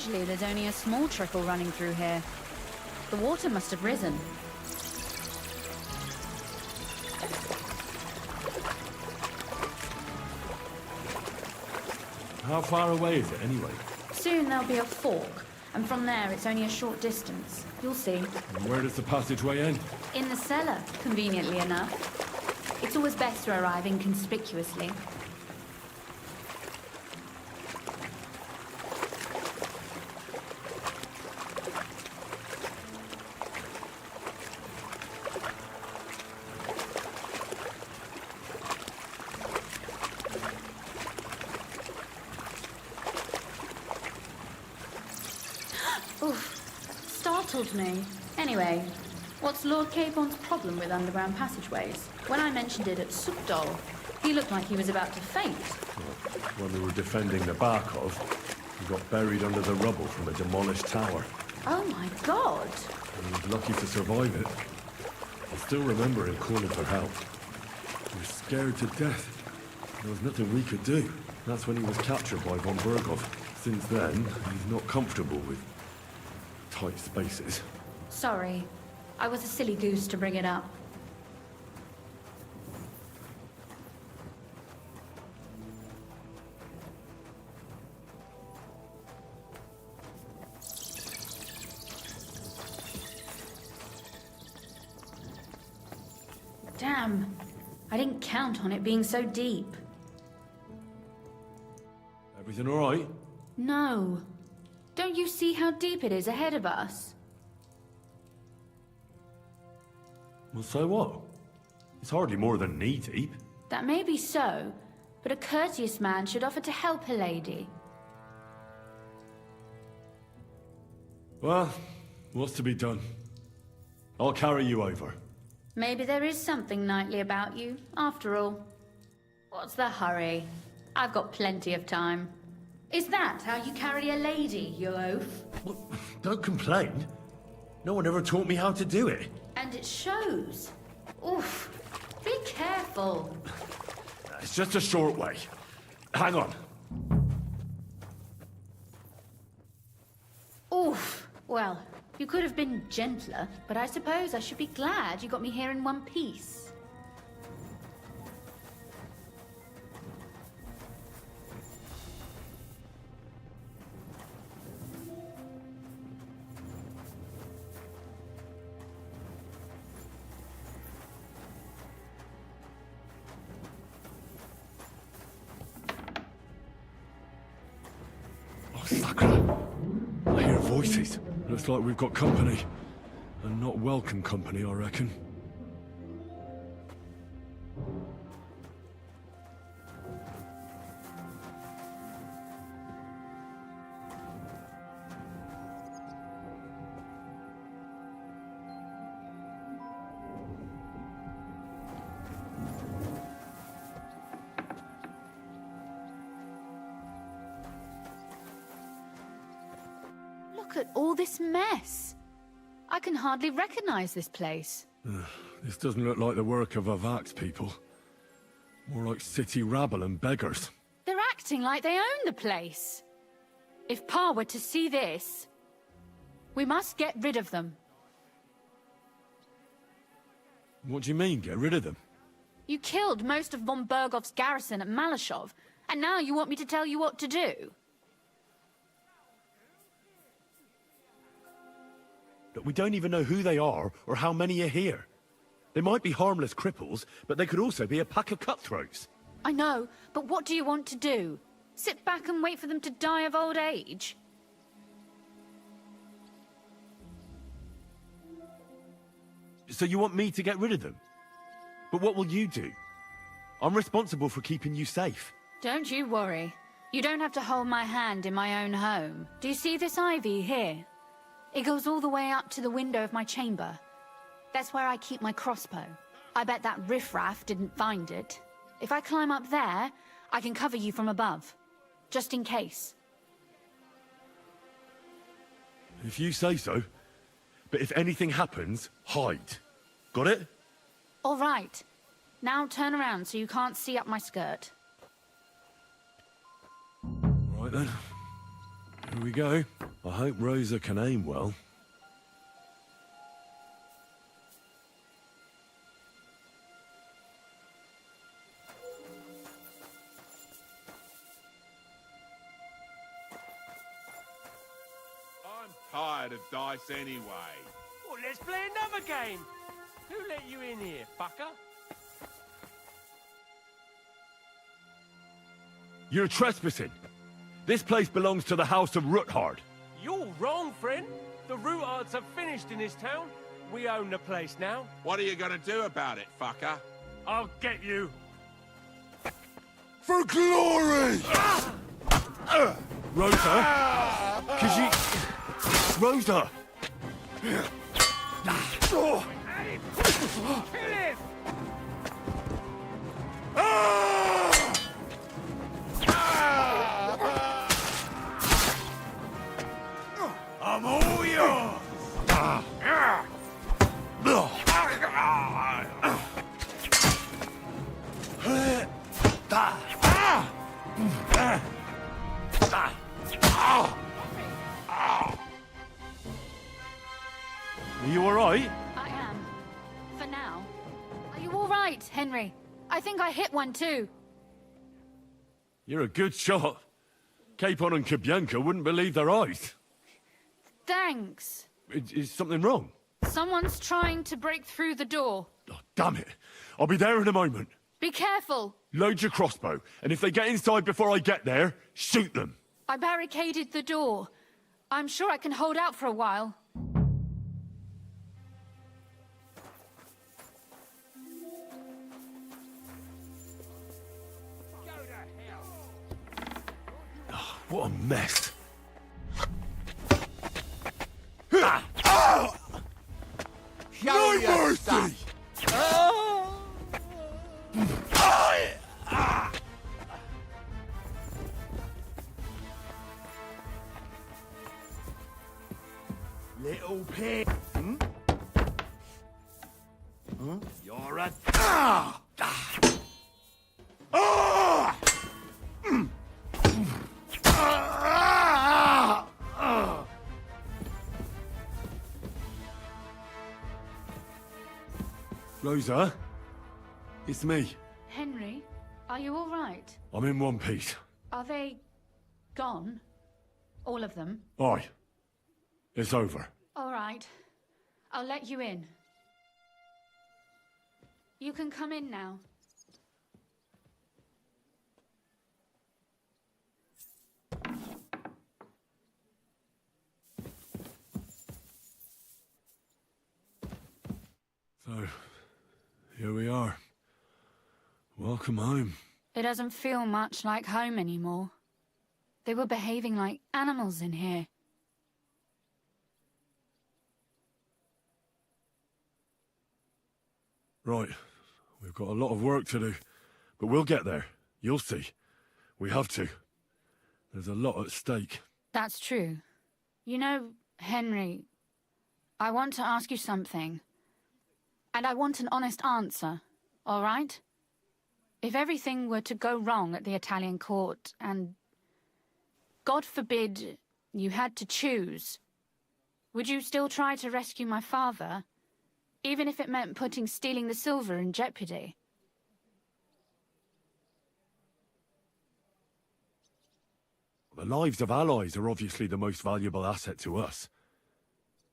Usually there's only a small trickle running through here. The water must have risen. How far away is it, anyway? Soon there'll be a fork, and from there it's only a short distance. You'll see. And where does the passageway end? In the cellar, conveniently enough. It's always best to arrive inconspicuously. Oof, startled me. Anyway, what's Lord Capon's problem with underground passageways? When I mentioned it at Sukdol, he looked like he was about to faint. Well, when we were defending the Barkov, he got buried under the rubble from a demolished tower. Oh my god! And he was lucky to survive it. I still remember him calling for help. He was scared to death. There was nothing we could do. That's when he was captured by von Berghoff. Since then, he's not comfortable with tight spaces. Sorry. I was a silly goose to bring it up. Damn. I didn't count on it being so deep. Everything all right? No. Don't you see how deep it is ahead of us? Well, so what? It's hardly more than knee deep. That may be so, but a courteous man should offer to help a lady. Well, what's to be done? I'll carry you over. Maybe there is something knightly about you, after all. What's the hurry? I've got plenty of time. Is that how you carry a lady, you oaf? Well, don't complain. No one ever taught me how to do it. And it shows. Oof. Be careful. It's just a short way. Hang on. Oof. Well, you could have been gentler, but I suppose I should be glad you got me here in one piece. I hear voices. Looks like we've got company. And not welcome company, I reckon. Look at all this mess. I can hardly recognize this place. This doesn't look like the work of Avak's people. More like city rabble and beggars. They're acting like they own the place. If Pa were to see this, we must get rid of them. What do you mean, get rid of them? You killed most of von Bergoff's garrison at Malashov, and now you want me to tell you what to do? Look, we don't even know who they are or how many are here. They might be harmless cripples, but they could also be a pack of cutthroats. I know, but what do you want to do? Sit back and wait for them to die of old age? So you want me to get rid of them? But what will you do? I'm responsible for keeping you safe. Don't you worry. You don't have to hold my hand in my own home. Do you see this ivy here? It goes all the way up to the window of my chamber. That's where I keep my crossbow. I bet that riffraff didn't find it. If I climb up there, I can cover you from above. Just in case. If you say so. But if anything happens, hide. Got it? All right. Now turn around so you can't see up my skirt. All right then. Here we go. I hope Rosa can aim well. I'm tired of dice anyway. Well, let's play another game. Who let you in here, fucker? You're trespassing. This place belongs to the House of Ruthard. You're wrong, friend. The Rutards have finished in this town. We own the place now. What are you gonna do about it, fucker? I'll get you. For glory! Rosa? Could you... Rosa! Kill him! I'm all yours! Are you all right? I am. For now. Are you all right, Henry? I think I hit one too. You're a good shot. Capon and Kabianka wouldn't believe their eyes. Thanks. Is something wrong? Someone's trying to break through the door. Oh, damn it. I'll be there in a moment. Be careful. Load your crossbow, and if they get inside before I get there, shoot them. I barricaded the door. I'm sure I can hold out for a while. What a mess. No mercy! Little pig. You're a... Rosa? It's me. Henry, are you all right? I'm in one piece. Are they gone? All of them? Aye. It's over. All right. I'll let you in. You can come in now. So, here we are. Welcome home. It doesn't feel much like home anymore. They were behaving like animals in here. Right. We've got a lot of work to do. But we'll get there. You'll see. We have to. There's a lot at stake. That's true. You know, Henry, I want to ask you something. And I want an honest answer, all right? If everything were to go wrong at the Italian court and, God forbid, you had to choose, would you still try to rescue my father, even if it meant putting stealing the silver in jeopardy? The lives of allies are obviously the most valuable asset to us.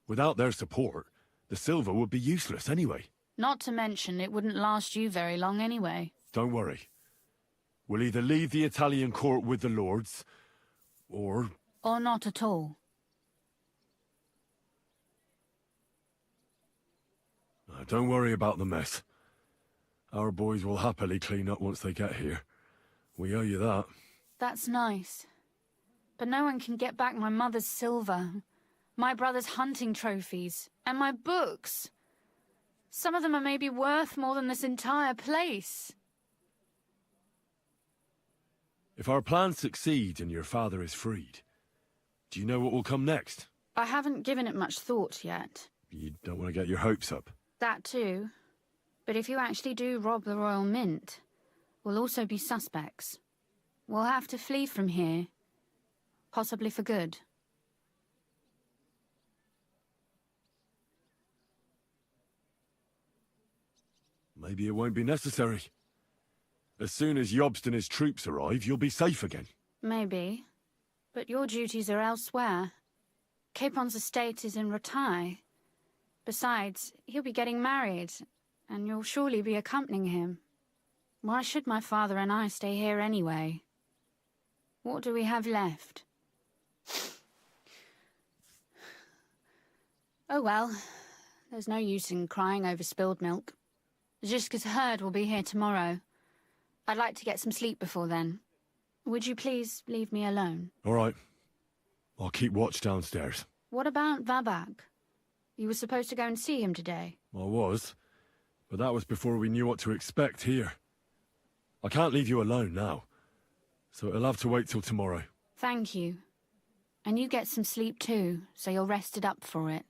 Without their support, the silver would be useless anyway. Not to mention it wouldn't last you very long anyway. Don't worry. We'll either leave the Italian court with the lords, or... Or not at all. Don't worry about the mess. Our boys will happily clean up once they get here. We owe you that. That's nice. But no one can get back my mother's silver, my brother's hunting trophies, and my books. Some of them are maybe worth more than this entire place. If our plans succeed and your father is freed, do you know what will come next? I haven't given it much thought yet. You don't want to get your hopes up. That too. But if you actually do rob the Royal Mint, we'll also be suspects. We'll have to flee from here. Possibly for good. Maybe it won't be necessary. As soon as Jobst and his troops arrive, you'll be safe again. Maybe. But your duties are elsewhere. Capon's estate is in Ratai. Besides, he'll be getting married, and you'll surely be accompanying him. Why should my father and I stay here anyway? What do we have left? Oh well, there's no use in crying over spilled milk. Ziska's herd will be here tomorrow. I'd like to get some sleep before then. Would you please leave me alone? All right. I'll keep watch downstairs. What about Vabak? You were supposed to go and see him today. I was, but that was before we knew what to expect here. I can't leave you alone now, so it'll have to wait till tomorrow. Thank you. And you get some sleep too, so you're rested up for it.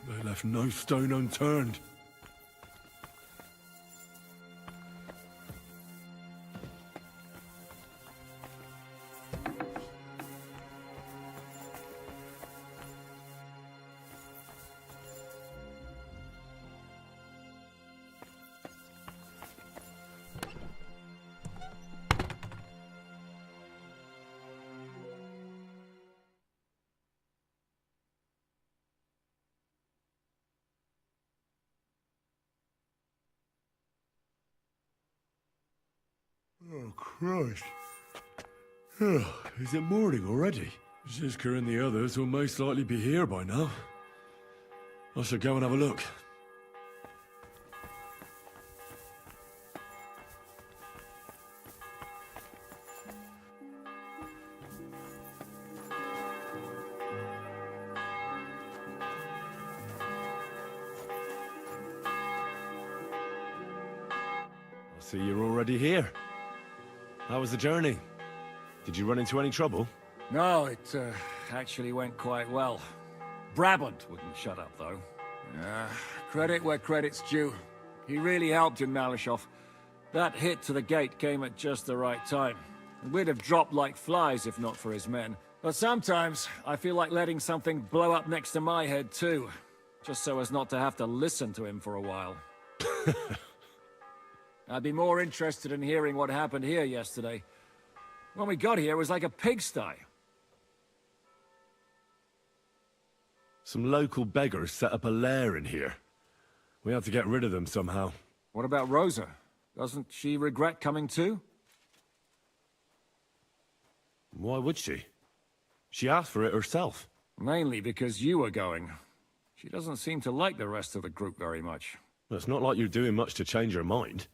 They left no stone unturned. Oh, Christ. Is it morning already? Ziska and the others will most likely be here by now. I should go and have a look. I see you're already here. How was the journey? Did you run into any trouble? No, it actually went quite well. Brabant wouldn't shut up, though. Credit where credit's due. He really helped in Malishov. That hit to the gate came at just the right time. We'd have dropped like flies if not for his men. But sometimes, I feel like letting something blow up next to my head, too. Just so as not to have to listen to him for a while. I'd be more interested in hearing what happened here yesterday. When we got here, it was like a pigsty. Some local beggars set up a lair in here. We have to get rid of them somehow. What about Rosa? Doesn't she regret coming too? Why would she? She asked for it herself. Mainly because you were going. She doesn't seem to like the rest of the group very much. Well, it's not like you're doing much to change her mind.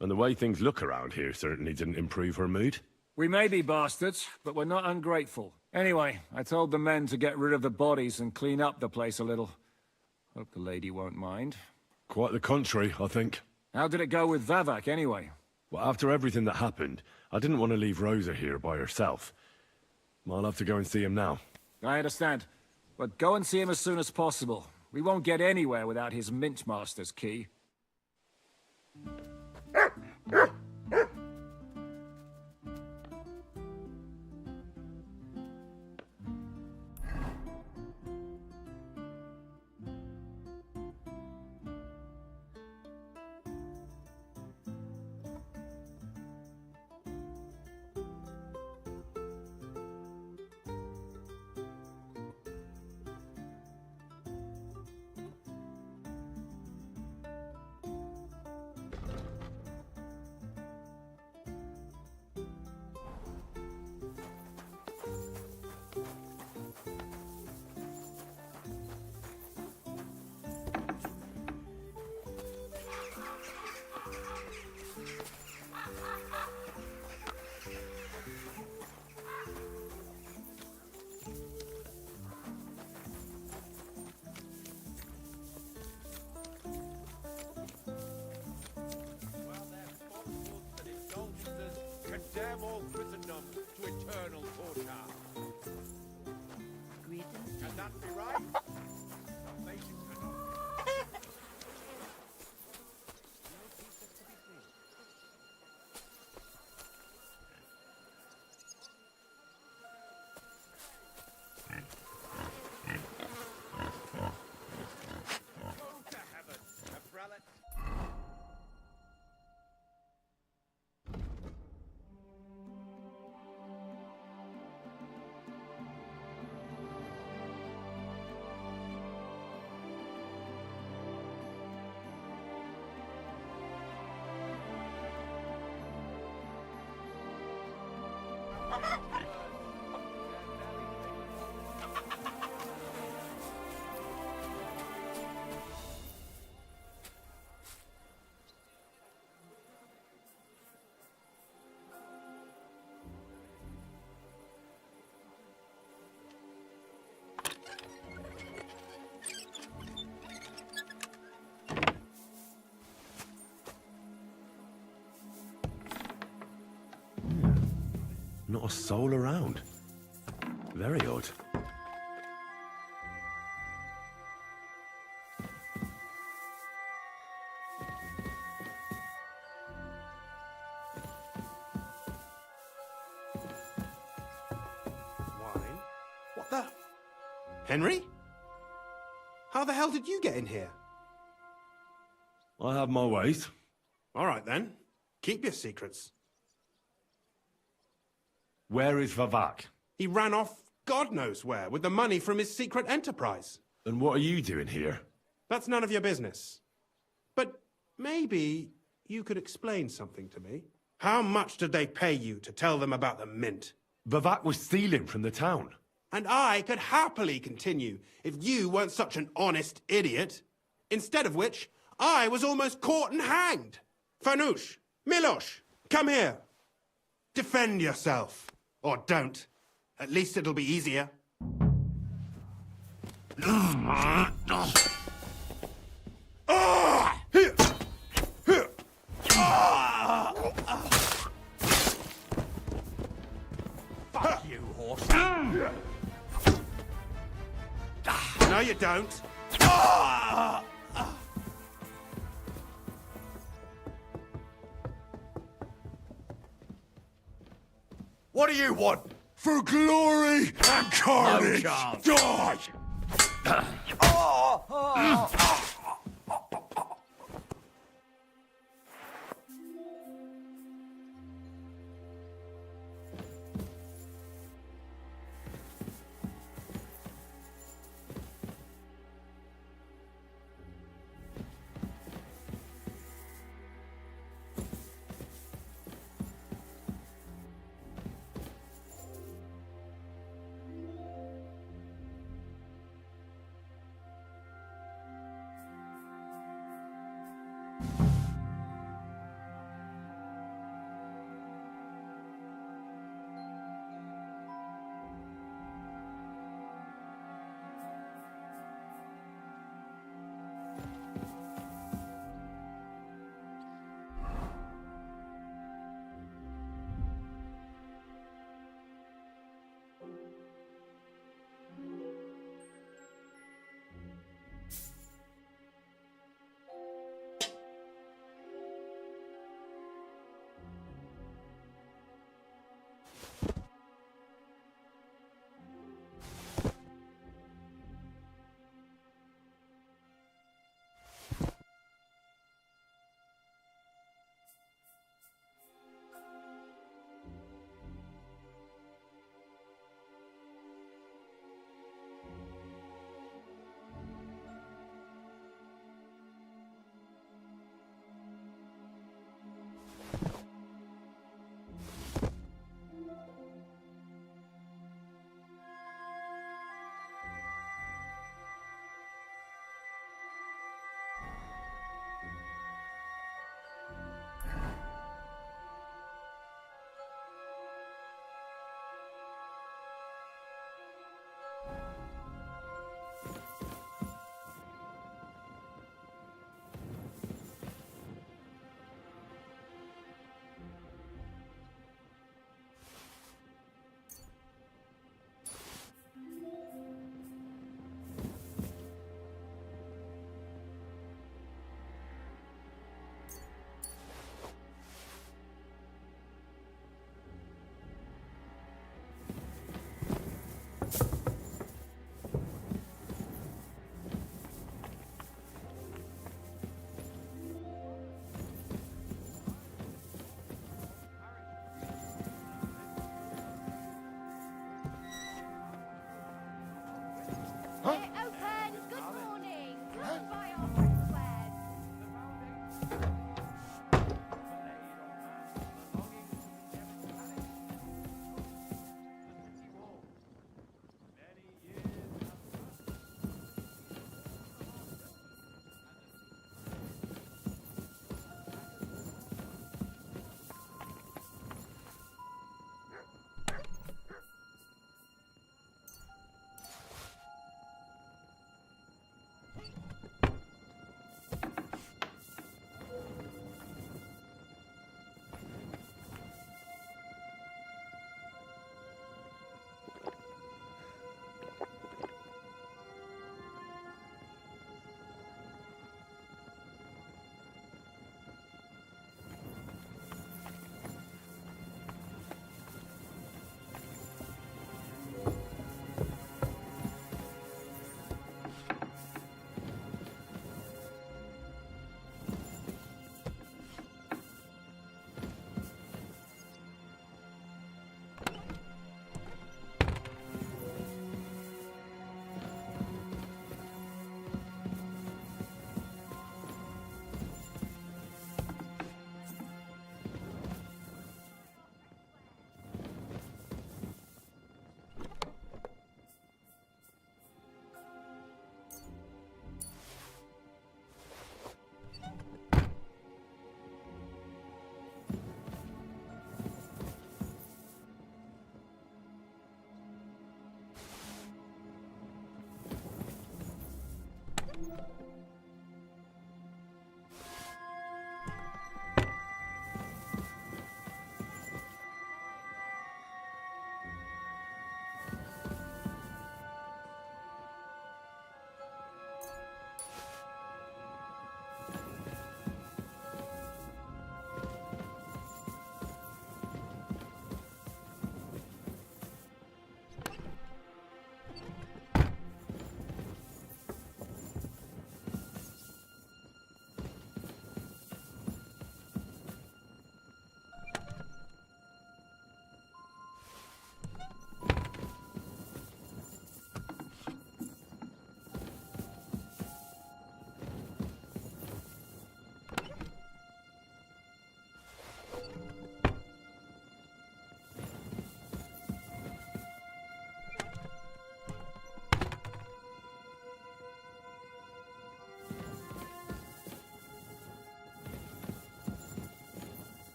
And the way things look around here certainly didn't improve her mood. We may be bastards, but we're not ungrateful. Anyway, I told the men to get rid of the bodies and clean up the place a little. Hope the lady won't mind. Quite the contrary, I think. How did it go with Vavak, anyway? Well, after everything that happened, I didn't want to leave Rosa here by herself. I'll have to go and see him now. I understand. But go and see him as soon as possible. We won't get anywhere without his Mint Master's key. Condemn all Christendom to eternal torture. Can that be right? Salvation cannot. Go to heaven, a prelate. Not a soul around. Very odd. Wine? What the? Henry? How the hell did you get in here? I have my ways. All right then. Keep your secrets. Where is Vavak? He ran off God knows where with the money from his secret enterprise. And what are you doing here? That's none of your business. But maybe you could explain something to me. How much did they pay you to tell them about the mint? Vivek was stealing from the town. And I could happily continue if you weren't such an honest idiot. Instead of which, I was almost caught and hanged. Fanush, Milosh, come here. Defend yourself. Or don't. At least it'll be easier. Fuck you, horse. No, you don't. What do you want? For glory and carnage! chance. Die!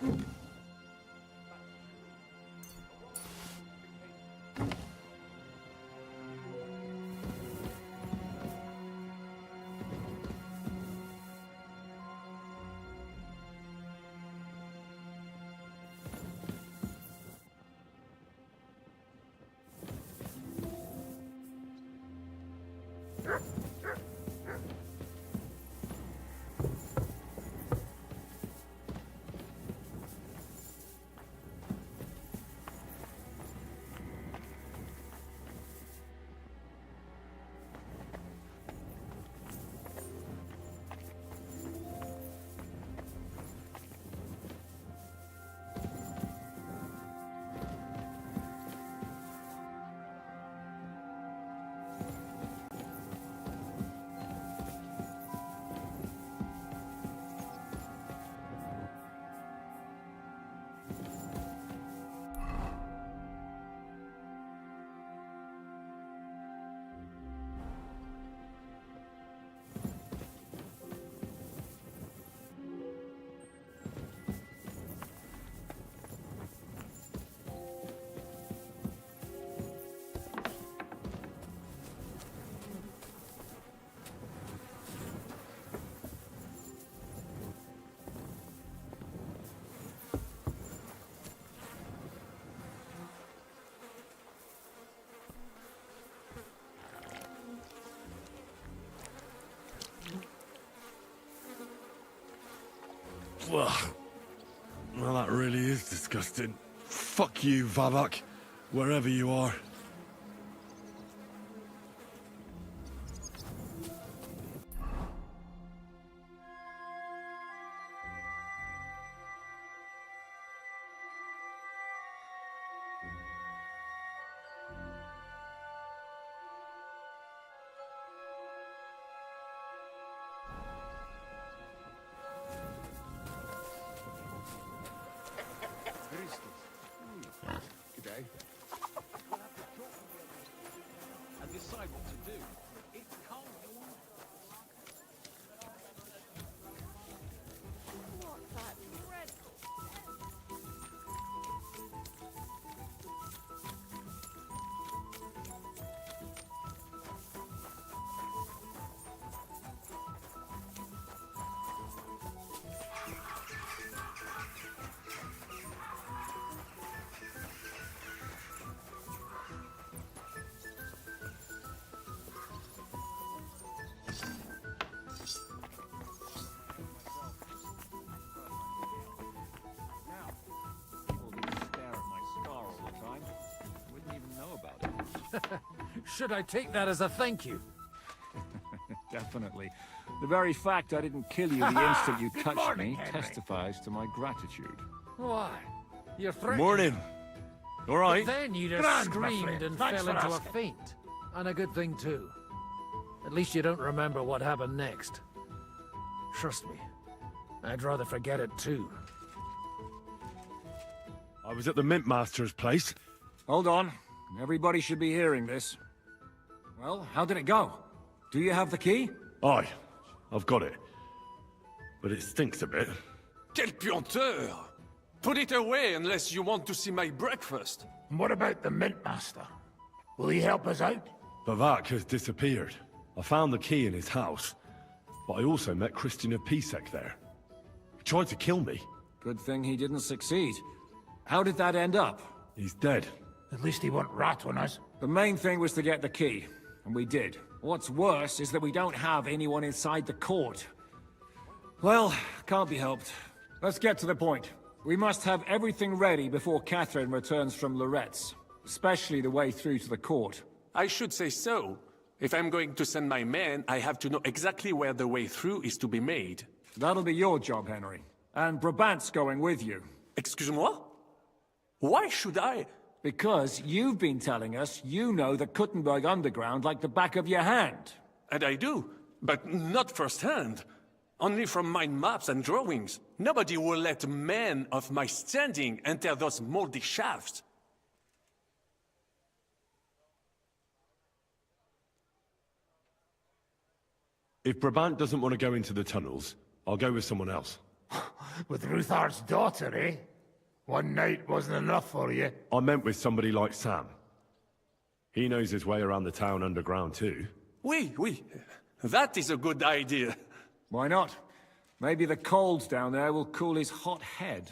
Ugh. Well, that really is disgusting. Fuck you, Vavak, wherever you are. G'day. And decide what to do. It's cold. What's that dreadful? Should I take that as a thank you? Definitely. The very fact I didn't kill you the instant you touched me testifies to my gratitude. Why? You're threatening. Morning. All right. But then you just screamed and fell into a faint. And a good thing, too. At least you don't remember what happened next. Trust me, I'd rather forget it, too. I was at the Mint Master's place. Hold on. Everybody should be hearing this. Well, how did it go? Do you have the key? Aye, I've got it. But it stinks a bit. Quelle puanteur! Put it away unless you want to see my breakfast. What about the Mint Master? Will he help us out? Vavak has disappeared. I found the key in his house. But I also met Christina Pisek there. He tried to kill me. Good thing he didn't succeed. How did that end up? He's dead. At least he won't rat on us. The main thing was to get the key, and we did. What's worse is that we don't have anyone inside the court. Well, can't be helped. Let's get to the point. We must have everything ready before Catherine returns from Loretz, especially the way through to the court. I should say so. If I'm going to send my men, I have to know exactly where the way through is to be made. That'll be your job, Henry. And Brabant's going with you. Excuse-moi? Why should I? Because you've been telling us you know the Kuttenberg underground like the back of your hand. And I do, but not firsthand. Only from mind maps and drawings. Nobody will let men of my standing enter those moldy shafts. If Brabant doesn't want to go into the tunnels, I'll go with someone else. With Ruthard's daughter, eh? One night wasn't enough for you. I meant with somebody like Sam. He knows his way around the town underground too. Oui. That is a good idea. Why not? Maybe the cold down there will cool his hot head.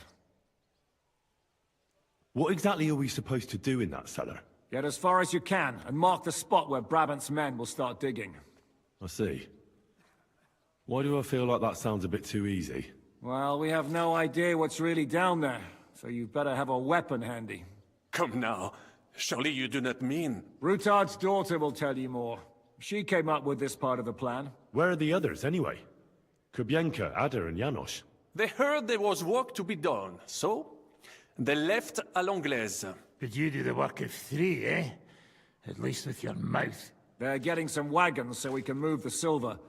What exactly are we supposed to do in that cellar? Get as far as you can, and mark the spot where Brabant's men will start digging. I see. Why do I feel like that sounds a bit too easy? Well, we have no idea what's really down there, so you'd better have a weapon handy. Come now. Surely you do not mean... Rutard's daughter will tell you more. She came up with this part of the plan. Where are the others, anyway? Kubienka, Ada, and Janos. They heard there was work to be done, so... they left à l'anglaise. But you do the work of 3, eh? At least with your mouth. They're getting some wagons so we can move the silver.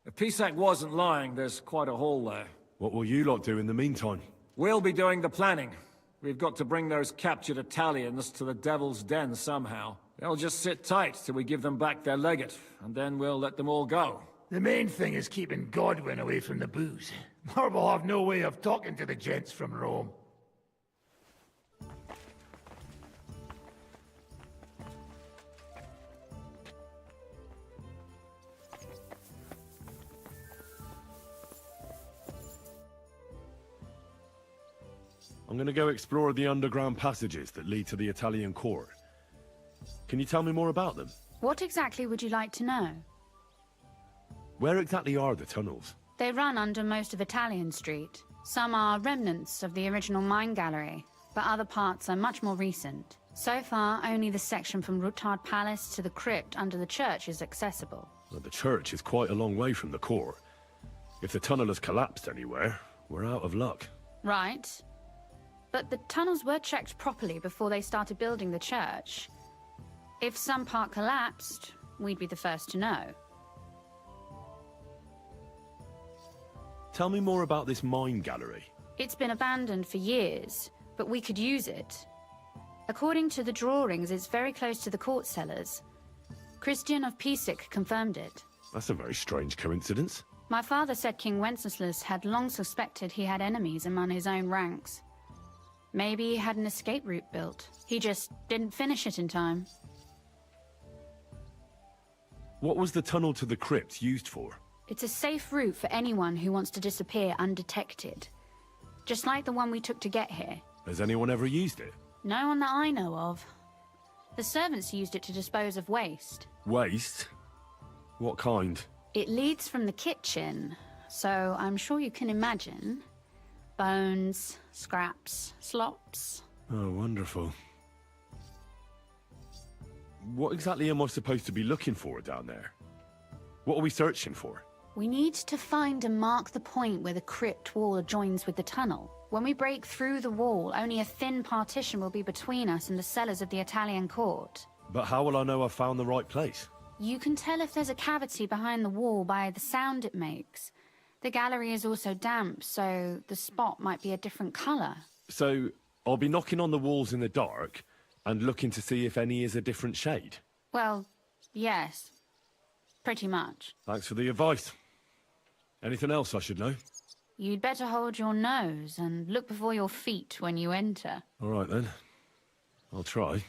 If Pisak wasn't lying, there's quite a haul there. What will you lot do in the meantime? We'll be doing the planning. We've got to bring those captured Italians to the Devil's Den somehow. They'll just sit tight till we give them back their legate, and then we'll let them all go. The main thing is keeping Godwin away from the booze. Or we'll have no way of talking to the gents from Rome. I'm gonna go explore the underground passages that lead to the Italian court. Can you tell me more about them? What exactly would you like to know? Where exactly are the tunnels? They run under most of Italian Street. Some are remnants of the original mine gallery, but other parts are much more recent. So far, only the section from Rutard Palace to the crypt under the church is accessible. Well, the church is quite a long way from the court. If the tunnel has collapsed anywhere, we're out of luck. Right. But the tunnels were checked properly before they started building the church. If some part collapsed, we'd be the first to know. Tell me more about this mine gallery. It's been abandoned for years, but we could use it. According to the drawings, it's very close to the court cellars. Christian of Pisak confirmed it. That's a very strange coincidence. My father said King Wenceslas had long suspected he had enemies among his own ranks. Maybe he had an escape route built. He just didn't finish it in time. What was the tunnel to the crypt used for? It's a safe route for anyone who wants to disappear undetected. Just like the one we took to get here. Has anyone ever used it? No one that I know of. The servants used it to dispose of waste. Waste? What kind? It leads from the kitchen, so I'm sure you can imagine. Bones, scraps, slops. Oh, wonderful. What exactly am I supposed to be looking for down there? What are we searching for? We need to find and mark the point where the crypt wall joins with the tunnel. When we break through the wall, only a thin partition will be between us and the cellars of the Italian court. But how will I know I've found the right place? You can tell if there's a cavity behind the wall by the sound it makes. The gallery is also damp, so the spot might be a different color. So, I'll be knocking on the walls in the dark and looking to see if any is a different shade? Well, yes. Pretty much. Thanks for the advice. Anything else I should know? You'd better hold your nose and look before your feet when you enter. All right then. I'll try.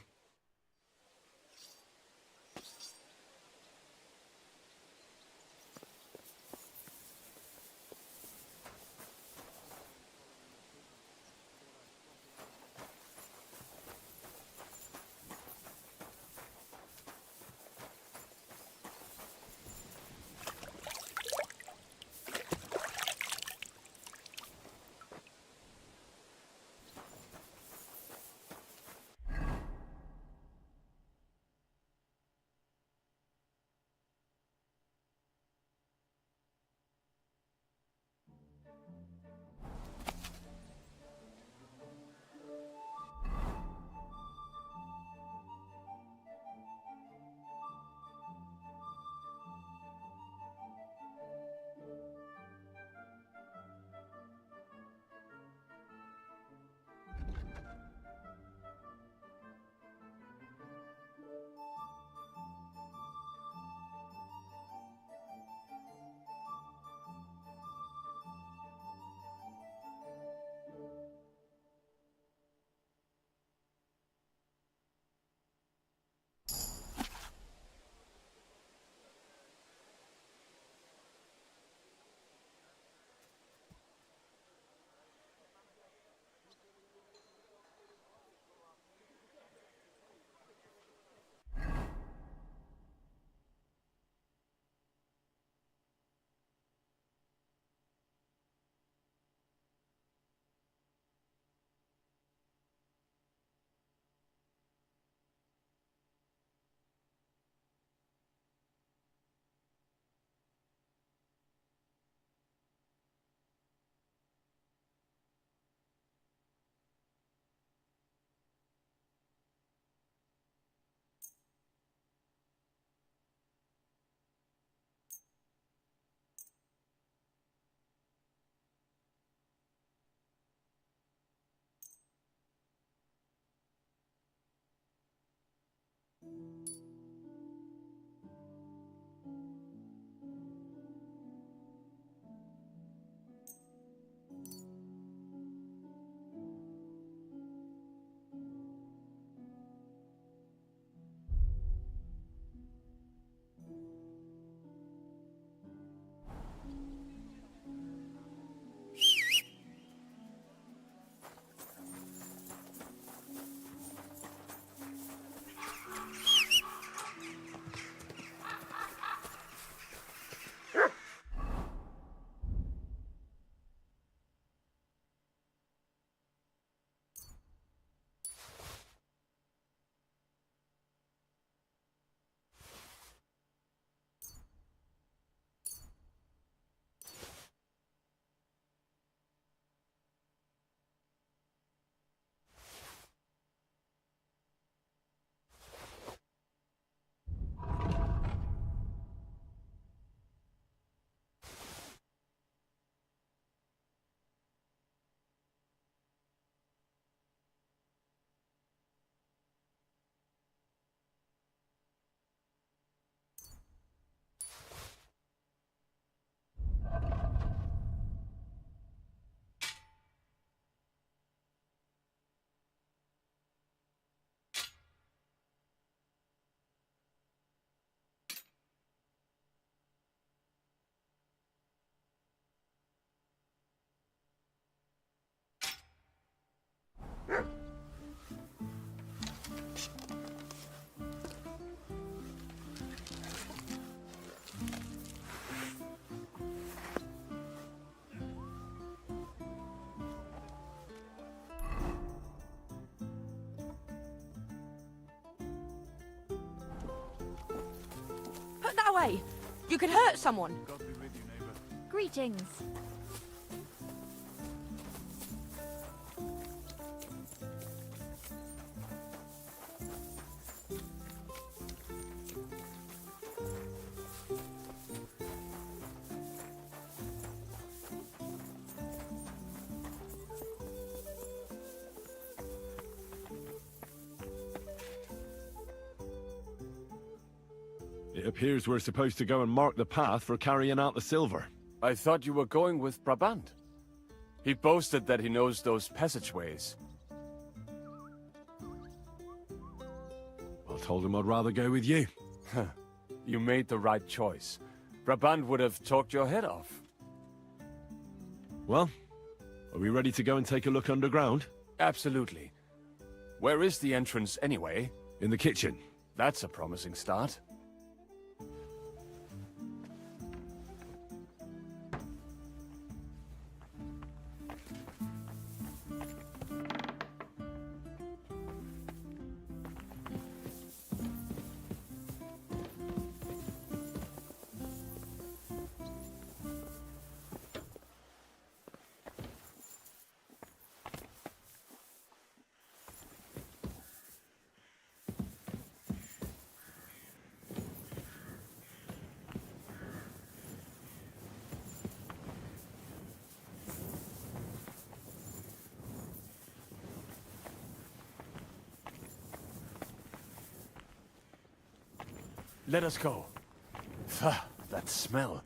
way. You could hurt someone. God be with you, neighbor. Greetings. It appears we're supposed to go and mark the path for carrying out the silver. I thought you were going with Brabant. He boasted that he knows those passageways. I told him I'd rather go with you. You made the right choice. Brabant would have talked your head off. Well, are we ready to go and take a look underground? Absolutely. Where is the entrance anyway? In the kitchen. That's a promising start. Let us go. That smell.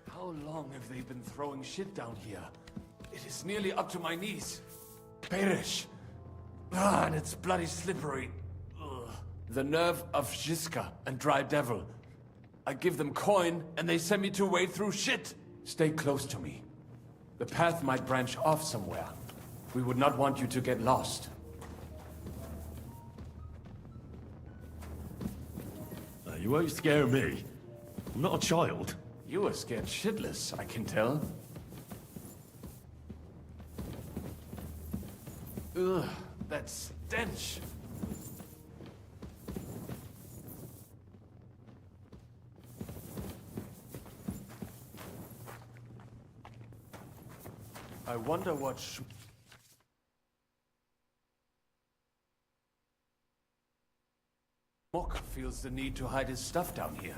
How long have they been throwing shit down here? It is nearly up to my knees. Perish. And it's bloody slippery. Ugh. The nerve of Jiska and Dry Devil. I give them coin, and they send me to wade through shit. Stay close to me. The path might branch off somewhere. We would not want you to get lost. You won't scare me. I'm not a child. You are scared shitless, I can tell. Ugh, that stench. I wonder what Schmuck feels the need to hide his stuff down here.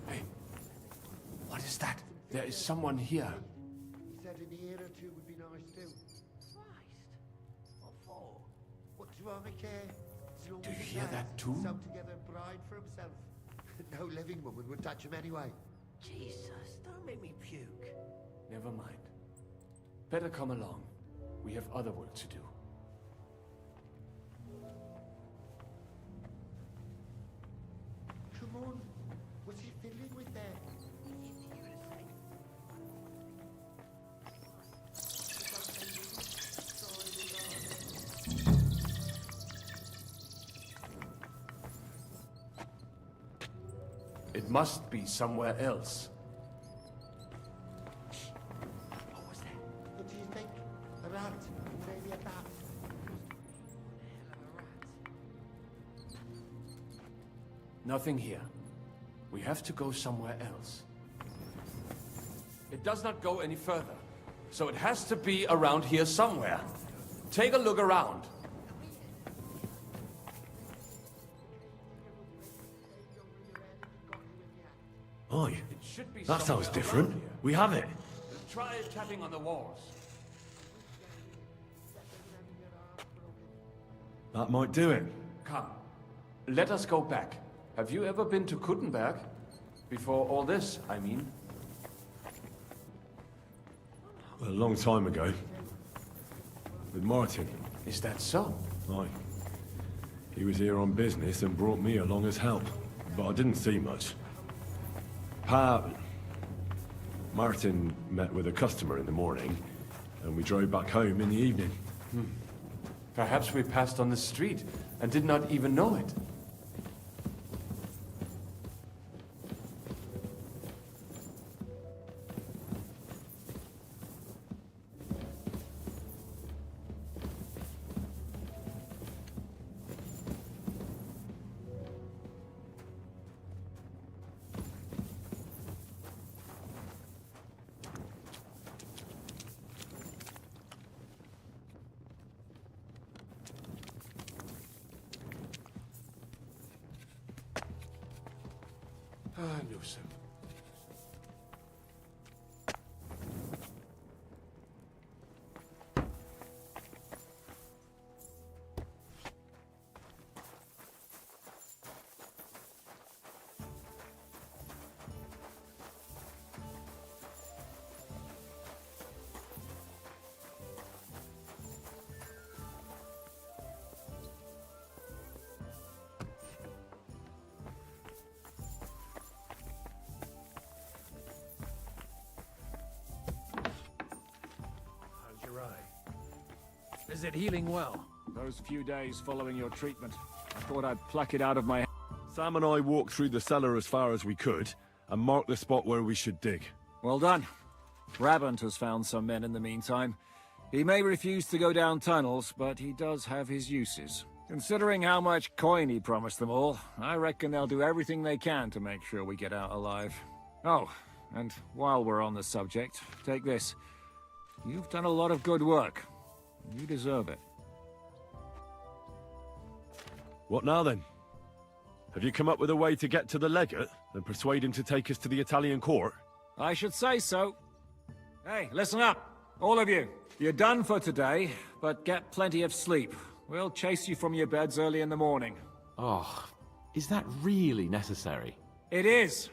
Hey, what is that? There is someone here. He said in a year or two would be nice too. Christ. What for? What do I care? Do you hear that too? Sew together a bride for himself. No living woman would touch him anyway. Jesus, don't make me puke. Never mind. Better come along. We have other work to do. Come on. What's he fiddling with there? It must be somewhere else. What was that? What do you think? A rat? Maybe a bat? Nothing here. We have to go somewhere else. It does not go any further, so it has to be around here somewhere. Take a look around. Oi, It should be that sounds somewhere different. around here. We have it. Try tapping on the walls. That might do it. Come, let us go back. Have you ever been to Kuttenberg? Before all this, I mean. A long time ago. With Martin. Is that so? Aye. He was here on business and brought me along as help. But I didn't see much. Martin met with a customer in the morning, and we drove back home in the evening. Perhaps we passed on the street and did not even know it. Ah, Newsom. How's your eye? Is it healing well? Those few days following your treatment, I thought I'd pluck it out of my head. Sam and I walked through the cellar as far as we could, and marked the spot where we should dig. Well done. Brabant has found some men in the meantime. He may refuse to go down tunnels, but he does have his uses. Considering how much coin he promised them all, I reckon they'll do everything they can to make sure we get out alive. Oh, and while we're on the subject, take this. You've done a lot of good work. You deserve it. What now then? Have you come up with a way to get to the legate and persuade him to take us to the Italian court? I should say so. Hey, listen up, all of you. You're done for today, but get plenty of sleep. We'll chase you from your beds early in the morning. Oh, is that really necessary? It is.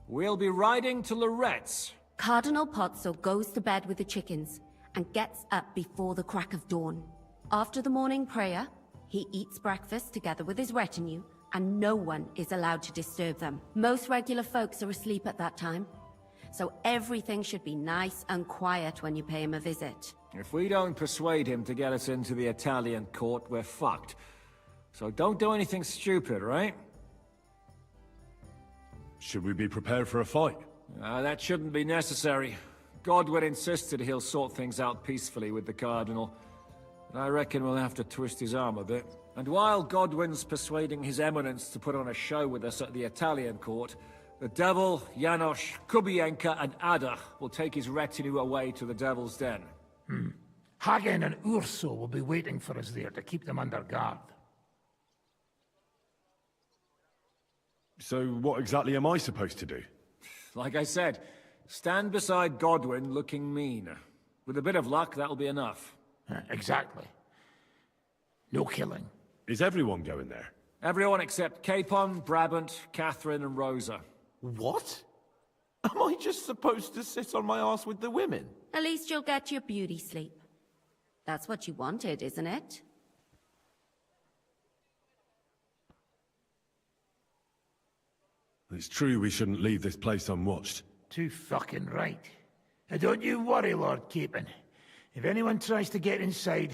We'll be riding to Loretz. Cardinal Pozzo goes to bed with the chickens and gets up before the crack of dawn. After the morning prayer, he eats breakfast together with his retinue, and no one is allowed to disturb them. Most regular folks are asleep at that time, so everything should be nice and quiet when you pay him a visit. If we don't persuade him to get us into the Italian court, we're fucked. So don't do anything stupid, right? Should we be prepared for a fight? That shouldn't be necessary. Godwin insisted he'll sort things out peacefully with the Cardinal. I reckon we'll have to twist his arm a bit. And while Godwin's persuading His Eminence to put on a show with us at the Italian court, the Devil, Janosch, Kubienka, and Ada will take his retinue away to the Devil's Den. Hagen and Urso will be waiting for us there to keep them under guard. So what exactly am I supposed to do? Like I said, stand beside Godwin looking mean. With a bit of luck, that'll be enough. Exactly. No killing. Is everyone going there? Everyone except Capon, Brabant, Catherine, and Rosa. What? Am I just supposed to sit on my ass with the women? At least you'll get your beauty sleep. That's what you wanted, isn't it? It's true we shouldn't leave this place unwatched. Too fucking right. Now don't you worry, Lord Capon. If anyone tries to get inside,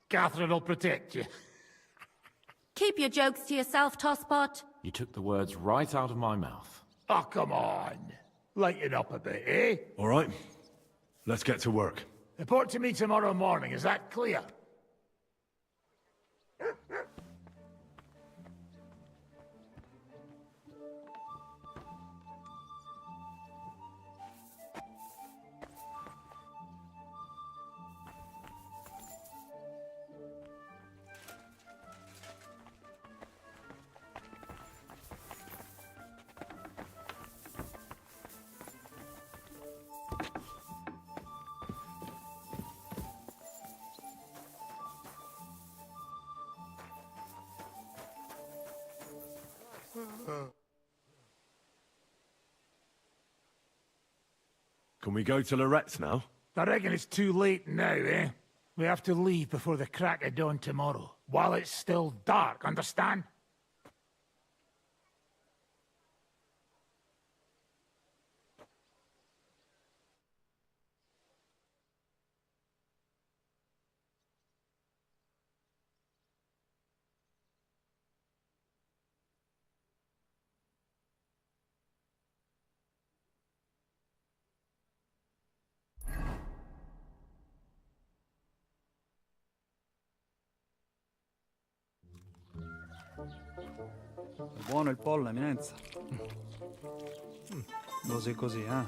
Catherine will protect you. Keep your jokes to yourself, Tosspot. You took the words right out of my mouth. Oh, come on. Lighten up a bit, eh? All right. Let's get to work. Report to me tomorrow morning, is that clear? Can we go to Loretz now? I reckon it's too late now, eh? We have to leave before the crack of dawn tomorrow, while it's still dark, understand? È buono il pollo, eminenza. Così così, eh?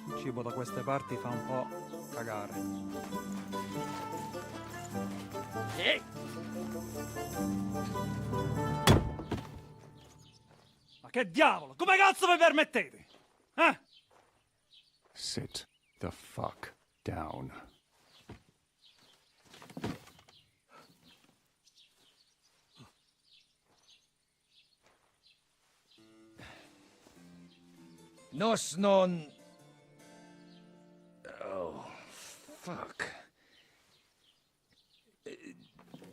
Il cibo da queste parti fa un po' cagare. Ma che diavolo? Come cazzo vi permettete? Eh? Sit the fuck down. Nos non... Oh, fuck.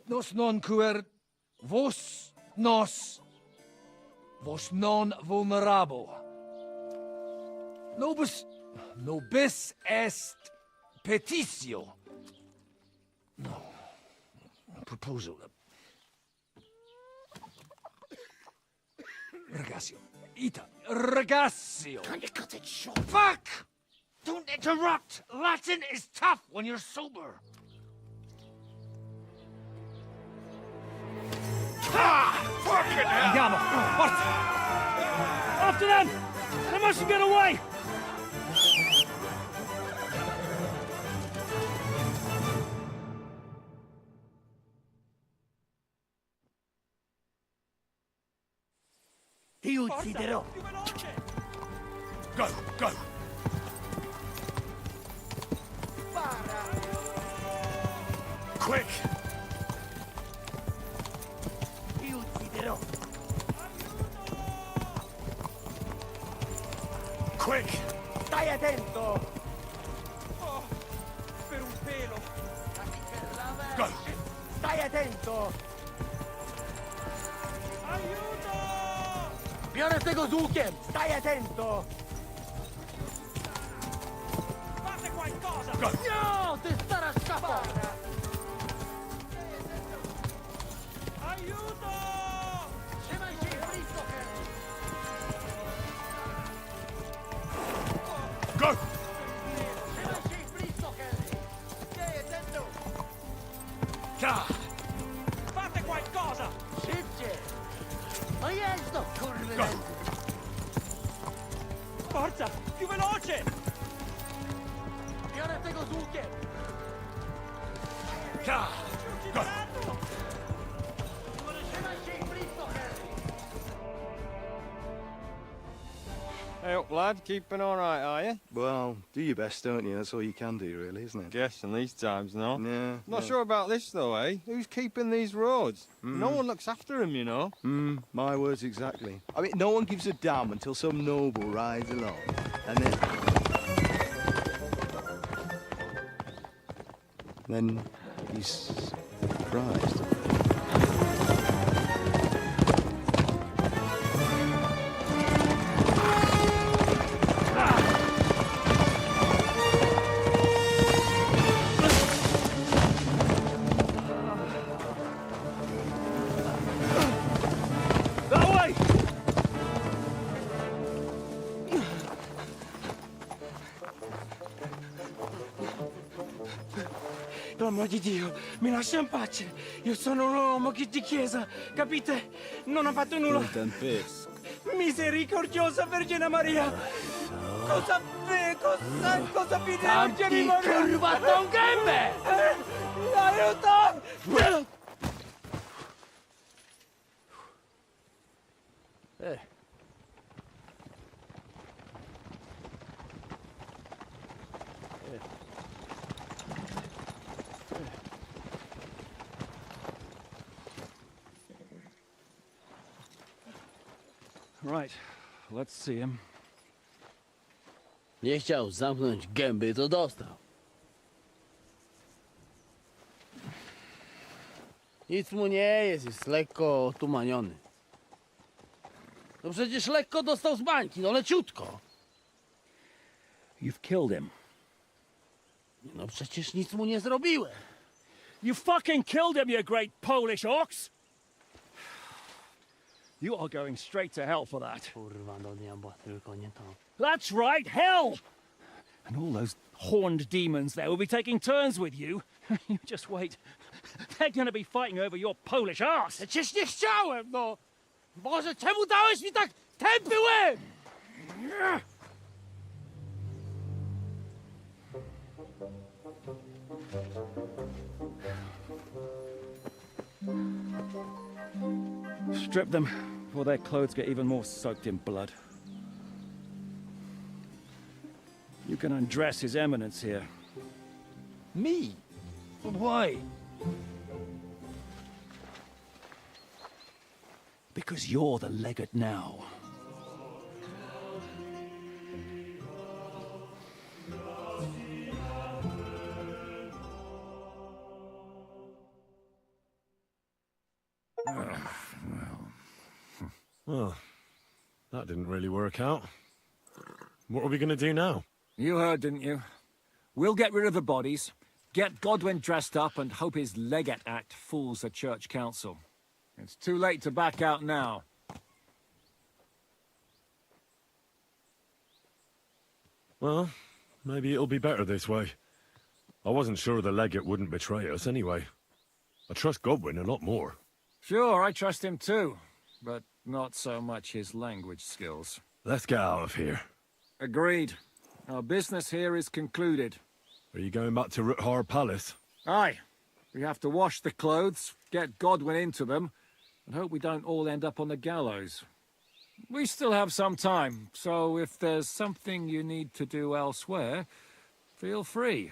Nos non quer vos nos vos non vulnerabo. Nobis est petitio. No. Proposal. Ragazio. Ita. Ragazio. Can you cut it short? Fuck! Don't interrupt! Latin is tough when you're sober. Ah! Fucking hell! Andiamo! Forza! After them! They mustn't get away! Ti ucciderò! Go, go! Quick! Ti ucciderò! Quick! Stai attento! Oh, per un pelo. Go! Stai attento! Aiuto! Biorę tego z łukiem! Stai attento! Fate qualcosa! Go! No! Ty stara szkapa! Aiuto! Trzymaj się blisko, Henry! Go! Trzymaj się blisko, Henry! Stai attento! Fate qualcosa! Szybciej! Ma jest to, kurwy! Go! Forza! Più veloce! Biorę tego z łukiem! Go! Trzymaj się blisko, Henry! Hey up, lad. Keeping all right, are you? Well, do your best, don't you? That's all you can do, really, isn't it? Guess in these times, no? Yeah. Not sure about this, though, eh? Who's keeping these roads? No one looks after them, you know. My words exactly. I mean, no one gives a damn until some noble rides along. And then he's surprised. That way! Per amor di Dio, mi lascia in pace. Io sono un uomo di chiesa, capite? Non ho fatto nulla. Misericordiosa Vergine Maria! Cosa pide Vergine Maria? Curvato un gambe! Aiuto! Right, let's see him. Nie chciał zamknąć gęby, to dostał. Nic mu nie jest lekko otumaniony. No przecież lekko dostał z bańki, no leciutko. You've killed him. No przecież nic mu nie zrobiłem. You fucking killed him, you great Polish ox! You are going straight to hell for that. Kurwa, do diabła, tylko nie to. That's right, hell! And all those horned demons there will be taking turns with you. You just wait. They're gonna be fighting over your Polish ass. Przecież nie chciałem, no! Boże, czemu dałeś mi tak tępy łeb? Strip them before their clothes get even more soaked in blood. You can undress His Eminence here. Me? But why? Because you're the legate now. Well, that didn't really work out. What are we going to do now? You heard, didn't you? We'll get rid of the bodies, get Godwin dressed up, and hope his Legate Act fools the Church Council. It's too late to back out now. Well, maybe it'll be better this way. I wasn't sure the legate wouldn't betray us anyway. I trust Godwin a lot more. Sure, I trust him too, but not so much his language skills. Let's get out of here. Agreed. Our business here is concluded. Are you going back to Ruthar Palace? Aye. We have to wash the clothes, get Godwin into them, and hope we don't all end up on the gallows. We still have some time, so if there's something you need to do elsewhere, feel free.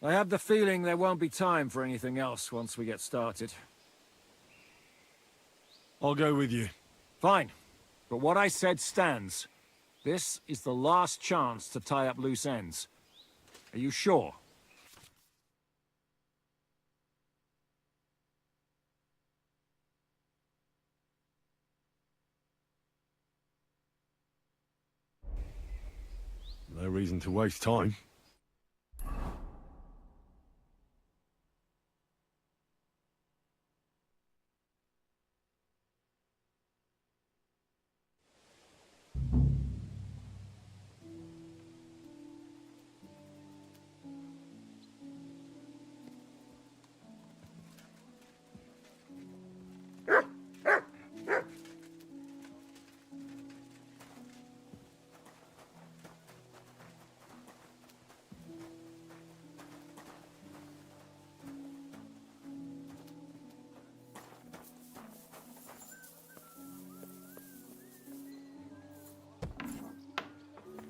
I have the feeling there won't be time for anything else once we get started. I'll go with you. Fine. But what I said stands. This is the last chance to tie up loose ends. Are you sure? No reason to waste time.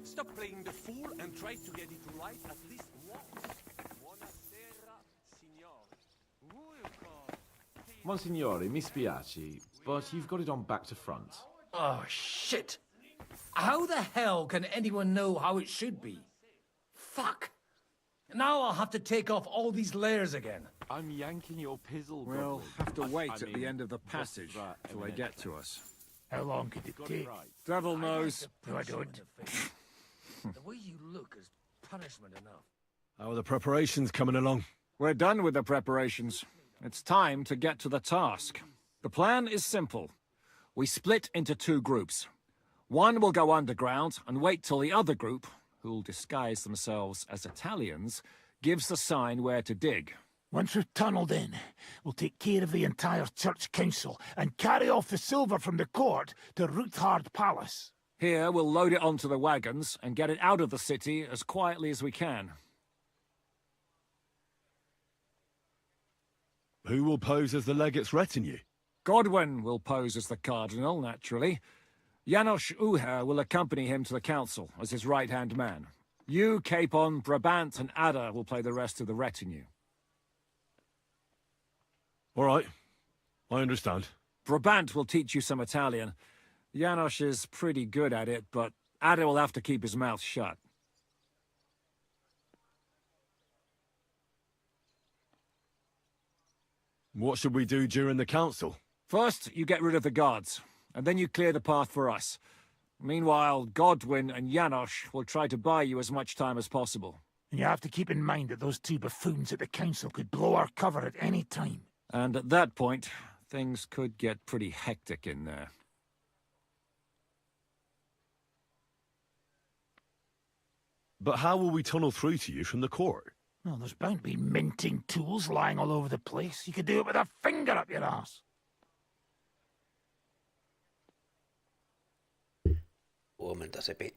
Stop playing the fool and try to get it right at least once. Buonasera, signore. Monsignore, mi spiace, but you've got it on back to front. Oh, shit! How the hell can anyone know how it should be? Fuck! Now I'll have to take off all these layers again. I'm yanking your pizzle, We'll Godwin. have to wait I at the mean, end of the what's passage that, till they Eminence? get to us. How long could it take? Devil knows. No, I don't. The way you look is punishment enough. How are the preparations coming along? We're done with the preparations. It's time to get to the task. The plan is simple. We split into two groups. One will go underground and wait till the other group, who'll disguise themselves as Italians, gives the sign where to dig. Once we've tunneled in, we'll take care of the entire church council and carry off the silver from the court to Ruthard Palace. Here, we'll load it onto the wagons and get it out of the city as quietly as we can. Who will pose as the legate's retinue? Godwin will pose as the cardinal, naturally. Janos Uher will accompany him to the council as his right-hand man. You, Capon, Brabant, and Ada will play the rest of the retinue. All right. I understand. Brabant will teach you some Italian. Janos is pretty good at it, but Ada will have to keep his mouth shut. What should we do during the council? First, you get rid of the guards, and then you clear the path for us. Meanwhile, Godwin and Janos will try to buy you as much time as possible. And you have to keep in mind that those two buffoons at the council could blow our cover at any time. And at that point, things could get pretty hectic in there. But how will we tunnel through to you from the court? Well, there's bound to be minting tools lying all over the place. You could do it with a finger up your ass. Huomenta, Sepi.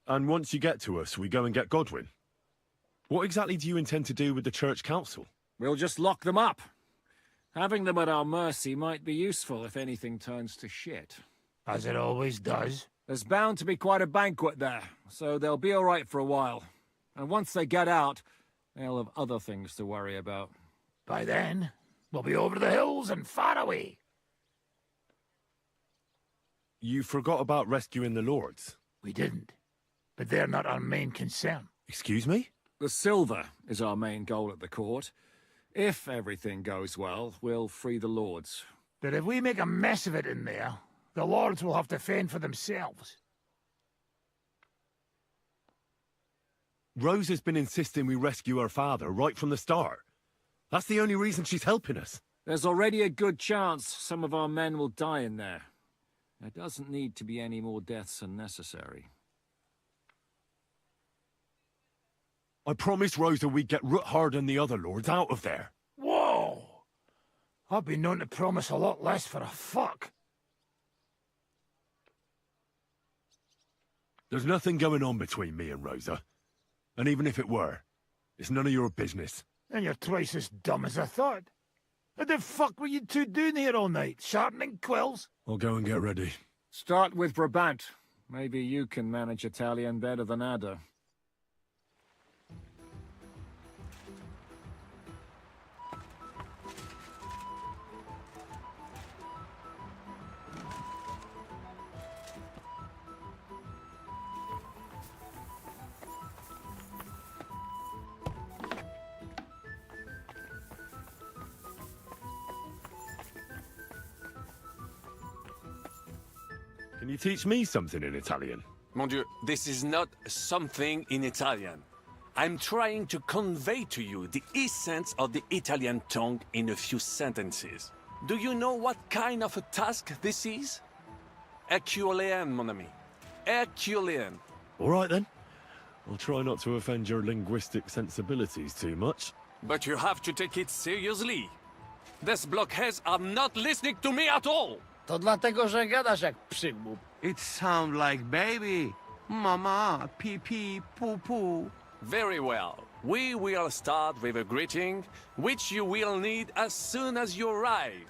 And once you get to us, we go and get Godwin. What exactly do you intend to do with the church council? We'll just lock them up. Having them at our mercy might be useful if anything turns to shit. As it always does. There's bound to be quite a banquet there, so they'll be all right for a while. And once they get out, they'll have other things to worry about. By then, we'll be over the hills and far away. You forgot about rescuing the lords. We didn't. But they're not our main concern. Excuse me? The silver is our main goal at the court. If everything goes well, we'll free the lords. But if we make a mess of it in there, the lords will have to fend for themselves. Rose has been insisting we rescue her father right from the start. That's the only reason she's helping us. There's already a good chance some of our men will die in there. There doesn't need to be any more deaths than necessary. I promised Rosa we'd get Ruthard and the other lords out of there. Whoa! I've been known to promise a lot less for a fuck. There's nothing going on between me and Rosa. And even if it were, it's none of your business. And you're twice as dumb as I thought. What the fuck were you two doing here all night? Sharpening quills? I'll go and get ready. Start with Brabant. Maybe you can manage Italian better than Ada. Can you teach me something in Italian? Mon Dieu, this is not something in Italian. I'm trying to convey to you the essence of the Italian tongue in a few sentences. Do you know what kind of a task this is? Herculean, mon ami. Herculean. All right, then. I'll try not to offend your linguistic sensibilities too much. But you have to take it seriously. These blockheads are not listening to me at all. To dlatego, że gadasz jak przygłup. It sounds like baby. Mama, pee pee, poo poo. Very well. We will start with a greeting, which you will need as soon as you arrive.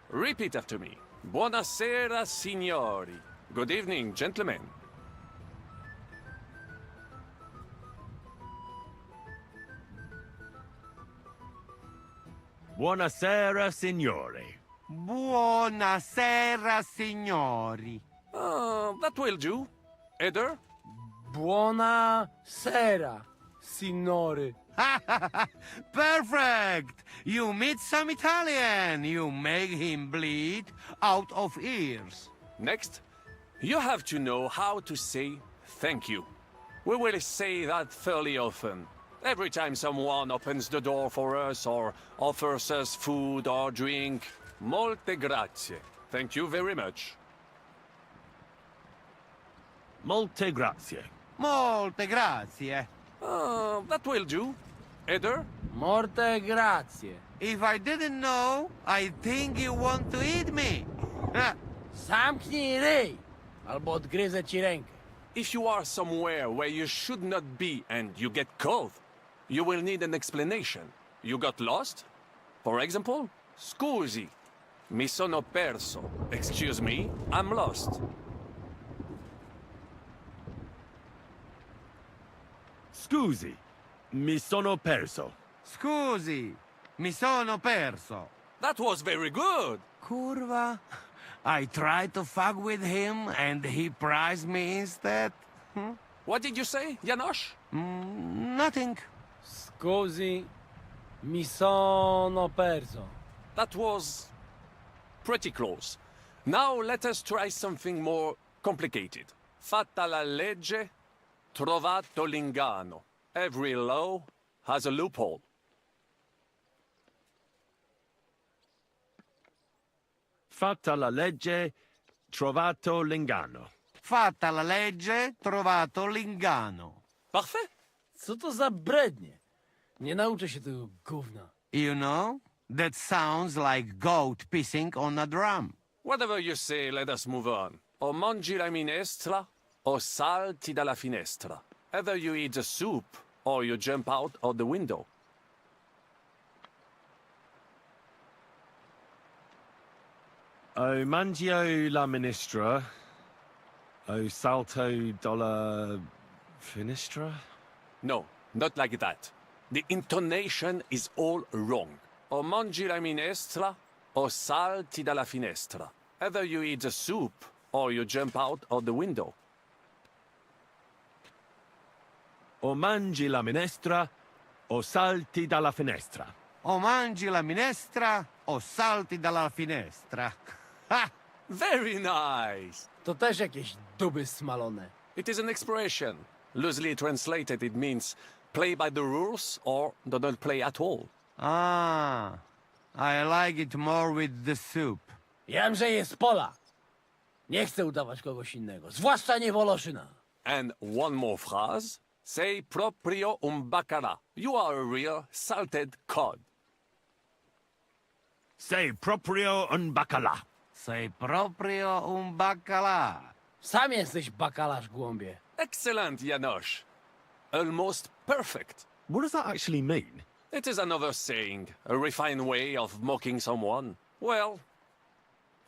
Repeat after me. Buonasera, signori. Good evening, gentlemen. Buonasera, signori. Buonasera, signori. That will do. Eder? Buona sera, signore. Perfect! You meet some Italian. You make him bleed out of ears. Next, you have to know how to say thank you. We will say that fairly often. Every time someone opens the door for us or offers us food or drink. Molte grazie. Thank you very much. Molte grazie. Molte grazie. That will do. Eder? Morte grazie. If I didn't know, I think you want to eat me. Zamknij ryj, albo odgryzę ci rękę. If you are somewhere where you should not be and you get caught, you will need an explanation. You got lost? For example, scusi. Mi sono perso. Excuse me, I'm lost. Scusi, mi sono perso. Scusi, mi sono perso. That was very good. Curva. I tried to fuck with him and he prized me instead. What did you say, Janosch? Nothing. Scusi, mi sono perso. That was pretty close. Now let us try something more complicated. Fatta la legge, trovato l'inganno. Every law has a loophole. Fatta la legge, trovato l'inganno. Fatta la legge, trovato l'inganno. Parfait. Co to za brednie? Nie nauczę się tego gówna. You know, that sounds like goat pissing on a drum. Whatever you say, let us move on. O mangi la minestra, o salti dalla finestra. Either you eat the soup, or you jump out of the window. O mangio la ministra, o salto dalla finestra? No, not like that. The intonation is all wrong. O mangi la minestra, o salti dalla finestra. Either you eat the soup, or you jump out of the window. O mangi la minestra, o salti dalla finestra. O mangi la minestra, o salti dalla finestra. Ha! Very nice! To też jakieś duby smalone. It is an expression. Loosely translated, it means play by the rules or do not play at all. Ah, I like it more with the soup. Jem, że jest Polak. Nie chcę udawać kogoś innego, zwłaszcza nie Woloszyna. And one more phrase. Say proprio un bacala. You are a real salted cod. Say proprio un bacala. Say proprio un bacala. Sam jesteś bakalarz, głąbie. Excellent, Janosch. Almost perfect. What does that actually mean? It is another saying, a refined way of mocking someone. Well,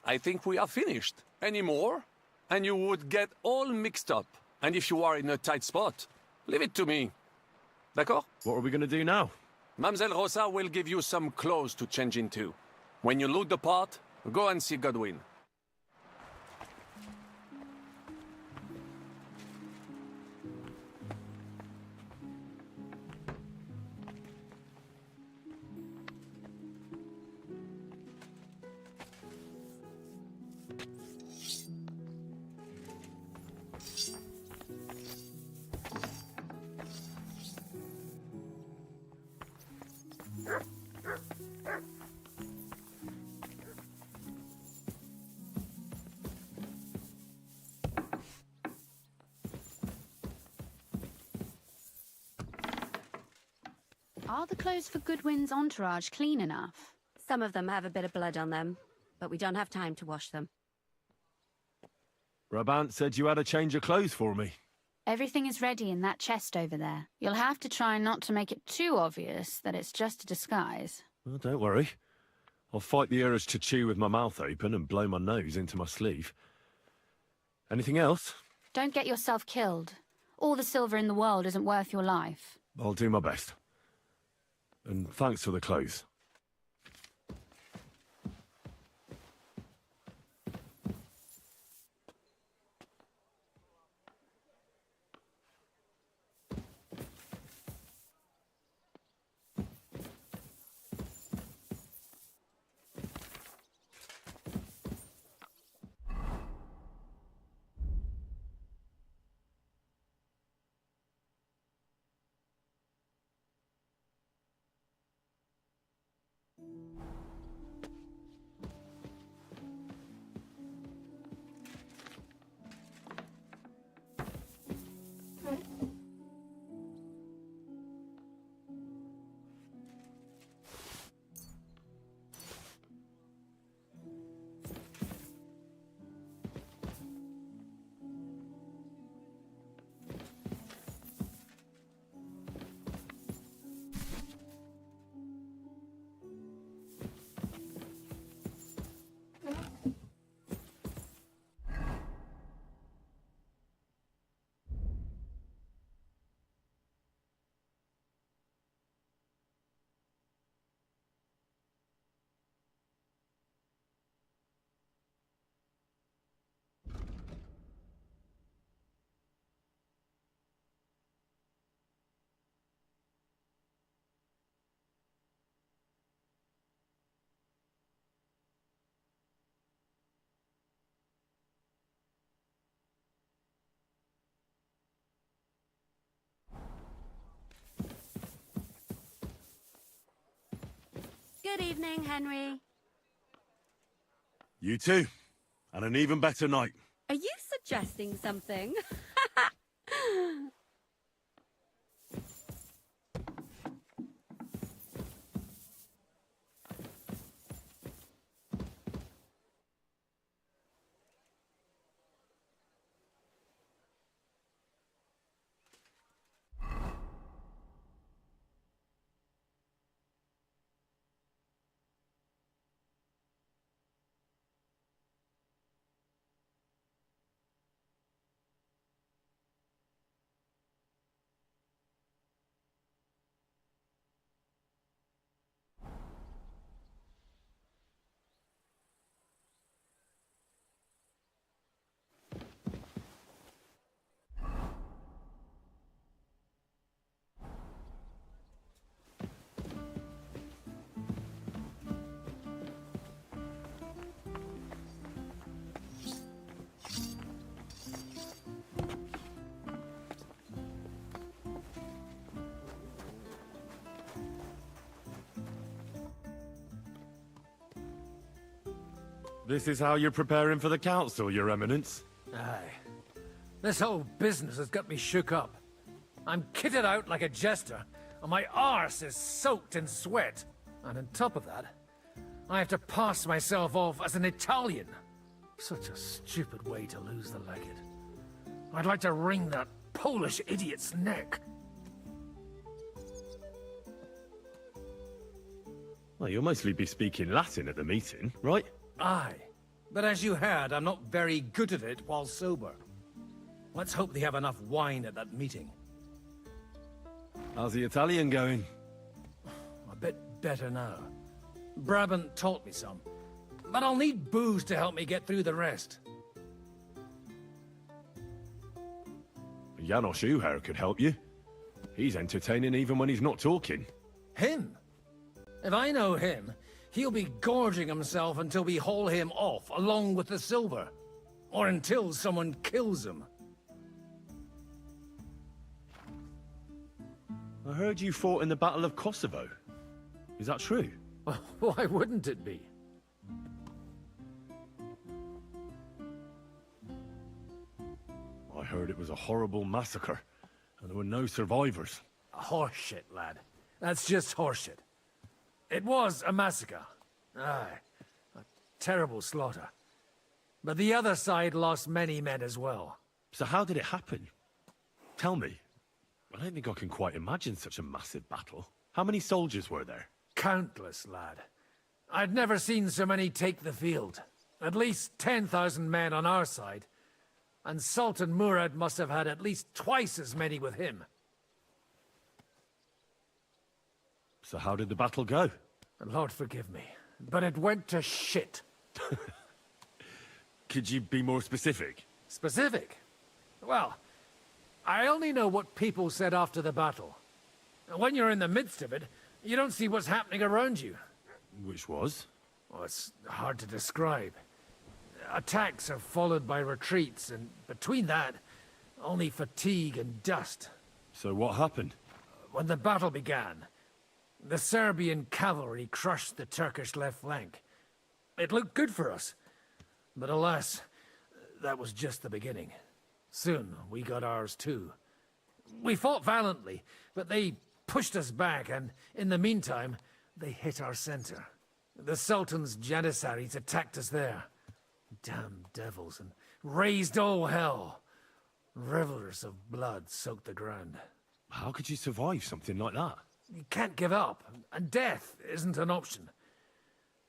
I think we are finished. Any more? And you would get all mixed up. And if you are in a tight spot, leave it to me. D'accord? What are we going to do now? Mamselle Rosa will give you some clothes to change into. When you look the part, go and see Godwin. Are the clothes for Goodwin's entourage clean enough? Some of them have a bit of blood on them, but we don't have time to wash them. Brabant said you had a change of clothes for me. Everything is ready in that chest over there. You'll have to try not to make it too obvious that it's just a disguise. Well, don't worry. I'll fight the urge to chew with my mouth open and blow my nose into my sleeve. Anything else? Don't get yourself killed. All the silver in the world isn't worth your life. I'll do my best. And thanks for the clothes. Good evening, Henry. You too. And an even better night. Are you suggesting something? This is how you're preparing for the council, Your Eminence? Aye. This whole business has got me shook up. I'm kitted out like a jester, and my arse is soaked in sweat. And on top of that, I have to pass myself off as an Italian. Such a stupid way to lose the legate. I'd like to wring that Polish idiot's neck. Well, you'll mostly be speaking Latin at the meeting, right? Aye. But as you heard, I'm not very good at it while sober. Let's hope they have enough wine at that meeting. How's the Italian going? A bit better now. Brabant taught me some. But I'll need booze to help me get through the rest. Janos Uher could help you. He's entertaining even when he's not talking. Him? If I know him, he'll be gorging himself until we haul him off, along with the silver. Or until someone kills him. I heard you fought in the Battle of Kosovo. Is that true? Why wouldn't it be? I heard it was a horrible massacre, and there were no survivors. Horseshit, lad. That's just horseshit. It was a massacre. Aye. A terrible slaughter. But the other side lost many men as well. So how did it happen? Tell me. I don't think I can quite imagine such a massive battle. How many soldiers were there? Countless, lad. I'd never seen so many take the field. At least 10,000 men on our side. And Sultan Murad must have had at least twice as many with him. So how did the battle go? Lord forgive me, but it went to shit. Could you be more specific? Specific? Well, I only know what people said after the battle. When you're in the midst of it, you don't see what's happening around you. Which was? Oh, it's hard to describe. Attacks are followed by retreats, and between that, only fatigue and dust. So what happened? When the battle began, the Serbian cavalry crushed the Turkish left flank. It looked good for us, but alas, that was just the beginning. Soon, we got ours too. We fought valiantly, but they pushed us back, and in the meantime, they hit our center. The Sultan's Janissaries attacked us there. Damn devils, and raised all hell. Rivers of blood soaked the ground. How could you survive something like that? You can't give up, and death isn't an option.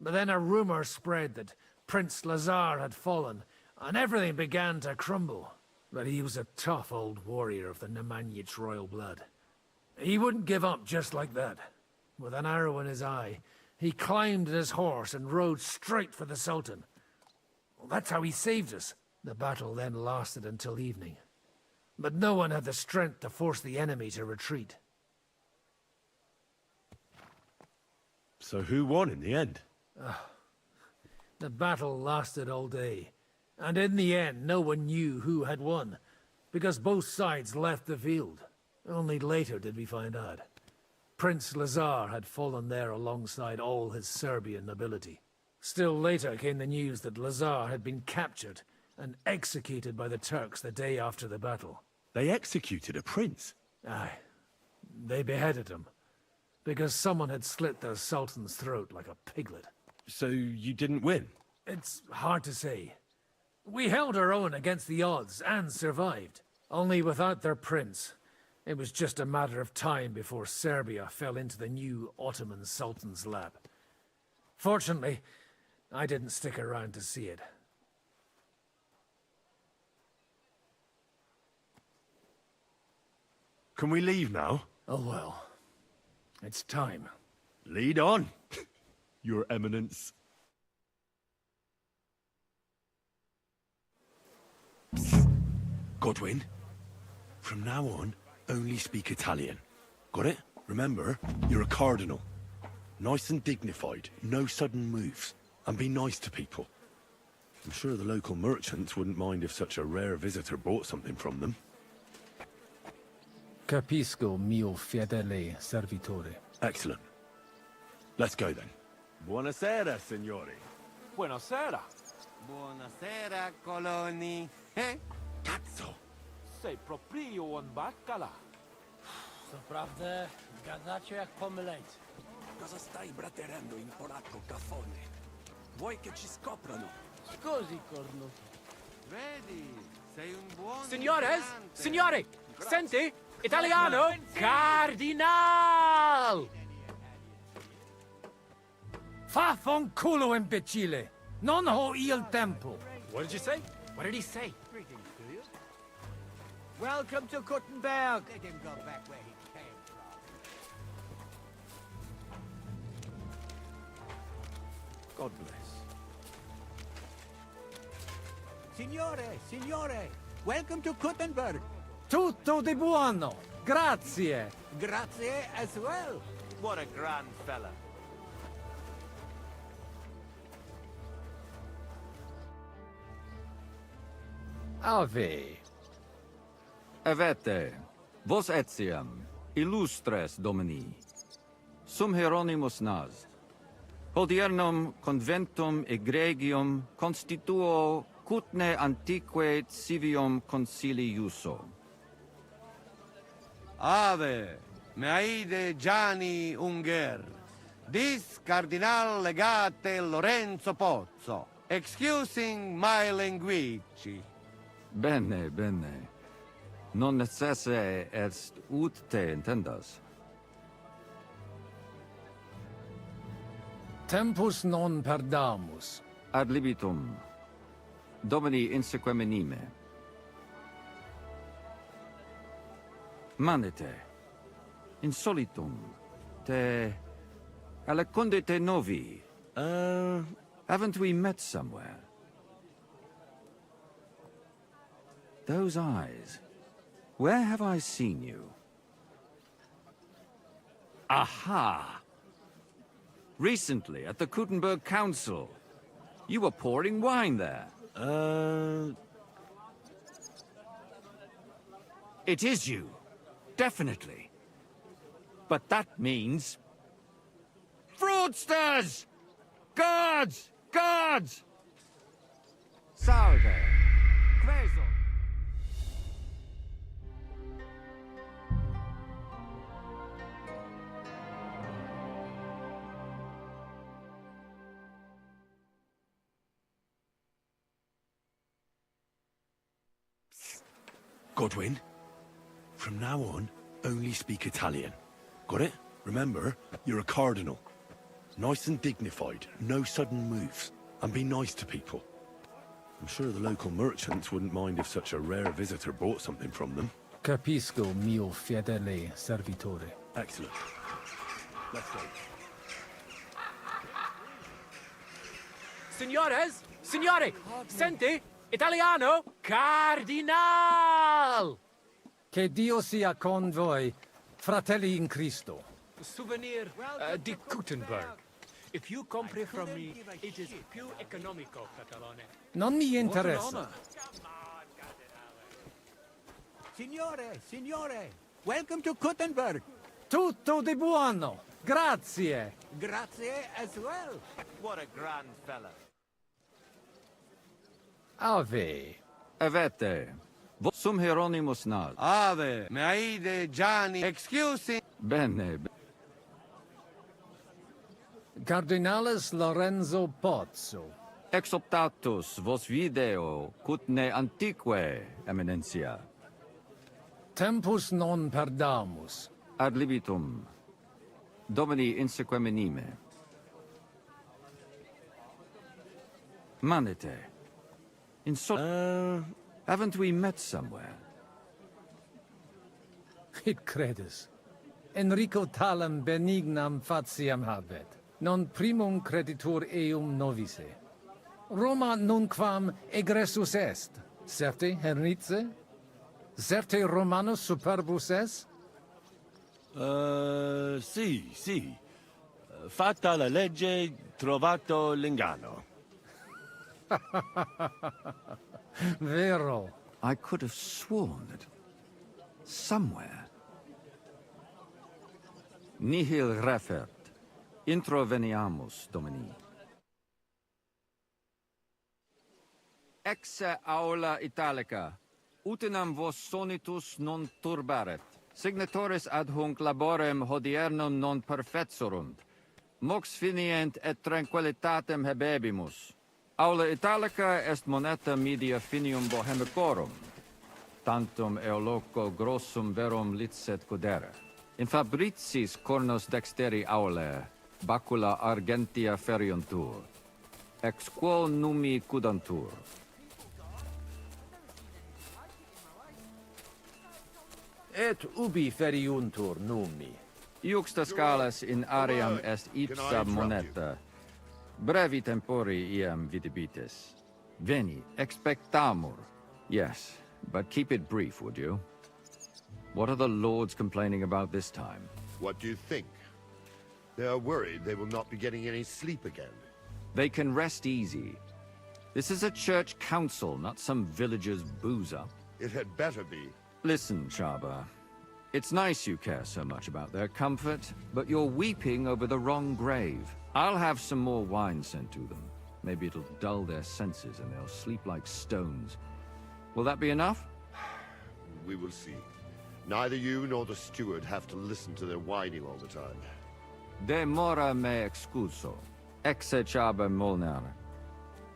But then a rumor spread that Prince Lazar had fallen, and everything began to crumble. But he was a tough old warrior of the Nemanjic royal blood. He wouldn't give up just like that. With an arrow in his eye, he climbed his horse and rode straight for the Sultan. Well, that's how he saved us. The battle then lasted until evening. But no one had the strength to force the enemy to retreat. So who won in the end? The battle lasted all day. And in the end, no one knew who had won, because both sides left the field. Only later did we find out. Prince Lazar had fallen there alongside all his Serbian nobility. Still later came the news that Lazar had been captured and executed by the Turks the day after the battle. They executed a prince? Aye. They beheaded him, because someone had slit their Sultan's throat like a piglet. So you didn't win? It's hard to say. We held our own against the odds and survived. Only without their prince, it was just a matter of time before Serbia fell into the new Ottoman Sultan's lap. Fortunately, I didn't stick around to see it. Can we leave now? Oh well. It's time. Lead on, Your Eminence. Godwin, from now on, only speak Italian. Got it? Remember, you're a cardinal. Nice and dignified, no sudden moves, and be nice to people. I'm sure the local merchants wouldn't mind if such a rare visitor bought something from them. Capisco, mio fedele servitore. Excellent. Let's go then. Buonasera, signori. Buonasera. Buonasera, Coloni. Eh? Cazzo! Sei proprio un baccala. Naprawdę, gadacie jak pomyleńcy. Cosa stai braterando in polacco, caffone? Vuoi che ci scoprano? Scusi, cornuto. Vedi, sei un buon Signores, insegnante. signore, senti? Italiano? Cardinal! Vaffanculo, imbecille! Non ho il tempo! What did you say? What did he say? Welcome to Kuttenberg. Let him go back where he came from. God bless. Signore, signore. Welcome to Kuttenberg. Tutto di buono! Grazie! Grazie as well. What a grand fella. Ave. Avete, vos etiam, illustres domini, sum Hieronymus nas, hodiernum conventum egregium constituo cutne antique civium concili iuso. Ave, meaide Gianni Unger. Dis Cardinal Legate Lorenzo Pozzo. Excusing my language. Bene, bene. Non necesse est ut te intendas. Tempus non perdamus. Ad libitum. Domini insequem anime. Manete. Insolitum. Te... Alecunde te novi. Haven't we met somewhere? Those eyes. Where have I seen you? Aha! Recently, at the Kuttenberg Council. You were pouring wine there. It is you. Definitely. But that means... fraudsters! Guards! Guards! Salve! Queso! Godwin, from now on, only speak Italian. Got it? Remember, you're a cardinal. Nice and dignified, no sudden moves, and be nice to people. I'm sure the local merchants wouldn't mind if such a rare visitor bought something from them. Capisco, mio fedele servitore. Excellent. Let's go. Signores, signore, senti? Italiano? Cardinal! Che Dio sia con voi, fratelli in Cristo. Souvenir di Kuttenberg. If you compre from me, it is più economico, Catalone. Non mi interessa. Signore, signore. Welcome to Kuttenberg. Tutto di buono. Grazie. Grazie as well. What a grand fella. Ave. Avete. Sum Hieronymus nas. Ave, meaide Gianni. Excusing. Bene. Cardinalis Lorenzo Pozzo. Exoptatus vos video cutne antique, Eminencia. Tempus non perdamus. Ad libitum. Domini insequem anime. Manete. Haven't we met somewhere? Id credis. Enrico talam benignam fatiam habet. Non primum creditur eum novice. Roma nunquam egressus est. Certe, Henrice? Certe Romanus superbus est? Sì. Fatta la legge, trovato l'ingano. Vero. I could have sworn that somewhere. Nihil refert. Introveniamus, Domini. Exe aula italica. Utinam vos sonitus non turbaret. Signatoris ad hunc laborem hodiernum non perfetsurunt. Mox finient et tranquillitatem habebimus. Aula italica est moneta media finium bohemicorum. Tantum eoloco grossum verum licet cudere. In fabricis cornos dexteri aulae, bacula argentia feriuntur. Ex quo numi cudantur. Et ubi feriuntur numi? Iuxta scalas in aream est ipsa moneta. Brevi tempori iam vidibitis. Veni, expectamur. Yes, but keep it brief, would you? What are the lords complaining about this time? What do you think? They are worried they will not be getting any sleep again. They can rest easy. This is a church council, not some villager's boozer. It had better be. Listen, Shaba. It's nice you care so much about their comfort, but you're weeping over the wrong grave. I'll have some more wine sent to them. Maybe it'll dull their senses and they'll sleep like stones. Will that be enough? We will see. Neither you nor the steward have to listen to their whining all the time. De mora me excuso. Exe Chaba Molnar.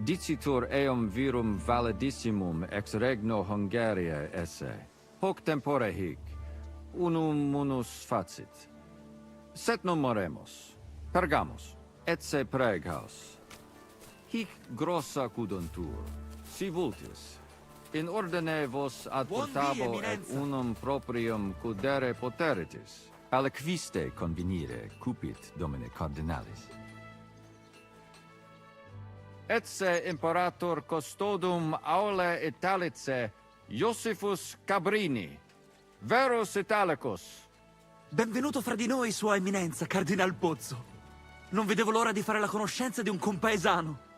Dicitur eum virum validissimum ex regno Hungaria esse. Hoc tempore hic. Unum munus facit. Set non moremus. Pergamus. Etse preghaus. Hic grossa cuduntur. Si vultis. In ordine vos ad portabo et unum proprium cudere poteritis. Aliquiste convenire cupit domine cardinalis. Etse imperator custodum aule Italice Iosifus Cabrini. Verus Italicus. Benvenuto fra di noi, Sua Eminenza, Cardinal Pozzo. Non vedevo l'ora di fare la conoscenza di un compaesano.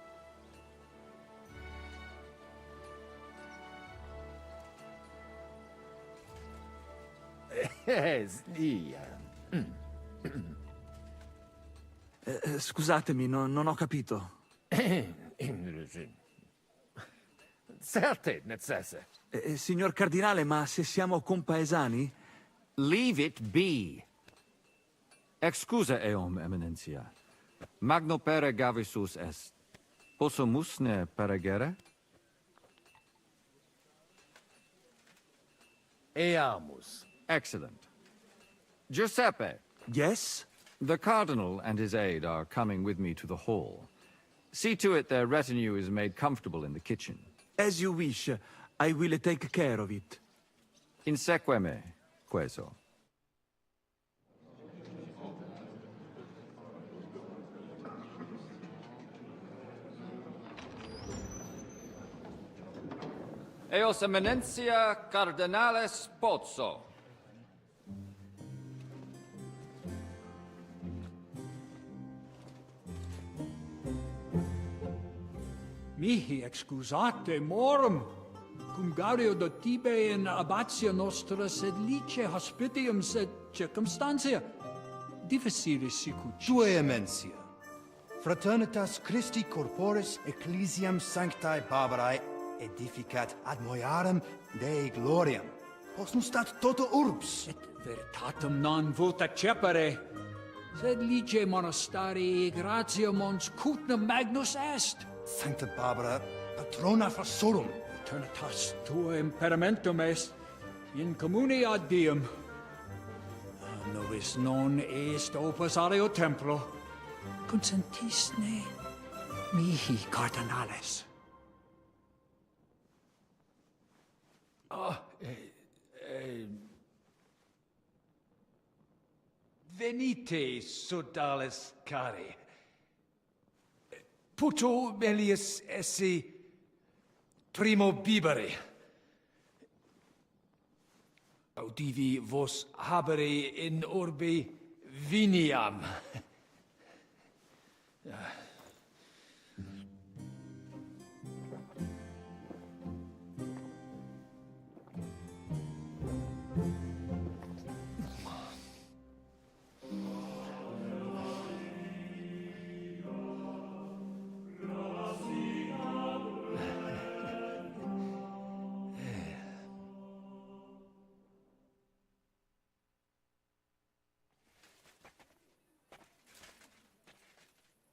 Scusatemi, non ho capito. Certe necesse. Signor Cardinale, ma se siamo compaesani? Leave it be. Excusa eum, eminentia. Magno pere gavisus est. Possumus ne peregere? Eamus. Excellent. Giuseppe. Yes? The Cardinal and his aide are coming with me to the hall. See to it their retinue is made comfortable in the kitchen. As you wish. I will take care of it. Inseque me, queso. Eos Eminentia Cardinales Pozzo. Mihi excusate morum, cum gaudio do tibe in abatia nostra sed lice hospitium sed circumstantia, difficilis sicut. Sua Eminentia, fraternitas Christi corporis ecclesiam sanctae Barbarae edificat ad moiarem Dei gloriam. Postnustat toto urbs. Et veritatem non vult accepere, sed lice monastarii gratia mons cutnam magnus est. Sancta Barbara, patrona frassorum. Eternitas tua imperamentum est, in communi ad diem. Nobis non est opus aleo templo. Consentisne mihi cardinales. Venite, sodales cari. Puto melius esse primo bibere. Audivi vos habere in orbe viniam.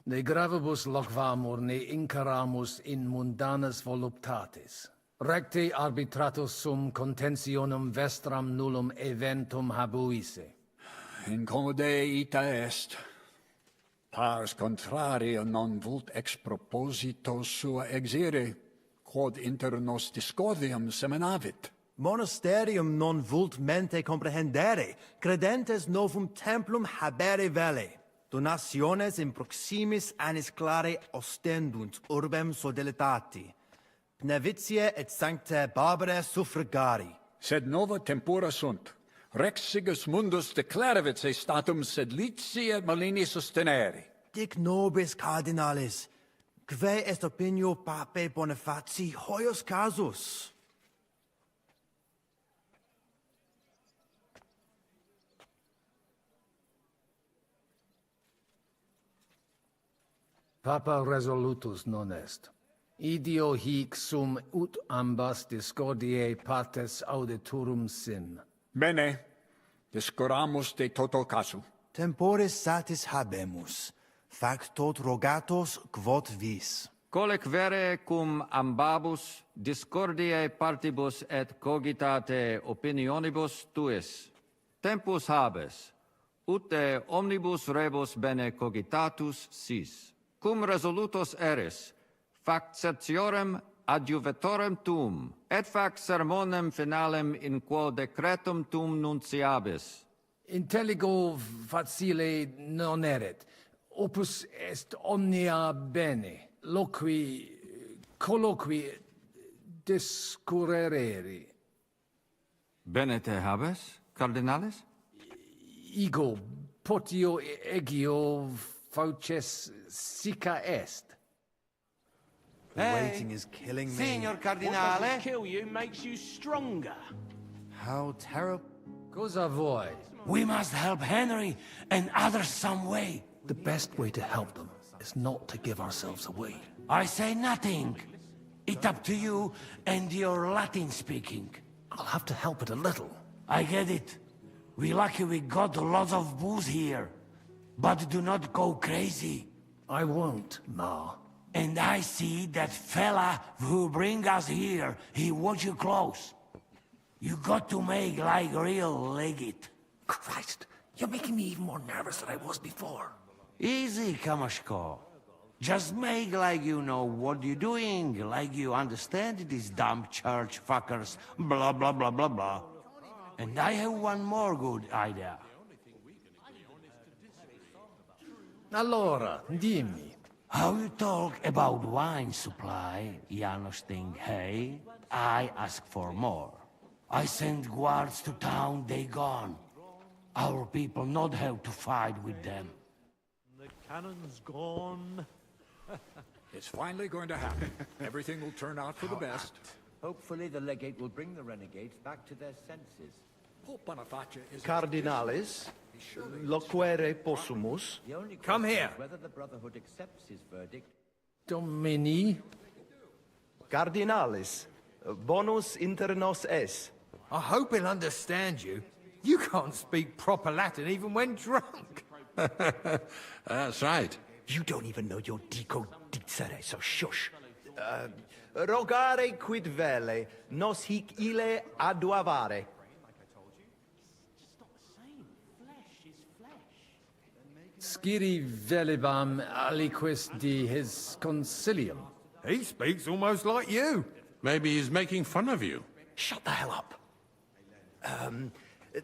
De gravibus loquamur ne incaramus in mundanas voluptatis. Recte arbitratus sum contentionum vestram nullum eventum habuisse. Incomode ita est. Pars contrario non vult ex proposito sua exire, quod inter nos discordium seminavit. Monasterium non vult mente comprehendere, credentes novum templum habere vele. Donationes in proximis annis clare ostendunt urbem sodelitati. Pnevitiae et sanctae Barbarae suffragari. Sed nova tempora sunt. Rex sigus mundus declaravit se statum sed lici et malini sostenere. Dic nobis cardinalis, quae est opinio pape Bonifaci hoius casus? Papa resolutus non est. Idio hic sum ut ambas discordiae partes auditorum sim. Bene, discuramus de toto casu. Temporis satis habemus, factot rogatos quod vis. Colec vere cum ambabus discordiae partibus et cogitate opinionibus tuis. Tempus habes, ut de omnibus rebus bene cogitatus sis. Cum resolutos eris, fac certiorem adjuvetorem tuum, et fac sermonem finalem in quo decretum tuum nunciabis. Intelligo facile non erit. Opus est omnia bene. Colloqui discurreri. Bene te habes, cardinalis? Ego potio egio fauces sica est. The waiting is killing me. Signor Cardinale. What doesn't kill you makes you stronger. How terrible. Cosa voi? We must help Henry and others some way. The best way to help them is not to give ourselves away. I say nothing. It's up to you and your Latin speaking. I'll have to help it a little. I get it. We lucky we got lots of booze here. But do not go crazy. I won't, Ma. And I see that fella who bring us here, he watch you close. You got to make like real legit. Christ, you're making me even more nervous than I was before. Easy, Kamashko. Just make like you know what you're doing, like you understand these dumb church fuckers, blah blah blah blah blah. And I have one more good idea. Allora, dimmi. How you talk about wine supply, Janos think, hey? I ask for more. I send guards to town, they gone. Our people not have to fight with them. The cannon's gone. It's finally going to happen. Everything will turn out for the best. Hopefully the legate will bring the renegades back to their senses. Pope Boniface is... Cardinalis, loquere possumus. Come here. Whether the Brotherhood accepts his verdict. Domini. Cardinalis, bonus inter nos es. I hope he'll understand you. You can't speak proper Latin even when drunk. That's right. You don't even know your dico dicere, so shush. Rogare quid vele, nos hic ille aduavare. Sciri velibam aliquis di his concilium. He speaks almost like you. Maybe he's making fun of you. Shut the hell up.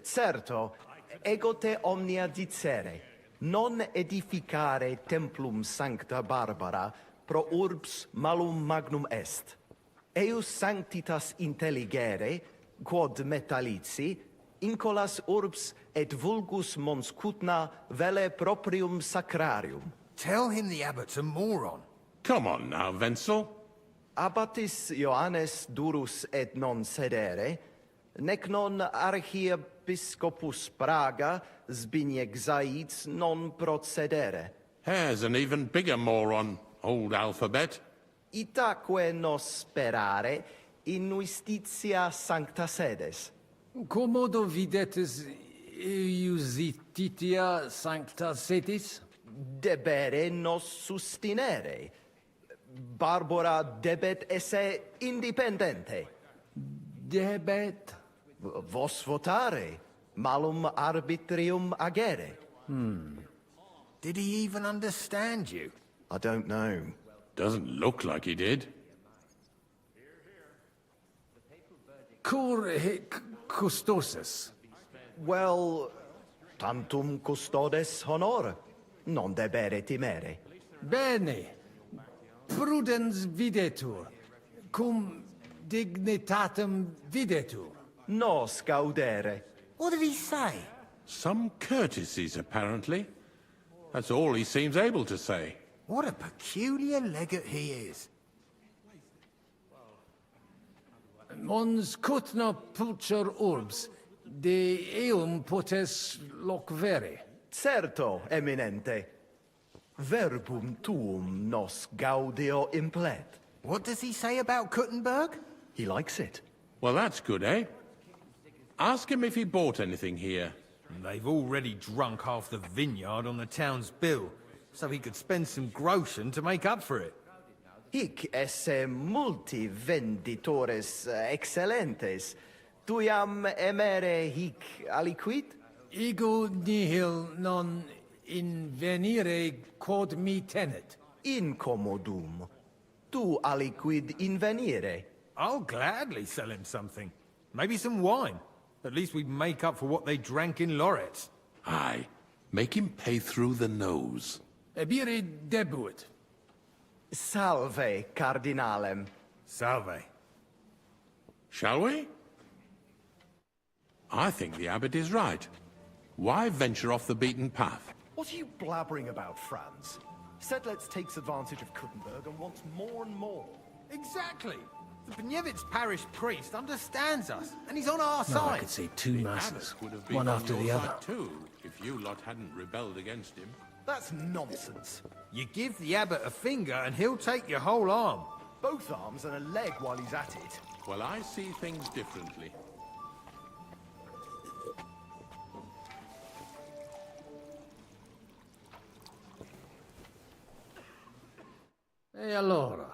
Certo, ego te omnia dicere, non edificare templum sancta Barbara pro urbs malum magnum est. Eius sanctitas intelligere, quod metallici, incolas urbs et vulgus mons cutna vele proprium sacrarium. Tell him the abbot's a moron. Come on now, Wenzel. Abbatis Ioannes durus et non sedere, nec non archiepiscopus Praga Zbigniew Zaitz non procedere. Here's an even bigger moron, old alphabet. Itaque nos sperare in justitia sancta sedes. Commodo videtis iusititia sancta sedis? debere nos sustinere. Barbara debet esse independente. Debet? Vos votare, malum arbitrium agere. Did he even understand you? I don't know. Doesn't look like he did. Cur hic custosus? Well, tantum custodes honor, non debere timere. Bene. Prudens videtur, cum dignitatem videtur. Nos gaudere. What did he say? Some courtesies, apparently. That's all he seems able to say. What a peculiar legate he is. Mons cutna pulcher urbs, de eum potes locvere. Certo, eminente. Verbum tuum nos gaudio implet. What does he say about Kuttenberg? He likes it. Well, that's good, eh? Ask him if he bought anything here. They've already drunk half the vineyard on the town's bill, so he could spend some groschen to make up for it. Hic esse multi venditores excellentes. Tuiam emere hic aliquid? Ego nihil non invenire quod mi tenet. Incommodum. Tu aliquid invenire. I'll gladly sell him something. Maybe some wine. At least we'd make up for what they drank in Lorette. Aye. Make him pay through the nose. Ebire debuit. Salve, cardinalem. Salve. Shall we? I think the abbot is right. Why venture off the beaten path? What are you blabbering about, Franz? Sedlitz takes advantage of Kuttenberg and wants more and more. Exactly. The Bnievitz parish priest understands us, and he's on our No, side. I could see two masses, Would have been one on after your the other. side too, if you lot hadn't rebelled against him. That's nonsense. You give the abbot a finger, and he'll take your whole arm. Both arms and a leg while he's at it. Well, I see things differently. E allora?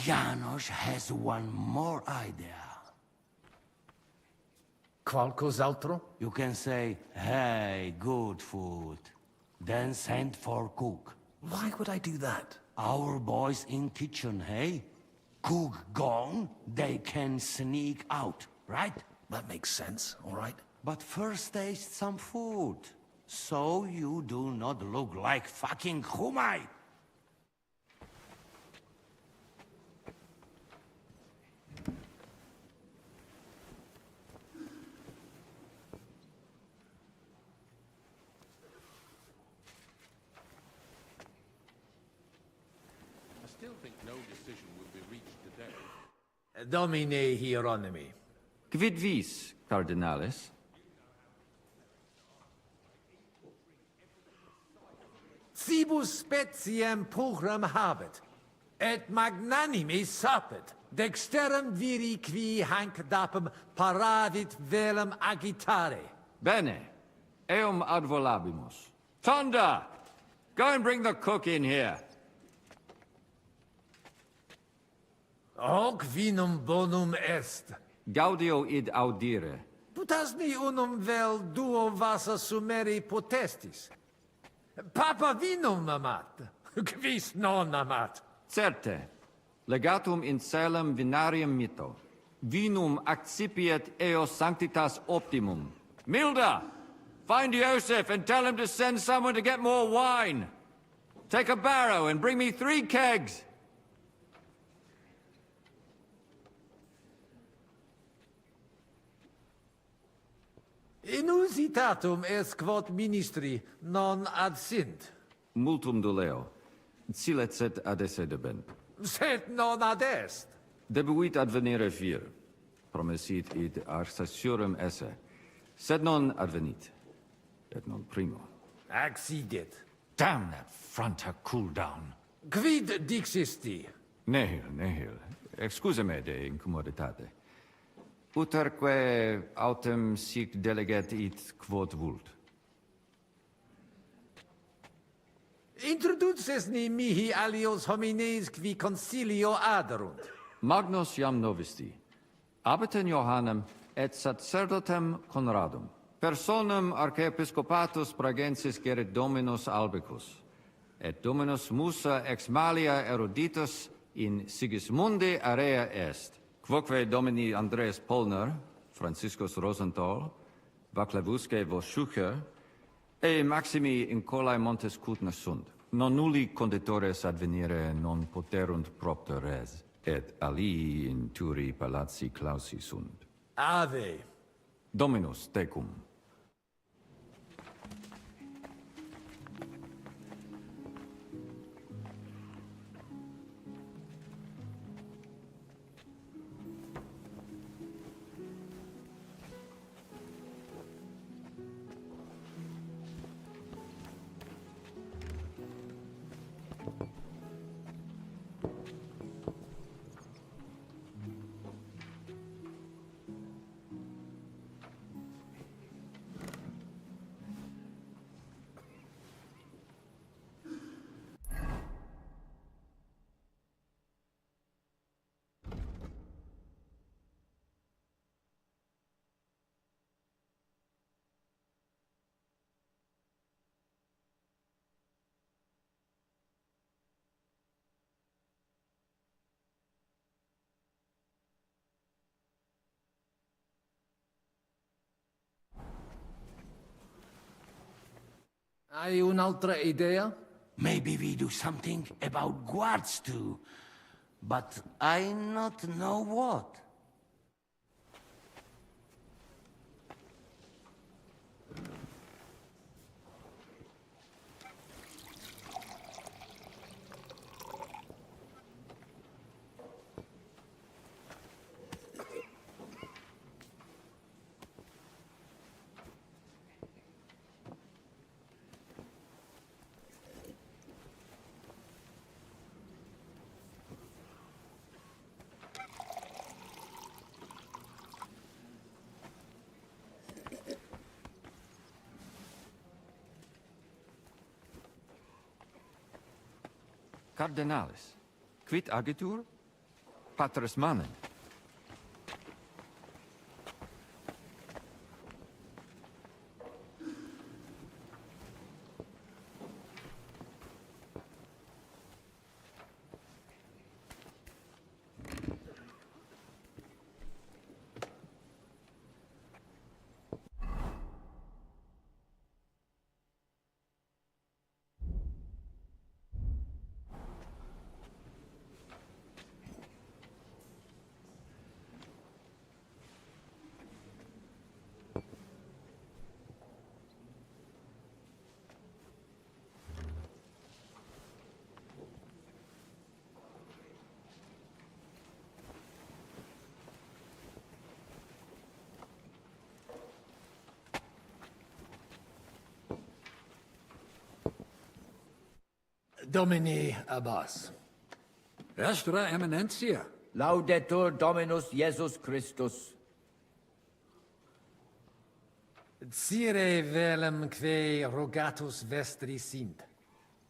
Janos has one more idea. Qualcos'altro? You can say, hey, good food. Then send for cook. Why would I do that? Our boys in kitchen, hey? Cook gone, they can sneak out, right? That makes sense, all right. But first taste some food. So you do not look like fucking Humai. I still think no decision will be reached today. Domine Hieronymi. Quid vis, cardinalis? Cibus speciem pugram habet, et magnanimi sapet, dexterum viri qui hanc dapem paravit velum agitare. Bene. Eum ad volabimus. Tonda! Go and bring the cook in here. Hoc vinum bonum est. Gaudio id audire. Putasmi unum vel duo vasa sumeri potestis. Papa vinum amat, quis non amat. Certe. Legatum in celem vinarium mito. Vinum accipiet eo sanctitas optimum. Milda! Find Joseph and tell him to send someone to get more wine. Take a barrow and bring me 3 kegs. Inusitatum est quod ministri non ad sint. Multum doleo. Silet set ad esse debent. Sed non ad est. Debuit advenire vir. Promesit id arsaciorem esse. Sed non advenit. Et non primo. Accidit. Damn that front cool down. Quid dixisti? Nihil, nihil. Excuse me de incommoditate. Uterque autem sic deleget it quod vult. Introduces ni mihi alios homines qui concilio aderunt. Magnus jam novisti. Abitem Johannem et sacerdotem Conradum. Personam archiepiscopatus pragensis gerit Dominus Albicus. Et Dominus Musa ex malia eruditus in Sigismundi area est. Quoque Domini Andreas Polner, Franciscus Rosenthal, Vaclavusque Voschucher, e Maximi in colae montes cutna sunt. Non nulli conditores advenire non poterunt propter res, et alii in turi palazzi clausi sunt. Ave. Dominus tecum. Hai un'altra idea? Maybe we do something about guards too. But I not know what. Cardenalis, quid agitur? Patres manem. Domini Abbas. Vestra Eminentia. Laudetur Dominus Jesus Christus. Cire velum que rogatus vestri sint.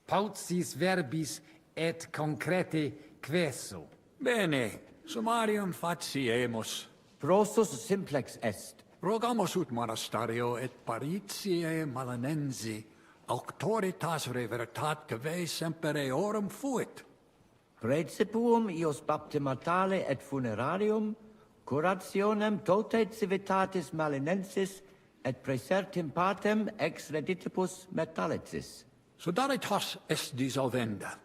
Pautsis verbis et concrete queso. Bene, summarium faciemus. Prosus simplex est. Rogamus ut monastario et paritiae malanensi auctoritas revertatque semper eorum fuit. Praecipuum ius baptimatale et funerarium, curationem tote civitatis malinensis et praesertim patem ex reditibus metallicis. Sodalitas est dissolvenda.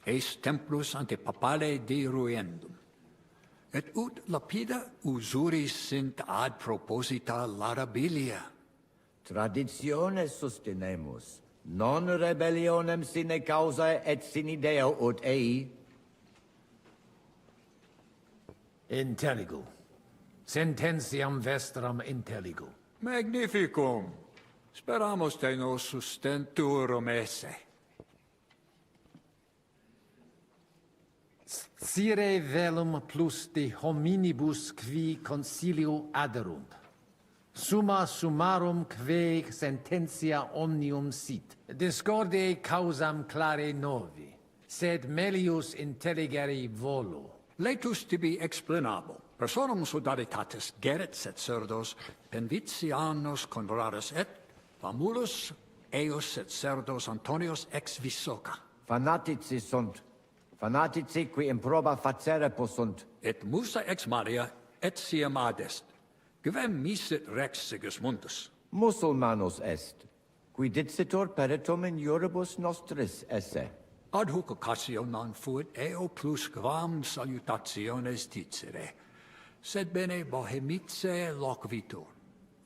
Eis templus ante papale deruendum. Et ut lapida usuris sint ad proposita larabilia. Traditiones sustenemus, non rebellionem sine causa et sine Deo ut ei. Intelligo. Sententiam vestram intelligo. Magnificum. Speramus te nos sustenturum esse. Cire velum plus de hominibus qui concilio aderunt. Summa summarum que sententia omnium sit. Discorde causam clare novi, sed melius intelligere volo. Laetus tibi explanabo. Personum sodaritatis geret et cerdos, penvitianos converarus et, famulus eos et cerdos Antonios ex Visoca. Fanatici sunt. Fanatici qui improba facere possunt. Et musa ex Maria etiam adest. Quem misit rex Sigismundus? Musulmanus est, qui dicitur peritum in iuribus nostris esse. Ad hoc occasio non fuit eo plus quam salutationes dicere, sed bene bohemice loquitur.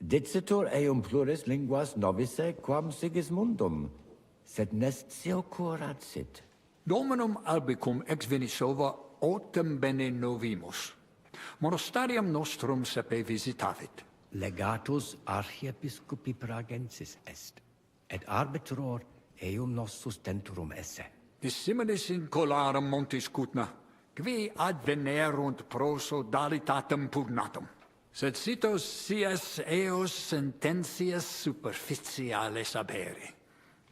Dicitur eum pluris linguas novice quam Sigismundum, sed nestio curat sit. Dominum albicum ex Venisova autem bene novimus. Monastarium nostrum sepe visitavit. Legatus archiepiscopi Pragensis est, et arbitror eum nos sustenturum esse. Dissimilis in colarum montis Cutna, qui advenerunt pro sodalitatem pugnatum. Sed citos sias eos sententias superficiales habere.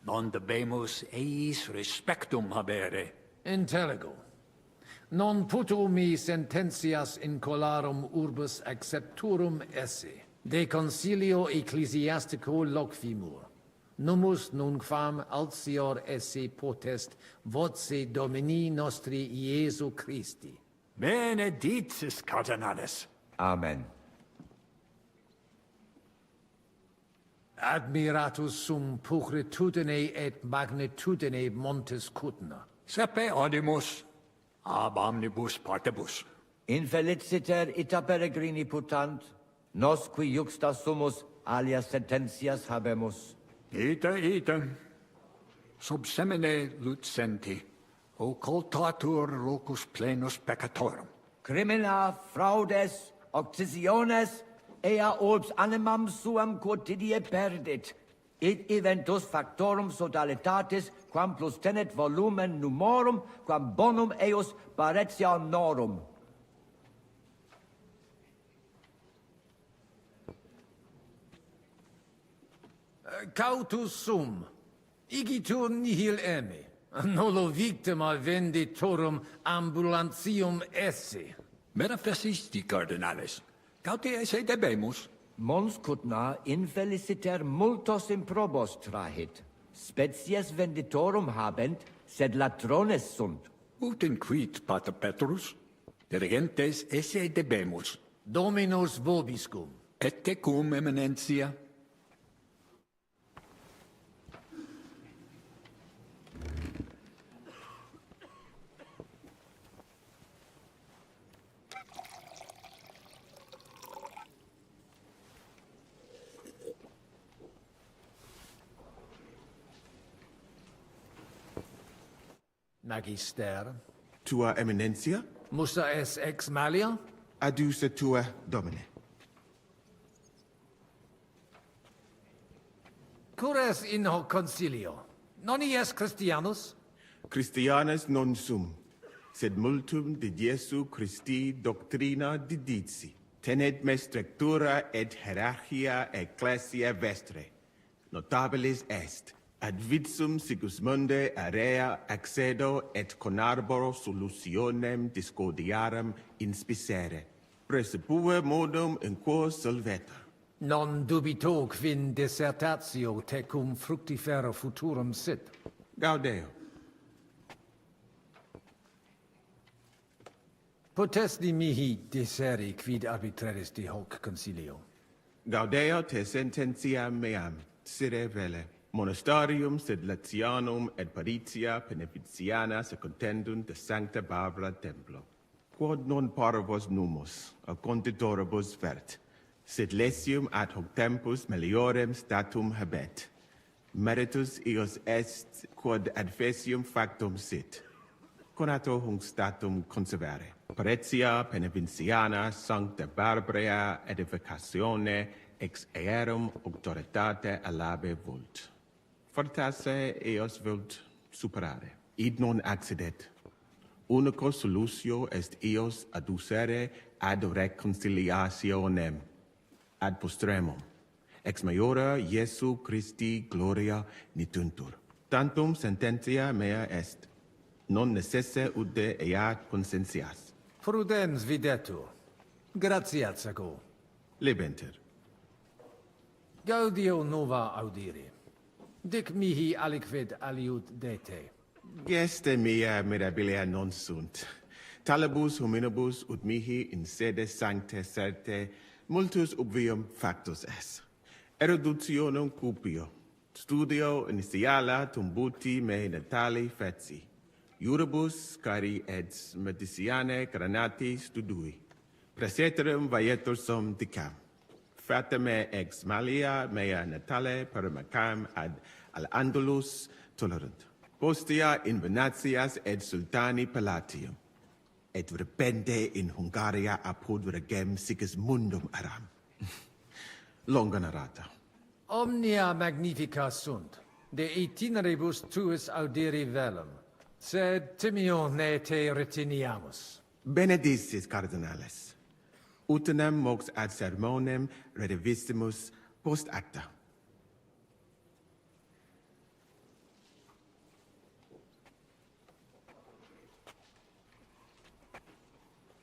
Non debemus eis respectum habere. Intelligo. Non puto mi sententias in colarum urbis accepturum esse. De concilio ecclesiastico loquimur. Numus nunquam altior esse potest voce Domini nostri Iesu Christi. Benedictis cardinales. Amen. Admiratus sum pulcritudine et magnitudine montes Cutna. Sepe audimus ab omnibus partibus. Infeliciter ita peregrini putant, nos qui juxta sumus alias sententias habemus. Ite. Sub semine lucenti, occultatur locus plenus peccatorum. Crimina, fraudes, occisiones, ea orbs animam suam quotidie perdit, id eventus factorum sodalitatis, quam plus tenet volumen numorum, quam bonum eos paretianorum. Cautus sum, igitur nihil eme, nullo victima venditorum ambulantium esse. Manifestisti cardinales, cauti esse debemus. Mons Cutna infeliciter multos improbos trahit. Species venditorum habent, sed latrones sunt. Ut inquit, Pater Petrus? Dirigentes esse debemus. Dominus vobiscum. Et tecum, eminentia. Magister. Tua eminencia? Musa es ex malia? Adduce tua domine. Cures in hoc concilio? Non ies Christianus? Christianus non sum, sed multum de Jesu Christi doctrina didici. Tenet me structura et hierarchia ecclesia vestre. Notabilis est. Ad vitsum Sigismunde area accedo et conarboro solutionem discordiarum inspicere. Precipue modum in quo solveta. Non dubito quin dissertatio tecum fructifera futurum sit. Gaudeo. Potesti mihi discere quid arbitraris de hoc concilio. Gaudeo te sententia meam, sire vele. Monastarium sed Latianum et Paritia Beneficiana secundendunt de Sancta Barbara Templo. Quod non parvos numus, a conditoribus vert, sed lesium ad hoc tempus meliorem statum habet. Meritus eos est quod ad fecium factum sit. Conato hunc statum conservare. Paritia Beneficiana Sancta Barbara edificatione ex aerum auctoritate alabe vult. Fortasse eos vult superare. Id non accidet. Unico solutio est eos adducere ad reconciliationem. ad postremum, ex maiora Iesu Christi gloria nituntur. Tantum sententia mea est, non necesse ude eat consentias. Prudens videtur. Gratiatsago. Lebenter. Gaudio nova audiri. Dic mihi aliquid aliud dete. Geste mea mirabilia non sunt. Talibus hominibus ut mihi in sede sancte certe multus obvium factus es. Eruditionum cupio. Studio initiala tumbuti me natali feci. Iuribus cari et mediciane granati studui. Praeterum vaietur sum dicam. Fatame ex malia mea natale paramacam ad al-Andalus tolerant. Postea in Venatias et sultani palatium. Et repente in Hungaria apud regem Sigismundum aram. Longa narrata. Omnia magnifica sunt, de itineribus tuus audiri velum, sed timio ne te retiniamus. Benedictis cardinales. Utinam mox ad sermonem redivissimus post acta.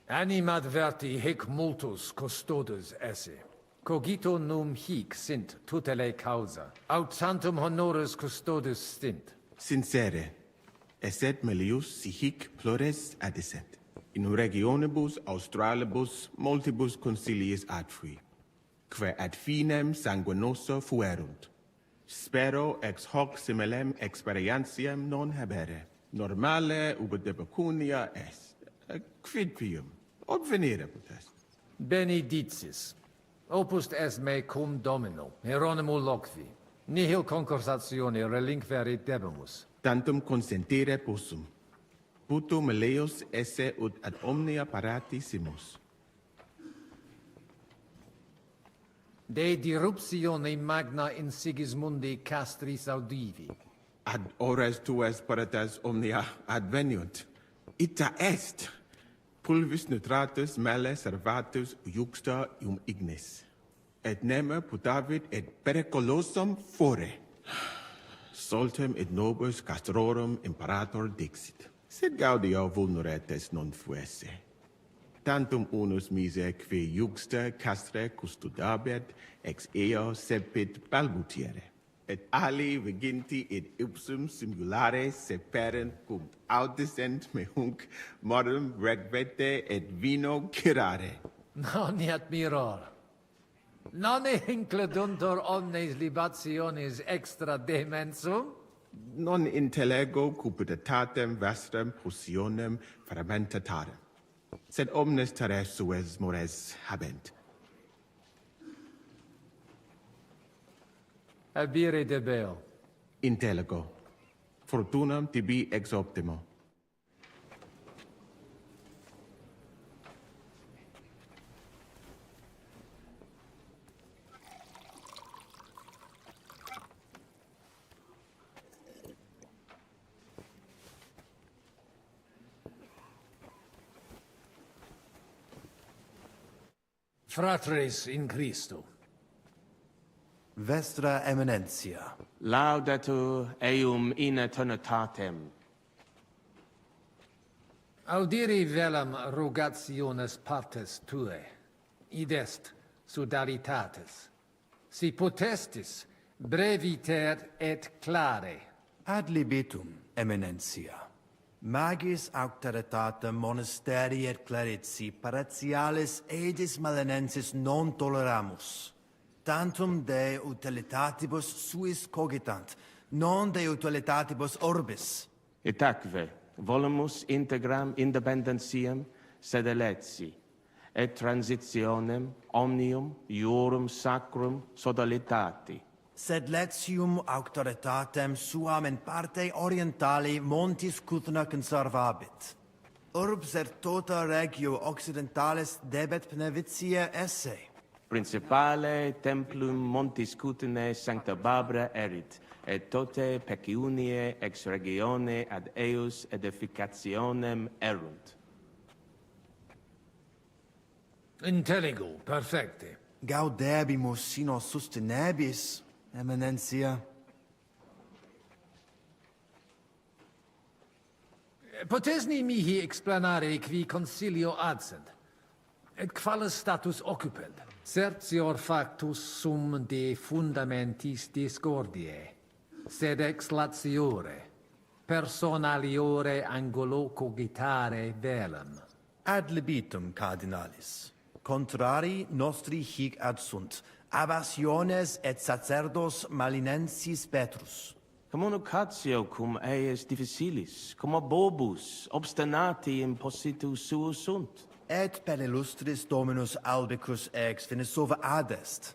Animadverti hic multus custodes esse. Cogito num hic sint tutelae causa, aut santum honoris custodes stint. Sincere, esset melius si hic plures adissent. In regionibus australibus multibus consiliis adfui, quae ad finem sanguinoso fuerunt. Spero ex hoc similem experientiam non habere. Normale ubi de pecunia est. Quid pium? Ob venire potest? Benedictis. Opus est me cum domino, Hieronymo loqui. Nihil concursatione relinquerit debemus. Tantum consentire possum. Puto meleus esse ut ad omnia paratissimus. De diruptione magna in Sigismundi castris audivi. Ad ores tuas paratas omnia adveniunt. Ita est. Pulvis nutratus male servatus iuxta ignis. Et neme putavit et periculosum fore. Soltem et nobis castrorum imperator dixit. Sed gaudio vulneretes non fuesse. Tantum unus mise qui iuxta castre custodabit ex eo sepit balbutiere. Et ali viginti et ipsum simulare seperent cum audiscent me hunc modum regvete et vino cirare. Non admiror. Non incleduntur omnes libationes extra demensum? Non intellego cupiditatem vestram potionem fermentatatem. Sed omnes terres sues mores habent. Abire debeo. Intellego. Fortunam tibi ex optimo. Fratres in Christo. Vestra Eminentia. Laudetur eum in eternitatem. Audiri velam rogationes partes tue. Id est sudaritatis. Si potestis breviter et clare. Ad libitum, Eminentia. Magis auctoritatem monasteri et clerici paratialis edis malenensis non toleramus. Tantum de utilitatibus suis cogitant, non de utilitatibus orbis. Et atque volumus integram independentiam sedeletsi, et transitionem omnium iurum sacrum sodalitati. Sed letium auctoritatem suam in parte orientali montis Cuthna conservabit. Urbs et tota regio occidentalis debet benevitia esse. Principale templum montis Cuthnae sancta Barbara erit, et tote peciunie ex regione ad eius edificationem erunt. Intelligo, perfecte. Gaudebimus sino sustenebis, eminentia. Potesni mihi explanare qui concilio adsent, et qualis status occupent, certior factus sum de fundamentis discordiae, sed ex latiore, personaliore angulo cogitare velum. Ad libitum, cardinalis. Contrari nostri hic adsunt, abassiones et sacerdos malinensis Petrus. Communicatio cum eius difficilis, cum bobus obstinati impositus suus sunt. Et per illustris Dominus Albicus ex Venesova adest,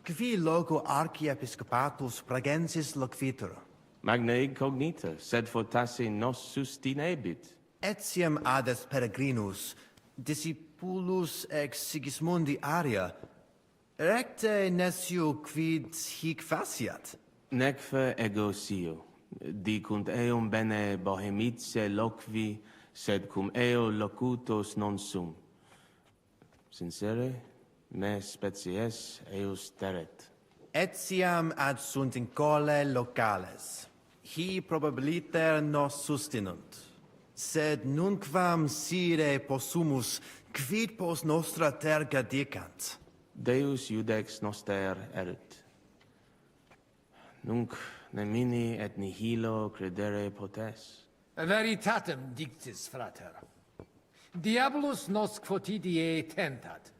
qui loco archiepiscopatus pragensis loquitur. Magna incognita, sed fortasse nos sustinebit. Etiam adest peregrinus, discipulus ex Sigismundi Aria, recte nesciu quid hic faciat. Neque ego sio, dicunt eum bene bohemice loqui, sed cum eo locutos non sum. Sincere, me species eus teret. Etiam adsunt in cole locales. Hi probabiliter nos sustinunt. Sed nunquam sire possumus, quid pos nostra terga dicant. Deus iudex noster erit. Nunc nemini et nihilo credere potes. Veritatem dictis, frater. Diabolus nos quotidie tentat,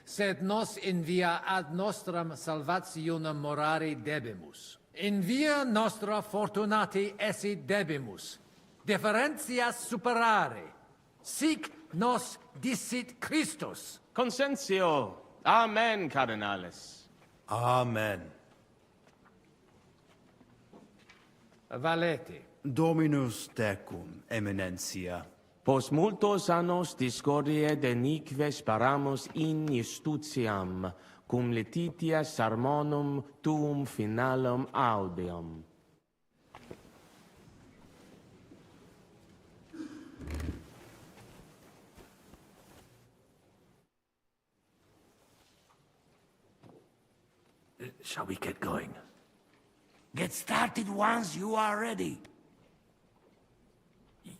sed nos in via ad nostram salvationem morare debimus. In via nostra fortunati esse debimus, differentias superare. Sic nos dicit Christus. Consentio. Amen, cardinales. Amen. Valete. Dominus tecum, eminentia. Pos multos annos discordiae denique sparamus in justitiam, cum letitia sermonum tuum finalum audeum. Shall we get going? Get started once you are ready.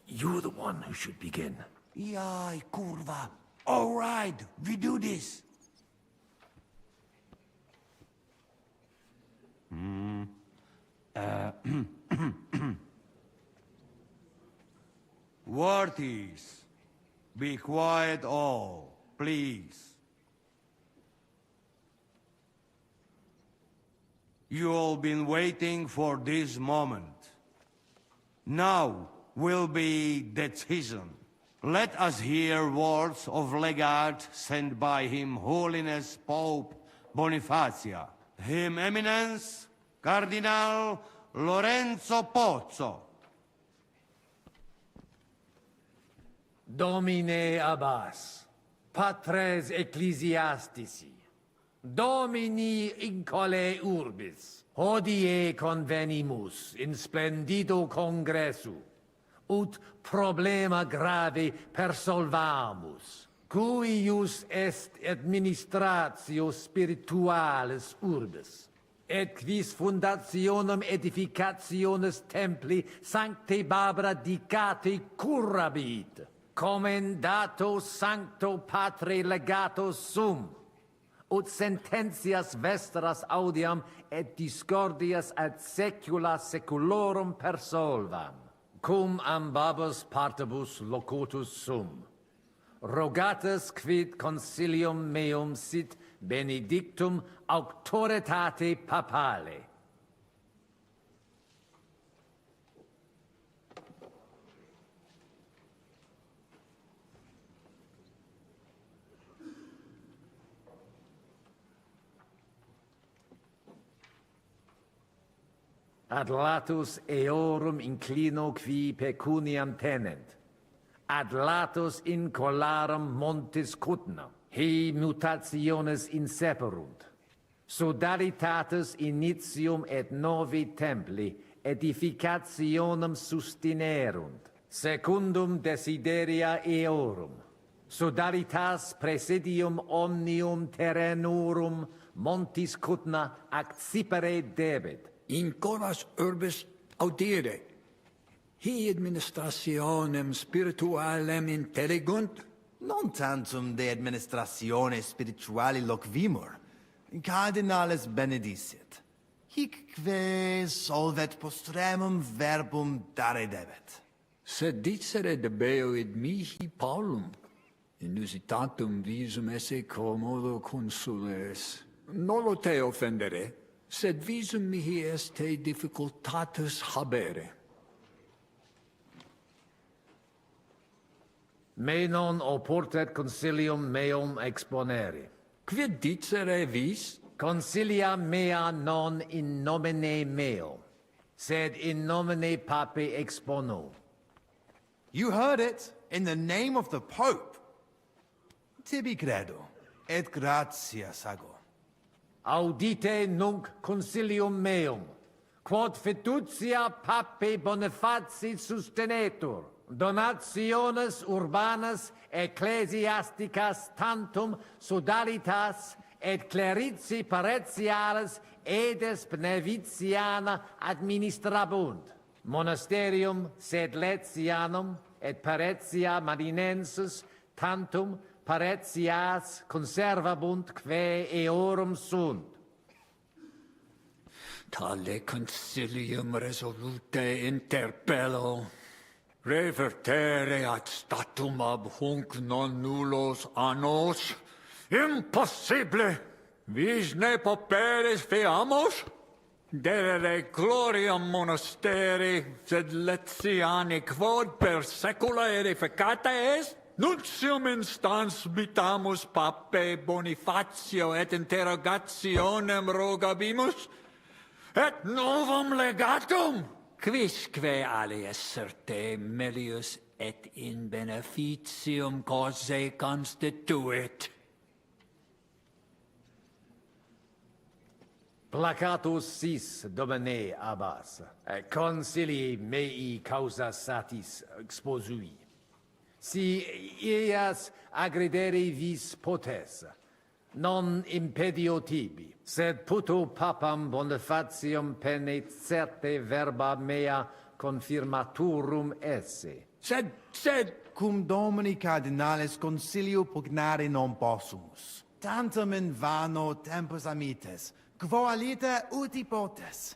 You're the one who should begin. Yai, kurva. All right, we do this. Worthies, be quiet all, please. You all been waiting for this moment. Now will be decision. Let us hear words of legate sent by Him Holiness Pope Bonifacia, Him Eminence Cardinal Lorenzo Pozzo. Domine Abbas, patres ecclesiastici, Domini incole urbis, hodie convenimus in splendido congressu, ut problema grave persolvamus, cuius est administratio spiritualis urbis, et quis fundationem edificationes templi sancte Barbara dicate currabit, commendato sancto patre legato sum, ut sententias vestras audiam et discordias ad secula seculorum persolvam, cum ambabus partibus locutus sum. Rogatus quid concilium meum sit benedictum auctoritate papale. Ad latus eorum inclino qui pecuniam tenent, ad latus incolarum montis cutna, he mutationes inseperunt, sodalitatis initium et novi templi edificationem sustinerunt, secundum desideria eorum, Sodalitas presidium omnium terrenorum montis cutna accipere debet. In coras urbis audire. Hi administrationem spiritualem intellegunt. Non tantum de administratione spirituali locvimur. Cardinales benedicit. Hic que solvet postremum verbum dare debet. Sed dicere debeo id mihi Paulum, inusitatum visum esse commodo consules. Nolo te offendere, sed visum mihi est difficultatus habere. Me non oportet consilium meum exponere. Quid dicere vis? Consilia mea non in nomine meo, sed in nomine pape expono. You heard it, in the name of the Pope. Tibi credo, et gratias ago. Audite nunc consilium meum, quod fiducia pape Bonifaci sustenetur, donationes urbanas ecclesiasticas tantum sodalitas et clerici paretiales edes beneviciana administrabunt. Monasterium sed Letianum et paretia marinensis tantum paretias conservabunt quae eorum sunt. Tale concilium resolute interpello. Revertere ad statum ab hunc non nullos annos. Impossible! Vis ne pauperes feamos? Derere gloriam monasteri, sed Letiani quod per secula edificata est? Nuntium instans mitamus pape Bonifacio et interrogationem rogabimus? Et novum legatum? Quisque alias certe melius et in beneficium causae constituit. Placatus sis, domine abbas, consilii mei causa satis exposui. Si ias agredere vis potes, non impedio tibi, sed puto papam Bonifacium penet certe verba mea confirmaturum esse. Sed, cum domini cardinales consilio pugnare non possumus. Tantum in vano tempus amites, quo alite uti potes.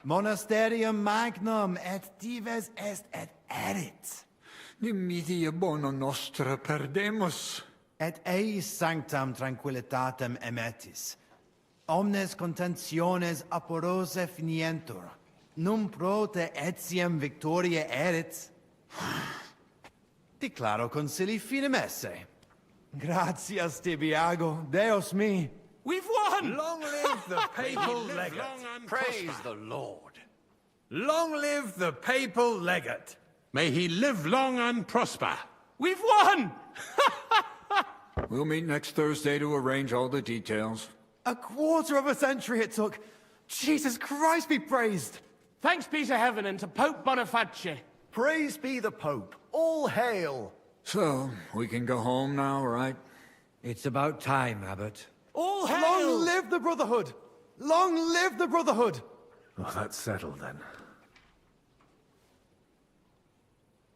Monasterium magnum et dives est et erit. Dimitia bono nostra perdemus. Et eis sanctam tranquillitatem emetis. Omnes contentiones aporose finientur. Num prote etiam victoriae erit. Declaro concili finem esse. Gratias tibi ago, Deus mi. We've won! Long live the papal legate. Praise the Lord. Long live the papal legate. May he live long and prosper. We've won! We'll meet next Thursday to arrange all the details. A quarter of a century it took. Jesus Christ be praised! Thanks be to heaven and to Pope Boniface. Praise be the Pope. All hail! So, we can go home now, right? It's about time, Abbot. All hail! Long live the Brotherhood! Long live the Brotherhood! Well, that's settled then.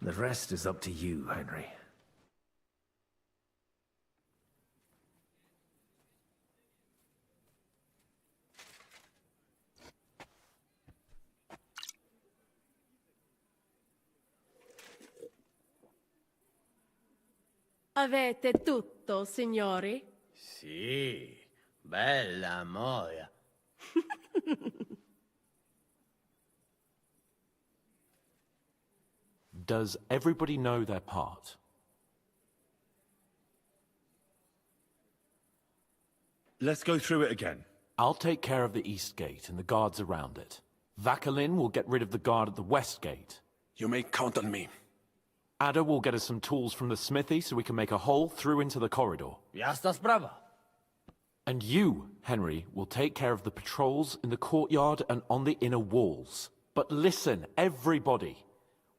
The rest is up to you, Henry. Avete tutto, signori? Sì, bella moia. Does everybody know their part? Let's go through it again. I'll take care of the east gate and the guards around it. Vakalin will get rid of the guard at the west gate. You may count on me. Ada will get us some tools from the smithy so we can make a hole through into the corridor. Jasna sprawa. And you, Henry, will take care of the patrols in the courtyard and on the inner walls. But listen, everybody.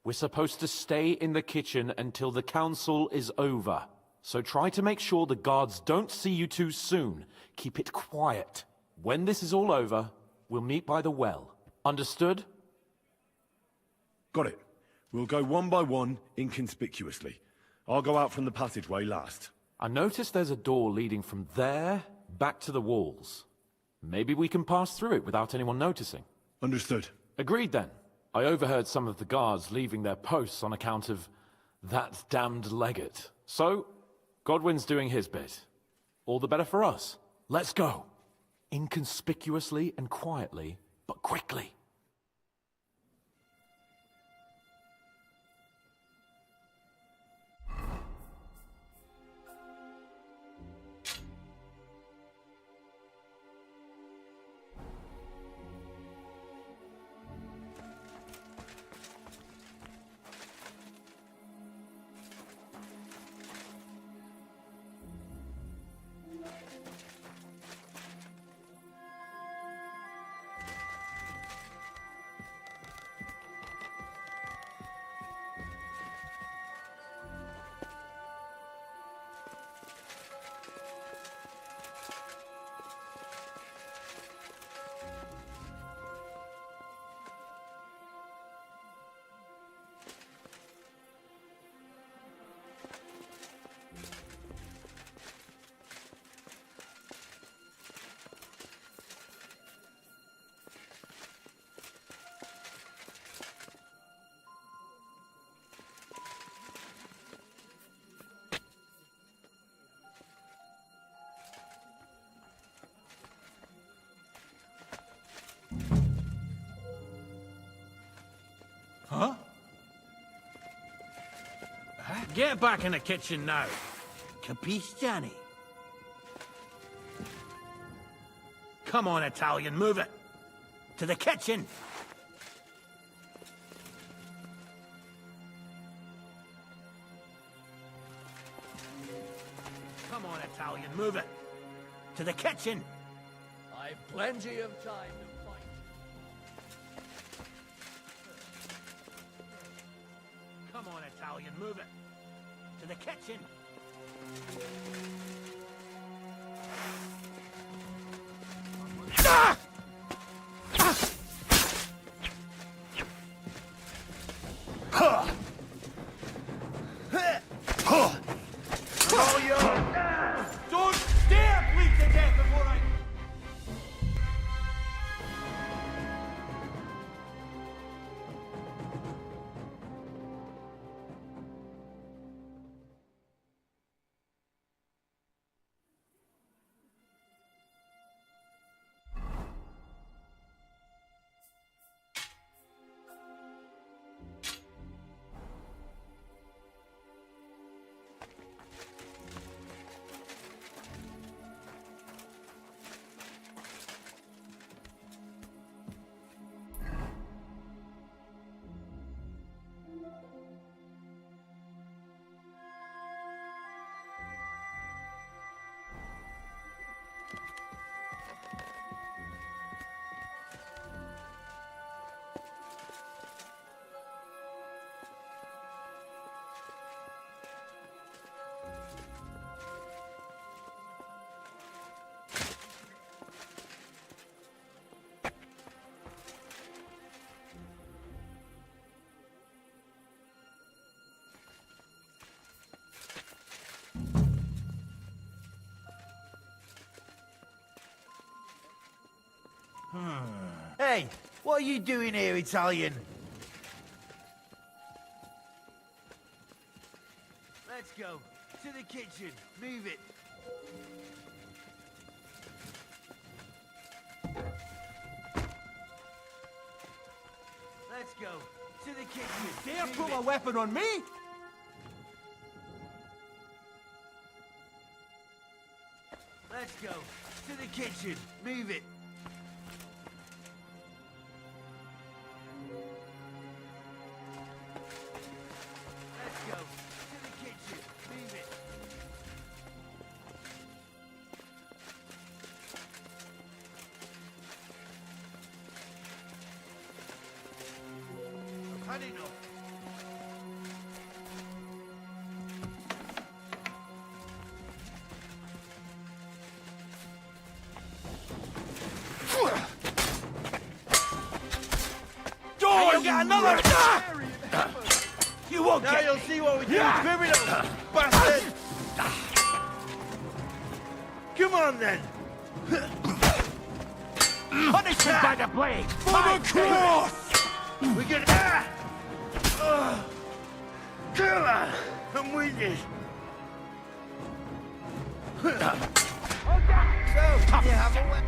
We're supposed to stay in the kitchen until the council is over. So try to make sure the guards don't see you too soon. Keep it quiet. When this is all over, we'll meet by the well. Understood? Got it. We'll go one by one, inconspicuously. I'll go out from the passageway last. I noticed there's a door leading from there back to the walls. Maybe we can pass through it without anyone noticing. Understood. Agreed then. I overheard some of the guards leaving their posts on account of that damned legate. So, Godwin's doing his bit. All the better for us. Let's go. Inconspicuously and quietly, but quickly. Huh? Get back in the kitchen now. Capiche, Johnny? Come on, Italian, move it. To the kitchen. Come on, Italian, move it. To the kitchen. I've plenty of time to fight. Come on, Italian, move it. To the kitchen. Ah! Huh! Huh! Oh, you! Don't dare bleed to death before I... Hey, what are you doing here, Italian? Let's go. To the kitchen. Move it. Let's go. To the kitchen. Dare Move pull it. a weapon on me? Let's go. To the kitchen. Move it. Let's go. To the kitchen. Move it. I've had enough. You'll get another! You won't get. Now you'll see what we do, criminals, bastard! Come on then. Punishment by the blade. For the cross! We get. Kill her. I'm with you. So, you have a way.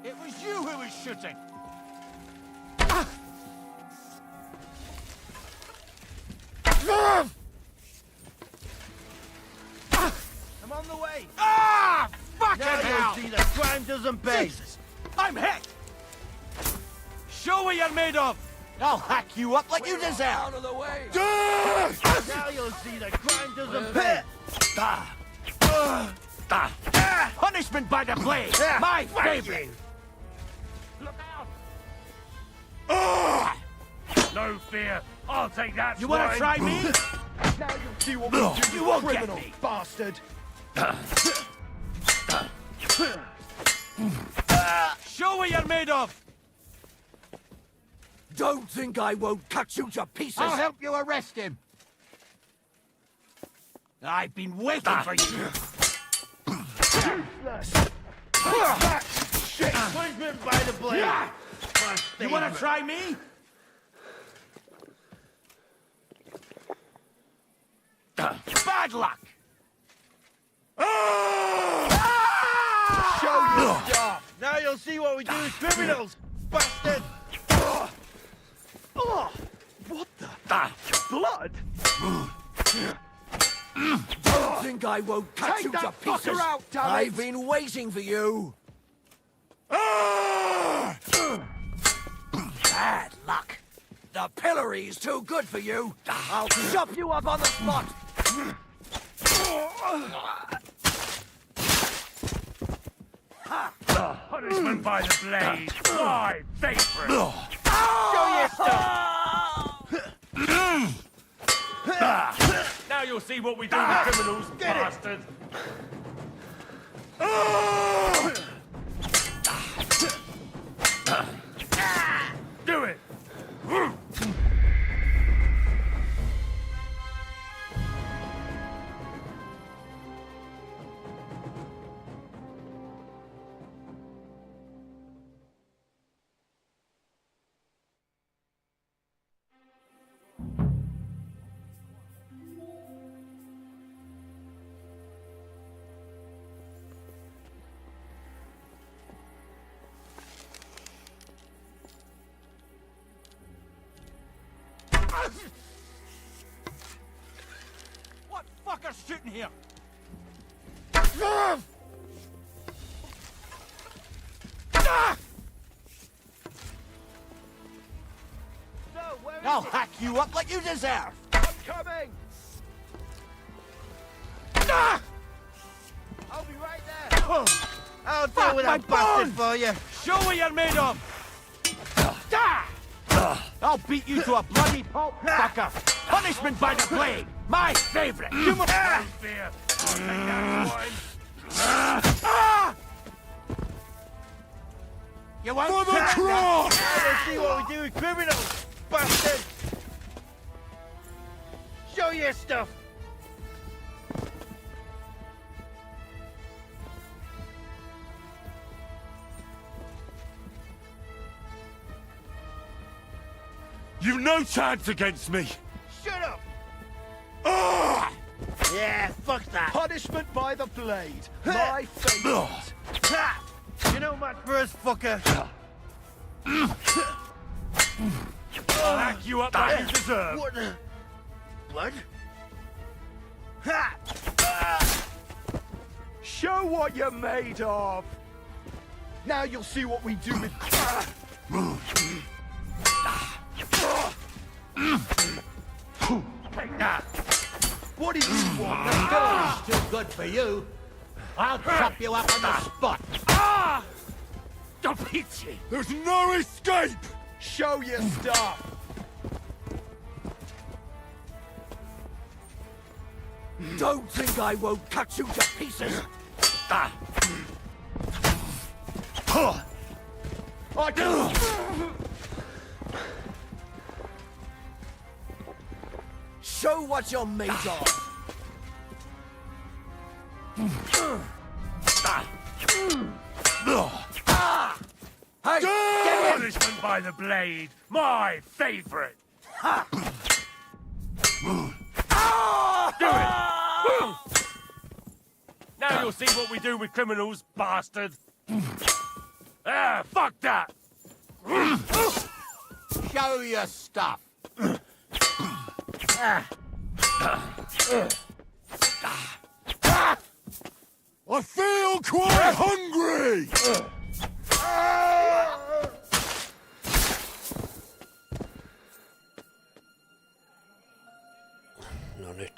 It was you who was shooting. I'm on the way. Ah! Fucking now hell! You'll see that crime doesn't pay. Jesus! I'm hit! Show what you're made of! I'll hack you up like you deserve. Out of the way! Now you'll see that crime doesn't pay. Punishment by the blade! My favorite! Look out! No fear. I'll take that. You wanna try me? Now you'll see what we do, You won't criminal get me. bastard. Show what you're made of! Don't think I won't cut you to pieces. I'll help you arrest him. I've been waiting for you. Useless. Shit! Punishment by the blade. You wanna try me? Bad luck. Show your stuff. Now you'll see what we do as criminals, bastard. What the? Blood? Don't think I won't cut you to that pieces. fucker out, damn it. I've been waiting for you. Bad luck. The pillory's too good for you. I'll chop you up on the spot. Punishment by the blade. My favorite. Show your stuff. Now you'll see what we do with criminals, bastard. Do it. What fucker's shooting here? I'll hack you up like you deserve. I'm coming! I'll be right there! I'll deal with that bastard for you. Show what you're made of. I'll beat you to a bloody pulp, fucker. Punishment by the blade. My favorite. You must fear. You won't For the stand cross! up. Let's see what we do with criminals, bastard. Show your stuff. You've no chance against me. Shut up! Yeah, fuck that. Punishment by the blade. My favorite. You know much for us, fucker. I'll hack you up like you deserve. What the... Blood? Show what you're made of. Now you'll see what we do with... Take that. What do you want? The pillory's too good for you. I'll chop you up on the spot. Capici? There's no escape! Show your stuff. Don't think I won't cut you to pieces. I can... Show what you're made of. Hey, get in! Punishment by the blade. My favorite. Do it. Now you'll see what we do with criminals, bastard. Fuck that. Show your stuff. I feel quite hungry. No nyt.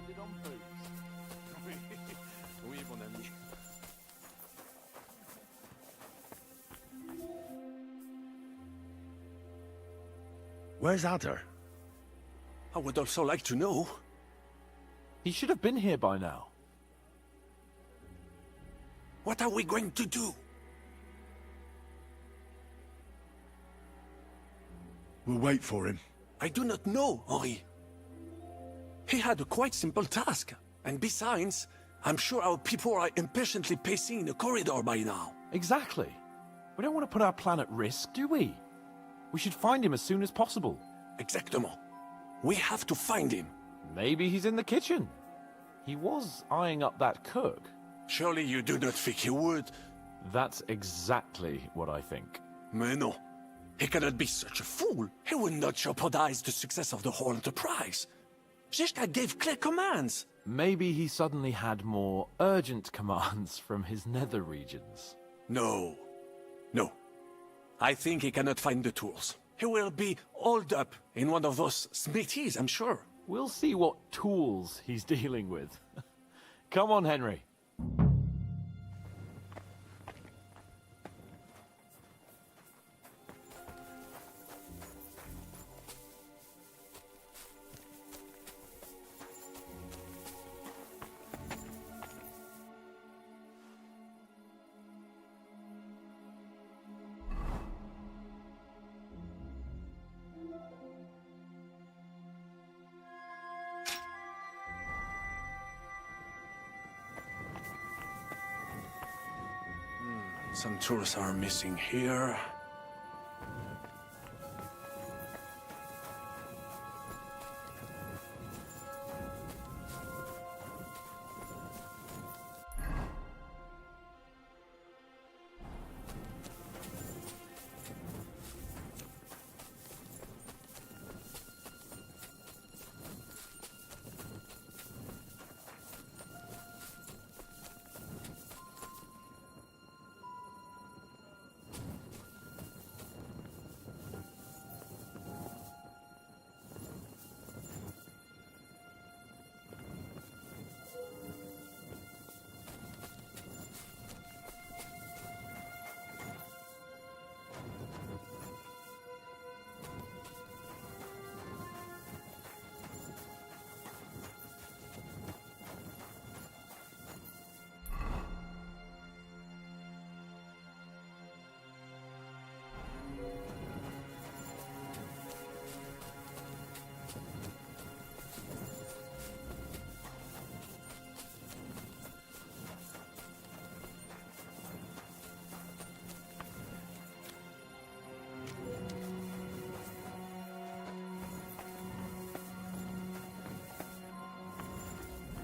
Landed on boots. Oui, mon ami. Where's Adder? I would also like to know. He should have been here by now. What are we going to do? We'll wait for him. I do not know, Henri. He had a quite simple task. And besides, I'm sure our people are impatiently pacing in the corridor by now. Exactly. We don't want to put our plan at risk, do we? We should find him as soon as possible. Exactement. We have to find him. Maybe he's in the kitchen. He was eyeing up that cook. Surely you do not think he would? That's exactly what I think. Mais non. He cannot be such a fool. He will not jeopardize the success of the whole enterprise. Zizka gave clear commands. Maybe he suddenly had more urgent commands from his nether regions. No. No. I think he cannot find the tools. He will be holed up in one of those smithies, I'm sure. We'll see what tools he's dealing with. Come on, Henry. Some tools are missing here.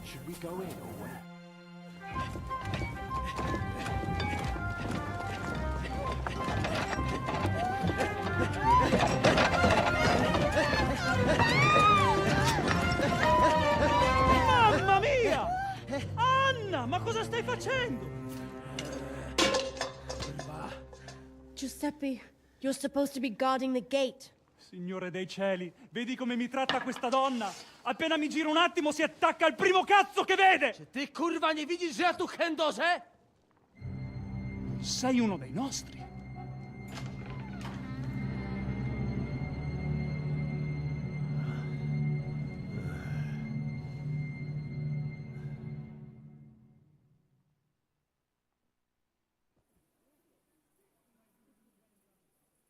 Should we go in or where? Mamma mia! Anna, ma cosa stai facendo? Giuseppe, you're supposed to be guarding the gate. Signore dei cieli, vedi come mi tratta questa donna? Appena mi giro un attimo si attacca al primo cazzo che vede! Czy ty, kurwa, nie widzisz, że ja tu chędożę? Sei uno dei nostri.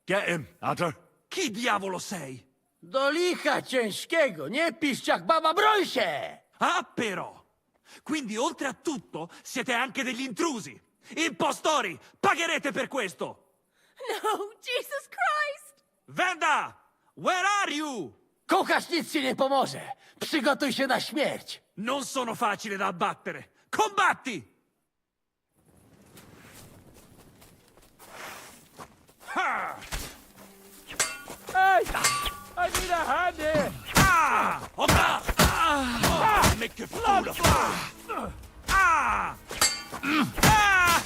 Get him, Adder. Chi diavolo sei? Do licha ciężkiego, nie piszcz jak baba, broń się! Ah, però! Quindi, oltre a tutto, siete anche degli intrusi! Impostori! Pagherete per questo! No, Jesus Christ! Venda! Where are you? Kucharz nic ci nie pomoże! Przygotuj się na śmierć! Non sono facile da abbattere! Combatti! Ha! Hey! I need a hand here! Ah! Opa! Ah! Make a fool of you! Ah! Ah! Ah!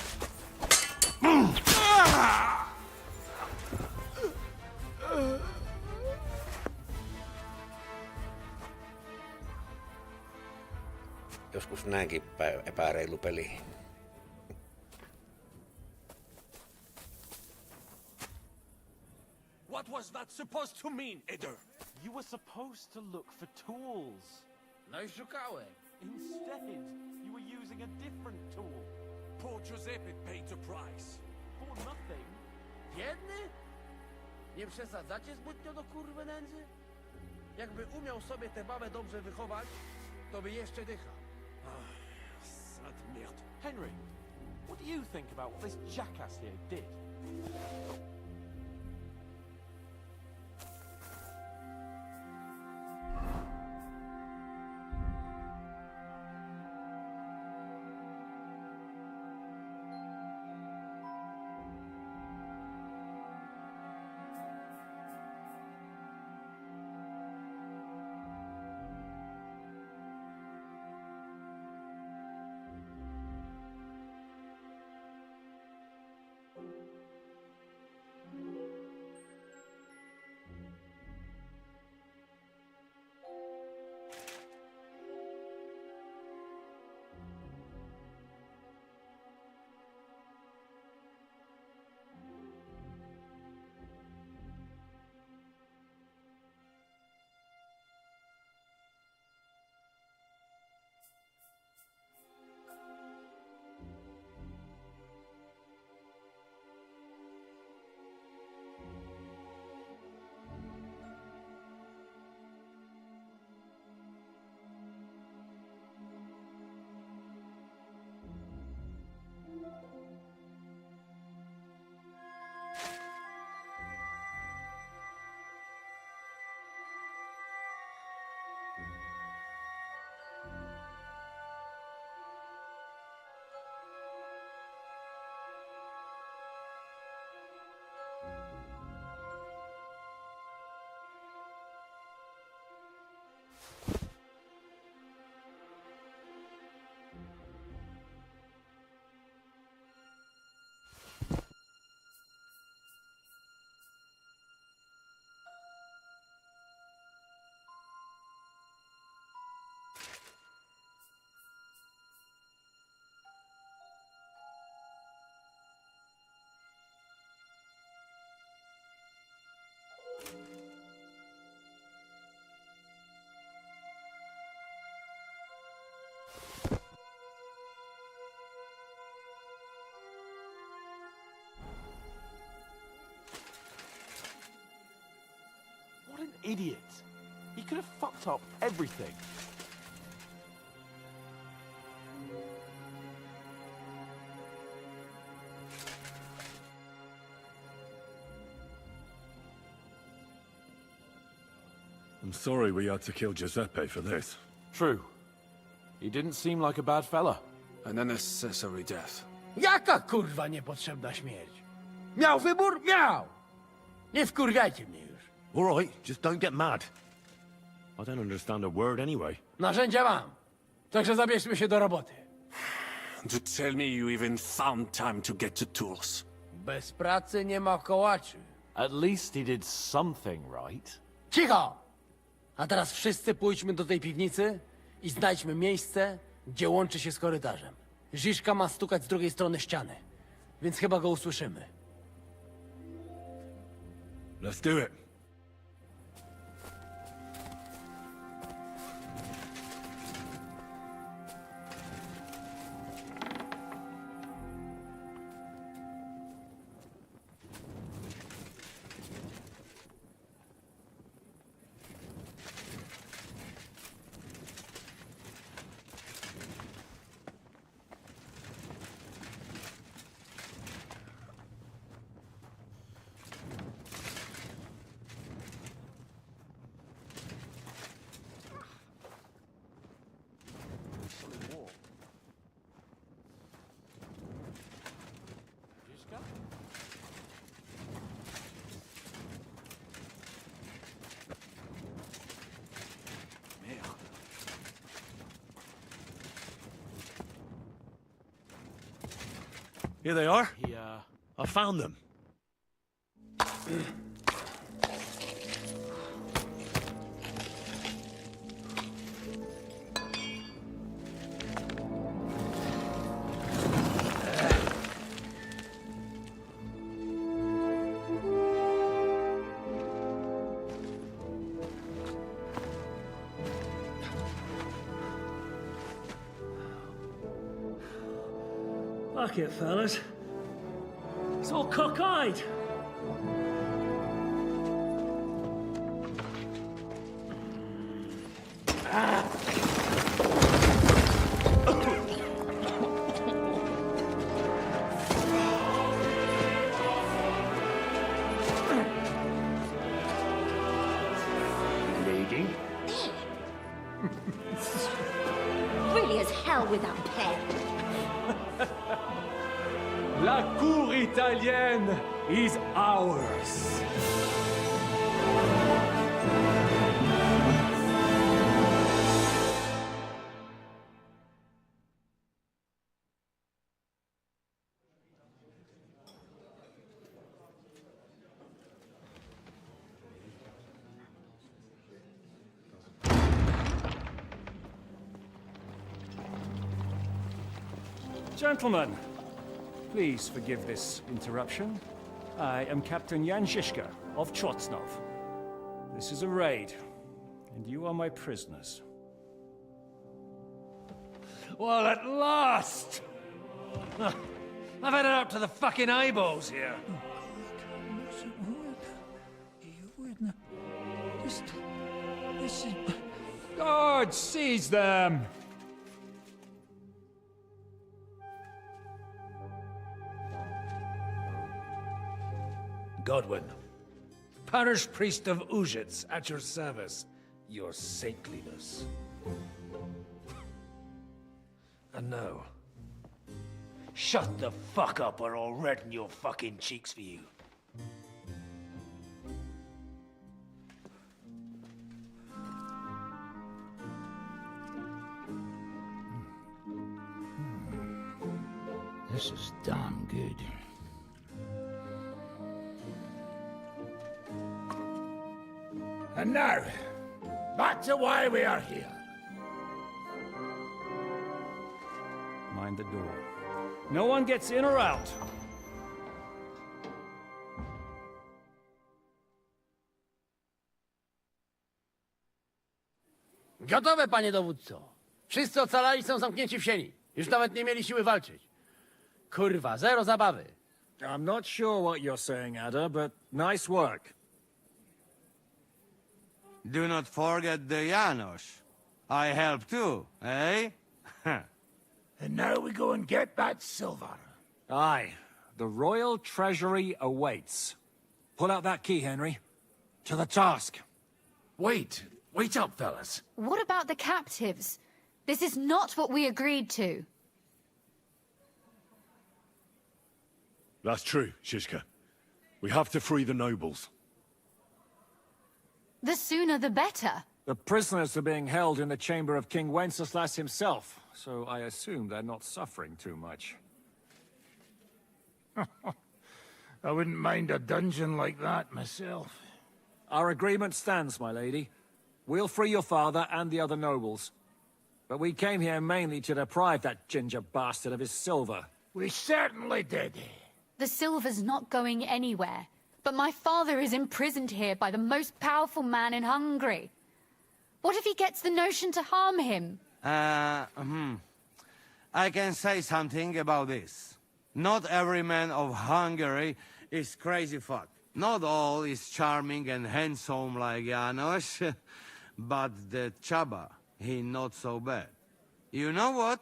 Joskus näinkin epäreilu peli. What was that supposed to mean, Eder? You were supposed to look for tools. No i szukałem. Instead, you were using a different tool. Poor Giuseppe paid the price. For nothing. Biedny? Nie przesadzacie zbytnio do kurwy nędzy? Jakby umiał sobie tę babę dobrze wychować, to by jeszcze dychał. Sainte merde. Henry, what do you think about what this jackass here did? What an idiot. He could have fucked up everything. I'm sorry we had to kill Giuseppe for this. True. He didn't seem like a bad fella. An unnecessary death. Jaka kurwa niepotrzebna śmierć? Miał wybór? Miał! Nie wkurwiajcie mnie już. All right, just don't get mad. I don't understand a word anyway. Narzędzia mam. Także zabierzmy się do roboty. To tell me you even found time to get the tools. Bez pracy nie ma kołaczy. At least he did something right. Cicho! A teraz wszyscy pójdźmy do tej piwnicy i znajdźmy miejsce, gdzie łączy się z korytarzem. Ziszka ma stukać z drugiej strony ściany, więc chyba go usłyszymy. Let's do it. Here they are. I found them. Fuck it, fellas. It's all cockeyed. Lady? Really as hell without hair. La cour italienne is ours. Gentlemen, please forgive this interruption. I am Captain Jan Žižka of Trotznov. This is a raid, and you are my prisoners. Well, at last! I've had it up to the fucking eyeballs here. Guards, seize them! Godwin, parish priest of Uzhitz, at your service, your saintliness. And now, shut the fuck up or I'll redden your fucking cheeks for you. This is damn good. And now, back to why we are here. Mind the door. No one gets in or out. Gotowe, panie dowódco. Wszyscy ocalali są zamknięci w sieni. Już nawet nie mieli siły walczyć. Kurwa, zero zabawy. I'm not sure what you're saying, Ada, but nice work. Do not forget the Janos. I help too, eh? And now we go and get that silver. Aye. The royal treasury awaits. Pull out that key, Henry. To the task. Wait up, fellas. What about the captives? This is not what we agreed to. That's true, Žižka. We have to free the nobles. The sooner the better. The prisoners are being held in the chamber of King Wenceslas himself, so I assume they're not suffering too much. I wouldn't mind a dungeon like that myself. Our agreement stands, my lady. We'll free your father and the other nobles. But we came here mainly to deprive that ginger bastard of his silver. We certainly did. The silver's not going anywhere. But my father is imprisoned here by the most powerful man in Hungary. What if he gets the notion to harm him? I can say something about this. Not every man of Hungary is crazy fuck. Not all is charming and handsome like Janos, but the Chaba, he not so bad. You know what?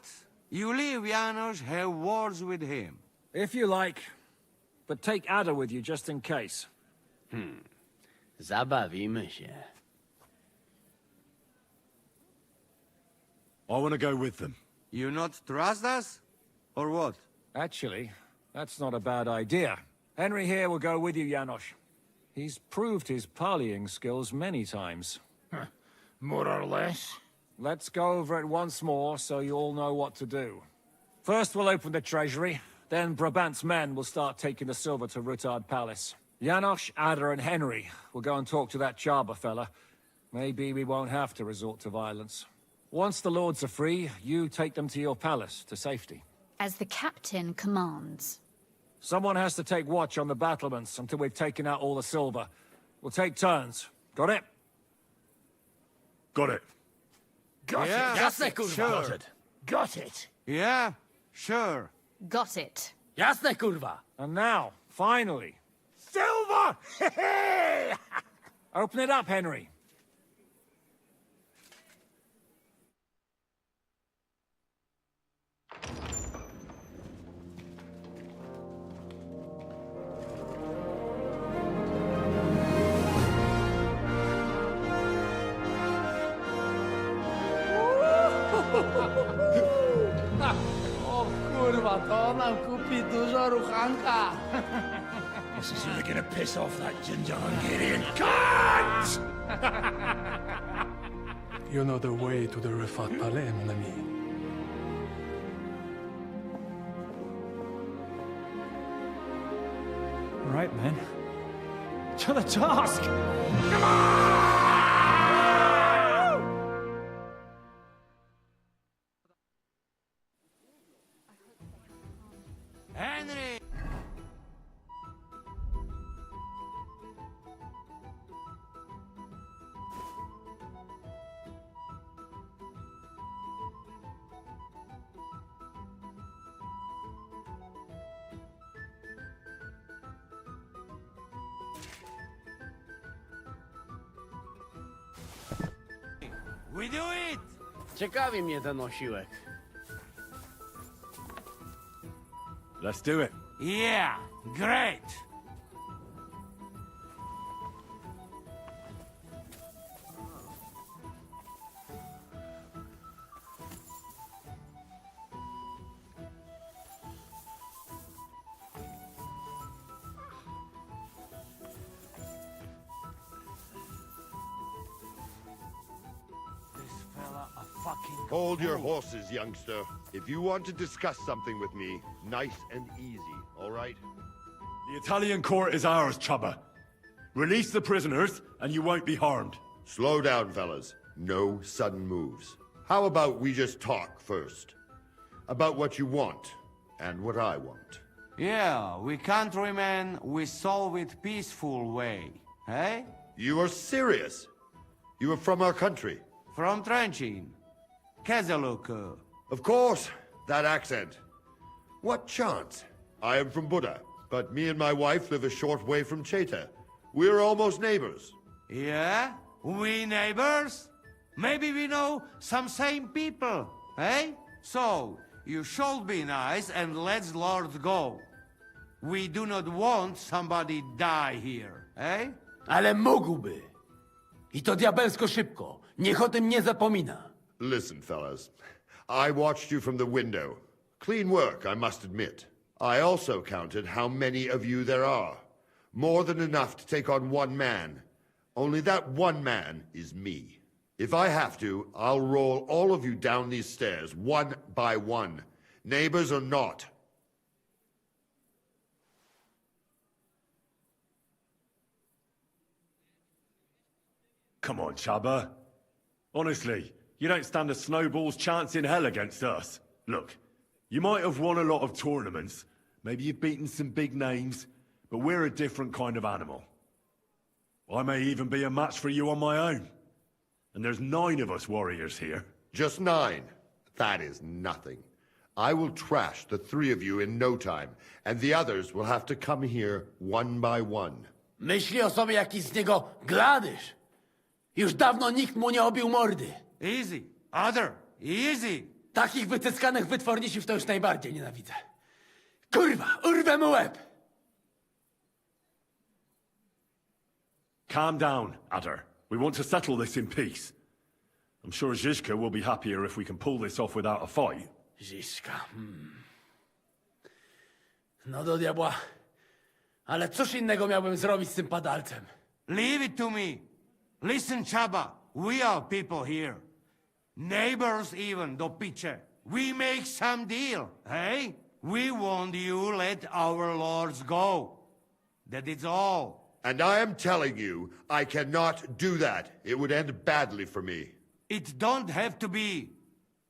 You leave Janos, have words with him. If you like. But take Ada with you just in case. Zabawimy się. I want to go with them. You not trust us? Or what? Actually, that's not a bad idea. Henry here will go with you, Janos. He's proved his parleying skills many times. More or less. Let's go over it once more so you all know what to do. First we'll open the treasury, then Brabant's men will start taking the silver to Rutard Palace. Janos, Ada and Henry will go and talk to that Chaba fella. Maybe we won't have to resort to violence. Once the lords are free, you take them to your palace, to safety. As the captain commands. Someone has to take watch on the battlements until we've taken out all the silver. We'll take turns. Got it? Got it. Got Yeah, it. jasne, kurwa. Got it. Yeah, sure. Got it. Jasne, kurwa! And now, finally, Silver! open it up, Henry. O kurwa, to nam kupi dużo ruchanka. This is really gonna piss off that ginger Hungarian cunt! You know the way to the Rifat Palais, mon ami. Right, then. To the task! Henry! We do it! Ciekawi mnie ten osiłek. Let's do it. Yeah, great! Hold your horses, youngster. If you want to discuss something with me, nice and easy, all right? The Italian court is ours, Chubba. Release the prisoners, and you won't be harmed. Slow down, fellas. No sudden moves. How about we just talk first? About what you want, and what I want. Yeah, we countrymen, we solve it peaceful way, eh? You are serious? You are from our country? From Trenchin. Kezeluk. Of course, that accent. What chance? I am from Buddha, but me and my wife live a short way from Cheta. We're almost neighbors. Yeah? We neighbors? Maybe we know some same people, eh? So, you should be nice and let's Lord go. We do not want somebody die here, eh? Ale mógłby. I to diabelsko szybko. Niech o tym nie zapomina. Listen, fellas. I watched you from the window. Clean work, I must admit. I also counted how many of you there are. More than enough to take on one man. Only that one man is me. If I have to, I'll roll all of you down these stairs, one by one. Neighbors or not. Come on, Chubba. Honestly, you don't stand a snowball's chance in hell against us. Look, you might have won a lot of tournaments, maybe you've beaten some big names, but we're a different kind of animal. I may even be a match for you on my own. And there's 9 of us warriors here. Just 9? That is nothing. I will trash the 3 of you in no time, and the others will have to come here one by one. Myśli o sobie jakiś z niego gladysz. Już dawno nikt mu nie obił mordy. Easy. Other. Easy. Takich wycyskanych wytworniciów to już najbardziej nienawidzę. Kurwa, urwę mu łeb! Calm down, Adder. We want to settle this in peace. I'm sure Zizka will be happier if we can pull this off without a fight. Zizka, No do diabła. Ale cóż innego miałbym zrobić z tym padalcem? Leave it to me. Listen, Chaba, we are people here. Neighbors even, do picze. We make some deal, hey? We want you let our lords go. That is all. And I am telling you, I cannot do that. It would end badly for me. It don't have to be.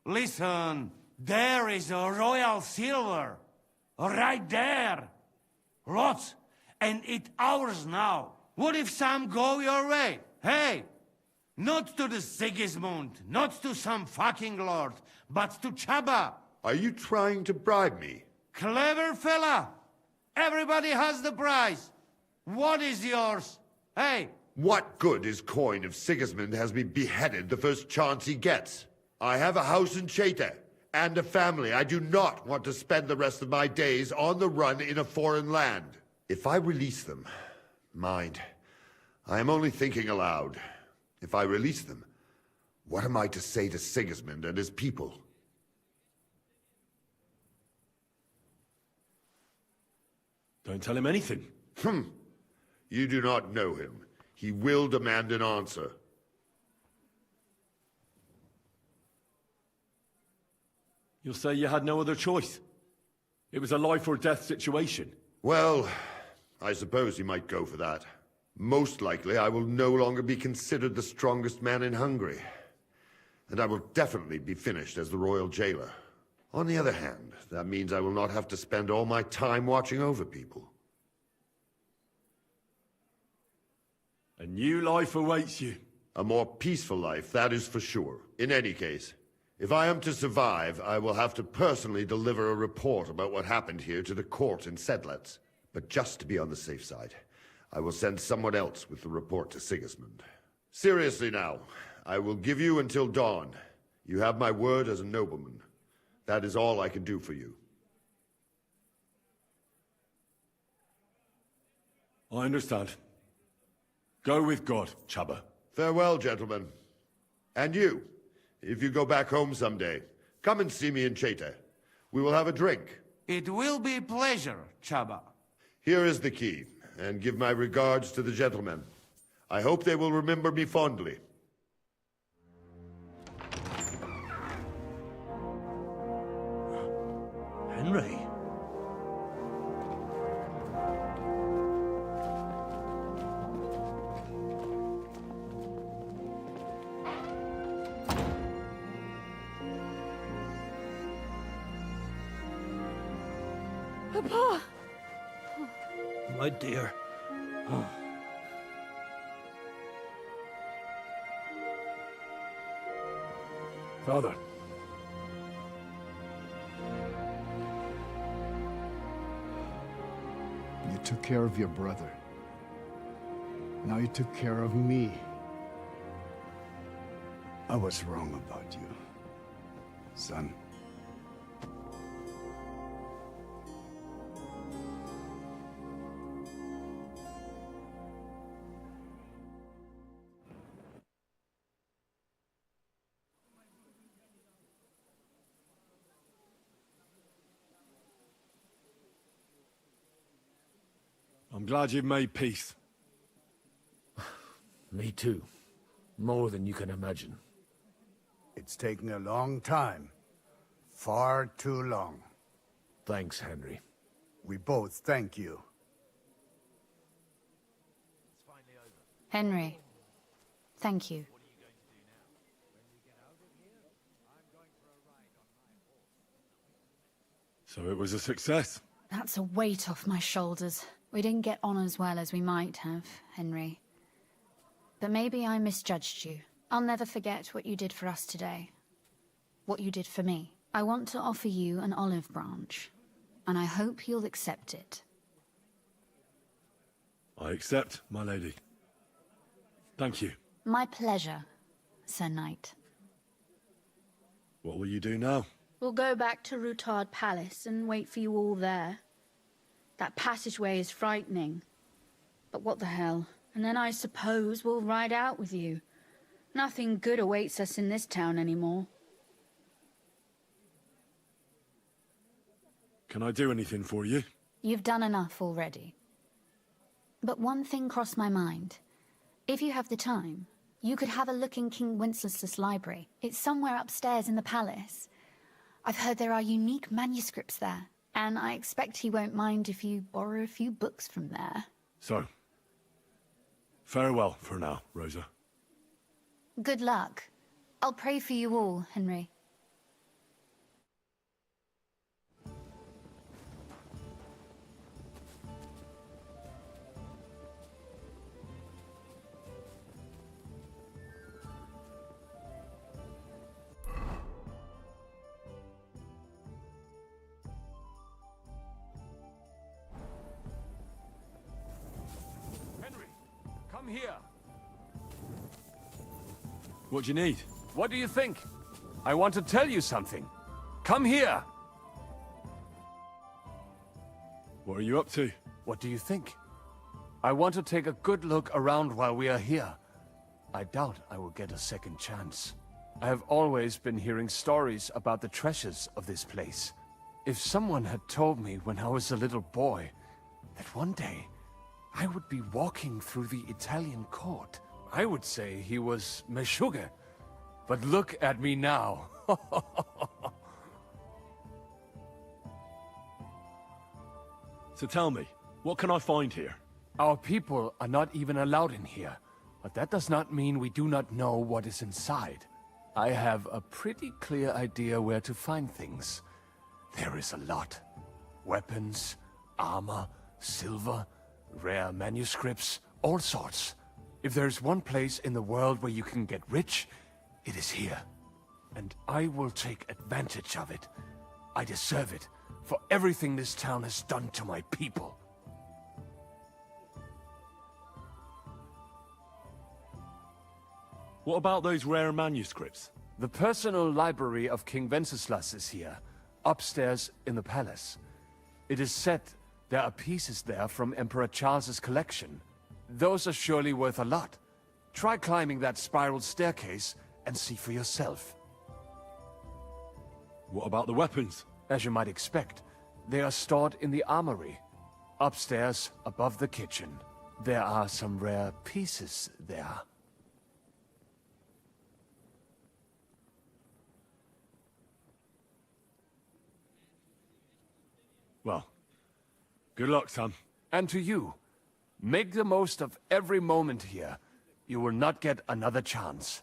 Listen, there is a royal silver. Right there. Lots. And it's ours now. What if some go your way? Hey! Not to the Sigismund, not to some fucking lord, but to Chaba. Are you trying to bribe me? Clever fella. Everybody has the prize. What is yours? Hey! What good is coin if Sigismund has me beheaded the first chance he gets? I have a house in Cheta, and a family. I do not want to spend the rest of my days on the run in a foreign land. If I release them, mind, I am only thinking aloud. If I release them, what am I to say to Sigismund and his people? Don't tell him anything. You do not know him. He will demand an answer. You'll say you had no other choice. It was a life or death situation. Well, I suppose he might go for that. Most likely, I will no longer be considered the strongest man in Hungary. And I will definitely be finished as the royal jailer. On the other hand, that means I will not have to spend all my time watching over people. A new life awaits you. A more peaceful life, that is for sure. In any case, if I am to survive, I will have to personally deliver a report about what happened here to the court in Sedlec. But just to be on the safe side, I will send someone else with the report to Sigismund. Seriously now, I will give you until dawn. You have my word as a nobleman. That is all I can do for you. I understand. Go with God, Chaba. Farewell, gentlemen. And you, if you go back home someday, come and see me in Cheta. We will have a drink. It will be a pleasure, Chaba. Here is the key, and give my regards to the gentlemen. I hope they will remember me fondly. Henry? Papa! My dear. Father. You took care of your brother. Now you took care of me. I was wrong about you, son. I'm glad you've made peace. Me too. More than you can imagine. It's taken a long time. Far too long. Thanks, Henry. We both thank you. Henry, thank you. So it was a success. That's a weight off my shoulders. We didn't get on as well as we might have, Henry. But maybe I misjudged you. I'll never forget what you did for us today. What you did for me. I want to offer you an olive branch, and I hope you'll accept it. I accept, my lady. Thank you. My pleasure, Sir Knight. What will you do now? We'll go back to Rutard Palace and wait for you all there. That passageway is frightening. But what the hell? And then I suppose we'll ride out with you. Nothing good awaits us in this town anymore. Can I do anything for you? You've done enough already. But one thing crossed my mind. If you have the time, you could have a look in King Wenceslas' library. It's somewhere upstairs in the palace. I've heard there are unique manuscripts there. And I expect he won't mind if you borrow a few books from there. So, farewell for now, Rosa. Good luck. I'll pray for you all, Henry. Come here. What do you need? What do you think? I want to tell you something. Come here. What are you up to? What do you think? I want to take a good look around while we are here. I doubt I will get a second chance. I have always been hearing stories about the treasures of this place. If someone had told me when I was a little boy that one day I would be walking through the Italian court, I would say he was Meshuggah. But look at me now. So tell me, what can I find here? Our people are not even allowed in here, but that does not mean we do not know what is inside. I have a pretty clear idea where to find things. There is a lot. Weapons, armor, silver, rare manuscripts, all sorts. If there's one place in the world where you can get rich, it is here. And I will take advantage of it. I deserve it for everything this town has done to my people. What about those rare manuscripts? The personal library of King Wenceslas is here, upstairs in the palace. It is said there are pieces there from Emperor Charles's collection. Those are surely worth a lot. Try climbing that spiral staircase and see for yourself. What about the weapons? As you might expect, they are stored in the armory, upstairs above the kitchen. There are some rare pieces there. Well, good luck, son. And to you, make the most of every moment here. You will not get another chance.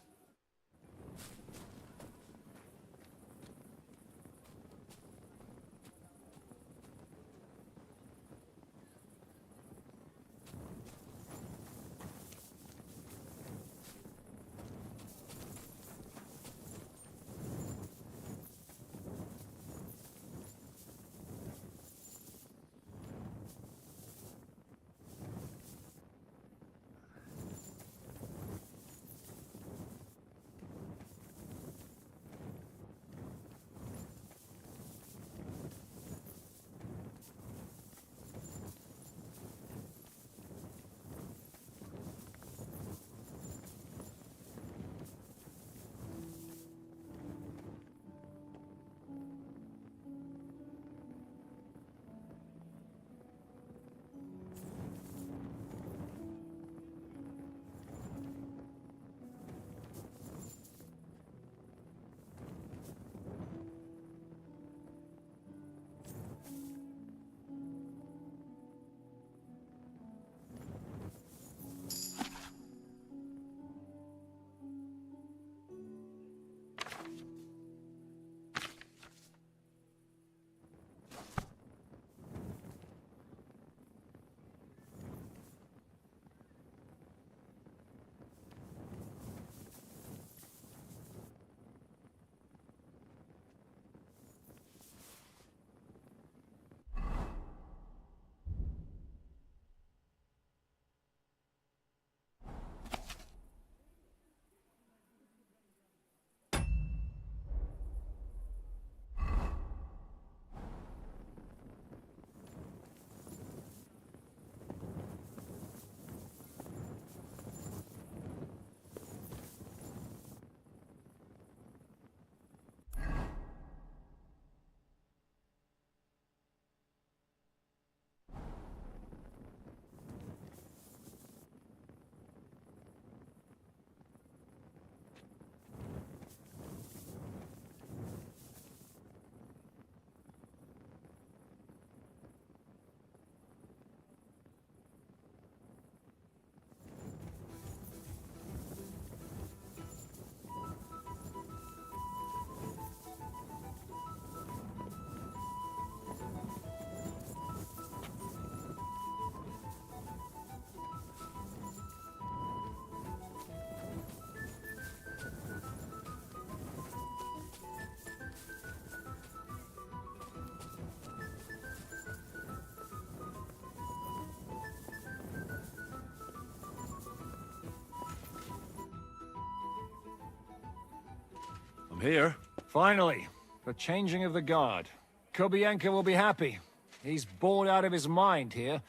here. Finally, the changing of the guard. Kobienka will be happy. He's bored out of his mind here,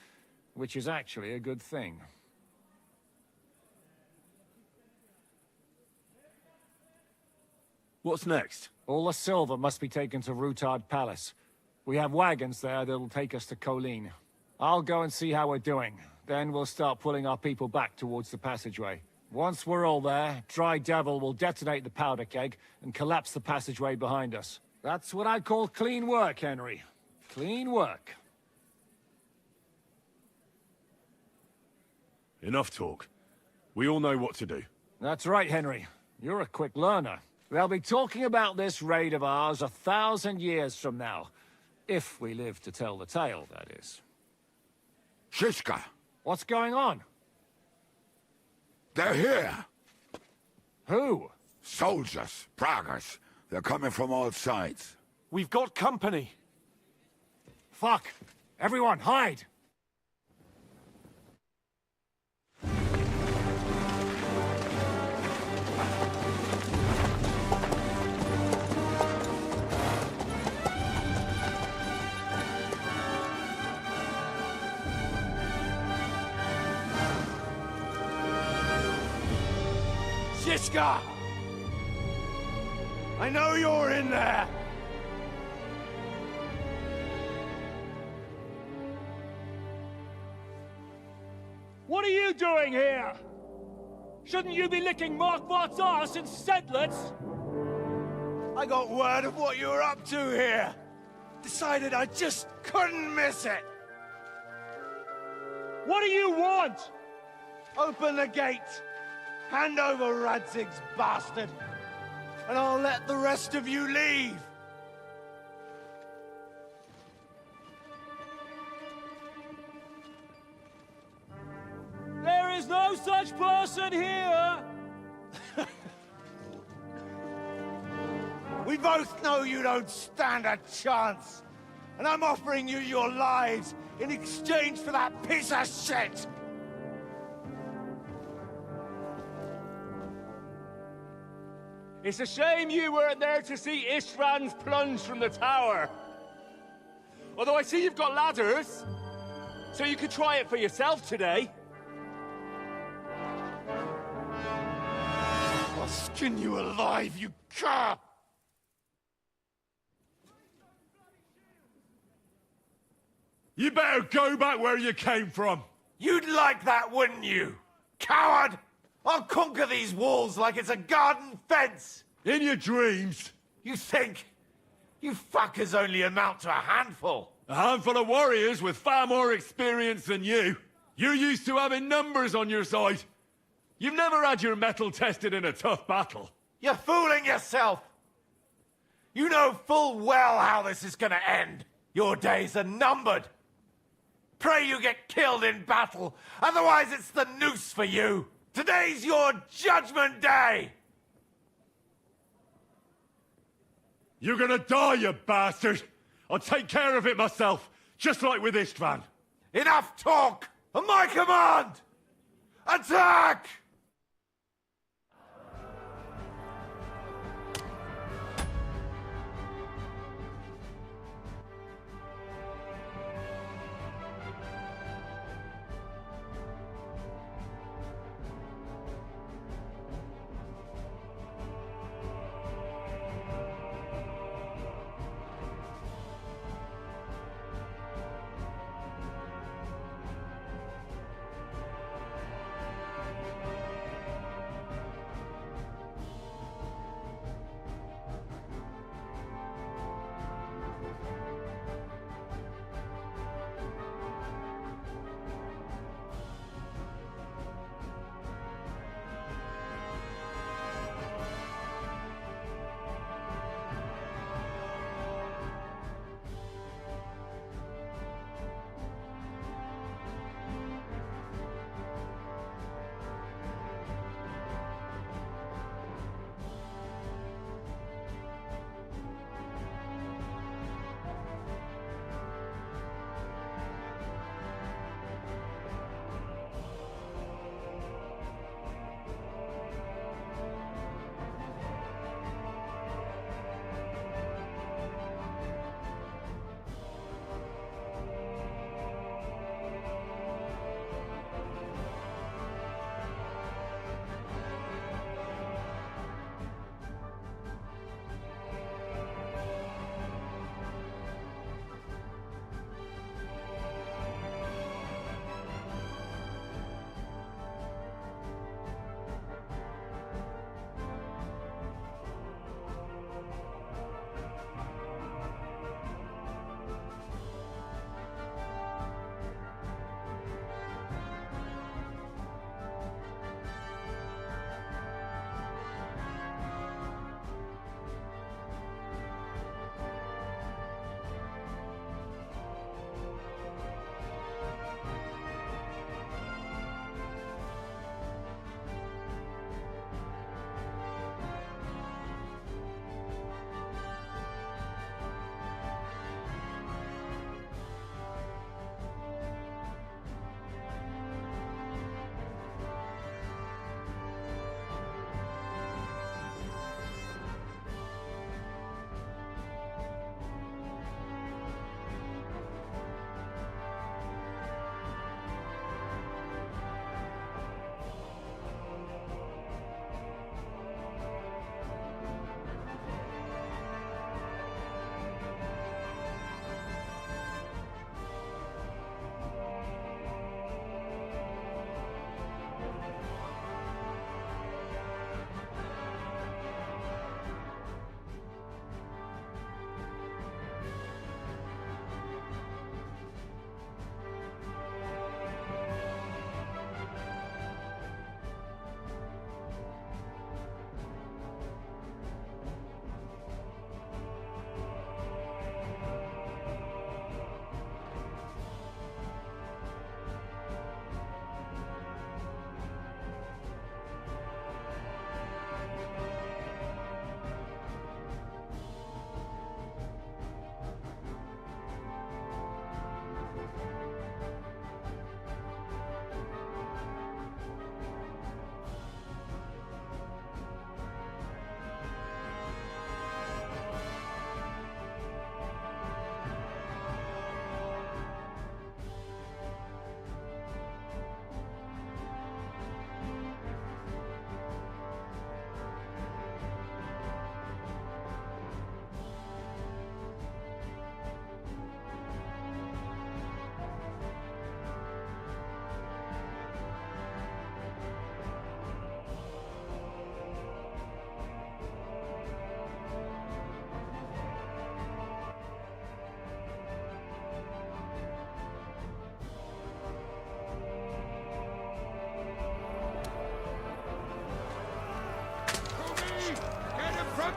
which is actually a good thing. What's next? All the silver must be taken to Rutard Palace. We have wagons there that'll take us to Colleen. I'll go and see how we're doing. Then we'll start pulling our people back towards the passageway. Once we're all there, Dry Devil will detonate the powder keg and collapse the passageway behind us. That's what I call clean work, Henry. Clean work. Enough talk. We all know what to do. That's right, Henry. You're a quick learner. They'll be talking about this raid of ours 1,000 years from now. If we live to tell the tale, that is. Shishka! What's going on? They're here! Who? Soldiers, Pragas. They're coming from all sides. We've got company. Fuck! Everyone, hide! Shishka! I know you're in there! What are you doing here? Shouldn't you be licking Markvart's ass instead, let's? I got word of what you were up to here. Decided I just couldn't miss it. What do you want? Open the gate. Hand over Radzig's bastard. And I'll let the rest of you leave. There is no such person here! We both know you don't stand a chance. And I'm offering you your lives in exchange for that piece of shit! It's a shame you weren't there to see Ishtvan's plunge from the tower. Although I see you've got ladders, so you could try it for yourself today. I'll skin you alive, you cur! You better go back where you came from. You'd like that, wouldn't you? Coward! I'll conquer these walls like it's a garden fence! In your dreams? You think? You fuckers only amount to a handful. A handful of warriors with far more experience than you. You're used to having numbers on your side. You've never had your mettle tested in a tough battle. You're fooling yourself! You know full well how this is gonna end. Your days are numbered. Pray you get killed in battle, otherwise it's the noose for you. Today's your judgment day! You're gonna die, you bastard! I'll take care of it myself, just like with Ishtvan. Enough talk! On my command! Attack!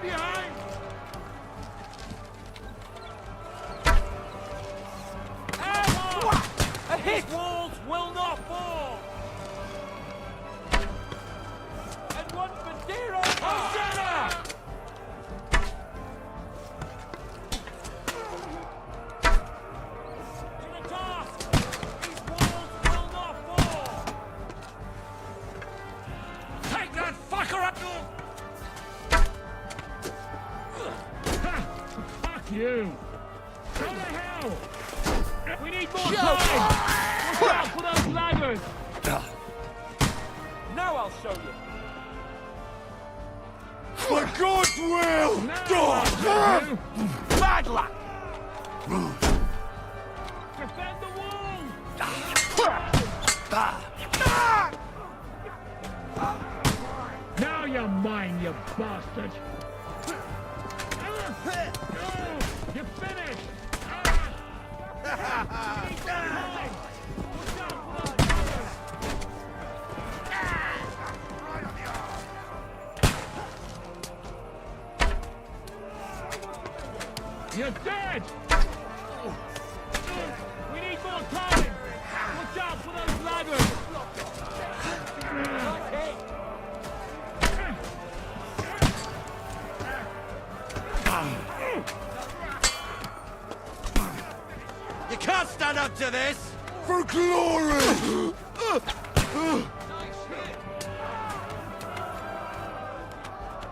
behind! A hit! Walls will not fall! And one for Dero! Hosanna! To the task! These walls will not fall! Take that fucker up! Fuck you! Go to hell! We need more time! Look out for those ladders! Now I'll show you! For God's will! Bad luck! Defend the wall! Now you're mine, you bastard! You're finished! You're dead! We need more time! Watch out for those ladders! You can't stand up to this! For glory!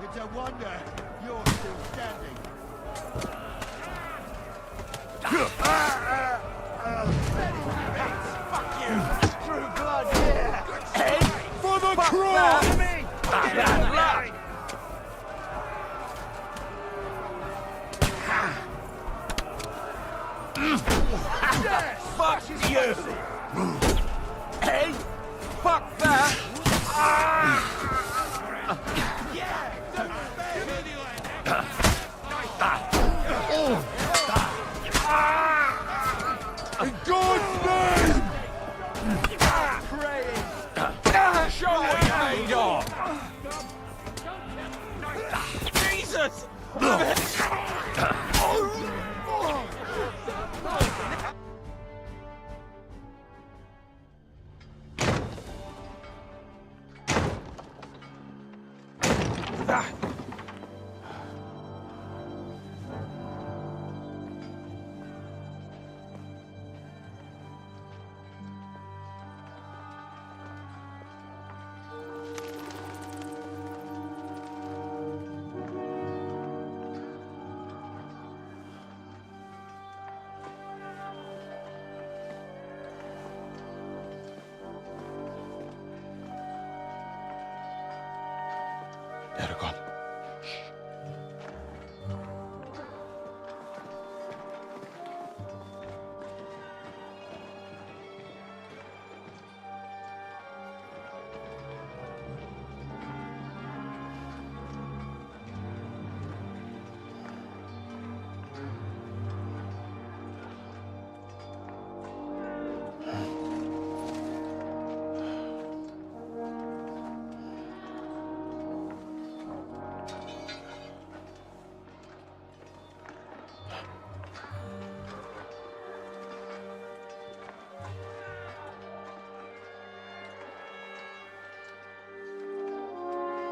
It's a wonder you're still standing. Fuck you! True blood here! Hey! For the cross! Fuck you! Hey! Fuck that! In God's name! Praying! Show what you're made of! Jesus! Eragon.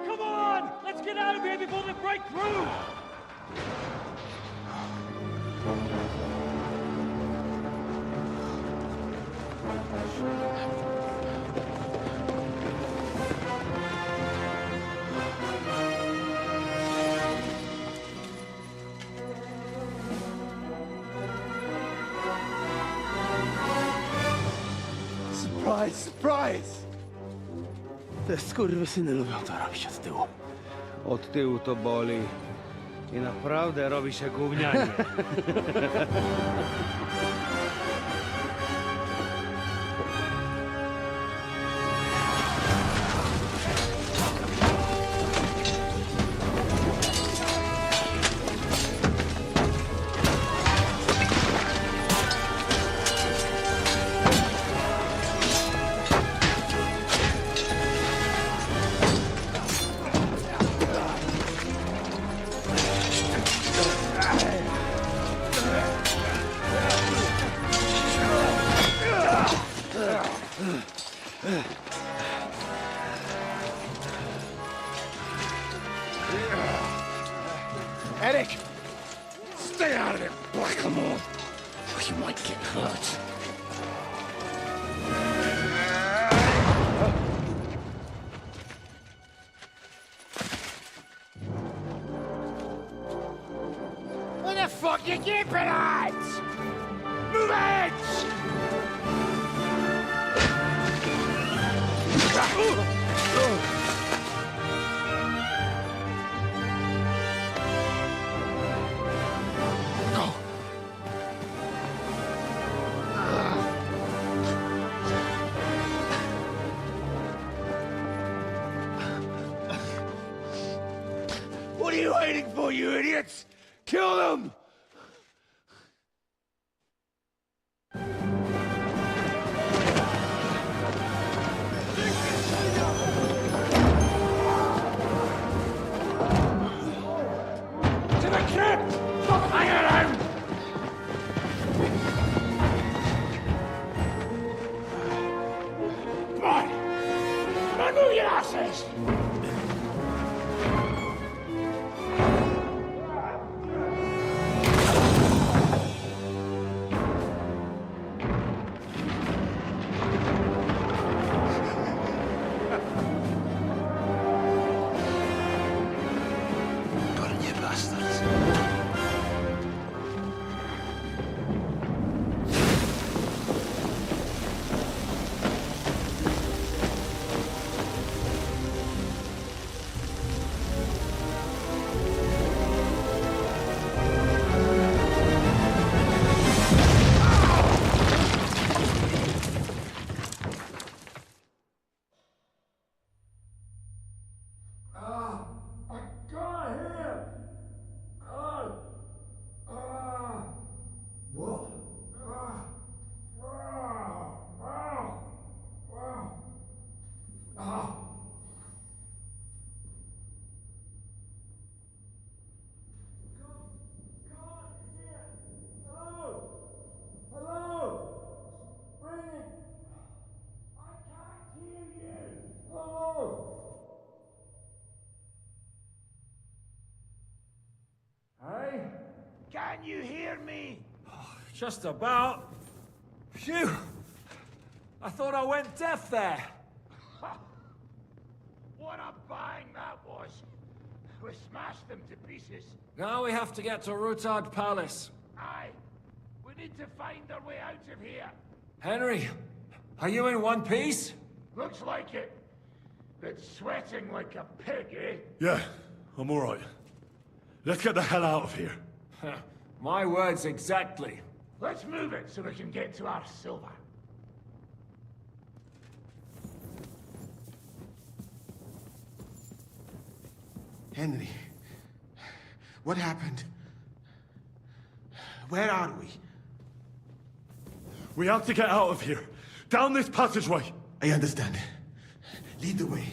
Come on! Let's get out of here before they break through! Surprise, surprise! Te skurwysyny lubią to robić od tyłu. Od tyłu to boli. I naprawdę robi się gównianie. Whack 'em all, or you might get hurt. What the fuck you keeping at? Move it! What are you waiting for, you idiots? Kill them! To the crypt! Stop hanging around! Come on! Come on, move your asses! Can you hear me? Just about. Phew! I thought I went deaf there. What a bang that was! We smashed them to pieces. Now we have to get to Rutard Palace. Aye. We need to find our way out of here. Henry, are you in one piece? Looks like it. But sweating like a pig, eh? Yeah, I'm all right. Let's get the hell out of here. My words exactly. Let's move it so we can get to our silver. Henry, what happened? Where are we? We have to get out of here. Down this passageway. I understand. Lead the way.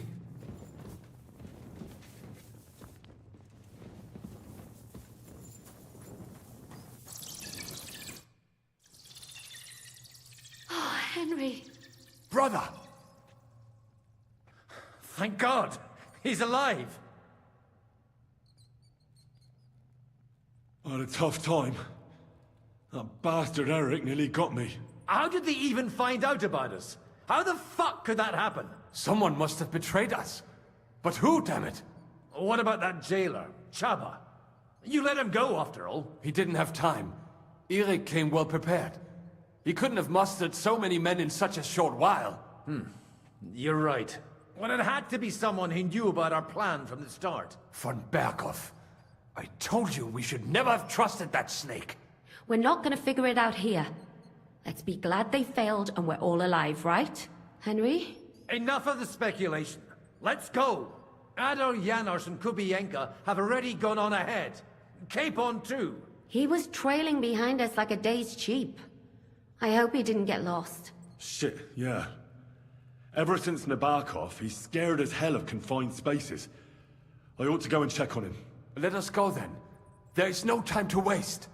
Oh, Henry. Brother! Thank God! He's alive! I had a tough time. That bastard Eric nearly got me. How did they even find out about us? How the fuck could that happen? Someone must have betrayed us. But who, damn it? What about that jailer, Chaba? You let him go, after all. He didn't have time. Eric came well prepared. He couldn't have mustered so many men in such a short while. You're right. Well, it had to be someone who knew about our plan from the start. Von Berghoff. I told you we should never have trusted that snake. We're not gonna figure it out here. Let's be glad they failed and we're all alive, right? Henry? Enough of the speculation. Let's go. Adol, Janosch and Kubienka have already gone on ahead. Capon too. He was trailing behind us like a day's sheep. I hope he didn't get lost. Shit, yeah. Ever since Nabokov, he's scared as hell of confined spaces. I ought to go and check on him. Let us go then. There is no time to waste.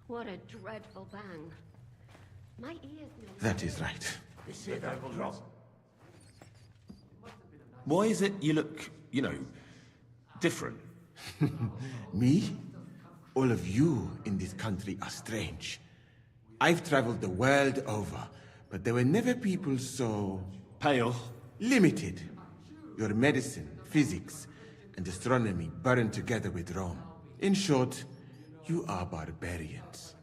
What a dreadful bang. My ears... That is right. Why is it you look, different? Me? All of you in this country are strange. I've traveled the world over, but there were never people so... pale. Limited. Your medicine, physics, and astronomy burned together with Rome. In short, you are barbarians.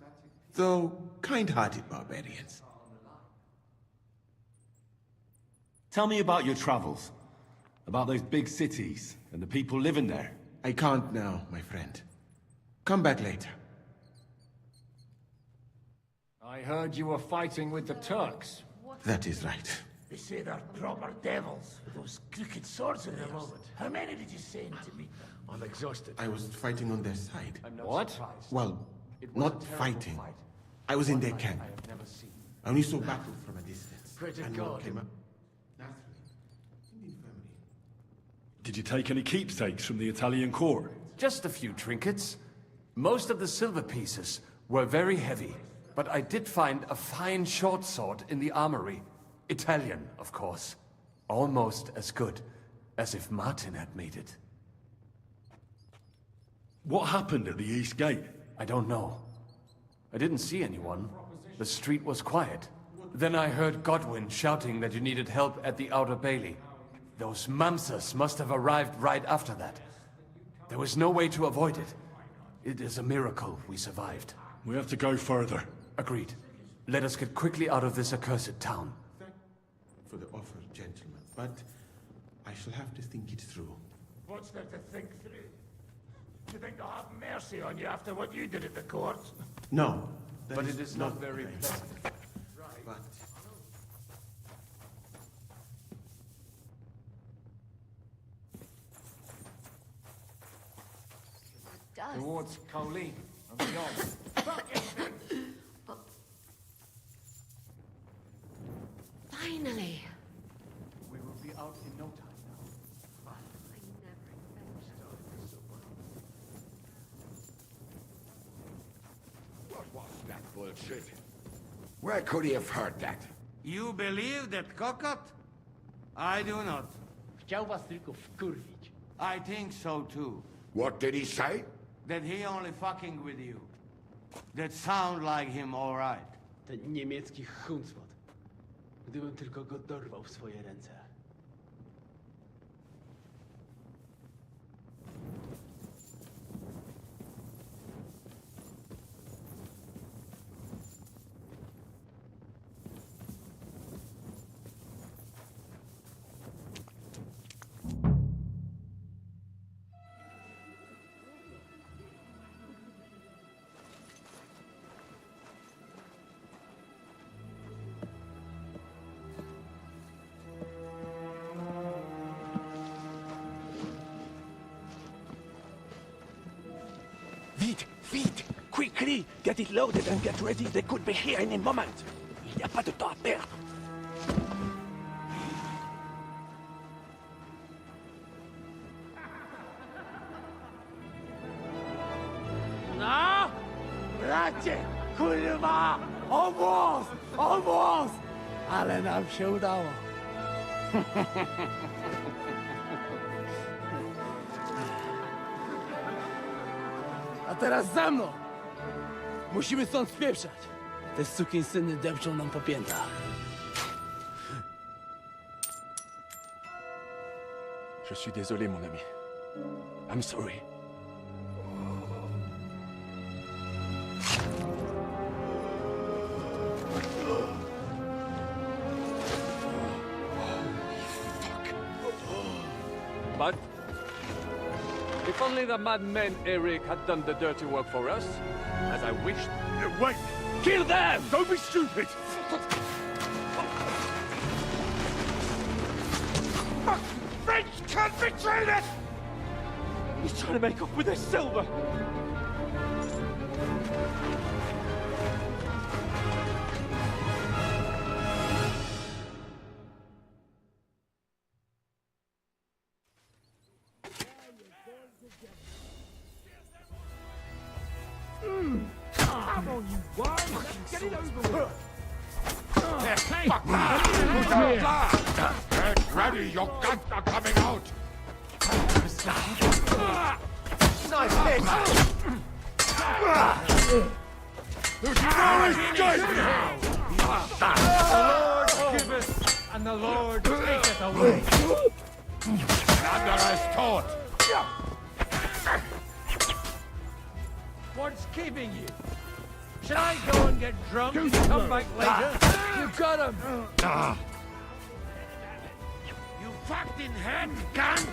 Though kind-hearted barbarians. Tell me about your travels. About those big cities, and the people living there. I can't now, my friend. Come back later. I heard you were fighting with the Turks. That is right. They say they're proper devils, with those crooked swords in their moment. How many did you send to meet them? I'm exhausted. I was fighting on their side. What? Well, not fighting. I was in their camp. I only saw battle from a distance. Pray to And God. word came up. Naturally. In the infirmary. Did you take any keepsakes from the Italian court? Just a few trinkets. Most of the silver pieces were very heavy, but I did find a fine short sword in the armory. Italian, of course. Almost as good as if Martin had made it. What happened at the East Gate? I don't know. I didn't see anyone. The street was quiet. Then I heard Godwin shouting that you needed help at the Outer Bailey. Those Mamsas must have arrived right after that. There was no way to avoid it. It is a miracle we survived. We have to go further. Agreed. Let us get quickly out of this accursed town. For the offer, gentlemen, but I shall have to think it through. What's there to think through? Do you think they'll have mercy on you after what you did at the court? No. But it is not very right. pleasant. But Towards Colleen and beyond. Finally. We will be out in no time now. What was that bullshit? Where could he have heard that? You believe that cockot? I do not. Chciał was tylko wkurwić. I think so too. What did he say? That he only fucking with you. That sound like him alright. Ten niemiecki chuncwot. Gdybym tylko go dorwał w swoje ręce. Vite! Quickly! Get it loaded and get ready. They could be here in a moment. Il n'y a pas de temps à perdre. No! Bracie! Kurwa! Almost! Ale nam się udało. A teraz za mną! Musimy stąd spieprzać. Te sukinsyny depczą nam po piętach. Je suis désolé, mon ami. I'm sorry. But if only the madman Eric had done the dirty work for us, as I wished. Wait! Kill them! Don't be stupid! French can't betray us! He's trying to make off with his silver! Come on, you worm! Get it over with! Hey! Get ready, your guns are coming out! Nice hit! There's no escape now! The Lord giveth, and the Lord taketh away. Under as taught. What's keeping you? Should I go and get drunk and come back later? You got him! You fucking head cunt!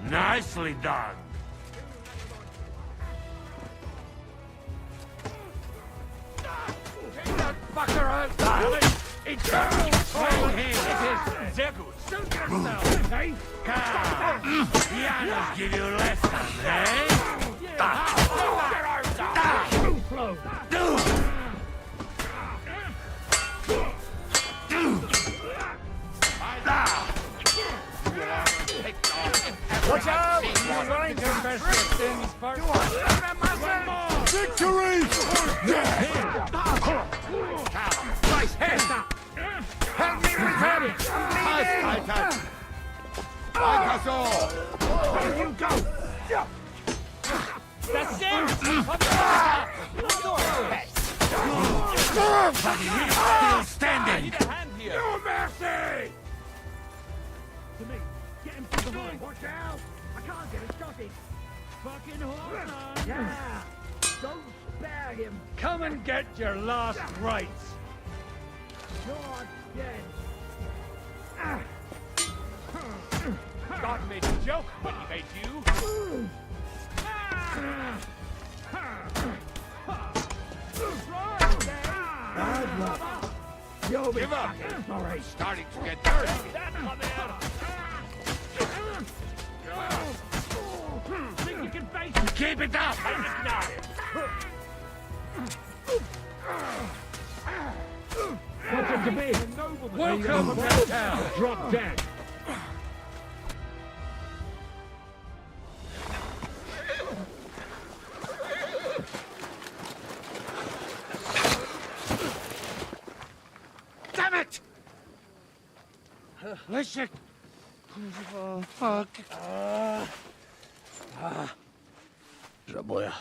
Nicely done. Take that fucker out! Eternal soul here! It is Zegus! Suit yourself, eh? Janus give you lessons, eh? Watch out! He's trying to confess your sins first. Victory! Nice head! Help me with it! Tight! Like us all! There you go! That's it! Still standing! No mercy! To me! Get him from behind! Watch out! I can't get a shot in! Fucking horse on! Yeah! Don't spare him! Come and get your last rites! You're dead! God made a joke when he made you! Bad luck! You'll be fucking sorry! Starting to get dirty! Think you can face it? Keep it up! What's it to be? Welcome to town! Drop dead! Damn it! Listen! Oh, fuck. Żaboja.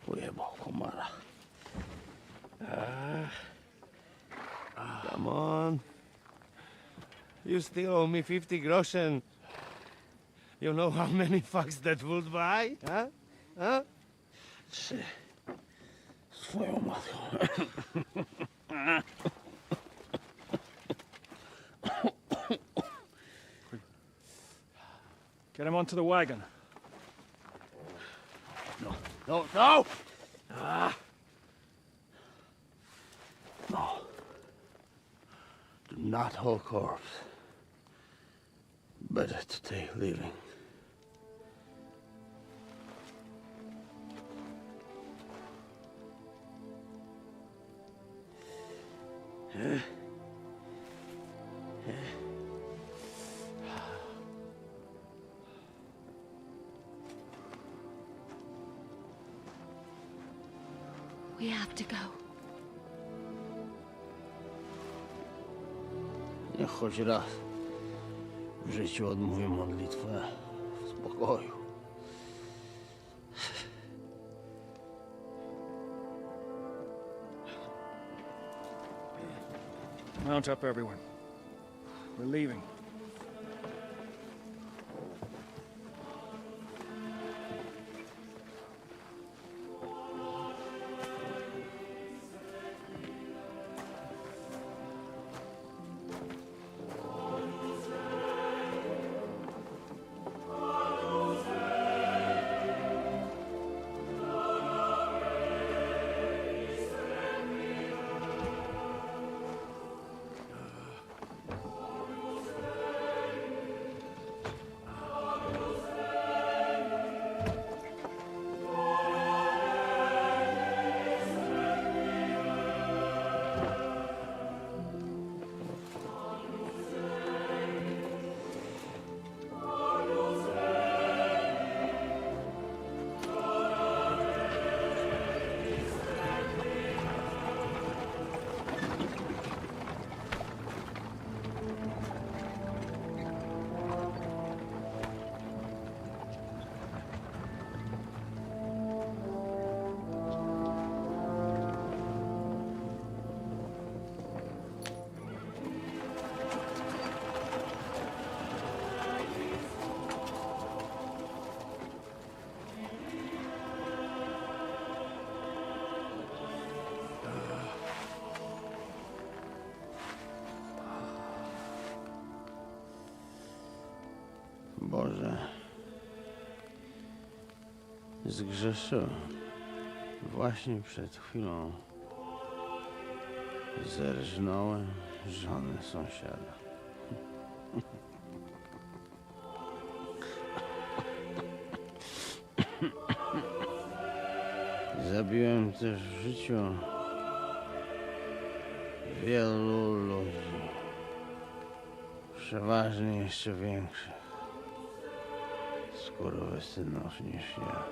Ujebał komara. Come on. You still owe me 50 groschen. You know how many fucks that would buy? Huh? Huh? Swoją matką. Get him onto the wagon. No! No. Do not hold corpse. Better to take living. We have to go. Niech choć raz w życiu odmówię modlitwę w spokoju. Mount up, everyone. We're leaving. Boże, zgrzeszyłem. Właśnie przed chwilą zerżnąłem żonę sąsiada. Zabiłem też w życiu wielu ludzi, przeważnie jeszcze większych skurwysynów niż ja.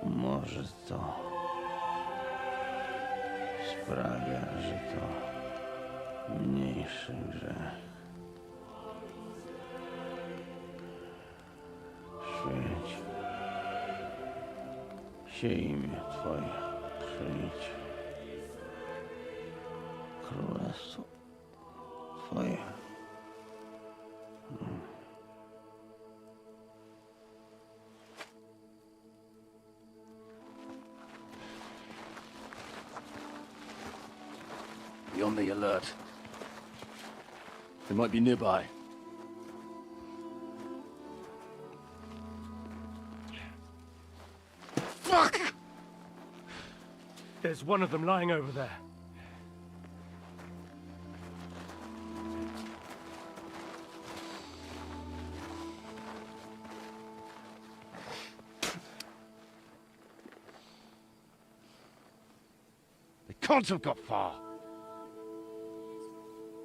Może to sprawia, że to mniejszy grzech. Święć się imię Twoje, przyjdź królestwo Twoje. Be on the alert. They might be nearby. Fuck! There's one of them lying over there. They can't have got far.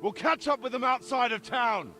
We'll catch up with them outside of town.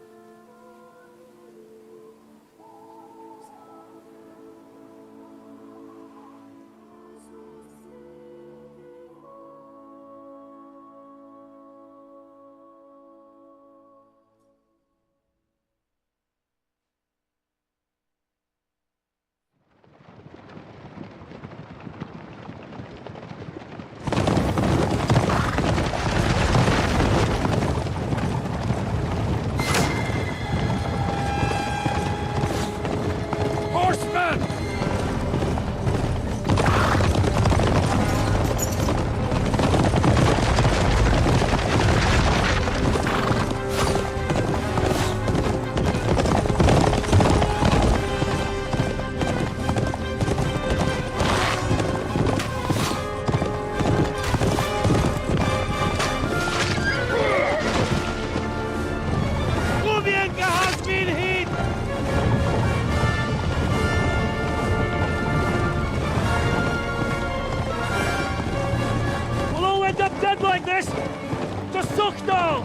Like this! To Suchtal!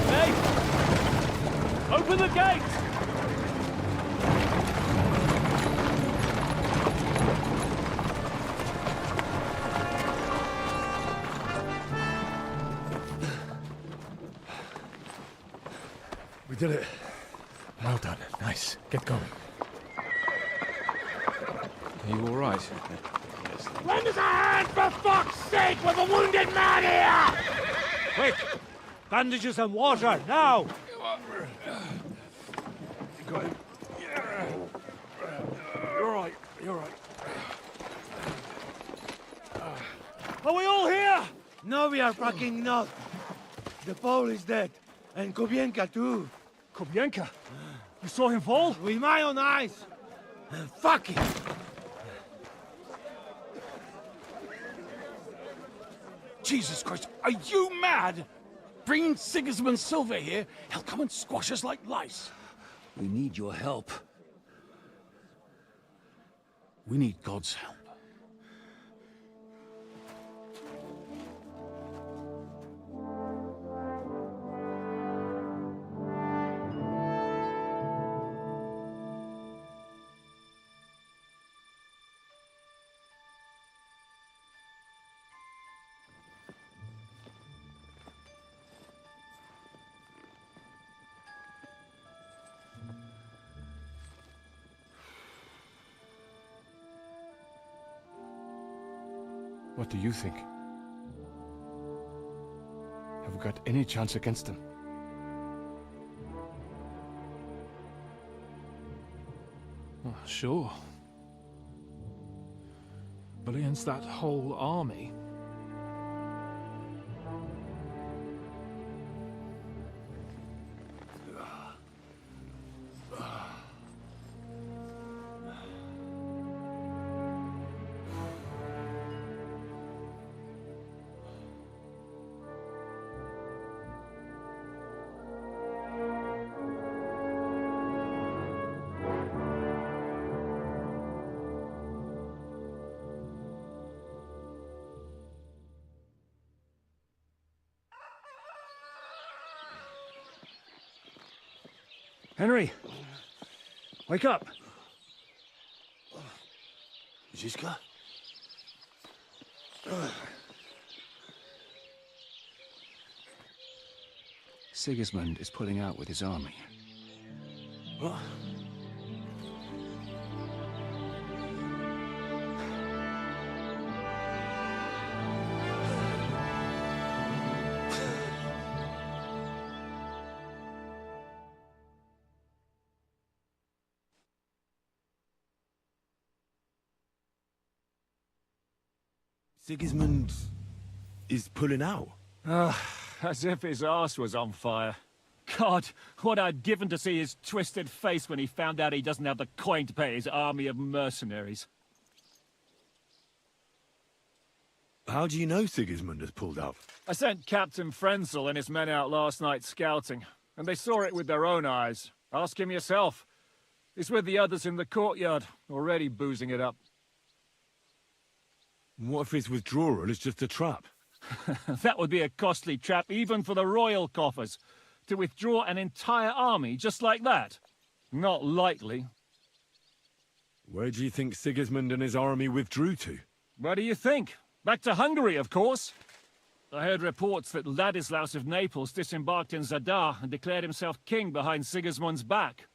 Hey! Open the gate! We did it. Well done. Nice. Get going. Are you all right? Lend us a hand, for fuck's sake! With a wounded man here! Quick! Bandages and water, now! You're right, you're right. Are we all here? No, we are fucking not. The Pole is dead. And Kobienka too. Kobienka? You saw him fall? With my own eyes. Fuck it. Jesus Christ, are you mad? Bringing Sigismund Silver here, he'll come and squash us like lice. We need your help. We need God's help. What do you think? Have we got any chance against them? Oh, sure. But against that whole army... Henry! Wake up! Ziska? Sigismund is pulling out with his army. What? Sigismund is pulling out. As if his arse was on fire. God, what I'd given to see his twisted face when he found out he doesn't have the coin to pay his army of mercenaries. How do you know Sigismund has pulled out? I sent Captain Frenzel and his men out last night scouting, and they saw it with their own eyes. Ask him yourself. He's with the others in the courtyard, already boozing it up. What if his withdrawal is just a trap? That would be a costly trap even for the royal coffers. To withdraw an entire army just like that? Not likely. Where do you think Sigismund and his army withdrew to? Where do you think? Back to Hungary, of course. I heard reports that Ladislaus of Naples disembarked in Zadar and declared himself king behind Sigismund's back.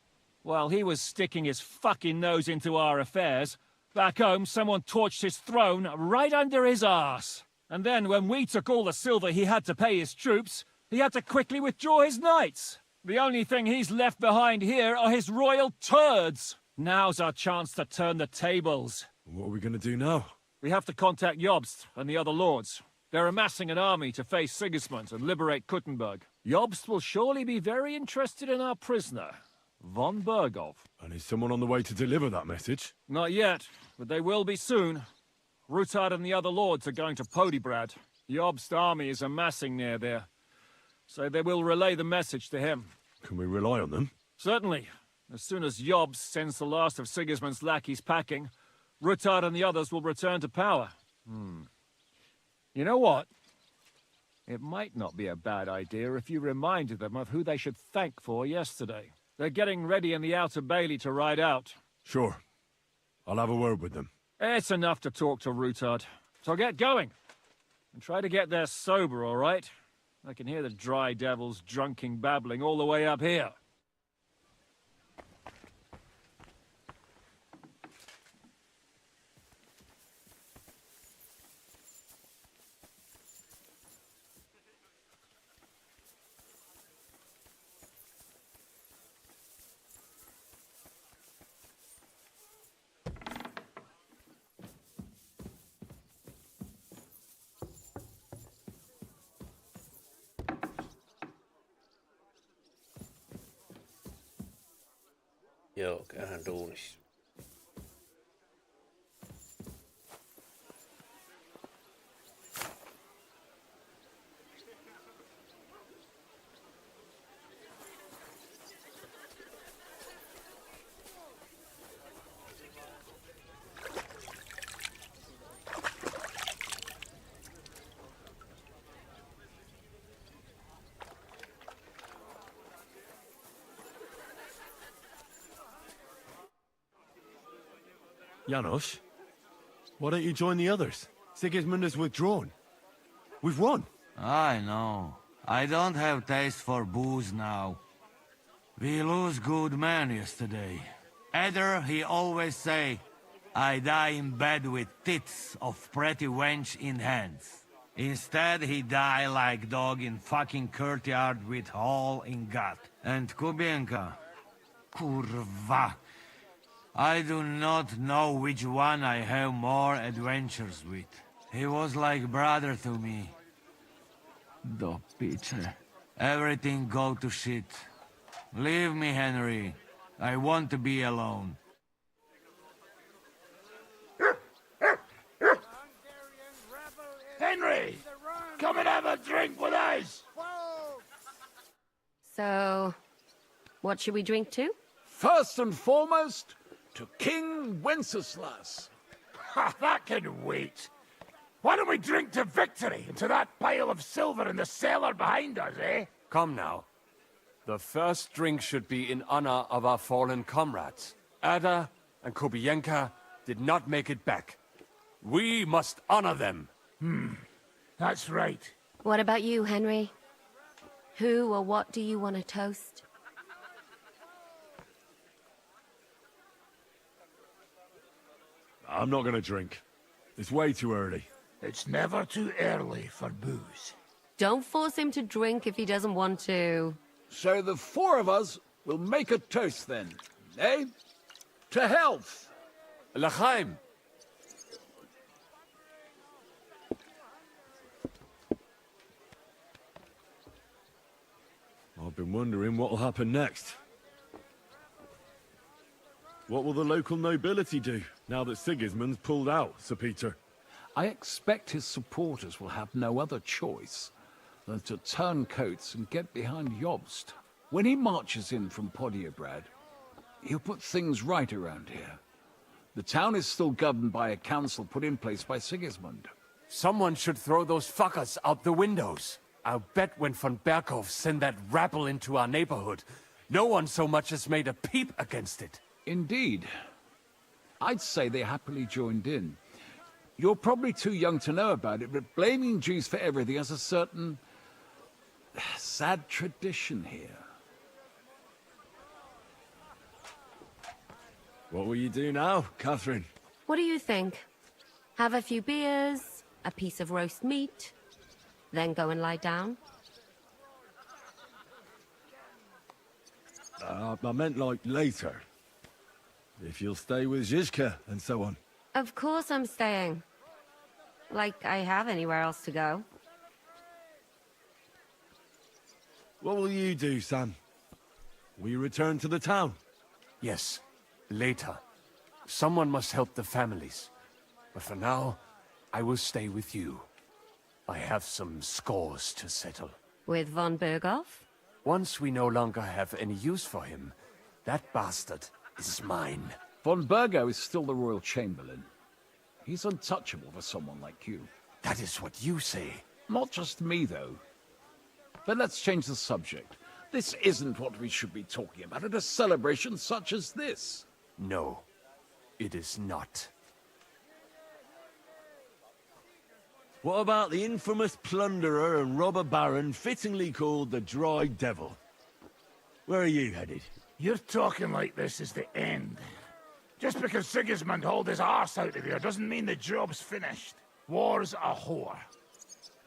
While he was sticking his fucking nose into our affairs, back home someone torched his throne right under his arse. And then when we took all the silver he had to pay his troops, he had to quickly withdraw his knights. The only thing he's left behind here are his royal turds. Now's our chance to turn the tables. What are we going to do now? We have to contact Jobst and the other lords. They're amassing an army to face Sigismund and liberate Kuttenberg. Jobst will surely be very interested in our prisoner, von Bergov. And is someone on the way to deliver that message? Not yet, but they will be soon. Rutard and the other lords are going to Podibrad. Jobst's army is amassing near there, so they will relay the message to him. Can we rely on them? Certainly. As soon as Jobst sends the last of Sigismund's lackeys packing, Rutard and the others will return to power. You know what? It might not be a bad idea if you reminded them of who they should thank for yesterday. They're getting ready in the Outer Bailey to ride out. Sure. I'll have a word with them. It's enough to talk to Rutard. So get going. And try to get there sober, all right? I can hear the dry devils drunking babbling all the way up here. Joo, käyhän duunissa. Janos, why don't you join the others? Sigismund has withdrawn. We've won. I know. I don't have taste for booze now. We lose good men yesterday. Eder, he always say, I die in bed with tits of pretty wench in hands. Instead, he died like dog in fucking courtyard with hole in gut. And Kubienka. Kurwa. I do not know which one I have more adventures with. He was like brother to me. Do bicze. Everything go to shit. Leave me, Henry. I want to be alone. Henry! Come and have a drink with us! So, what should we drink to? First and foremost, to King Wenceslas. Ha, that can wait. Why don't we drink to victory and to that pile of silver in the cellar behind us, eh? Come now. The first drink should be in honor of our fallen comrades. Ada and Kubienka did not make it back. We must honor them. That's right. What about you, Henry? Who or what do you want to toast? I'm not gonna drink. It's way too early. It's never too early for booze. Don't force him to drink if he doesn't want to. So the four of us will make a toast then, eh? To health. L'chaim. I've been wondering what'll happen next. What will the local nobility do, now that Sigismund's pulled out, Sir Peter? I expect his supporters will have no other choice than to turn coats and get behind Jobst. When he marches in from Podiebrad, he'll put things right around here. The town is still governed by a council put in place by Sigismund. Someone should throw those fuckers out the windows. I'll bet when von Berkhof sent that rabble into our neighborhood, no one so much as made a peep against it. Indeed. I'd say they happily joined in. You're probably too young to know about it, but blaming Jews for everything has a certain sad tradition here. What will you do now, Catherine? What do you think? Have a few beers, a piece of roast meat, then go and lie down? I meant like later. If you'll stay with Zizka and so on. Of course I'm staying. Like I have anywhere else to go. What will you do, Sam? Will you return to the town? Yes, later. Someone must help the families. But for now, I will stay with you. I have some scores to settle. With von Berghoff? Once we no longer have any use for him, that bastard is mine. Von Bergo is still the Royal Chamberlain. He's untouchable for someone like you. That is what you say. Not just me, though. But let's change the subject. This isn't what we should be talking about at a celebration such as this. No, it is not. What about the infamous plunderer and robber baron fittingly called the Dry Devil? Where are you headed? You're talking like this is the end. Just because Sigismund hauled his arse out of here doesn't mean the job's finished. War's a whore.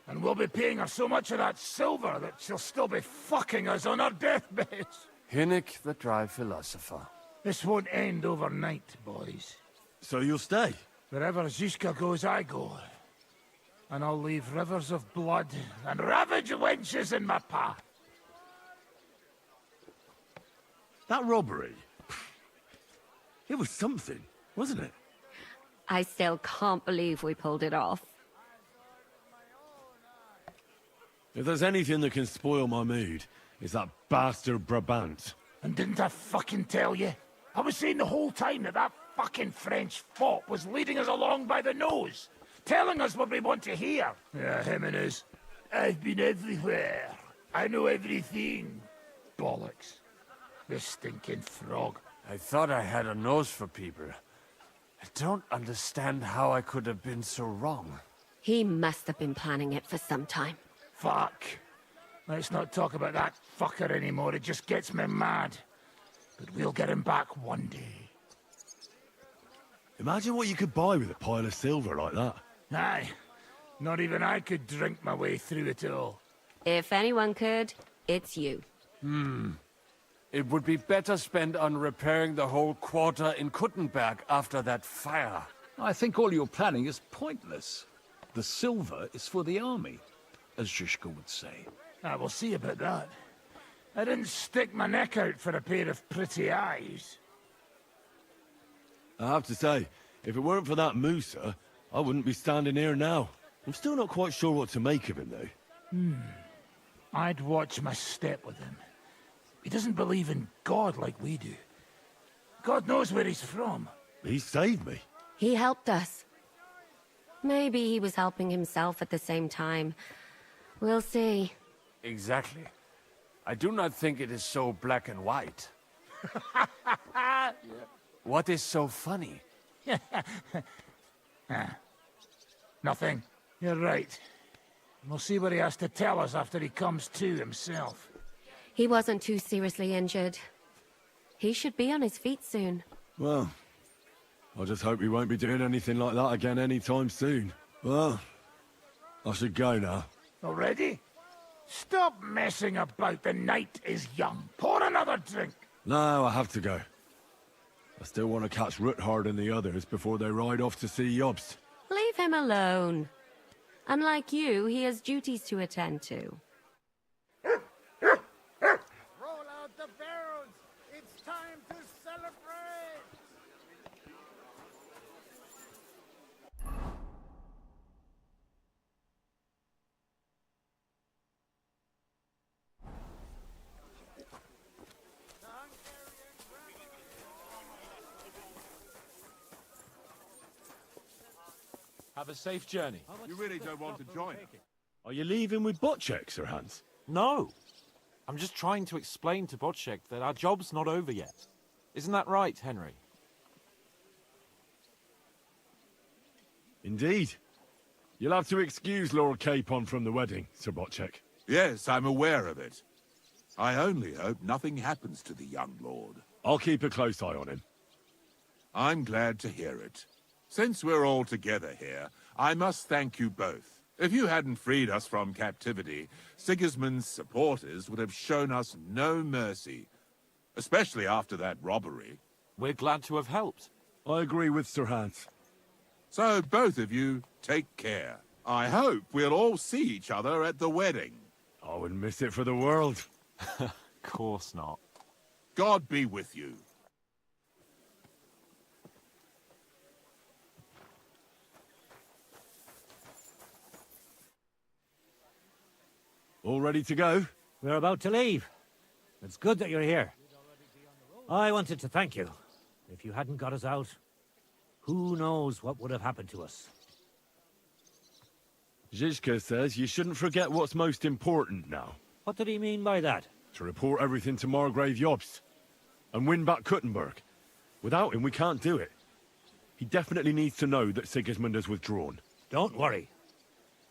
And we'll be paying her so much of that silver that she'll still be fucking us on her deathbeds. Hinnick, the dry philosopher. This won't end overnight, boys. So you'll stay? Wherever Zizka goes, I go. And I'll leave rivers of blood and ravaged wenches in my path. That robbery? It was something, wasn't it? I still can't believe we pulled it off. If there's anything that can spoil my mood, it's that bastard Brabant. And didn't I fucking tell you? I was saying the whole time that that fucking French fop was leading us along by the nose, telling us what we want to hear. Yeah, him and his. I've been everywhere. I know everything. Bollocks. This stinking frog. I thought I had a nose for people. I don't understand how I could have been so wrong. He must have been planning it for some time. Fuck. Let's not talk about that fucker anymore. It just gets me mad. But we'll get him back one day. Imagine what you could buy with a pile of silver like that. Aye. Not even I could drink my way through it all. If anyone could, it's you. It would be better spent on repairing the whole quarter in Kuttenberg after that fire. I think all your planning is pointless. The silver is for the army, as Zizka would say. We'll see about that. I didn't stick my neck out for a pair of pretty eyes. I have to say, if it weren't for that Musa, I wouldn't be standing here now. I'm still not quite sure what to make of him, though. I'd watch my step with him. He doesn't believe in God like we do. God knows where he's from. He saved me. He helped us. Maybe he was helping himself at the same time. We'll see. Exactly. I do not think it is so black and white. What is so funny? Nothing. You're right. We'll see what he has to tell us after he comes to himself. He wasn't too seriously injured. He should be on his feet soon. Well, I just hope he won't be doing anything like that again anytime soon. Well, I should go now. Already? Stop messing about. The night is young. Pour another drink. No, I have to go. I still want to catch Ruthard and the others before they ride off to see Jobst. Leave him alone. Unlike you, he has duties to attend to. Roll out the barrels! It's time to celebrate! Have a safe journey. You really don't want to join us? Are you leaving with Bocek, Sir Hans? No. I'm just trying to explain to Bocek that our job's not over yet. Isn't that right, Henry? Indeed. You'll have to excuse Lord Capon from the wedding, Sir Bocek. Yes, I'm aware of it. I only hope nothing happens to the young lord. I'll keep a close eye on him. I'm glad to hear it. Since we're all together here, I must thank you both. If you hadn't freed us from captivity, Sigismund's supporters would have shown us no mercy. Especially after that robbery. We're glad to have helped. I agree with Sir Hans. So both of you, take care. I hope we'll all see each other at the wedding. I wouldn't miss it for the world. Of course not. God be with you. All ready to go? We're about to leave. It's good that you're here. I wanted to thank you. If you hadn't got us out, who knows what would have happened to us. Zizka says you shouldn't forget what's most important now. What did he mean by that? To report everything to Margrave Jobst. And win back Kuttenberg. Without him, we can't do it. He definitely needs to know that Sigismund has withdrawn. Don't worry.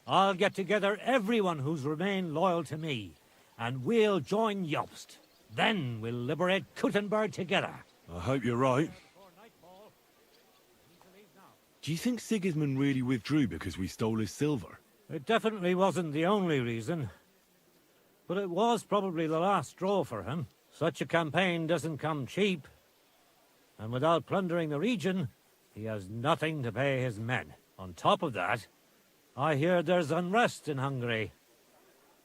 I'll get together everyone who's remained loyal to me, and we'll join Jobst. Then we'll liberate Kuttenberg together. I hope you're right. Do you think Sigismund really withdrew because we stole his silver? It definitely wasn't the only reason. But it was probably the last straw for him. Such a campaign doesn't come cheap. And without plundering the region, he has nothing to pay his men. On top of that, I hear there's unrest in Hungary.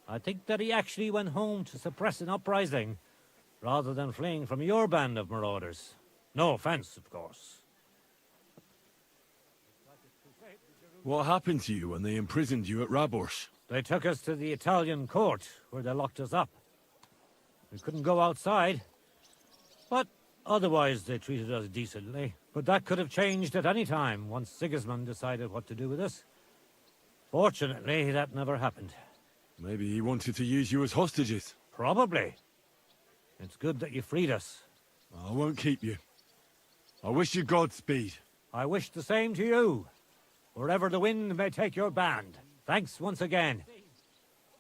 I think that he actually went home to suppress an uprising, rather than fleeing from your band of marauders. No offense, of course. What happened to you when they imprisoned you at Raborsch? They took us to the Italian court, where they locked us up. We couldn't go outside, but otherwise they treated us decently. But that could have changed at any time, once Sigismund decided what to do with us. Fortunately, that never happened. Maybe he wanted to use you as hostages. Probably. It's good that you freed us. I won't keep you. I wish you Godspeed. I wish the same to you. Wherever the wind may take your band. Thanks once again.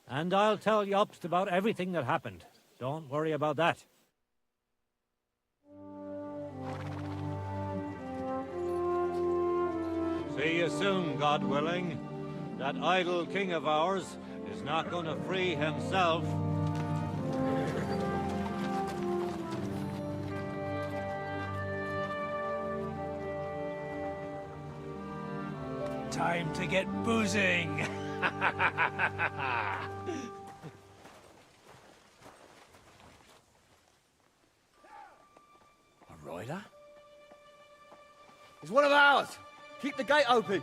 And I'll tell Jobst about everything that happened. Don't worry about that. See you soon, God willing. That idle king of ours is not going to free himself. Time to get boozing! A rider? He's one of ours! Keep the gate open!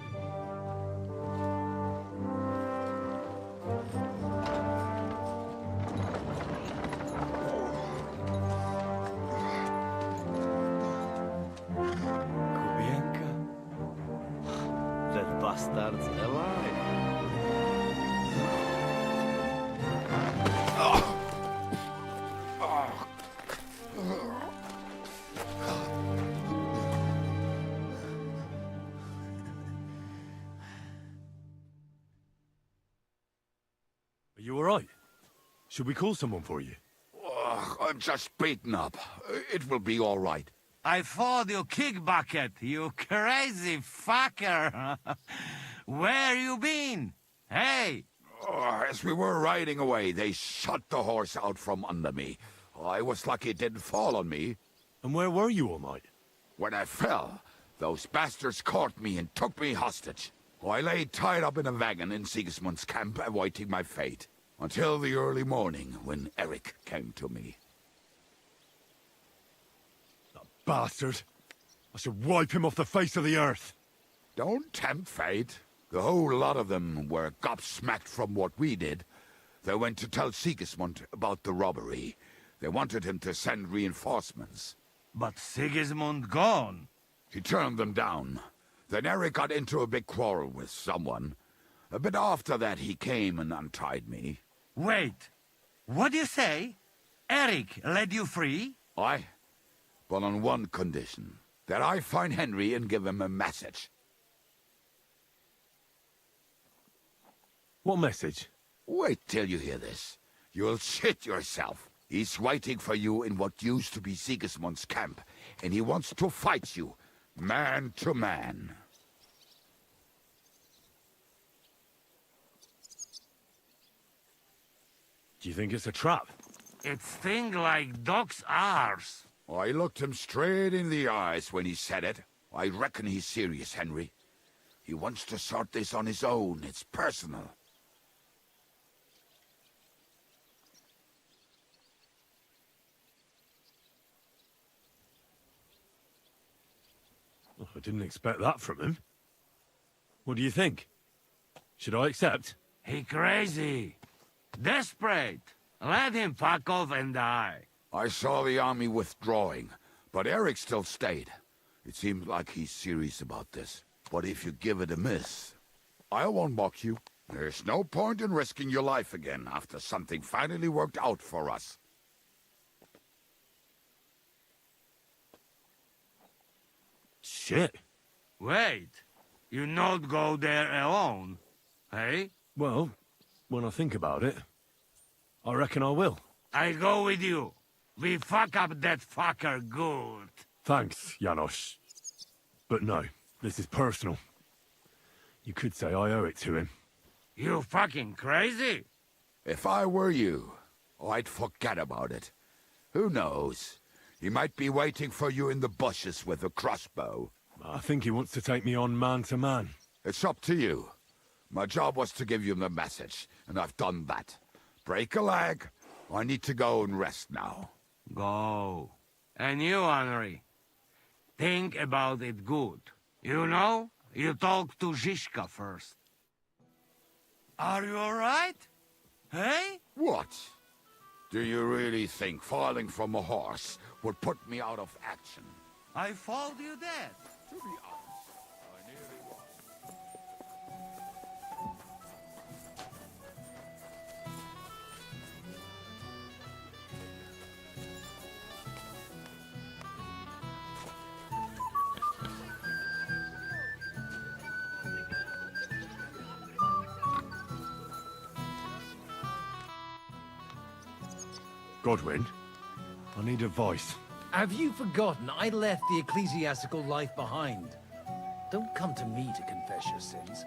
Kubienka? That bastard's alive. Are you alright? Should we call someone for you? I'm just beaten up. It will be all right. I fought you kick bucket, you crazy fucker. Where you been? Hey! As we were riding away, they shot the horse out from under me. I was lucky it didn't fall on me. And where were you all night? When I fell, those bastards caught me and took me hostage. I lay tied up in a wagon in Sigismund's camp, awaiting my fate. Until the early morning, when Eric came to me. Bastard! I should wipe him off the face of the earth! Don't tempt fate. The whole lot of them were gobsmacked from what we did. They went to tell Sigismund about the robbery. They wanted him to send reinforcements. But Sigismund gone. He turned them down. Then Eric got into a big quarrel with someone. A bit after that, he came and untied me. Wait. What do you say? Eric led you free? Aye. But on one condition. That I find Henry and give him a message. What message? Wait till you hear this. You'll shit yourself. He's waiting for you in what used to be Sigismund's camp, and he wants to fight you, man to man. Do you think it's a trap? It sting like dog's arse. I looked him straight in the eyes when he said it. I reckon he's serious, Henry. He wants to sort this on his own. It's personal. Oh, I didn't expect that from him. What do you think? Should I accept? He crazy. Desperate. Let him fuck off and die. I saw the army withdrawing, but Eric still stayed. It seems like he's serious about this. But if you give it a miss, I won't mock you. There's no point in risking your life again after something finally worked out for us. Shit. Wait. You not go there alone, hey? Well, when I think about it, I reckon I will. I go with you. We fuck up that fucker good. Thanks, Janos. But no, this is personal. You could say I owe it to him. You fucking crazy? If I were you, I'd forget about it. Who knows? He might be waiting for you in the bushes with a crossbow. I think he wants to take me on man to man. It's up to you. My job was to give you the message, and I've done that. Break a leg. I need to go and rest now. Go. And you, Henry, think about it good. You know, you talk to Zizka first. Are you all right? Hey? What? Do you really think falling from a horse would put me out of action? I followed you dead. To be honest, I nearly was. Godwin, I need advice. Have you forgotten I left the ecclesiastical life behind? Don't come to me to confess your sins.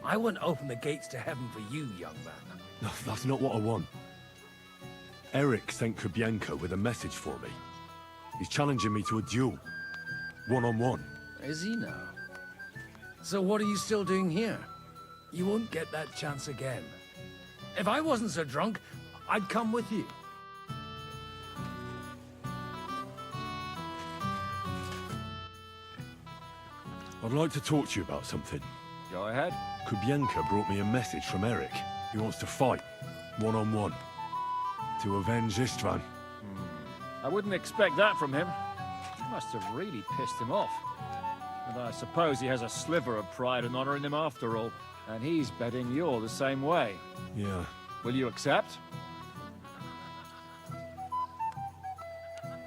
I wouldn't open the gates to heaven for you, young man. No, that's not what I want. Eric sent Kubienka with a message for me. He's challenging me to a duel. One-on-one. Is he now? So what are you still doing here? You won't get that chance again. If I wasn't so drunk, I'd come with you. I'd like to talk to you about something. Go ahead. Kubienka brought me a message from Eric. He wants to fight, one-on-one, to avenge Istvan. I wouldn't expect that from him. You must have really pissed him off. And I suppose he has a sliver of pride and honor in him after all. And he's betting you're the same way. Yeah. Will you accept?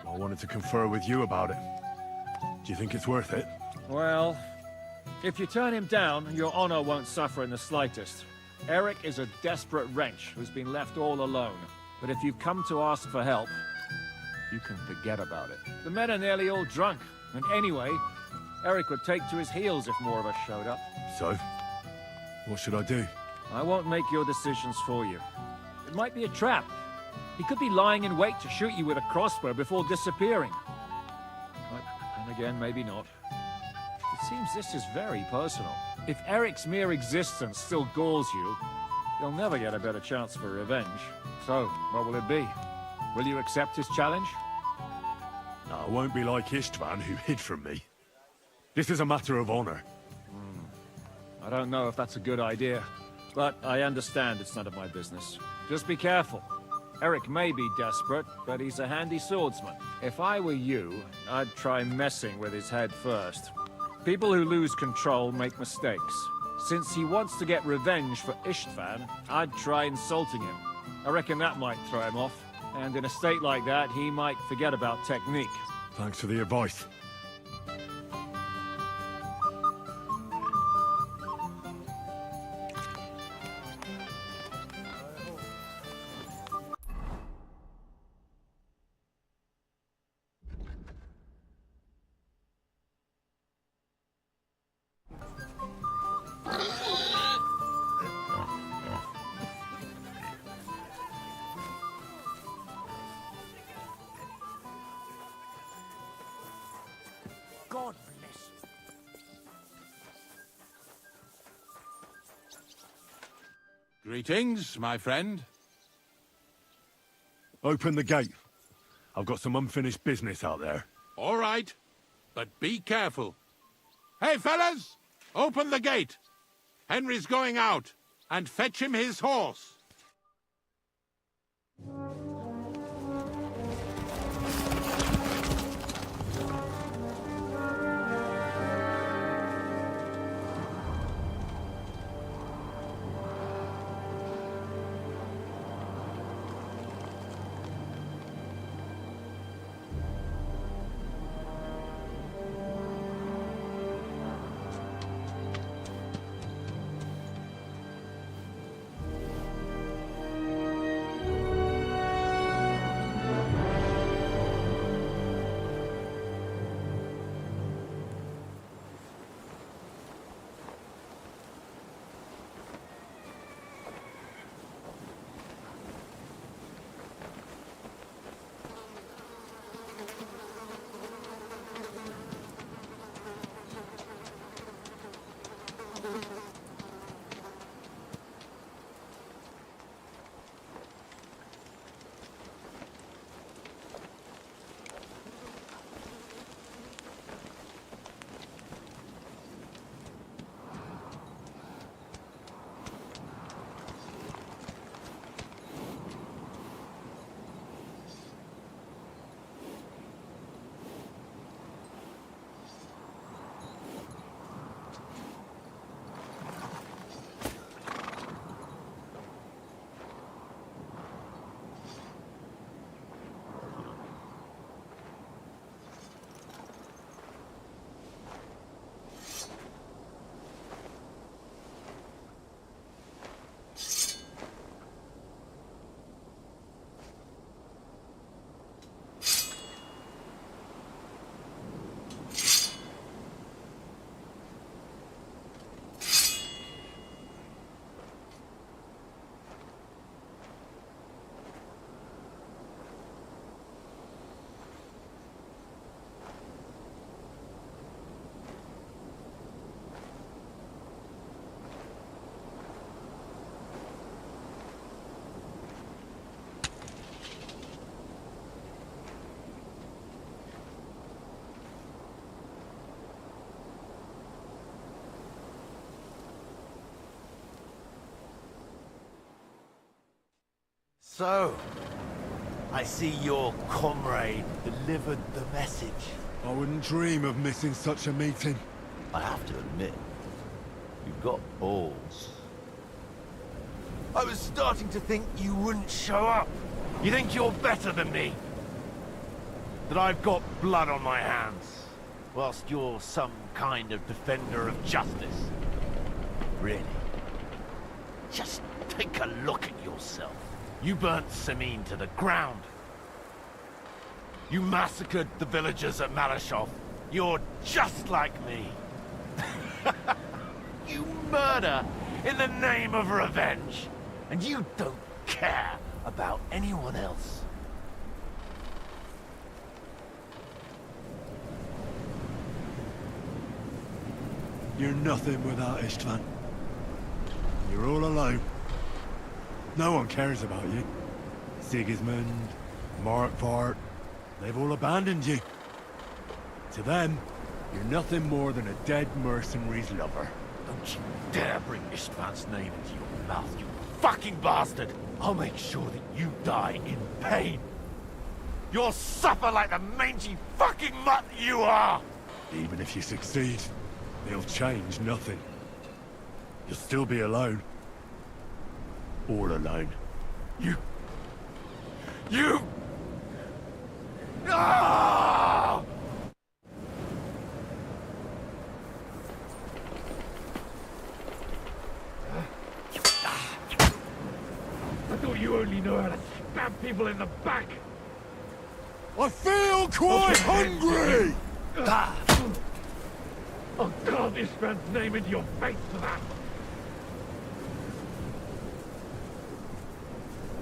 I wanted to confer with you about it. Do you think it's worth it? Well, if you turn him down, your honor won't suffer in the slightest. Eric is a desperate wretch who's been left all alone. But if you come to ask for help, you can forget about it. The men are nearly all drunk, and anyway, Eric would take to his heels if more of us showed up. So? What should I do? I won't make your decisions for you. It might be a trap. He could be lying in wait to shoot you with a crossbow before disappearing. But then again, maybe not. It seems this is very personal. If Eric's mere existence still galls you, you'll never get a better chance for revenge. So, what will it be? Will you accept his challenge? No, I won't be like Istvan, who hid from me. This is a matter of honor. I don't know if that's a good idea, but I understand it's none of my business. Just be careful. Eric may be desperate, but he's a handy swordsman. If I were you, I'd try messing with his head first. People who lose control make mistakes. Since he wants to get revenge for Istvan, I'd try insulting him. I reckon that might throw him off. And in a state like that, he might forget about technique. Thanks for the advice. God bless you. Greetings, my friend. Open the gate. I've got some unfinished business out there. All right, but be careful. Hey, fellas! Open the gate! Henry's going out, and fetch him his horse. So, I see your comrade delivered the message. I wouldn't dream of missing such a meeting. I have to admit, you've got balls. I was starting to think you wouldn't show up. You think you're better than me? That I've got blood on my hands, whilst you're some kind of defender of justice. Really? Just take a look at yourself. You burnt Semine to the ground. You massacred the villagers at Malashov. You're just like me. You murder in the name of revenge. And you don't care about anyone else. You're nothing without Istvan. You're all alone. No one cares about you. Sigismund, Markvart, they've all abandoned you. To them, you're nothing more than a dead mercenary's lover. Don't you dare bring Istvan's name into your mouth, you fucking bastard! I'll make sure that you die in pain. You'll suffer like the mangy fucking mutt you are! Even if you succeed, it'll change nothing. You'll still be alone. All alone. You... Ah! I thought you only know how to stab people in the back. I feel quite hungry! I'll carve Istvan's name into your face for that.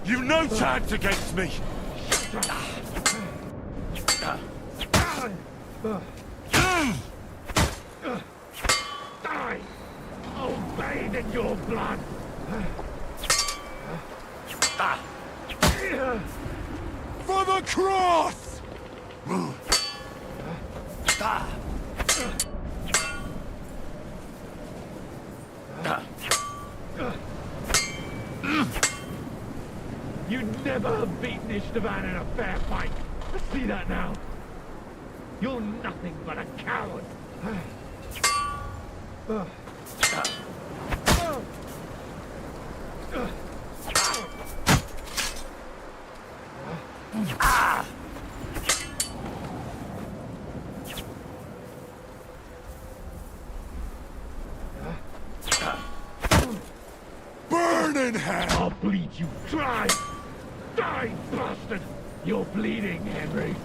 You've no chance against me! Die! I'll bathe in your blood! For the cross! You'd never have beaten Istvan in a fair fight. I see that now. You're nothing but a coward. Burn in hell! I'll bleed you dry! Die, bastard! You're bleeding, Henry.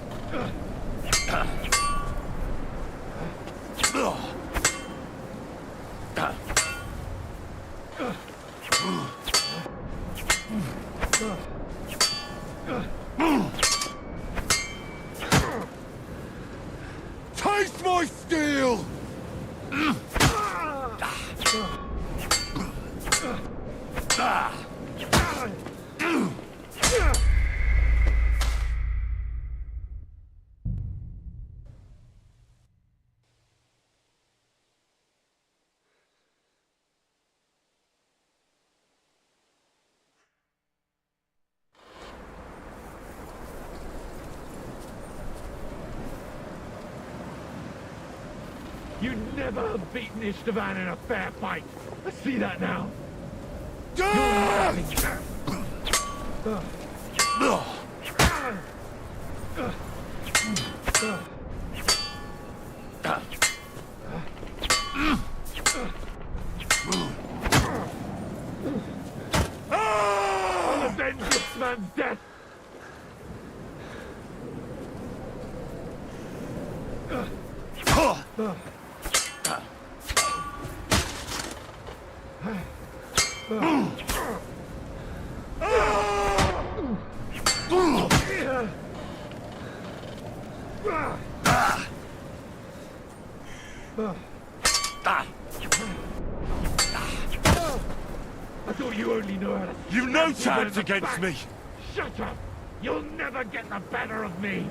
Taste my steel! You'd never have beaten Istvan in a fair fight. I see that now. I'll avenge this man's death. I thought you only know how to... You've no chance against me! Shut up! You'll never get the better of me!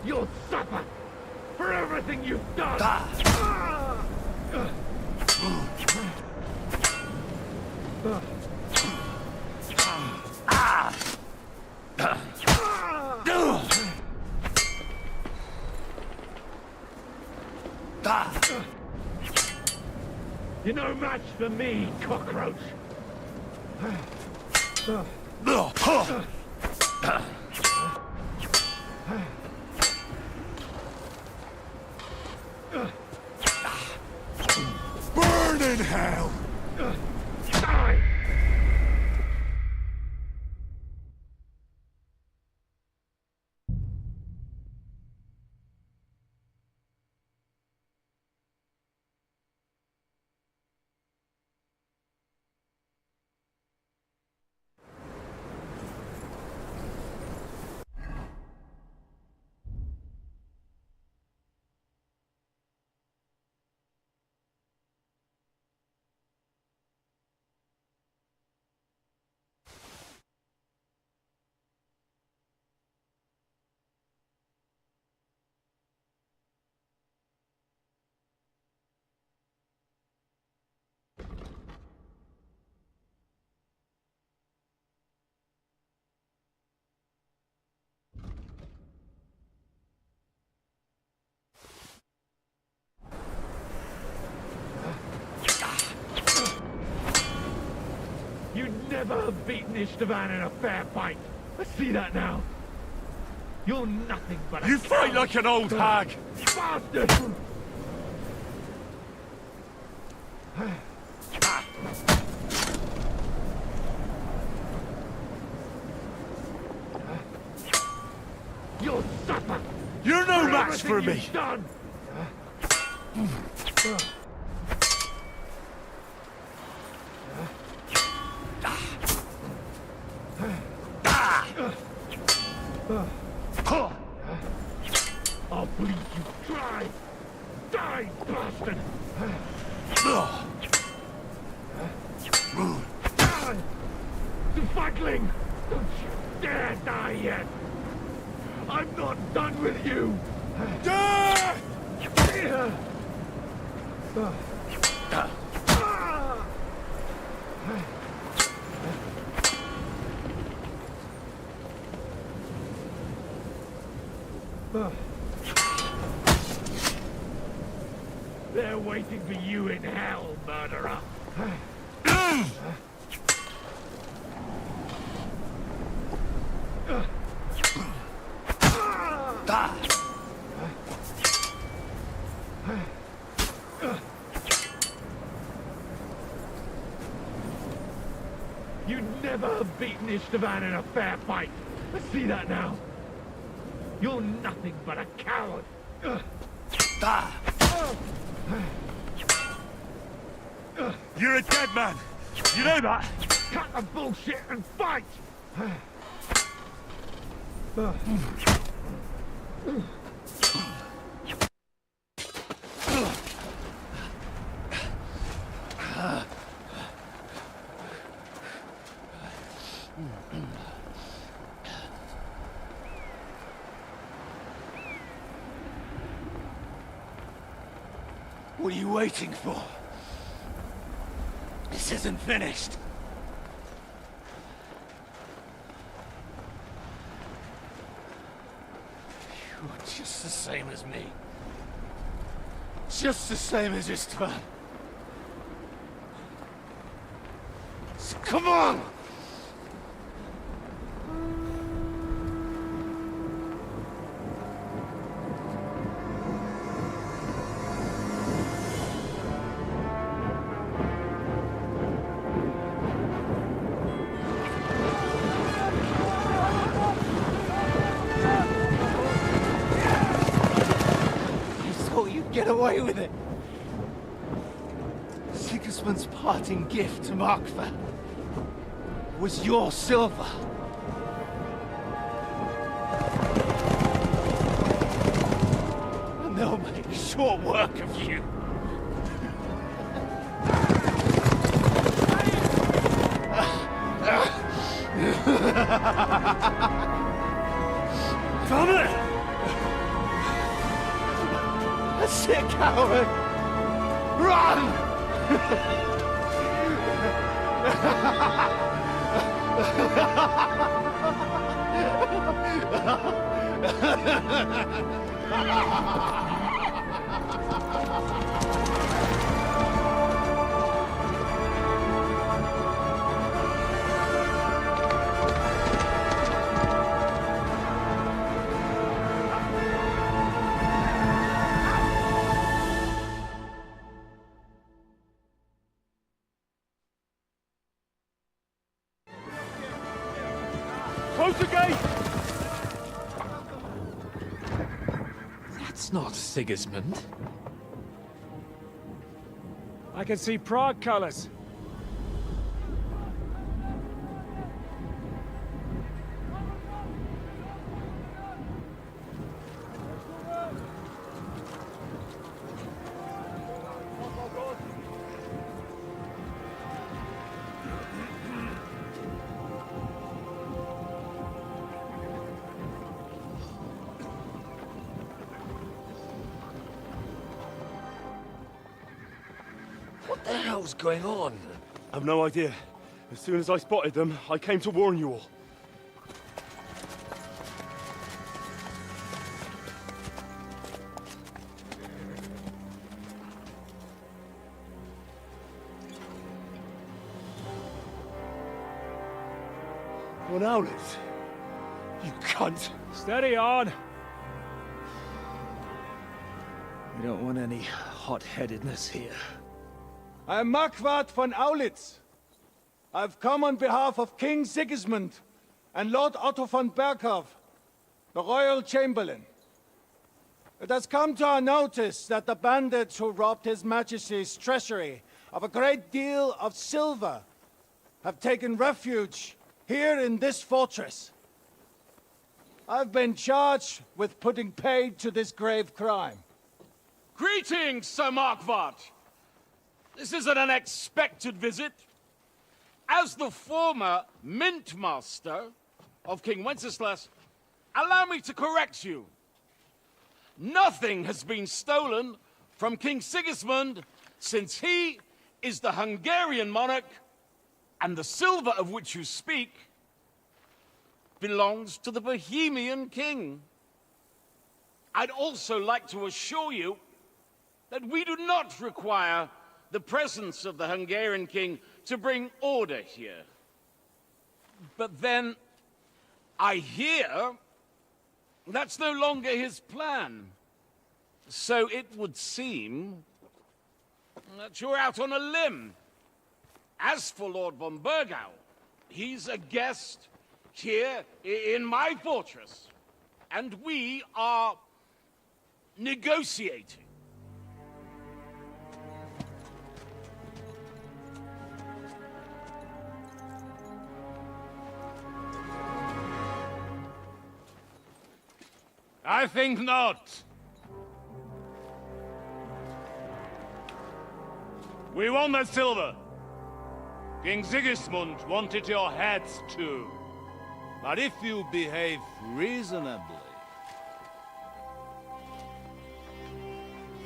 You'll suffer for everything you've done! You're no match for me, cockroach! Burn in hell! Die! You'd never have beaten Istvan in a fair fight. I see that now. You're nothing but a You fight like an old hag! Bastard! You'll suffer! You're no for match for everything me! you've done. I'll bleed you dry! Die, bastard! Die! The fuckling! Don't you dare die yet! I'm not done with you! Die! They're waiting for you in hell, murderer! You'd never have beaten Istvan in a fair fight! I see that now! You're nothing but a coward! You're a dead man! You know that? Cut the bullshit and fight! What are you waiting for? This isn't finished. You're just the same as me. Just the same as Istvan. So come on! away with it. Sigismund's parting gift to Markva was your silver. And they'll make short work of you. Damn it! That's it, coward! Run! Close the gate! That's not Sigismund. I can see Prague colors. What the hell's going on? I've no idea. As soon as I spotted them, I came to warn you all. One outlet. You cunt. Steady on. We don't want any hot-headedness here. I am Markvart von Aulitz. I've come on behalf of King Sigismund and Lord Otto von Berghoff, the Royal Chamberlain. It has come to our notice that the bandits who robbed His Majesty's treasury of a great deal of silver have taken refuge here in this fortress. I've been charged with putting paid to this grave crime. Greetings, Sir Markvart! This is an unexpected visit. As the former Mint Master of King Wenceslas, allow me to correct you. Nothing has been stolen from King Sigismund since he is the Hungarian monarch, and the silver of which you speak belongs to the Bohemian king. I'd also like to assure you that we do not require the presence of the Hungarian king to bring order here. But then, I hear that's no longer his plan. So it would seem that you're out on a limb. As for Lord von Bergau, he's a guest here in my fortress, and we are negotiating. I think not. We want that silver. King Sigismund wanted your heads too. But if you behave reasonably...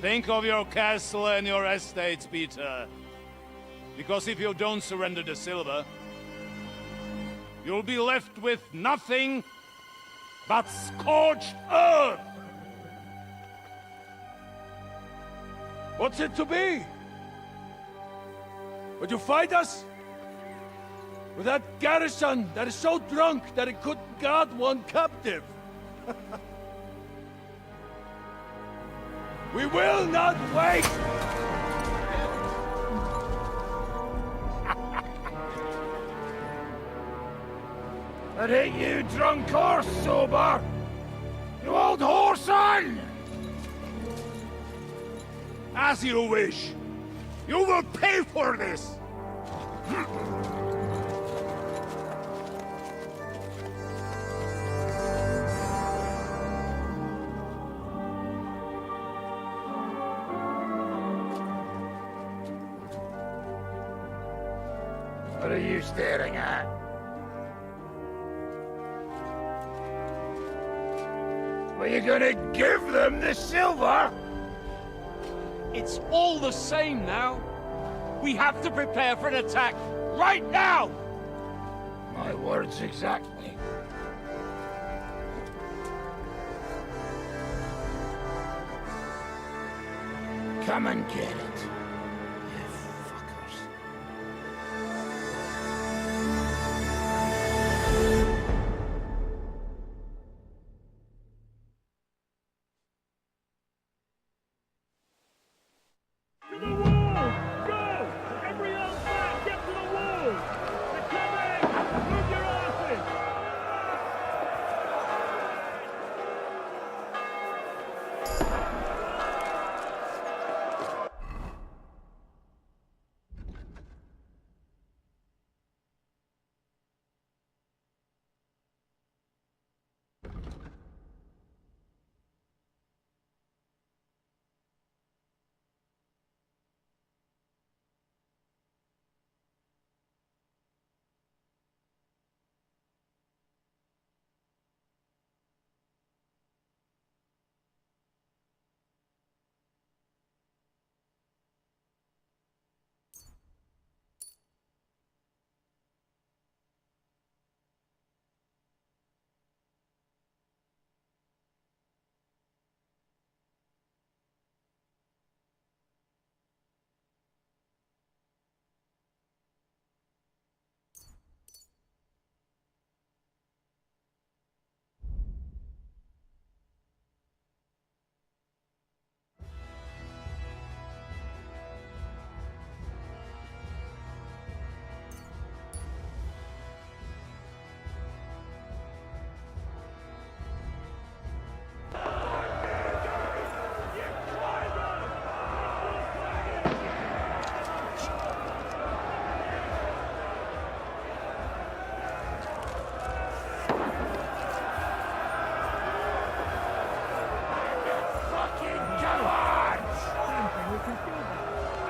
Think of your castle and your estates, Peter. Because if you don't surrender the silver, you'll be left with nothing but scorched earth! What's it to be? Would you fight us? With that garrison that is so drunk that it couldn't guard one captive? We will not wait! That ain't you, drunk or sober! You old whoreson! As you wish. You will pay for this! What are you staring at? Are you gonna give them the silver? It's all the same now. We have to prepare for an attack right now! My words exactly. Come and get it. You fuckers. To the wall! Go! Every old man, get to the wall! They're coming! Move your asses!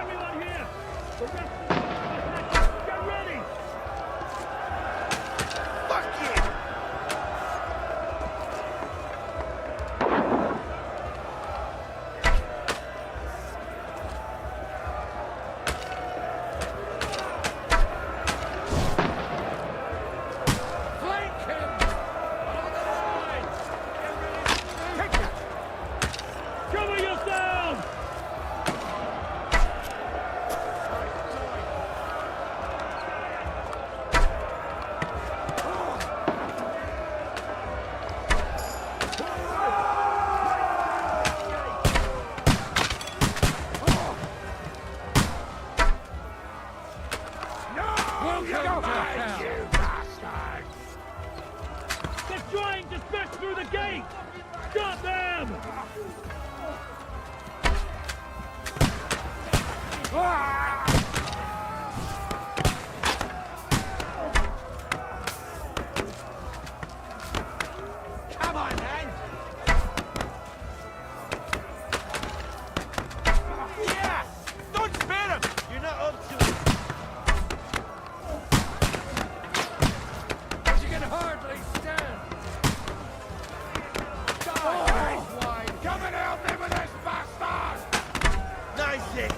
Everyone here! The rest of the attack! Get ready! Fuck you! Flank him! On the line! Get ready! Take that! Cover yourselves! They're trying to smash through the gate! Stop them! Come on, man! Yeah! Don't spare him! You're not up to it! But you can hardly stand! Come and help me with this bastard! Nice hit!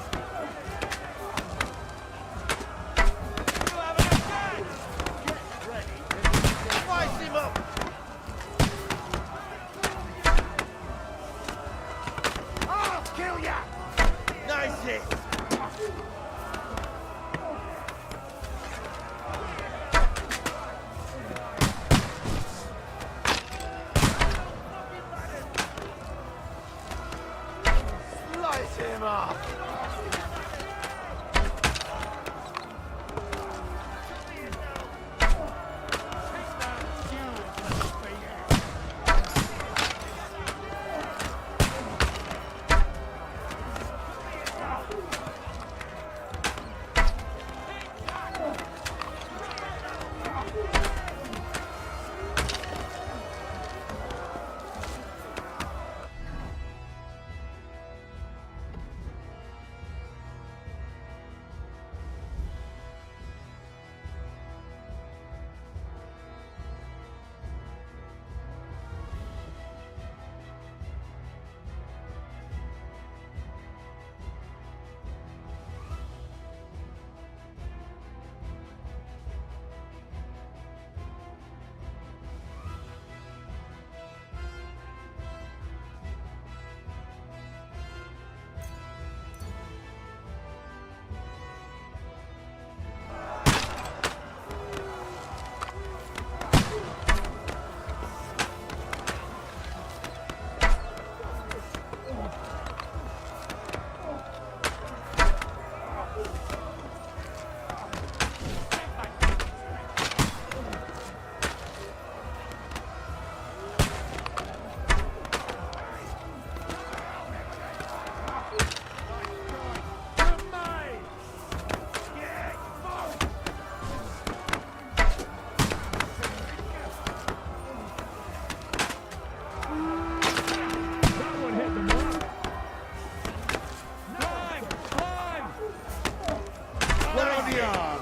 the arm.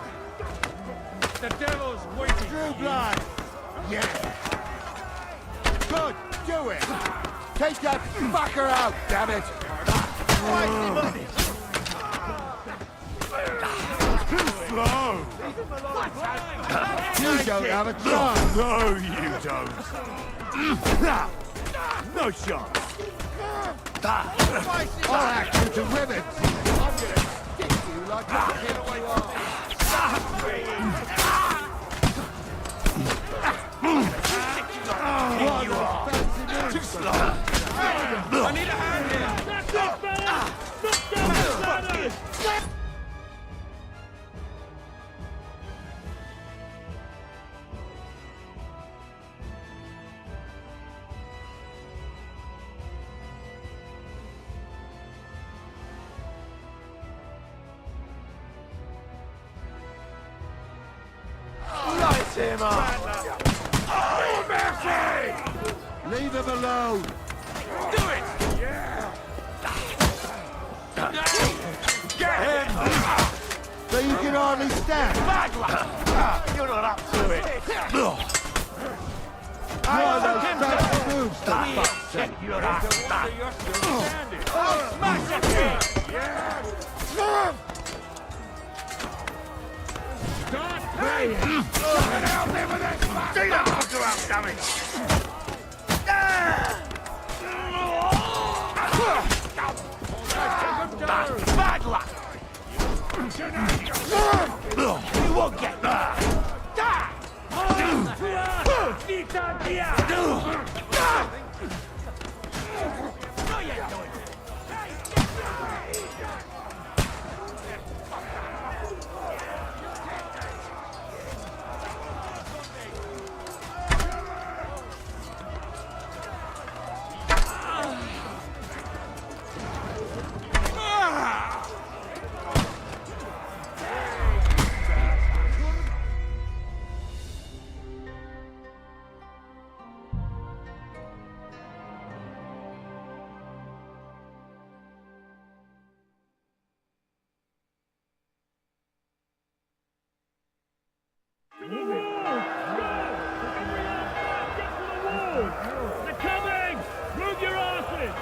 The devil's waiting. True blood. Yeah. Good. Do it. Take that fucker out, damn it. Too slow. You don't have a chance. No, you don't. No shot. I'll hack you to ribbons. I'm gonna stick you like a kid you are. Too slow. I need a hand here. That's it, fella! Knock down the banners! Light him up! Oh, mercy! Leave him alone! Do it! Yeah! Get him! So you can hardly stand? Bad luck! You're not up to it! Why those fancy moves, for fuck's sake? You're not you're still standing! Oh, smash it! Yeah! Start praying! Someone help me with this! Take that fucker out, damn it! Bad luck! You won't get that! They're coming! Move your asses!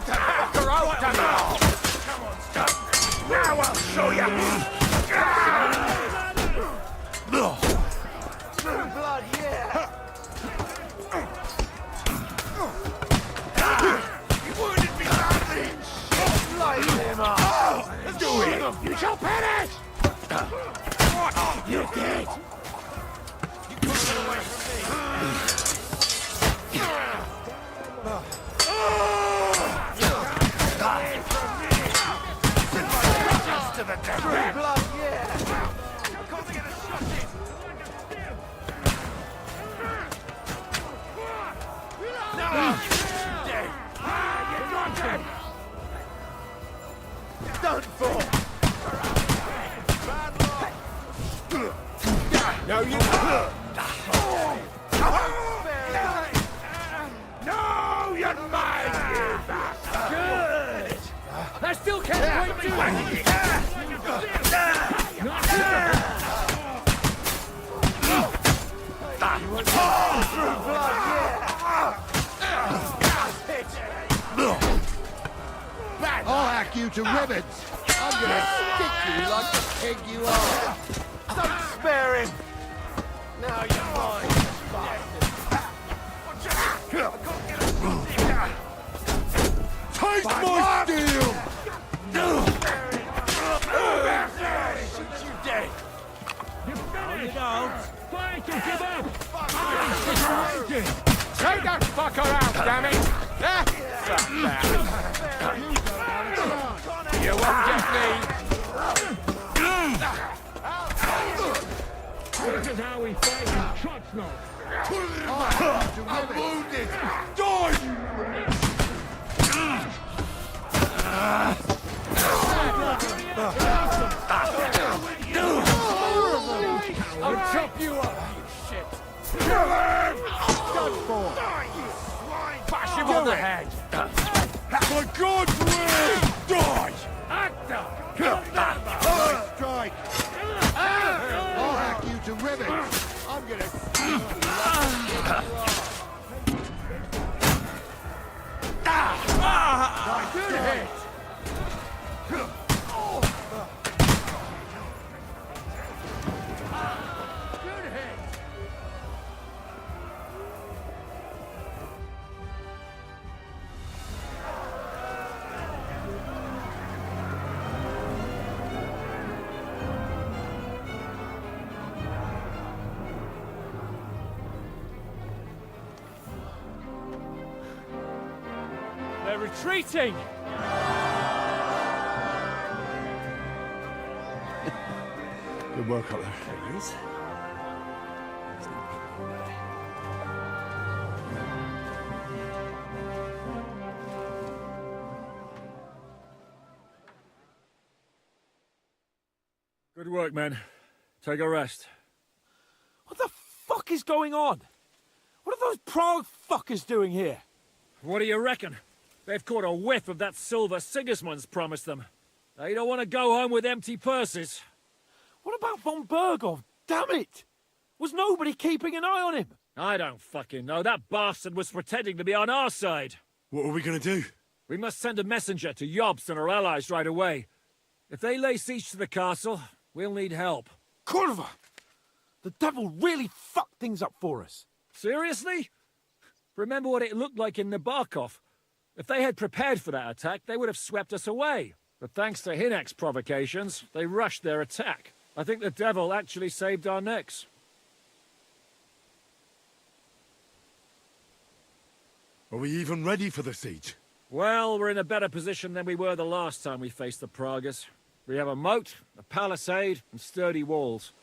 Get the fucker out, damn it! Come on, Stud. Now I'll show you! True blood, yeah! You wounded me badly! Light him up! Let's do it! You shall perish! You're dead! You couldn't get away from me! To the death! True blood, yeah! Done for! No, you... No, you're mine, you bastard! Good! I still can't quite do it! True blood, yeah! I'll hack you to ribbons. I'm gonna stick you like the pig you are. Don't spare him! Now you're mine, Taste my steel! Shoot you dead! No, you don't. Fight or give up! Take that fucker out, damn it! You won't get me! This is how we fight in Trotsnov. I'm wounded! Die! I'll chop you up, you shit! Done for! Bash him on the head! My God's will! Die! Actor! Nice strike! I'll hack you to ribbons! I'm gonna stick you like Nice good hit! They're retreating! Good work up there. There he is. Good work, men. Take a rest. What the fuck is going on? What are those Prague fuckers doing here? What do you reckon? They've caught a whiff of that silver Sigismund's promised them. They don't want to go home with empty purses. What about von Bergov? Damn it! Was nobody keeping an eye on him? I don't fucking know. That bastard was pretending to be on our side. What are we gonna do? We must send a messenger to Jobst and our allies right away. If they lay siege to the castle, we'll need help. Kurva! The devil really fucked things up for us. Seriously? Remember what it looked like in Nabokov. If they had prepared for that attack, they would have swept us away. But thanks to Hinek's provocations, they rushed their attack. I think the devil actually saved our necks. Are we even ready for the siege? Well, we're in a better position than we were the last time we faced the Praguers. We have a moat, a palisade, and sturdy walls.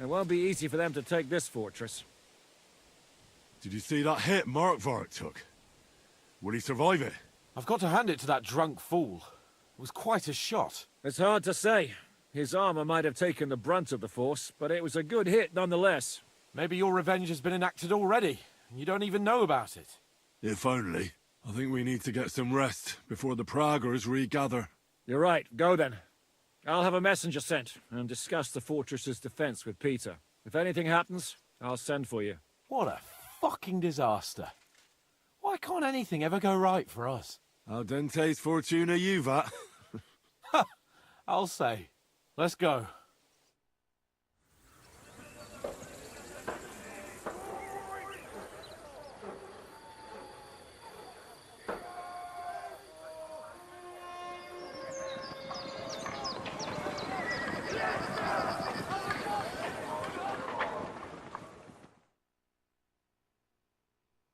It won't be easy for them to take this fortress. Did you see that hit Markvark took? Will he survive it? I've got to hand it to that drunk fool. It was quite a shot. It's hard to say. His armor might have taken the brunt of the force, but it was a good hit nonetheless. Maybe your revenge has been enacted already, and you don't even know about it. If only. I think we need to get some rest before the Praguers regather. You're right. Go then. I'll have a messenger sent and discuss the fortress's defense with Peter. If anything happens, I'll send for you. What a fucking disaster. Why can't anything ever go right for us? Al dente's fortuna juvat. I'll say. Let's go.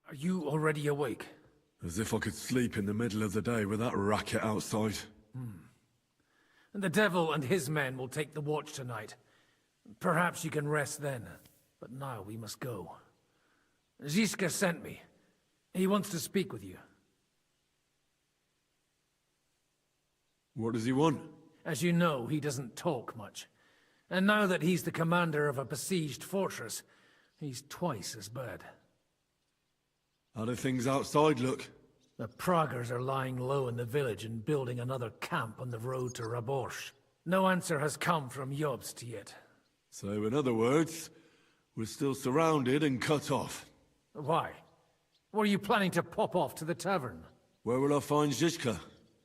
Are you already awake? As if I could sleep in the middle of the day with that racket outside. And the devil and his men will take the watch tonight. Perhaps you can rest then. But now we must go. Ziska sent me. He wants to speak with you. What does he want? As you know, he doesn't talk much. And now that he's the commander of a besieged fortress, he's twice as bad. How do things outside look? The Praggers are lying low in the village and building another camp on the road to Raborsh. No answer has come from Jobst yet. So, in other words, we're still surrounded and cut off. Why? Were you planning to pop off to the tavern? Where will I find Zizka?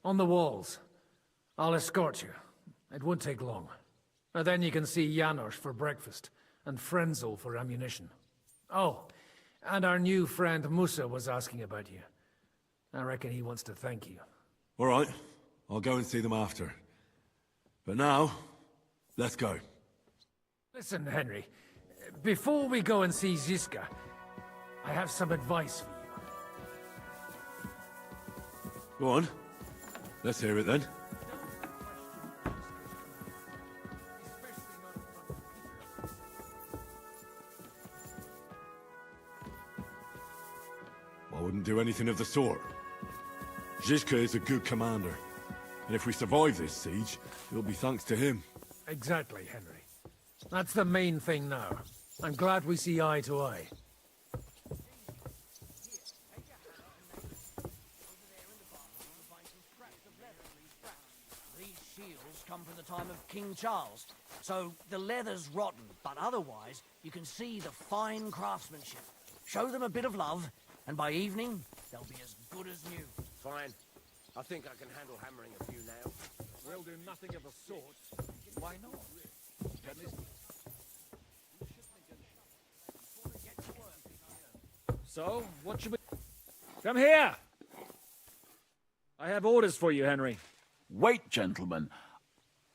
On the walls. I'll escort you. It won't take long. And then you can see Janos for breakfast, and Frenzel for ammunition. Oh, and our new friend Musa was asking about you. I reckon he wants to thank you. All right, I'll go and see them after. But now, let's go. Listen, Henry. Before we go and see Ziska, I have some advice for you. Go on. Let's hear it then. I wouldn't do anything of the sort. Zizka is a good commander. And if we survive this siege, it'll be thanks to him. Exactly, Henry. That's the main thing now. I'm glad we see eye to eye. These shields come from the time of King Charles, so the leather's rotten, but otherwise you can see the fine craftsmanship. Show them a bit of love, and by evening, they'll be as good as new. Fine. I think I can handle hammering a few nails. We'll do nothing of the sort. Why not? So, what should we... Come here! I have orders for you, Henry. Wait, gentlemen.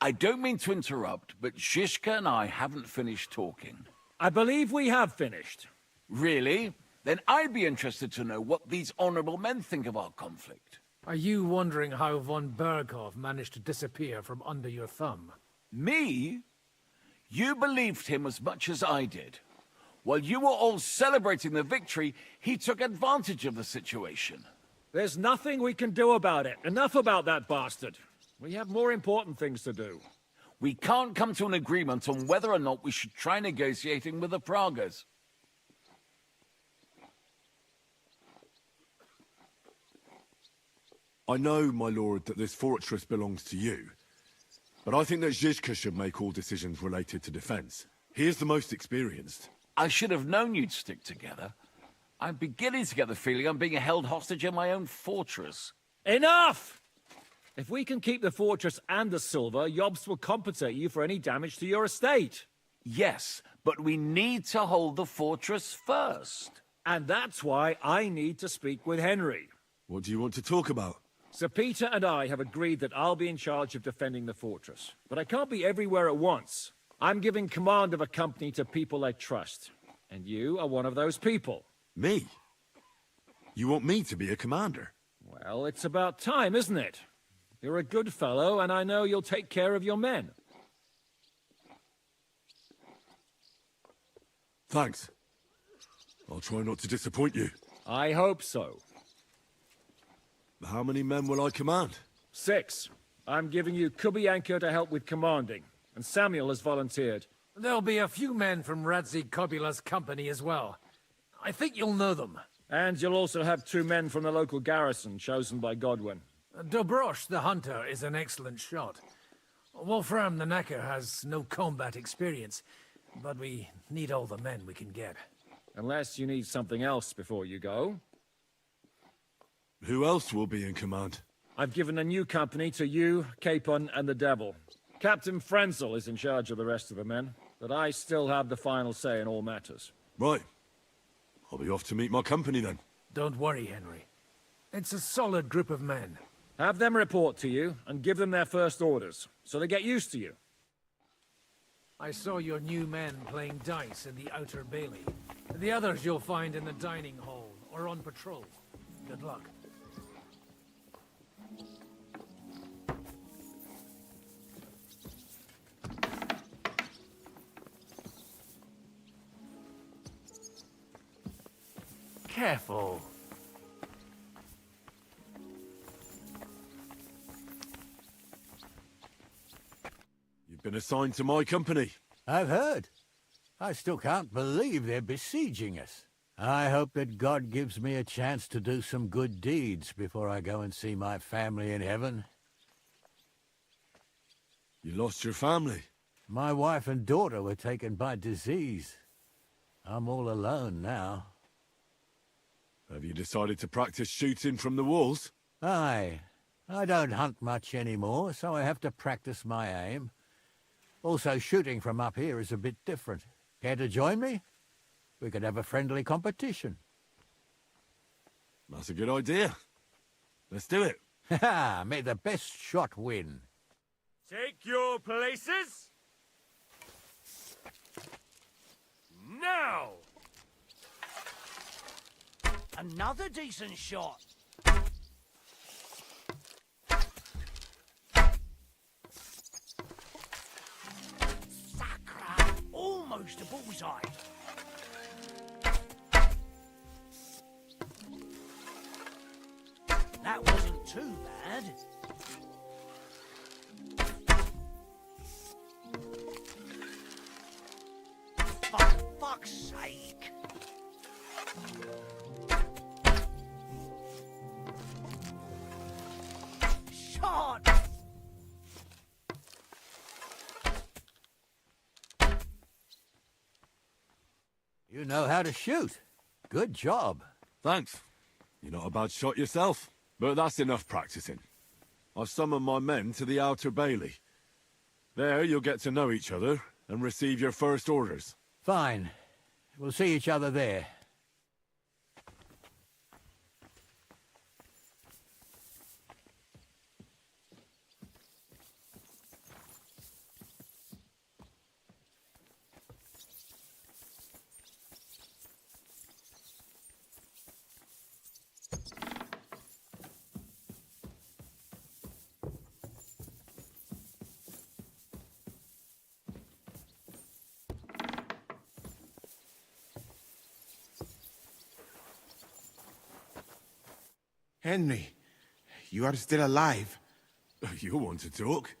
I don't mean to interrupt, but Zizka and I haven't finished talking. I believe we have finished. Really? Then I'd be interested to know what these honorable men think of our conflict. Are you wondering how von Berghoff managed to disappear from under your thumb? Me? You believed him as much as I did. While you were all celebrating the victory, he took advantage of the situation. There's nothing we can do about it. Enough about that bastard. We have more important things to do. We can't come to an agreement on whether or not we should try negotiating with the Praggers. I know, my lord, that this fortress belongs to you. But I think that Zizka should make all decisions related to defense. He is the most experienced. I should have known you'd stick together. I'm beginning to get the feeling I'm being held hostage in my own fortress. Enough! If we can keep the fortress and the silver, Jobst will compensate you for any damage to your estate. Yes, but we need to hold the fortress first. And that's why I need to speak with Henry. What do you want to talk about? Sir Peter and I have agreed that I'll be in charge of defending the fortress. But I can't be everywhere at once. I'm giving command of a company to people I trust. And you are one of those people. Me? You want me to be a commander? Well, it's about time, isn't it? You're a good fellow, and I know you'll take care of your men. Thanks. I'll try not to disappoint you. I hope so. How many men will I command? 6. I'm giving you Kubianka to help with commanding, and Samuel has volunteered. There'll be a few men from Radzi Kobula's company as well. I think you'll know them. And you'll also have 2 men from the local garrison, chosen by Godwin. Dobrosh, the hunter, is an excellent shot. Wolfram the Knacker has no combat experience, but we need all the men we can get. Unless you need something else before you go. Who else will be in command? I've given a new company to you, Capon, and the Devil. Captain Frenzel is in charge of the rest of the men, but I still have the final say in all matters. Right. I'll be off to meet my company then. Don't worry, Henry. It's a solid group of men. Have them report to you, and give them their first orders, so they get used to you. I saw your new men playing dice in the outer bailey. The others you'll find in the dining hall, or on patrol. Good luck. Careful. You've been assigned to my company. I've heard. I still can't believe they're besieging us. I hope that God gives me a chance to do some good deeds before I go and see my family in heaven. You lost your family? My wife and daughter were taken by disease. I'm all alone now. Have you decided to practice shooting from the walls? Aye. I don't hunt much anymore, so I have to practice my aim. Also, shooting from up here is a bit different. Care to join me? We could have a friendly competition. That's a good idea. Let's do it. Ha! May the best shot win. Take your places. Now! Another decent shot. Sacra! Almost a bullseye. That wasn't too bad. For fuck's sake. Shot! You know how to shoot. Good job. Thanks. You're not a bad shot yourself. But that's enough practicing. I've summoned my men to the outer bailey. There you'll get to know each other and receive your first orders. Fine. We'll see each other there. Henry, you are still alive. You want to talk?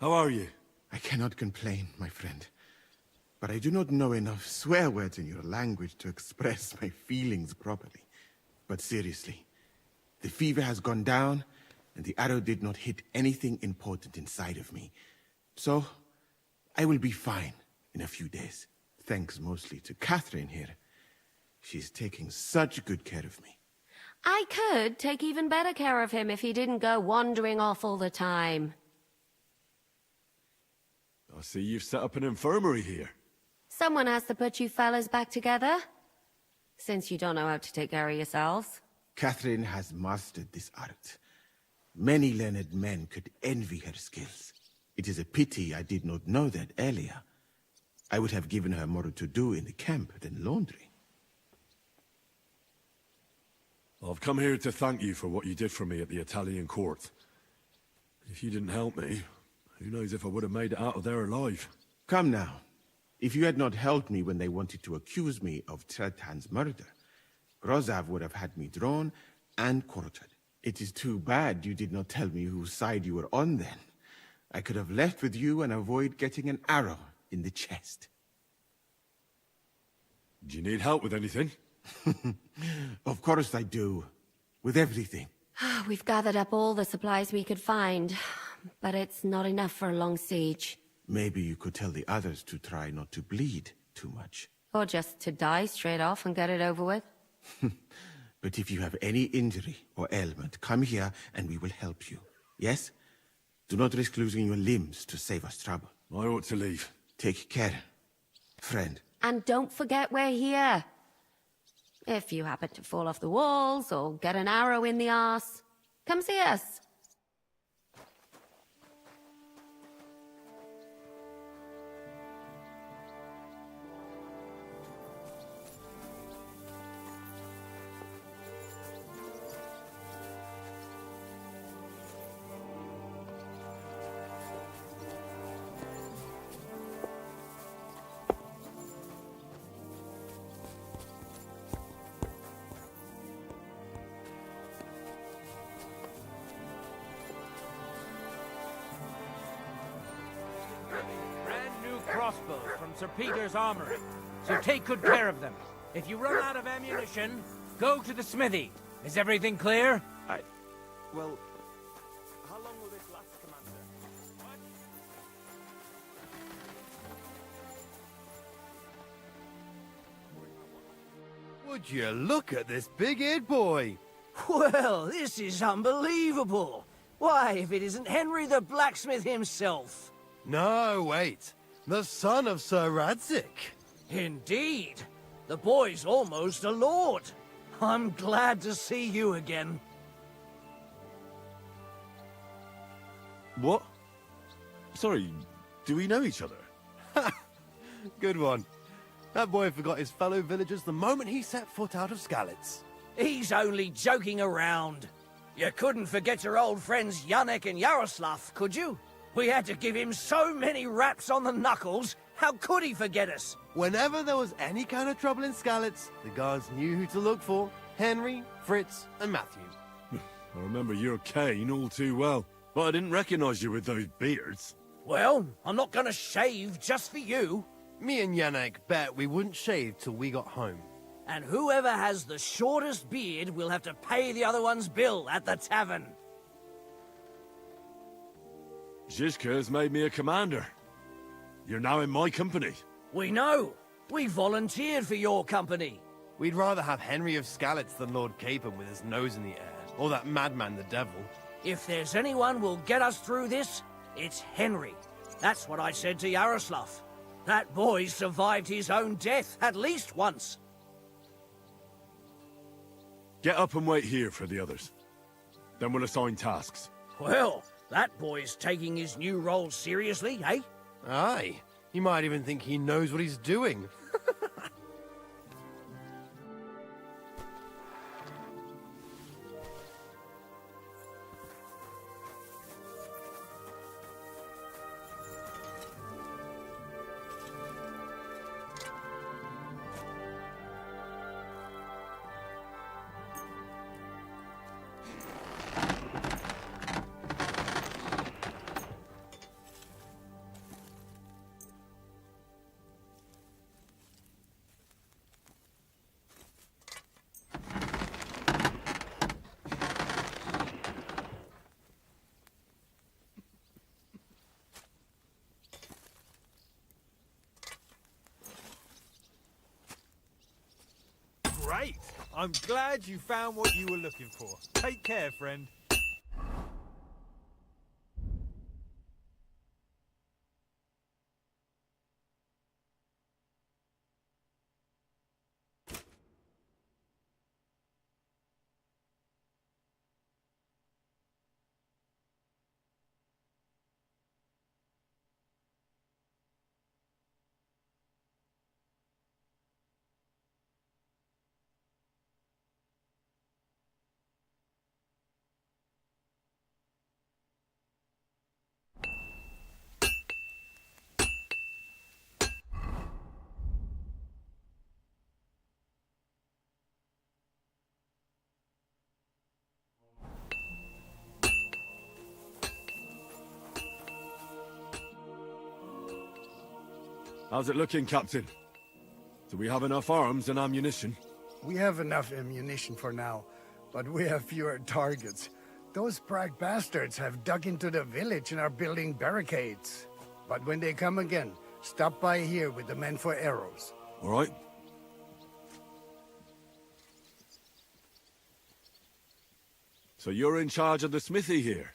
How are you? I cannot complain, my friend. But I do not know enough swear words in your language to express my feelings properly. But seriously, the fever has gone down, and the arrow did not hit anything important inside of me. So, I will be fine in a few days. Thanks mostly to Catherine here. She's taking such good care of me. I could take even better care of him if he didn't go wandering off all the time. I see you've set up an infirmary here. Someone has to put you fellas back together. Since you don't know how to take care of yourselves. Catherine has mastered this art. Many learned men could envy her skills. It is a pity I did not know that earlier. I would have given her more to do in the camp than laundry. I've come here to thank you for what you did for me at the Italian court. If you didn't help me, who knows if I would have made it out of there alive. Come now. If you had not helped me when they wanted to accuse me of Tretan's murder, Grozav would have had me drawn and quartered. It is too bad you did not tell me whose side you were on then. I could have left with you and avoid getting an arrow in the chest. Do you need help with anything? Of course I do. With everything. We've gathered up all the supplies we could find, but it's not enough for a long siege. Maybe you could tell the others to try not to bleed too much. Or just to die straight off and get it over with. But if you have any injury or ailment, come here and we will help you. Yes? Do not risk losing your limbs to save us trouble. I ought to leave. Take care, friend. And don't forget we're here. If you happen to fall off the walls or get an arrow in the arse, come see us. Brand new crossbows from Sir Peter's armory. So take good care of them. If you run out of ammunition, go to the smithy. Is everything clear? Well, how long will this last, Commander? Would you look at this big-eared boy? Well, this is unbelievable. Why, if it isn't Henry the blacksmith himself. No, wait. The son of Sir Radzik. Indeed. The boy's almost a lord. I'm glad to see you again. What? Sorry, do we know each other? Good one. That boy forgot his fellow villagers the moment he set foot out of Skalitz. He's only joking around. You couldn't forget your old friends Yannick and Yaroslav, could you? We had to give him so many raps on the knuckles, how could he forget us? Whenever there was any kind of trouble in Skalitz, the guards knew who to look for. Henry, Fritz, and Matthew. I remember your cane all too well, but I didn't recognize you with those beards. Well, I'm not gonna shave just for you. Me and Yannick bet we wouldn't shave till we got home. And whoever has the shortest beard will have to pay the other one's bill at the tavern. Zizka has made me a commander. You're now in my company. We know. We volunteered for your company. We'd rather have Henry of Skalitz than Lord Capon with his nose in the air, or that madman the devil. If there's anyone will get us through this, it's Henry. That's what I said to Yaroslav. That boy survived his own death at least once. Get up and wait here for the others. Then we'll assign tasks. Well, that boy's taking his new role seriously, eh? Aye. He might even think he knows what he's doing. Great! I'm glad you found what you were looking for. Take care, friend. How's it looking, Captain? Do we have enough arms and ammunition? We have enough ammunition for now, but we have fewer targets. Those Prague bastards have dug into the village and are building barricades. But when they come again, stop by here with the men for arrows. All right. So you're in charge of the smithy here?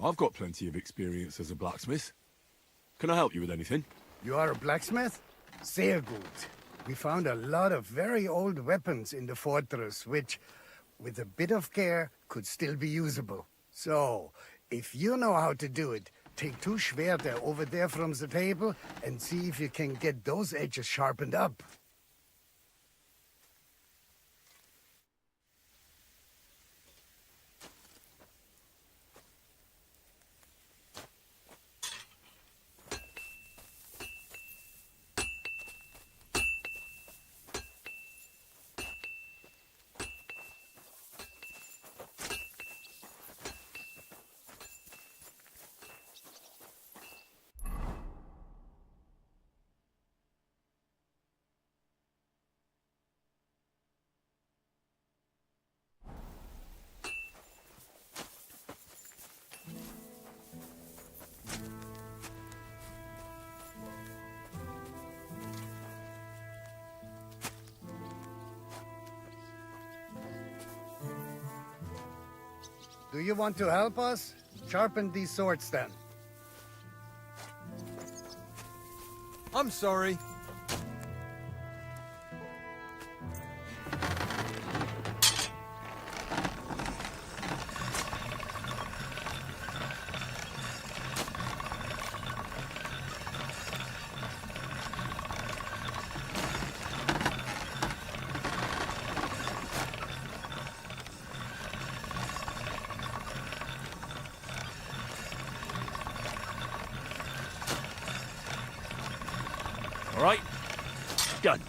I've got plenty of experience as a blacksmith. Can I help you with anything? You are a blacksmith? Sehr gut. We found a lot of very old weapons in the fortress, which, with a bit of care, could still be usable. So, if you know how to do it, take 2 Schwerter over there from the table and see if you can get those edges sharpened up. Do you want to help us? Sharpen these swords then. I'm sorry. All right. Done.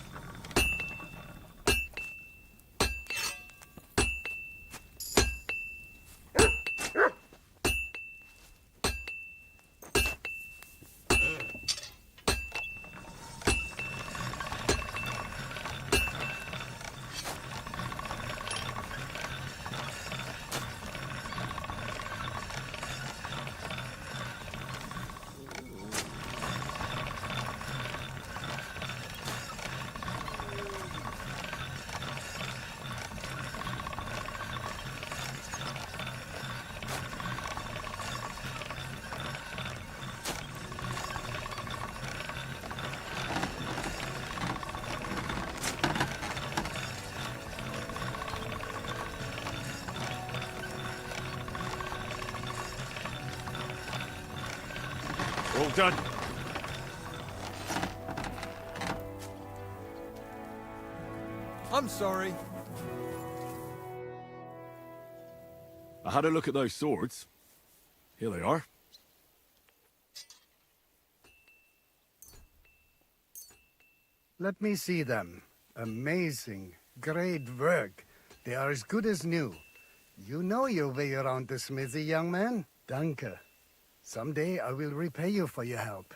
All done. I'm sorry. I had a look at those swords. Here they are. Let me see them. Amazing. Great work. They are as good as new. You know your way around the smithy, young man. Danke. Someday I will repay you for your help.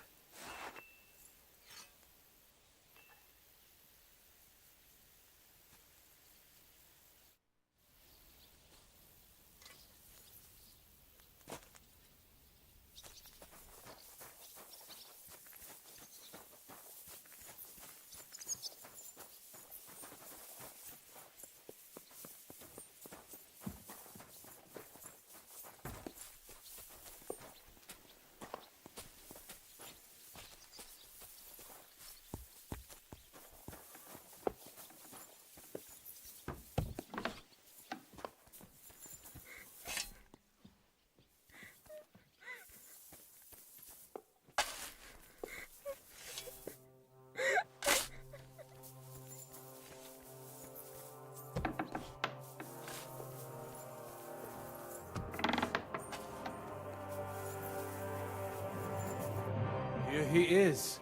Here he is,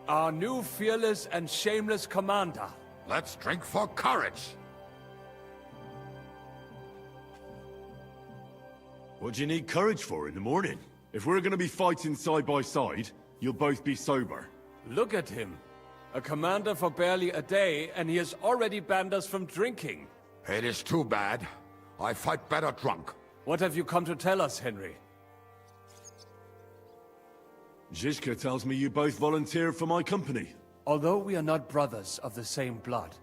our new fearless and shameless commander. Let's drink for courage. What do you need courage for in the morning? If we're gonna be fighting side by side, you'll both be sober. Look at him. A commander for barely a day, and he has already banned us from drinking. It is too bad. I fight better drunk. What have you come to tell us, Henry? Zizka tells me you both volunteered for my company. Although we are not brothers of the same blood,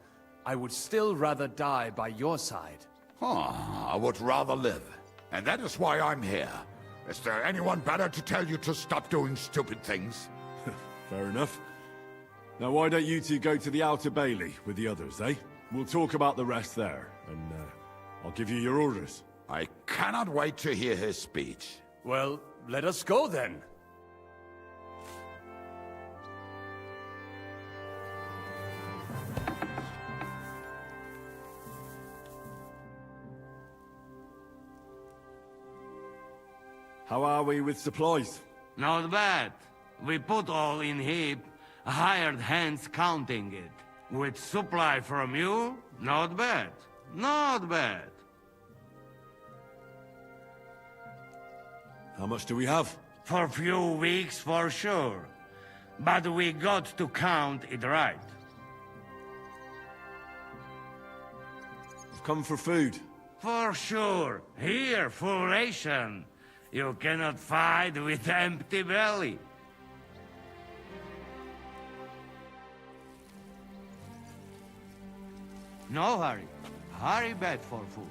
I would still rather die by your side. I would rather live. And that is why I'm here. Is there anyone better to tell you to stop doing stupid things? Fair enough. Now why don't you two go to the Outer Bailey with the others, eh? We'll talk about the rest there, and I'll give you your orders. I cannot wait to hear his speech. Well, let us go then. How are we with supplies? Not bad. We put all in heap, hired hands counting it. With supply from you, not bad. Not bad. How much do we have? For a few weeks, for sure. But we got to count it right. I've come for food. For sure. Here, full ration. You cannot fight with empty belly. No hurry. Hurry back for food.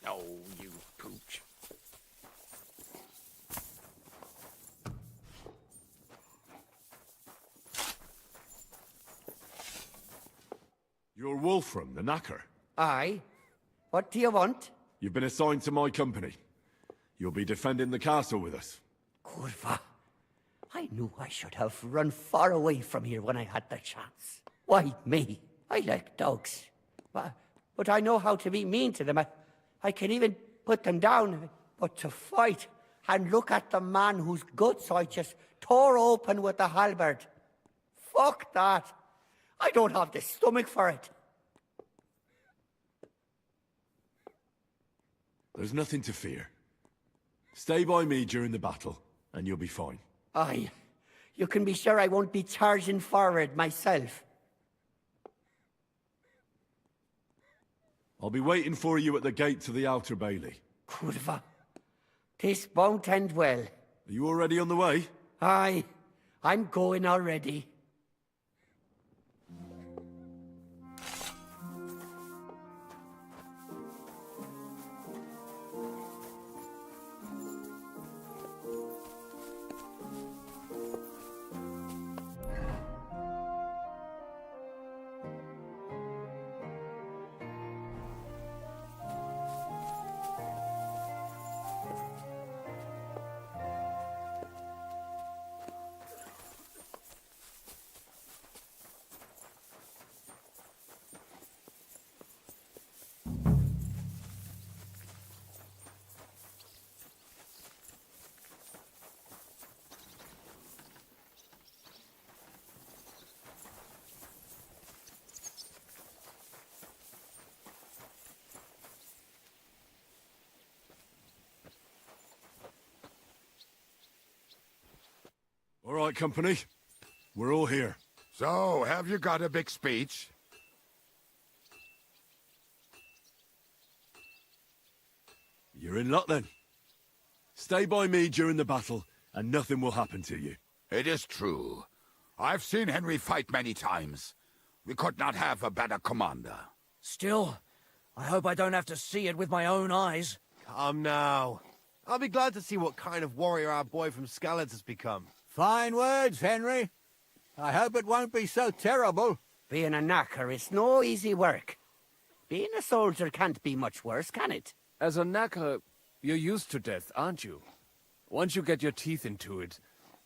Oh, you pooch. You're Wolfram, the knacker. Aye. What do you want? You've been assigned to my company. You'll be defending the castle with us. Curva. I knew I should have run far away from here when I had the chance. Why me? I like dogs. But I know how to be mean to them. I can even put them down. But to fight and look at the man whose guts I just tore open with the halberd. Fuck that. I don't have the stomach for it. There's nothing to fear. Stay by me during the battle, and you'll be fine. Aye. You can be sure I won't be charging forward myself. I'll be waiting for you at the gate to the Outer Bailey. Curva. This won't end well. Are you already on the way? Aye. I'm going already. All right, company. We're all here. So, have you got a big speech? You're in luck then. Stay by me during the battle, and nothing will happen to you. It is true. I've seen Henry fight many times. We could not have a better commander. Still, I hope I don't have to see it with my own eyes. Come now. I'll be glad to see what kind of warrior our boy from Skalitz has become. Fine words, Henry. I hope it won't be so terrible. Being a knacker is no easy work. Being a soldier can't be much worse, can it? As a knacker, you're used to death, aren't you? Once you get your teeth into it,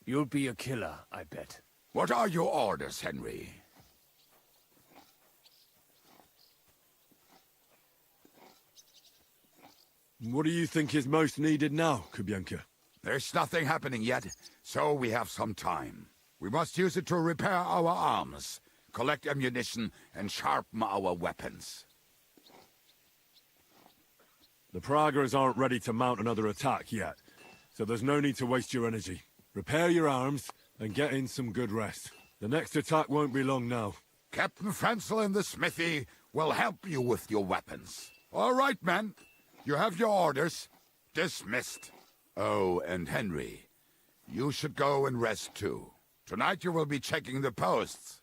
you'll be a killer, I bet. What are your orders, Henry? What do you think is most needed now, Kubienka? There's nothing happening yet, so we have some time. We must use it to repair our arms, collect ammunition, and sharpen our weapons. The Praggers aren't ready to mount another attack yet, so there's no need to waste your energy. Repair your arms, and get in some good rest. The next attack won't be long now. Captain Frenzel in the smithy will help you with your weapons. All right, men. You have your orders. Dismissed. Oh, and Henry, you should go and rest too. Tonight you will be checking the posts.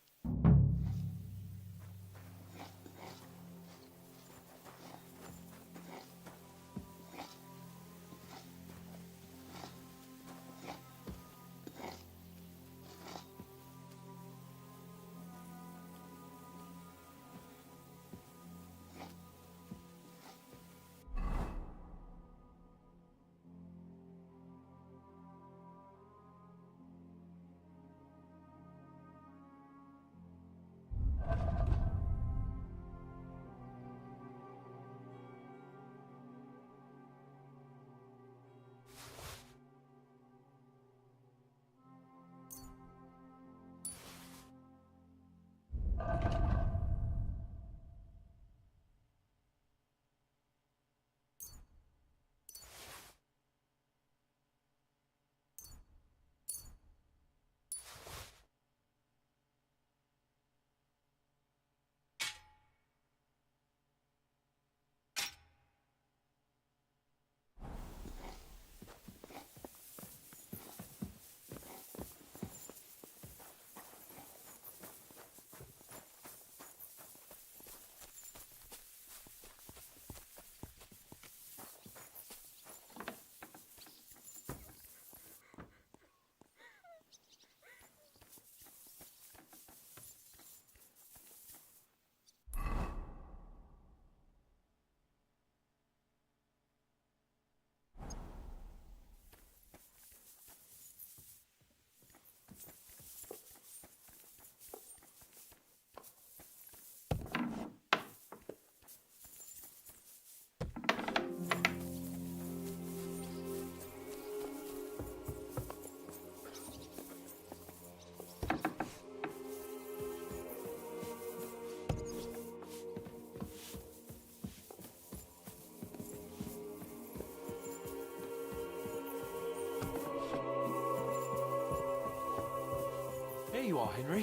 Here you are, Henry.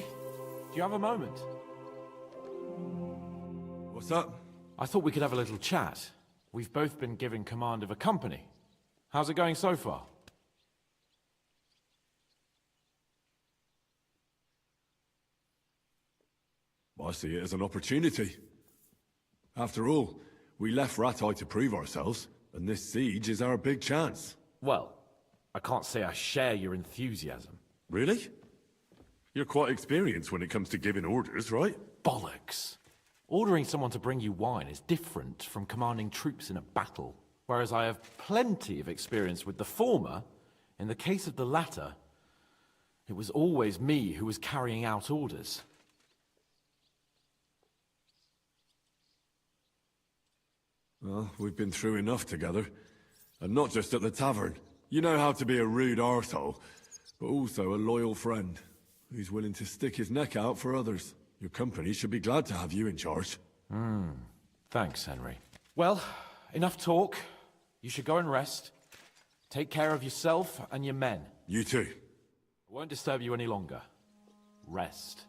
Do you have a moment? What's up? I thought we could have a little chat. We've both been given command of a company. How's it going so far? I see it as an opportunity. After all, we left Rattay to prove ourselves, and this siege is our big chance. Well, I can't say I share your enthusiasm. Really? You're quite experienced when it comes to giving orders, right? Bollocks. Ordering someone to bring you wine is different from commanding troops in a battle. Whereas I have plenty of experience with the former, in the case of the latter, it was always me who was carrying out orders. Well, we've been through enough together. And not just at the tavern. You know how to be a rude arsehole, but also a loyal friend who's willing to stick his neck out for others. Your company should be glad to have you in charge. Thanks, Henry. Well, enough talk. You should go and rest. Take care of yourself and your men. You too. I won't disturb you any longer. Rest.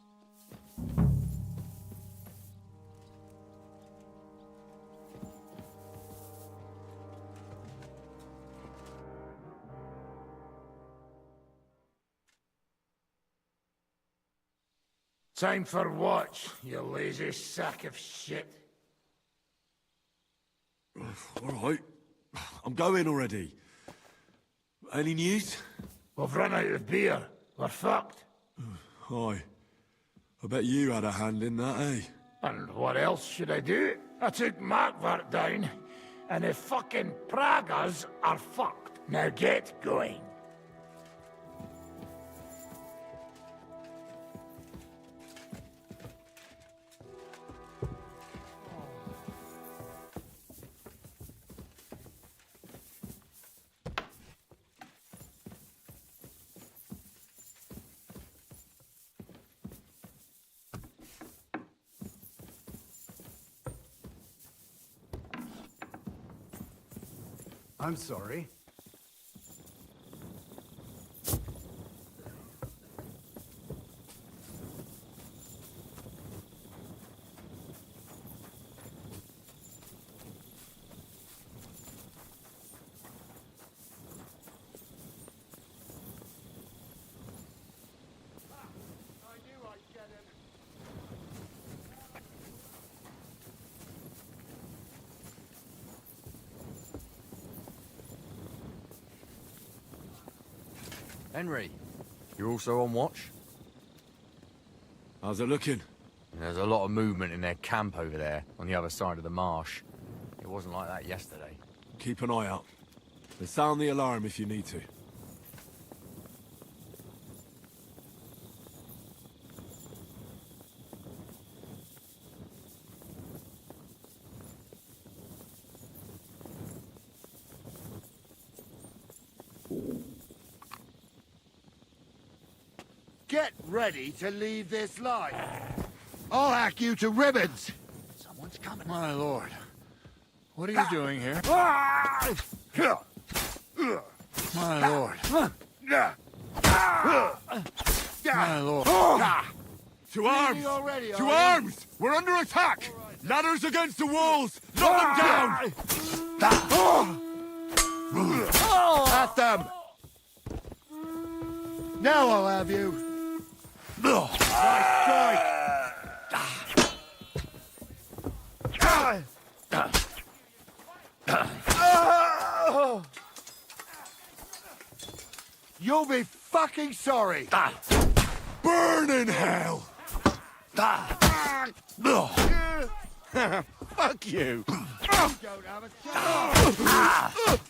Time for what, you lazy sack of shit? All right. I'm going already. Any news? We've run out of beer. We're fucked. Aye. I bet you had a hand in that, eh? And what else should I do? I took Markvart down, and the fucking Pragas are fucked. Now get going. I'm sorry. Henry, you're also on watch? How's it looking? There's a lot of movement in their camp over there, on the other side of the marsh. It wasn't like that yesterday. Keep an eye out. And sound the alarm if you need to. Get ready to leave this life. I'll hack you to ribbons. Someone's coming. My lord. What are you doing here? My lord. My lord. To arms! To arms! We're under attack! Ladders against the walls! Knock them down! At them! Now I'll have you. Nice strike! You'll be fucking sorry! Burn in hell! Fuck you! Don't have a chance!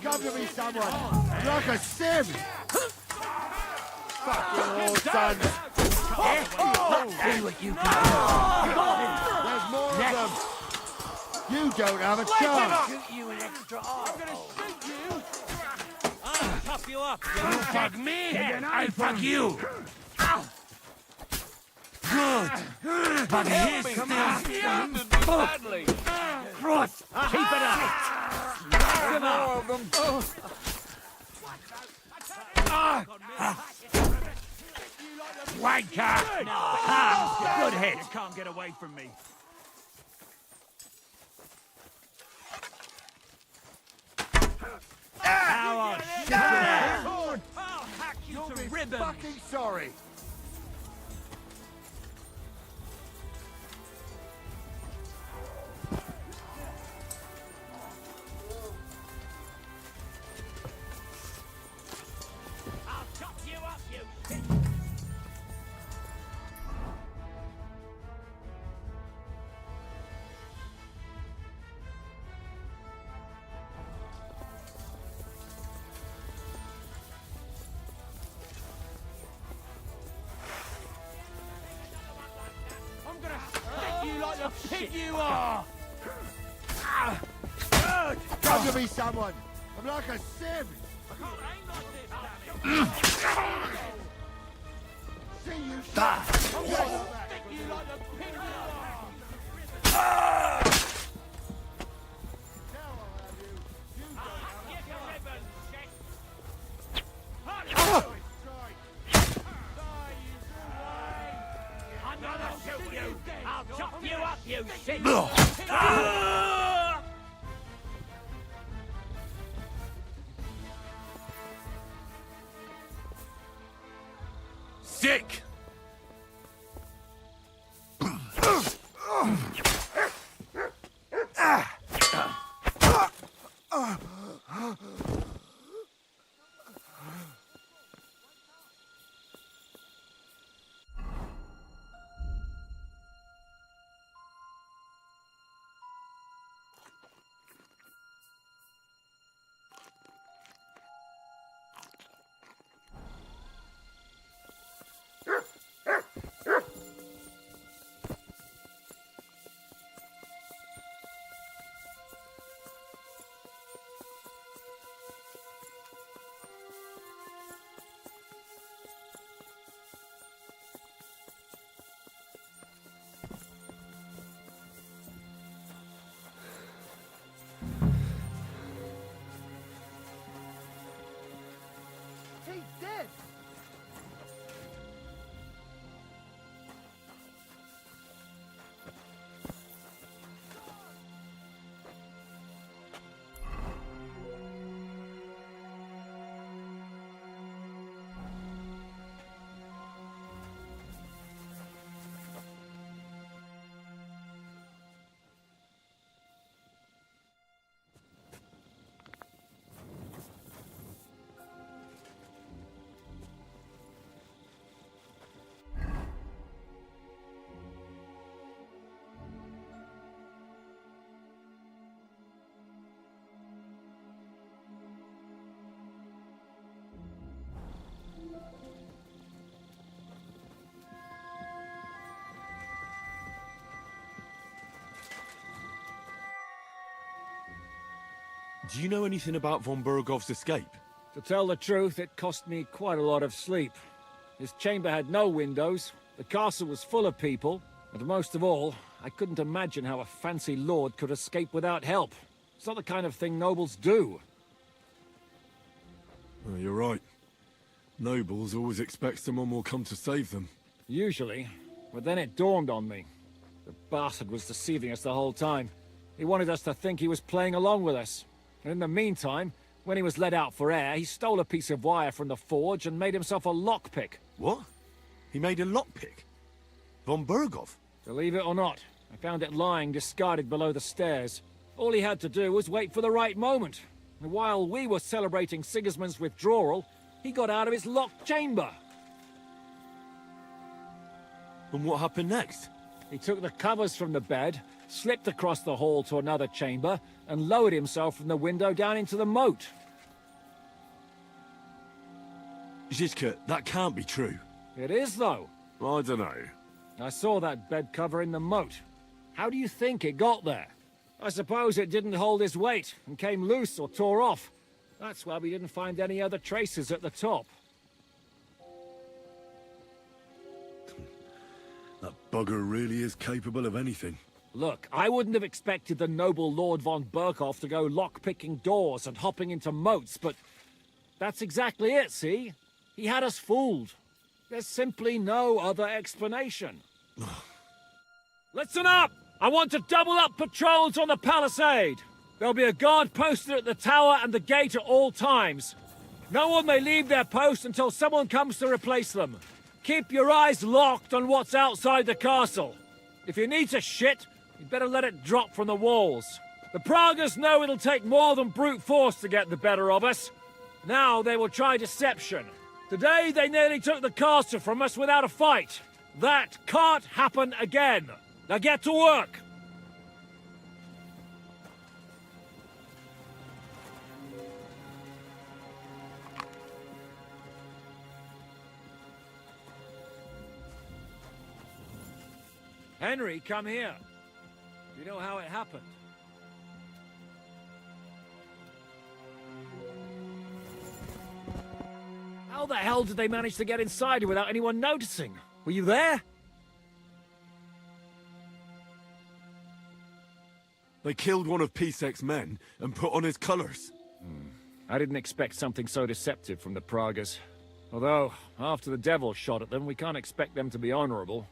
Come to me, someone! Like a sieve! Fucking old sons! See what you can There's more of them! You don't have a chance! Shoot you an extra arm. I'm gonna shoot you! I'll chop you up! You fuck me, I'll fuck you. Good. But he's still standing badly. Cross. Keep it up. More of them. Wanker. Good hit. You can't get away from me. Now I'll shoot you. I'll hack you You'll to be ribbons. fucking sorry! I'll chop you up, you shit. I'm gonna stick you like the pig you are! Come to me, someone! I'm like a sieve! I can't aim like this, damn it! See you I'm gonna stick you like the pig you are! I'm gonna shoot you! I'll chop you up, you shit! Sick! He's dead! Do you know anything about von Bergov's escape? To tell the truth, it cost me quite a lot of sleep. His chamber had no windows, the castle was full of people, and most of all, I couldn't imagine how a fancy lord could escape without help. It's not the kind of thing nobles do. Oh, you're right. Nobles always expect someone will come to save them. Usually, but then it dawned on me. The bastard was deceiving us the whole time. He wanted us to think he was playing along with us. And in the meantime, when he was let out for air, he stole a piece of wire from the forge and made himself a lockpick. What? He made a lockpick? Von Bergov? Believe it or not, I found it lying discarded below the stairs. All he had to do was wait for the right moment. And while we were celebrating Sigismund's withdrawal, he got out of his locked chamber. And what happened next? He took the covers from the bed, slipped across the hall to another chamber, and lowered himself from the window down into the moat. Zizka, that can't be true. It is, though. I don't know. I saw that bed cover in the moat. How do you think it got there? I suppose it didn't hold his weight and came loose or tore off. That's why we didn't find any other traces at the top. That bugger really is capable of anything. Look, I wouldn't have expected the noble Lord von Berkhoff to go lock-picking doors and hopping into moats, but that's exactly it, see? He had us fooled. There's simply no other explanation. Listen up! I want to double up patrols on the palisade. There'll be a guard posted at the tower and the gate at all times. No one may leave their post until someone comes to replace them. Keep your eyes locked on what's outside the castle. If you need to shit, you better let it drop from the walls. The Pragas know it'll take more than brute force to get the better of us. Now they will try deception. Today they nearly took the castle from us without a fight. That can't happen again. Now get to work! Henry, come here. You know how it happened? How the hell did they manage to get inside without anyone noticing? Were you there? They killed one of Pisek's men and put on his colors. I didn't expect something so deceptive from the Pragas. Although, after the devil shot at them, we can't expect them to be honorable.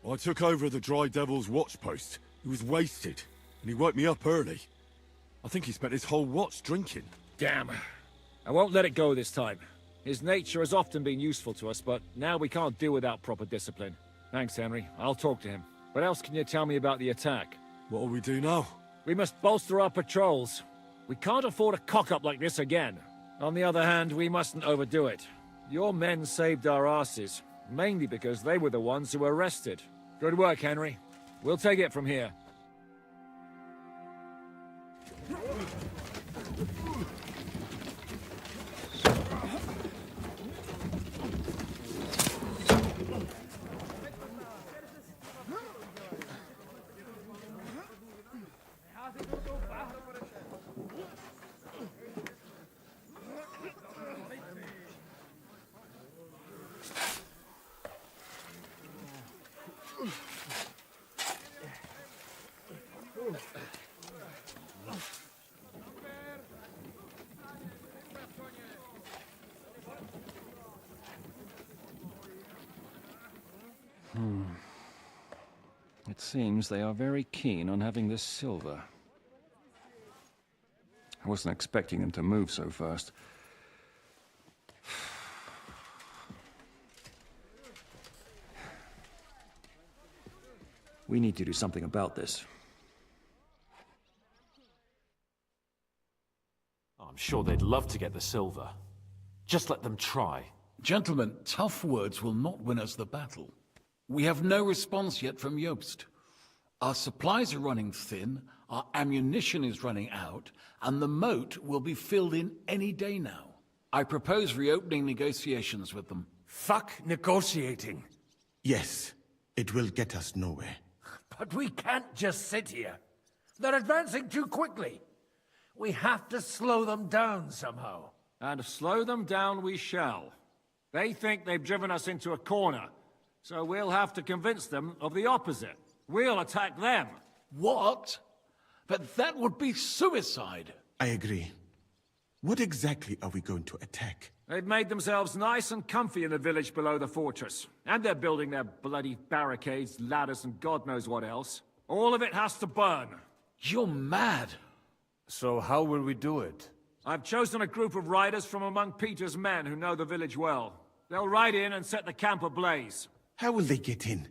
I took over the Dry Devil's watch post. He was wasted, and he woke me up early. I think he spent his whole watch drinking. Damn. I won't let it go this time. His nature has often been useful to us, but now we can't do without proper discipline. Thanks, Henry. I'll talk to him. What else can you tell me about the attack? What'll we do now? We must bolster our patrols. We can't afford a cock-up like this again. On the other hand, we mustn't overdo it. Your men saved our asses, mainly because they were the ones who were arrested. Good work, Henry. We'll take it from here. It seems they are very keen on having this silver. I wasn't expecting them to move so fast. We need to do something about this. I'm sure they'd love to get the silver. Just let them try. Gentlemen, tough words will not win us the battle. We have no response yet from Jobst. Our supplies are running thin, our ammunition is running out, and the moat will be filled in any day now. I propose reopening negotiations with them. Fuck negotiating. Yes, it will get us nowhere. But we can't just sit here. They're advancing too quickly. We have to slow them down somehow. And slow them down we shall. They think they've driven us into a corner, so we'll have to convince them of the opposite. We'll attack them. What? But that would be suicide. I agree. What exactly are we going to attack? They've made themselves nice and comfy in the village below the fortress. And they're building their bloody barricades, ladders, and God knows what else. All of it has to burn. You're mad. So how will we do it? I've chosen a group of riders from among Peter's men who know the village well. They'll ride in and set the camp ablaze. How will they get in?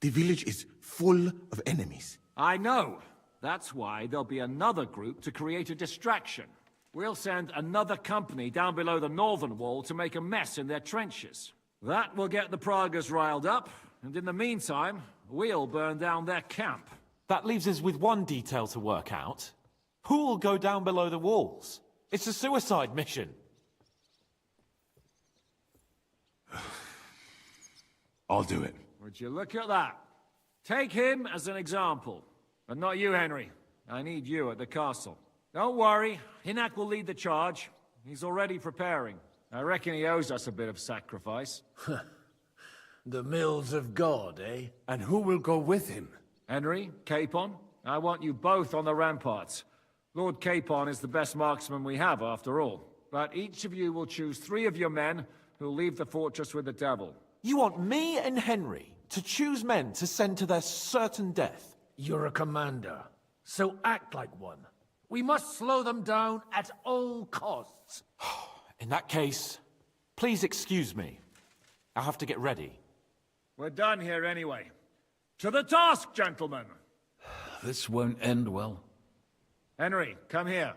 The village is full of enemies. I know. That's why there'll be another group to create a distraction. We'll send another company down below the northern wall to make a mess in their trenches. That will get the Pragas riled up, and in the meantime, we'll burn down their camp. That leaves us with one detail to work out. Who'll go down below the walls? It's a suicide mission. I'll do it. Would you look at that? Take him as an example. But not you, Henry. I need you at the castle. Don't worry, Hinak will lead the charge. He's already preparing. I reckon he owes us a bit of sacrifice. The mills of God, eh? And who will go with him? Henry, Capon, I want you both on the ramparts. Lord Capon is the best marksman we have, after all. But each of you will choose 3 of your men who'll leave the fortress with the devil. You want me and Henry to choose men to send to their certain death? You're a commander, so act like one. We must slow them down at all costs. In that case, please excuse me. I'll have to get ready. We're done here anyway. To the task, gentlemen! This won't end well. Henry, come here.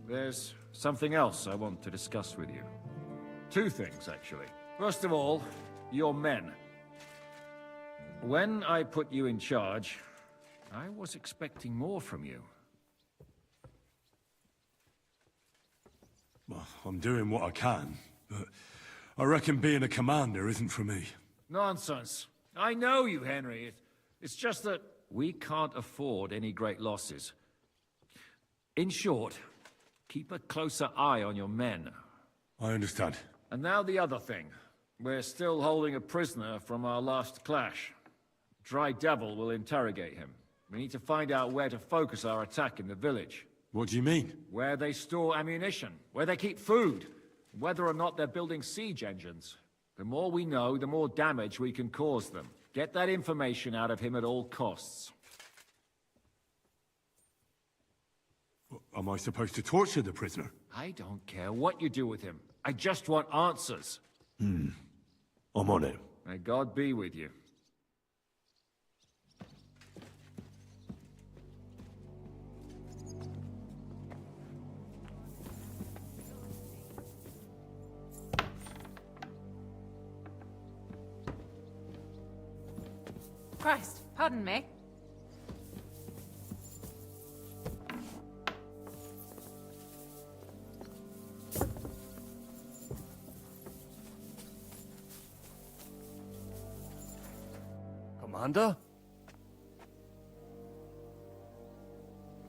There's something else I want to discuss with you. 2 things, actually. First of all, your men. When I put you in charge, I was expecting more from you. Well, I'm doing what I can, but I reckon being a commander isn't for me. Nonsense. I know you, Henry. It's just that we can't afford any great losses. In short, keep a closer eye on your men. I understand. And now the other thing. We're still holding a prisoner from our last clash. Dry Devil will interrogate him. We need to find out where to focus our attack in the village. What do you mean? Where they store ammunition, where they keep food, whether or not they're building siege engines. The more we know, the more damage we can cause them. Get that information out of him at all costs. Am I supposed to torture the prisoner? I don't care what you do with him. I just want answers. I'm on it. May God be with you. Christ, pardon me. Commander?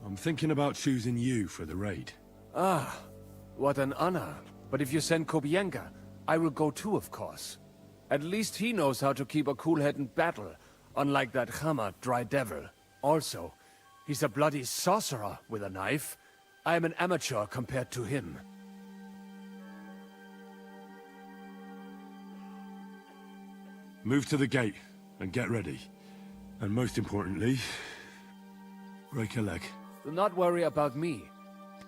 I'm thinking about choosing you for the raid. Ah, what an honor. But if you send Kobienka, I will go too, of course. At least he knows how to keep a cool head in battle, unlike that Hammer Dry Devil. Also, He's a bloody sorcerer with a knife. I am an amateur compared to him. Move to the gate and get ready. And most importantly, break a leg. Do not worry about me.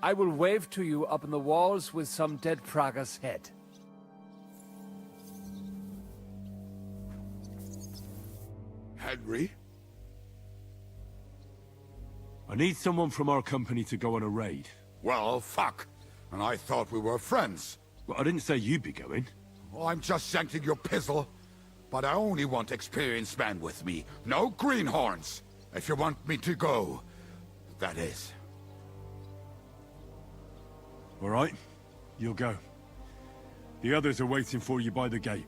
I will wave to you up on the walls with some dead Praga's head. Henry? I need someone from our company to go on a raid. Well, fuck. And I thought we were friends. Well, I didn't say you'd be going. Oh, I'm just shanking your pizzle. But I only want experienced men with me. No greenhorns. If you want me to go, that is. All right, you'll go. The others are waiting for you by the gate.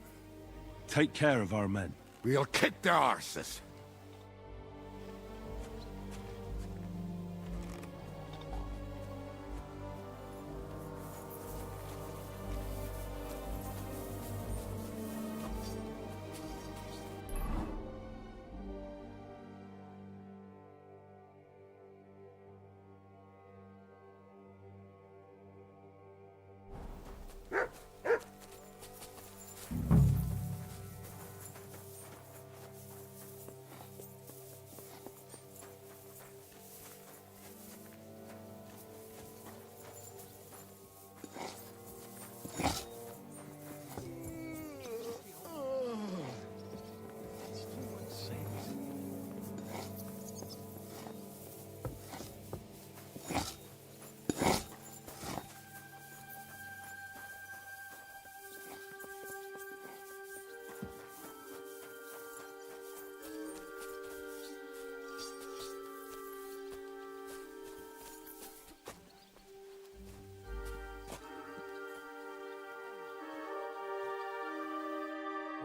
Take care of our men. We'll kick their arses.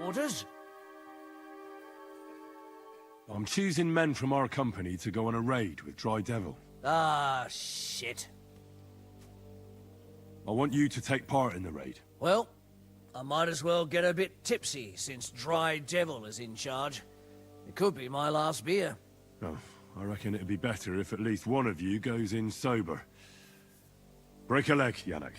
Orders? I'm choosing men from our company to go on a raid with Dry Devil. Ah, shit. I want you to take part in the raid. Well, I might as well get a bit tipsy since Dry Devil is in charge. It could be my last beer. Oh, I reckon it'd be better if at least one of you goes in sober. Break a leg, Yannick.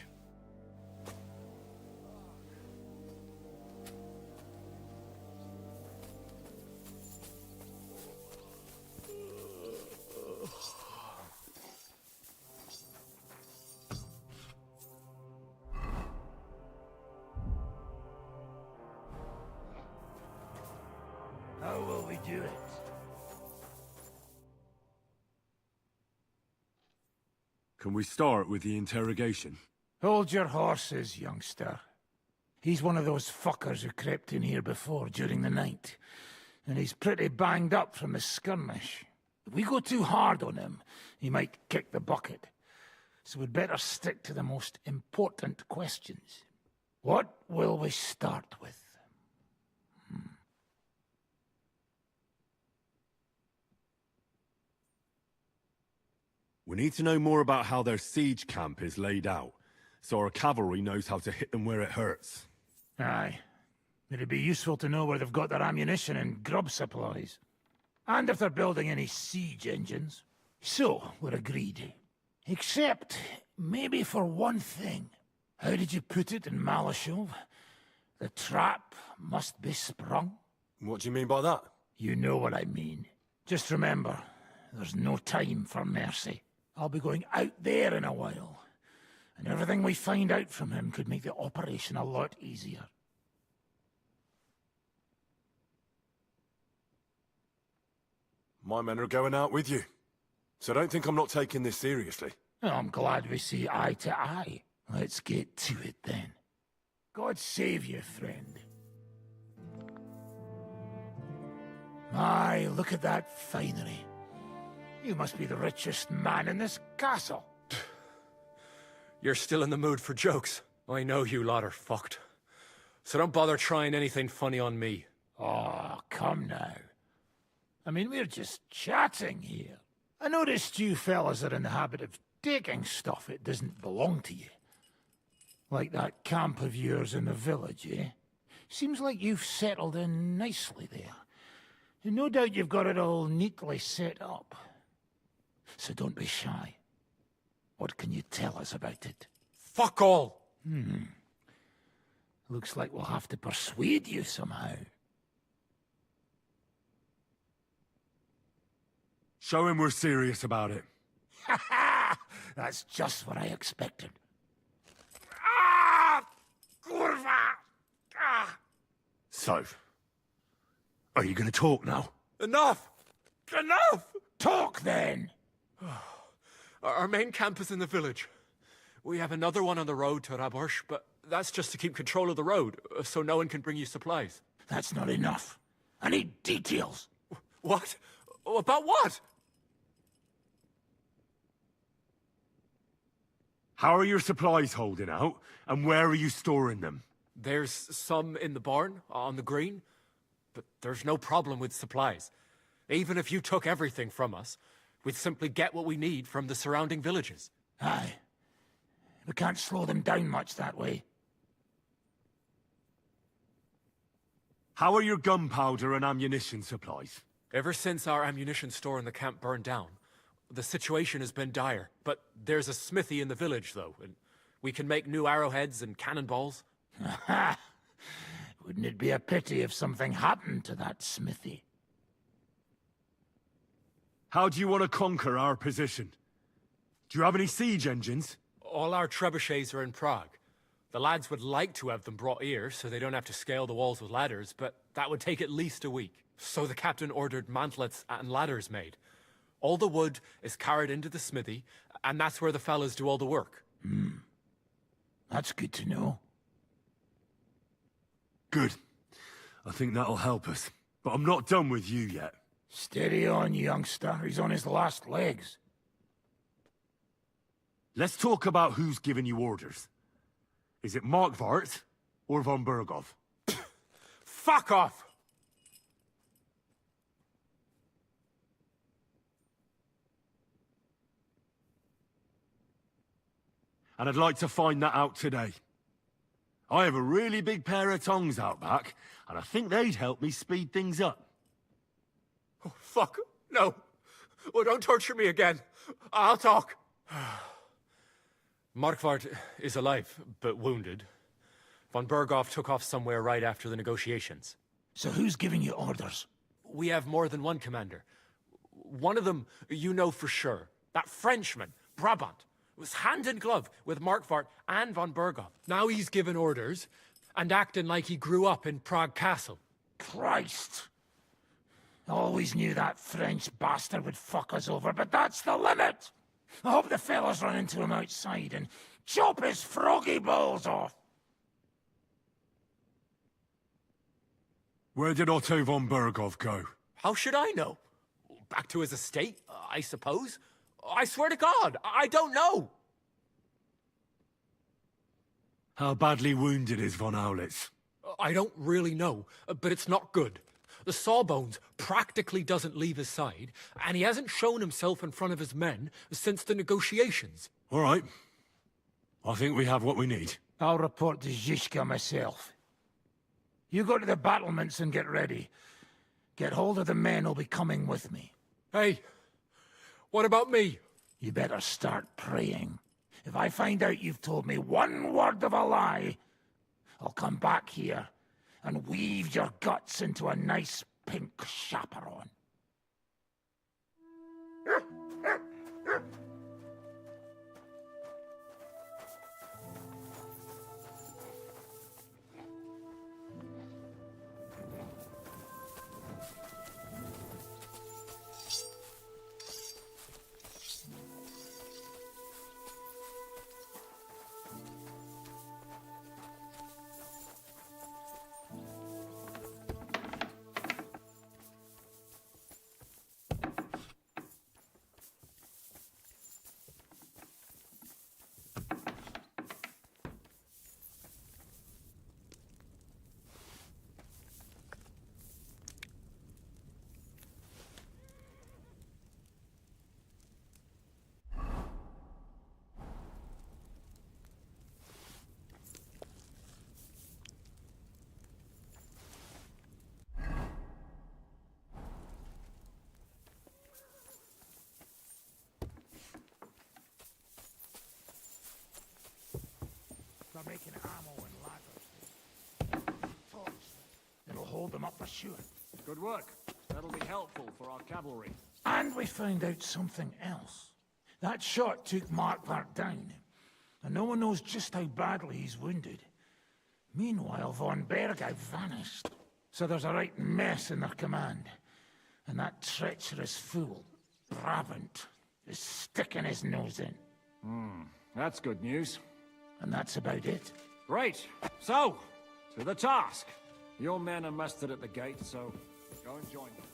How will we do it? Can we start with the interrogation? Hold your horses, youngster. He's one of those fuckers who crept in here before during the night. And he's pretty banged up from the skirmish. If we go too hard on him, he might kick the bucket. So we'd better stick to the most important questions. What will we start with? We need to know more about how their siege camp is laid out, so our cavalry knows how to hit them where it hurts. Aye. It'd be useful to know where they've got their ammunition and grub supplies. And if they're building any siege engines. So, we're agreed. Except, maybe for one thing. How did you put it in Malashov? The trap must be sprung? What do you mean by that? You know what I mean. Just remember, there's no time for mercy. I'll be going out there in a while. And everything we find out from him could make the operation a lot easier. My men are going out with you. So don't think I'm not taking this seriously. I'm glad we see eye to eye. Let's get to it then. God save you, friend. My, look at that finery. You must be the richest man in this castle. You're still in the mood for jokes. I know you lot are fucked. So don't bother trying anything funny on me. Oh, come now. I mean, we're just chatting here. I noticed you fellas are in the habit of taking stuff that doesn't belong to you. Like that camp of yours in the village, eh? Seems like you've settled in nicely there. And no doubt you've got it all neatly set up. so don't be shy. What can you tell us about it? Fuck all! Looks like we'll have to persuade you somehow. Show him we're serious about it. Ha ha! That's just what I expected. So, are you going to talk now? Enough! Enough! Talk then! Our main camp is in the village. We have another one on the road to Raborsh, but that's just to keep control of the road, so no one can bring you supplies. That's not enough. I need details. What? About what? How are your supplies holding out, and where are you storing them? There's some in the barn, on the green, but there's no problem with supplies. Even if you took everything from us, we'd simply get what we need from the surrounding villages. Aye. We can't slow them down much that way. How are your gunpowder and ammunition supplies? Ever since our ammunition store in the camp burned down, the situation has been dire. But there's a smithy in the village, though, and we can make new arrowheads and cannonballs. Aha! Wouldn't it be a pity if something happened to that smithy? How do you want to conquer our position? Do you have any siege engines? All our trebuchets are in Prague. The lads would like to have them brought here, so they don't have to scale the walls with ladders, but that would take at least a week. So the captain ordered mantlets and ladders made. All the wood is carried into the smithy, and that's where the fellas do all the work. That's good to know. Good. I think that'll help us. But I'm not done with you yet. Steady on, youngster. He's on his last legs. Let's talk about who's giving you orders. Is it Markvart or von Bergov? Fuck off! And I'd like to find that out today. I have a really big pair of tongs out back, and I think they'd help me speed things up. Oh, fuck. No. Oh, don't torture me again. I'll talk. Markvart is alive, but wounded. Von Bergov took off somewhere right after the negotiations. So who's giving you orders? We have more than one commander. One of them you know for sure. That Frenchman, Brabant, was hand in glove with Markvart and von Bergov. Now he's given orders and acting like he grew up in Prague Castle. Christ! Always knew that French bastard would fuck us over, but that's the limit! I hope the fellas run into him outside and chop his froggy balls off! Where did Otto von Bergov go? How should I know? Back to his estate, I suppose? I swear to God, I don't know! How badly wounded is von Aulitz? I don't really know, but it's not good. The sawbones practically doesn't leave his side, and he hasn't shown himself in front of his men since the negotiations. All right. I think we have what we need. I'll report to Zhishka myself. You go to the battlements and get ready. Get hold of the men who'll be coming with me. Hey, what about me? You better start praying. If I find out you've told me one word of a lie, I'll come back here and weave your guts into a nice pink chaperon. for making ammo and ladders. Torch. It'll hold them up for sure. Good work. That'll be helpful for our cavalry. And we found out something else. That shot took Markwart down, and no one knows just how badly he's wounded. Meanwhile, von Bergau vanished. So there's a right mess in their command. And that treacherous fool, Brabant, is sticking his nose in. That's good news. And that's about it. Great. So, to the task. Your men are mustered at the gate, so go and join them.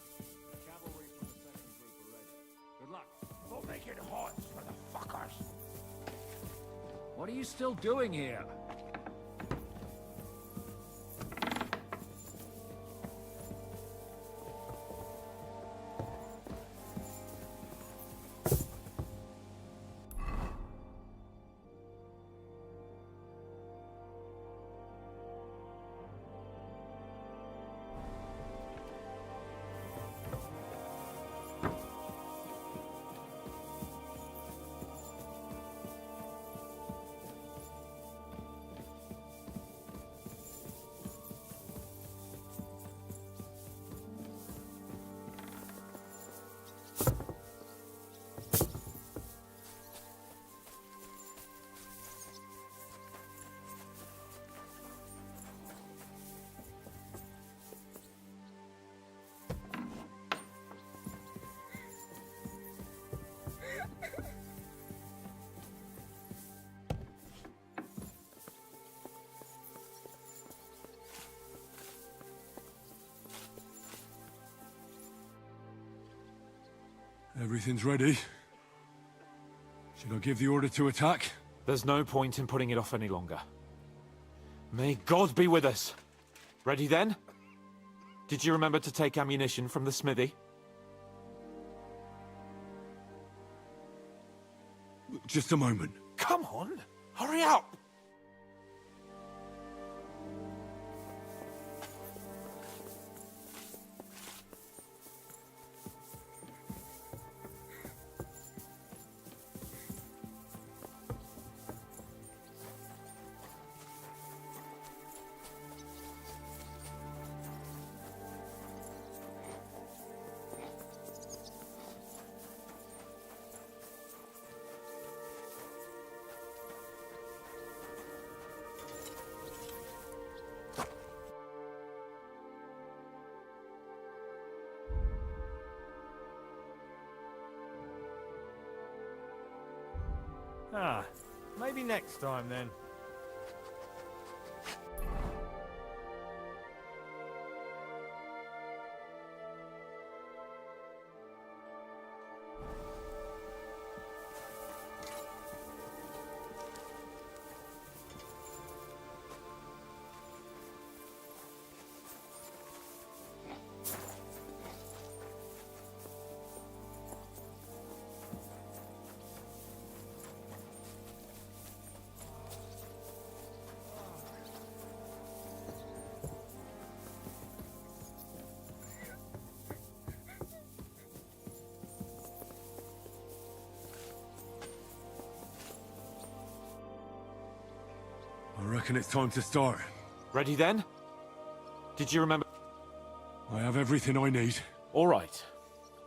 The cavalry from the second group are ready. Good luck. We'll make it hot for the fuckers. What are you still doing here? Everything's ready. Should I give the order to attack? There's no point in putting it off any longer. May God be with us. Ready then? Did you remember to take ammunition from the smithy? Just a moment. Come on, hurry up! Maybe next time then. I reckon it's time to start. Ready then? Did you remember? I have everything I need. All right.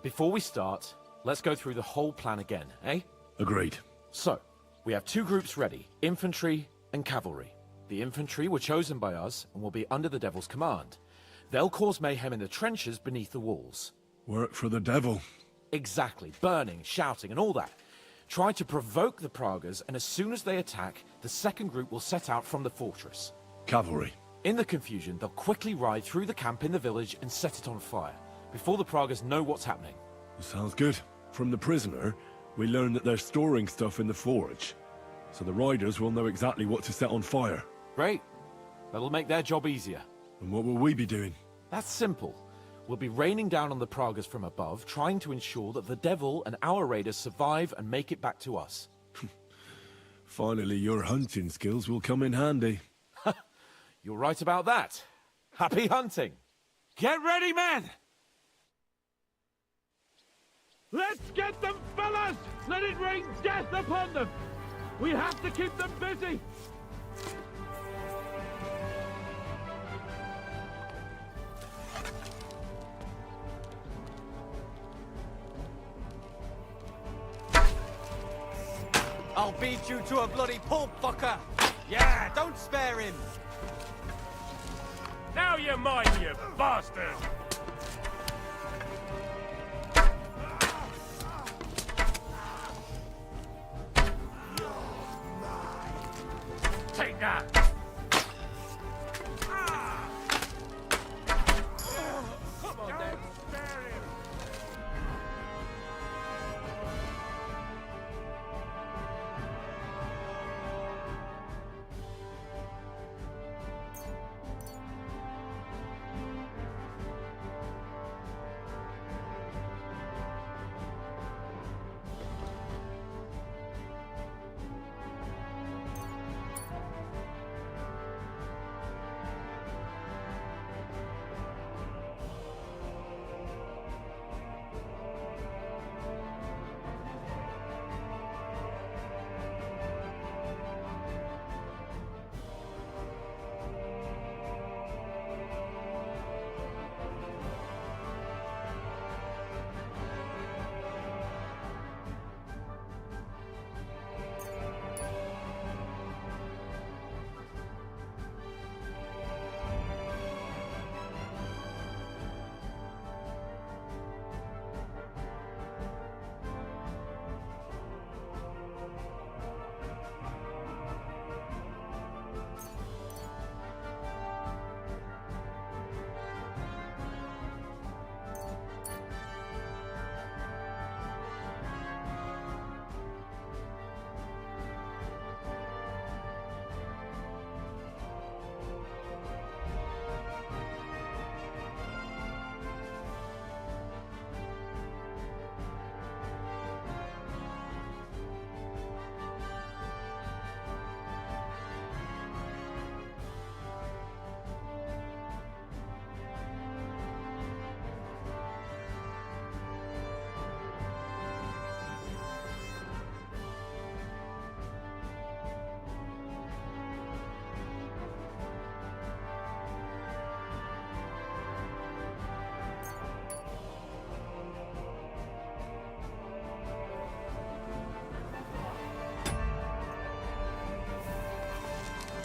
Before we start, let's go through the whole plan again, eh? Agreed. So, we have two groups ready, infantry and cavalry. The infantry were chosen by us and will be under the Devil's command. They'll cause mayhem in the trenches beneath the walls. Work for the devil. Exactly, burning, shouting and all that. Try to provoke the Pragas, and as soon as they attack, the second group will set out from the fortress. Cavalry. In the confusion, they'll quickly ride through the camp in the village and set it on fire, before the Pragas know what's happening. Sounds good. From the prisoner, we learned that they're storing stuff in the forge, so the riders will know exactly what to set on fire. Great. That'll make their job easier. And what will we be doing? That's simple. We'll be raining down on the Pragas from above, trying to ensure that the Devil and our raiders survive and make it back to us. Finally, your hunting skills will come in handy. You're right about that. Happy hunting! Get ready, men! Let's get them, fellas! Let it rain death upon them! We have to keep them busy! I'll beat you to a bloody pulp, fucker! Yeah, don't spare him! Now you're mine, you bastard! Take that! Come on, then. Spare him!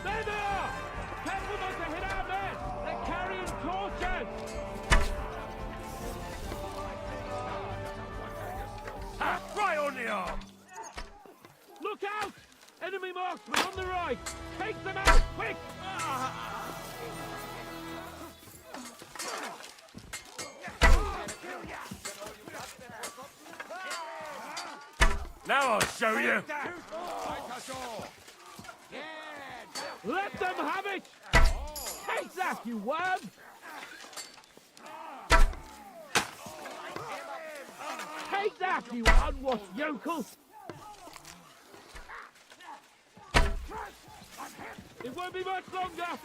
There they are! Careful not to hit our men! They're carrying torches! Ha! Right on the arm! Look out! Enemy marksmen on the right! Take them out, quick! Now I'll show you! Let them have it! Take that, you worm! Take that, you unwashed yokel! It won't be much longer!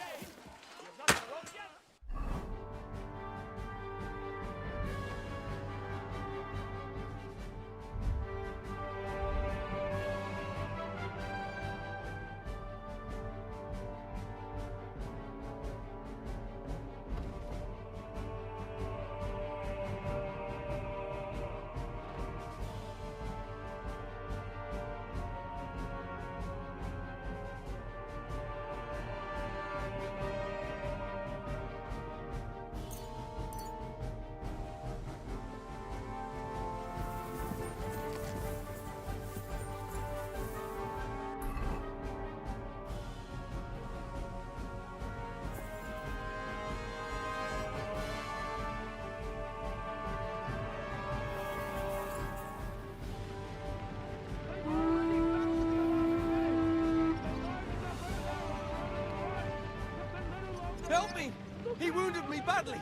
Help me! He wounded me badly!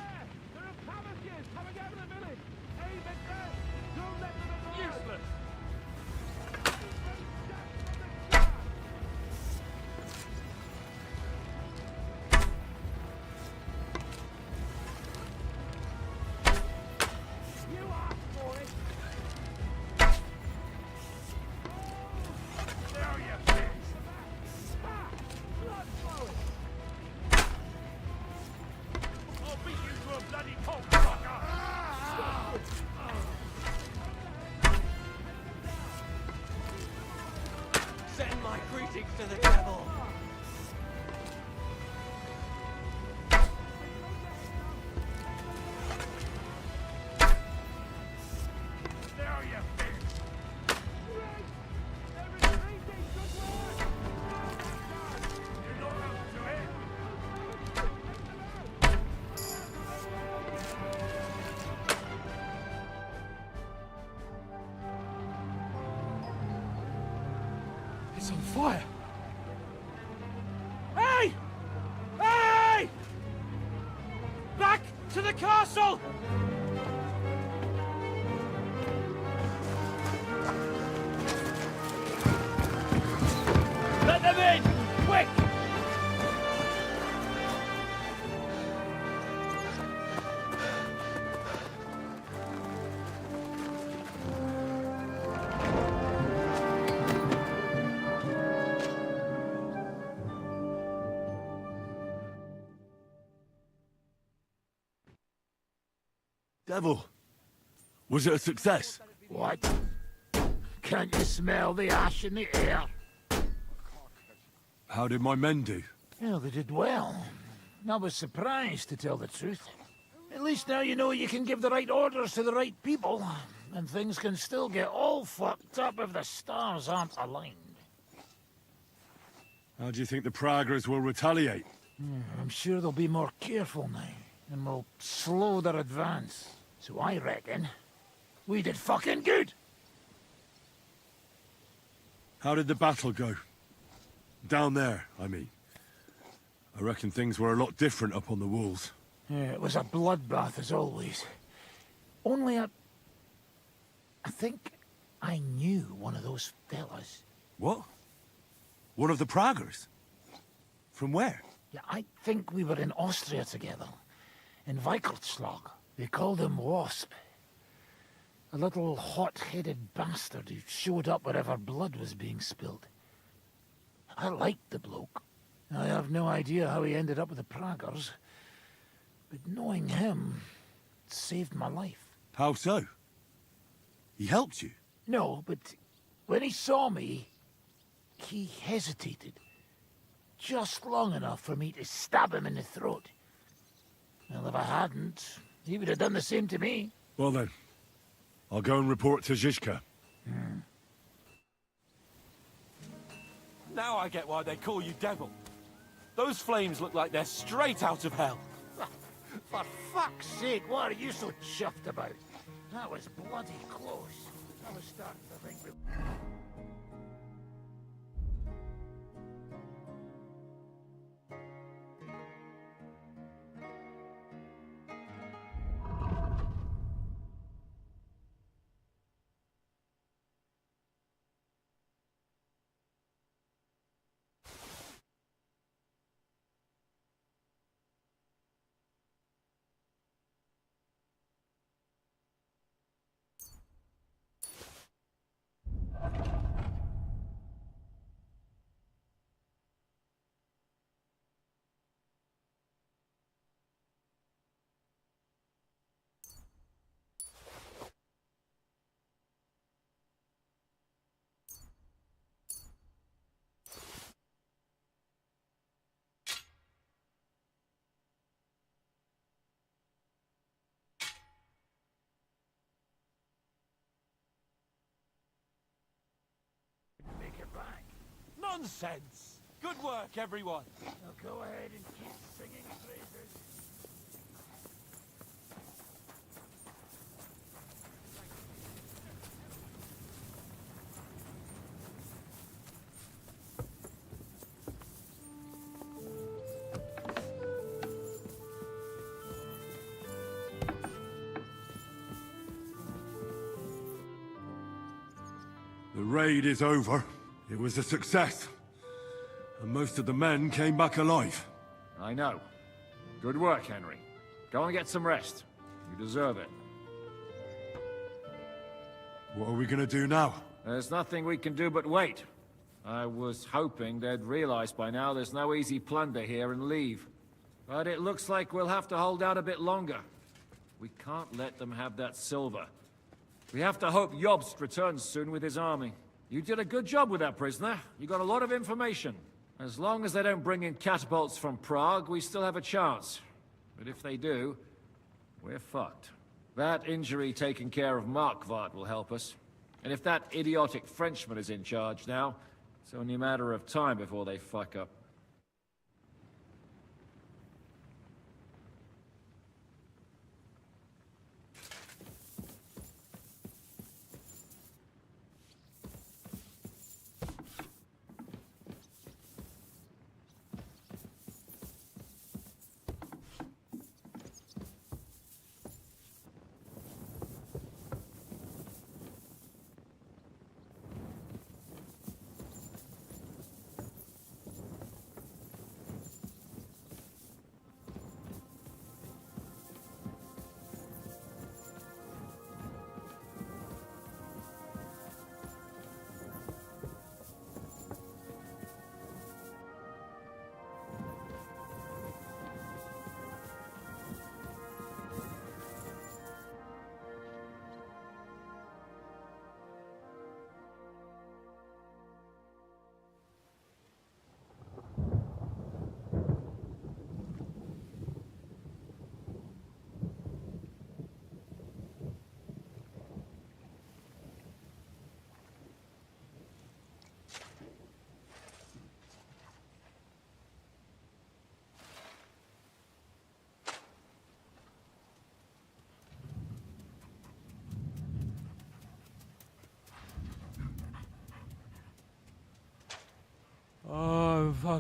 Useless! fire. Hey! Hey! Back to the castle! Let them in! Quick! Devil, was it a success? What? Can't you smell the ash in the air? How did my men do? Well, they did well. I was surprised, to tell the truth. At least now you know you can give the right orders to the right people, and things can still get all fucked up if the stars aren't aligned. How do you think the Praggers will retaliate? I'm sure they'll be more careful now, and will slow their advance. So I reckon we did fucking good. How did the battle go? Down there, I mean. I reckon things were a lot different up on the walls. Yeah, it was a bloodbath as always. Only I think I knew one of those fellas. What? One of the Praggers? From where? Yeah, I think we were in Austria together. In Weikertslag. They called him Wasp. A little hot-headed bastard who showed up wherever blood was being spilled. I liked the bloke. I have no idea how he ended up with the Praggers. But knowing him saved my life. How so? He helped you? No, but when he saw me, he hesitated. Just long enough for me to stab him in the throat. Well, if I hadn't, he would have done the same to me. Well then, I'll go and report to Zizka. Now I get why they call you Devil. Those flames look like they're straight out of hell. For fuck's sake, what are you so chuffed about? That was bloody close. I was starting to think we... Make it back. Nonsense! Good work, everyone! Now go ahead and keep singing praises. The raid is over. It was a success. And most of the men came back alive. I know. Good work, Henry. Go and get some rest. You deserve it. What are we gonna do now? There's nothing we can do but wait. I was hoping they'd realize by now there's no easy plunder here and leave. But it looks like we'll have to hold out a bit longer. We can't let them have that silver. We have to hope Jobst returns soon with his army. You did a good job with that prisoner. You got a lot of information. As long as they don't bring in catapults from Prague, we still have a chance. But if they do, we're fucked. That injury taken care of Markvart will help us. And if that idiotic Frenchman is in charge now, it's only a matter of time before they fuck up.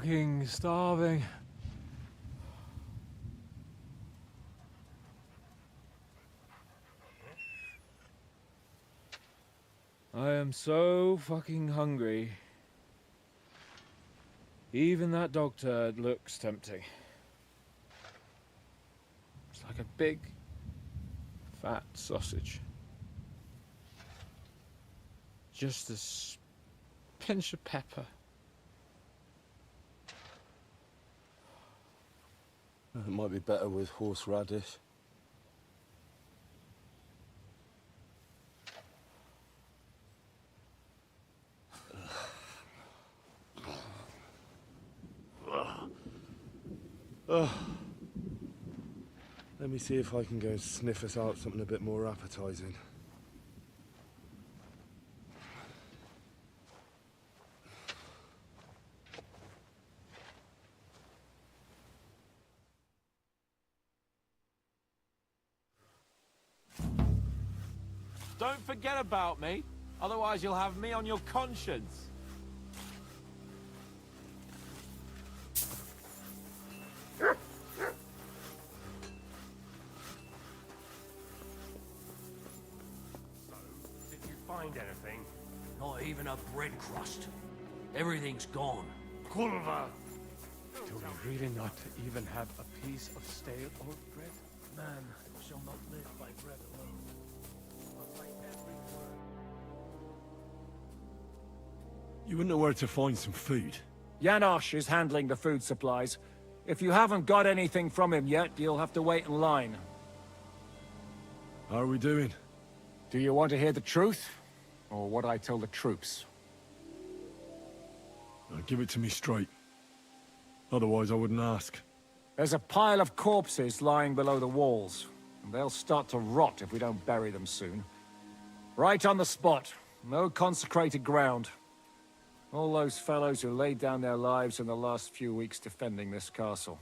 fucking starving. I am so fucking hungry. Even that dog turd looks tempting. It's like a big, fat sausage. Just a pinch of pepper. It might be better with horseradish. Let me see if I can go and sniff us out something a bit more appetizing. Don't forget about me, otherwise you'll have me on your conscience. Did you find anything? Not even a bread crust. Everything's gone. Culver! Do we really not even have a piece of stale old bread? Man shall not live by bread alone, but by every word. You wouldn't know where to find some food. Janosch is handling the food supplies. If you haven't got anything from him yet, you'll have to wait in line. How are we doing? Do you want to hear the truth? Or what I tell the troops? Give it to me straight. Otherwise I wouldn't ask. There's a pile of corpses lying below the walls. And they'll start to rot if we don't bury them soon. Right on the spot. No consecrated ground. All those fellows who laid down their lives in the last few weeks defending this castle.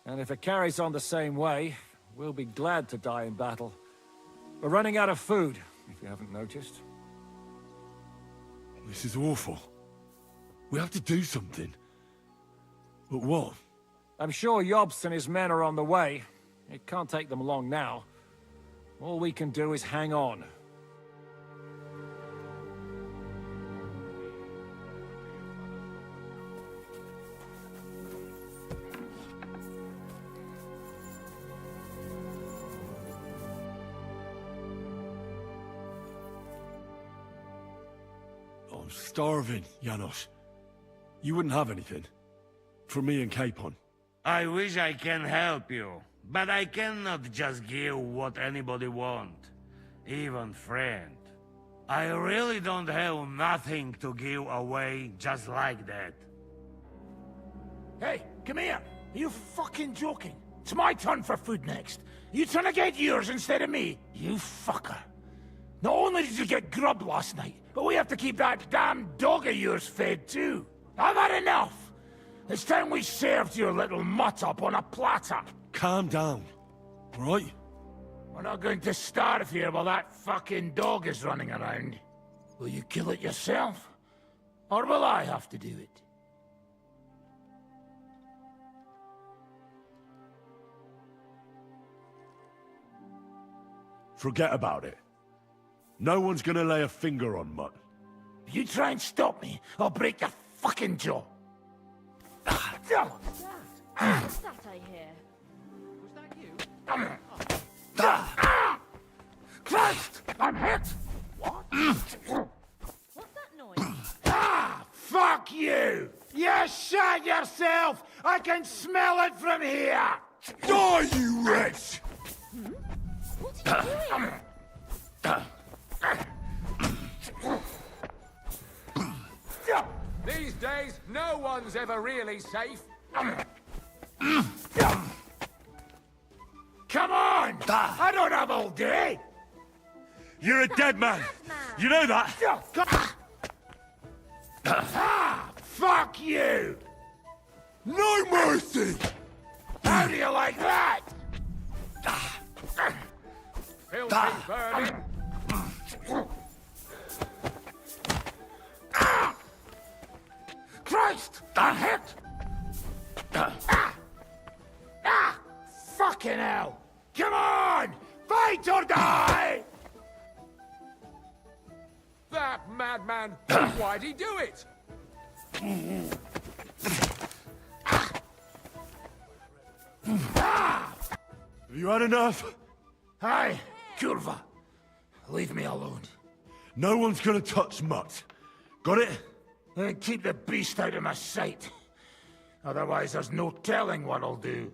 And if it carries on the same way, we'll be glad to die in battle. We're running out of food, if you haven't noticed. This is awful. We have to do something. But what? I'm sure Jobst and his men are on the way. It can't take them long now. All we can do is hang on. I'm starving, Janosch. You wouldn't have anything? For me and Capon? I wish I can help you, but I cannot just give what anybody want, even friend. I really don't have nothing to give away just like that. Hey, come here. Are you fucking joking? It's my turn for food next. You trying to get yours instead of me? You fucker. Not only did you get grub last night, but we have to keep that damn dog of yours fed too. I've had enough. It's time we served your little mutt up on a platter. Calm down, right? We're not going to starve here while that fucking dog is running around. Will you kill it yourself? Or will I have to do it? Forget about it. No one's gonna lay a finger on Mutt. If you try and stop me, I'll break your fucking jaw. What's that I hear? Was that you? Christ! I'm hit! What? What's that noise? Fuck you! You shot yourself! I can smell it from here! Die, you wretch! What are you doing? These days, no one's ever really safe. Come on! I don't have all day! You're a dead man! You know that? Fuck you! No mercy! How do you like that? Filthy burning. Christ! I'm hit! Fucking hell! Come on! Fight or die! That madman! Why'd he do it? Have you had enough? Aye, Curva. Leave me alone. No one's gonna touch Mutt. Got it? And keep the beast out of my sight. Otherwise, there's no telling what I'll do.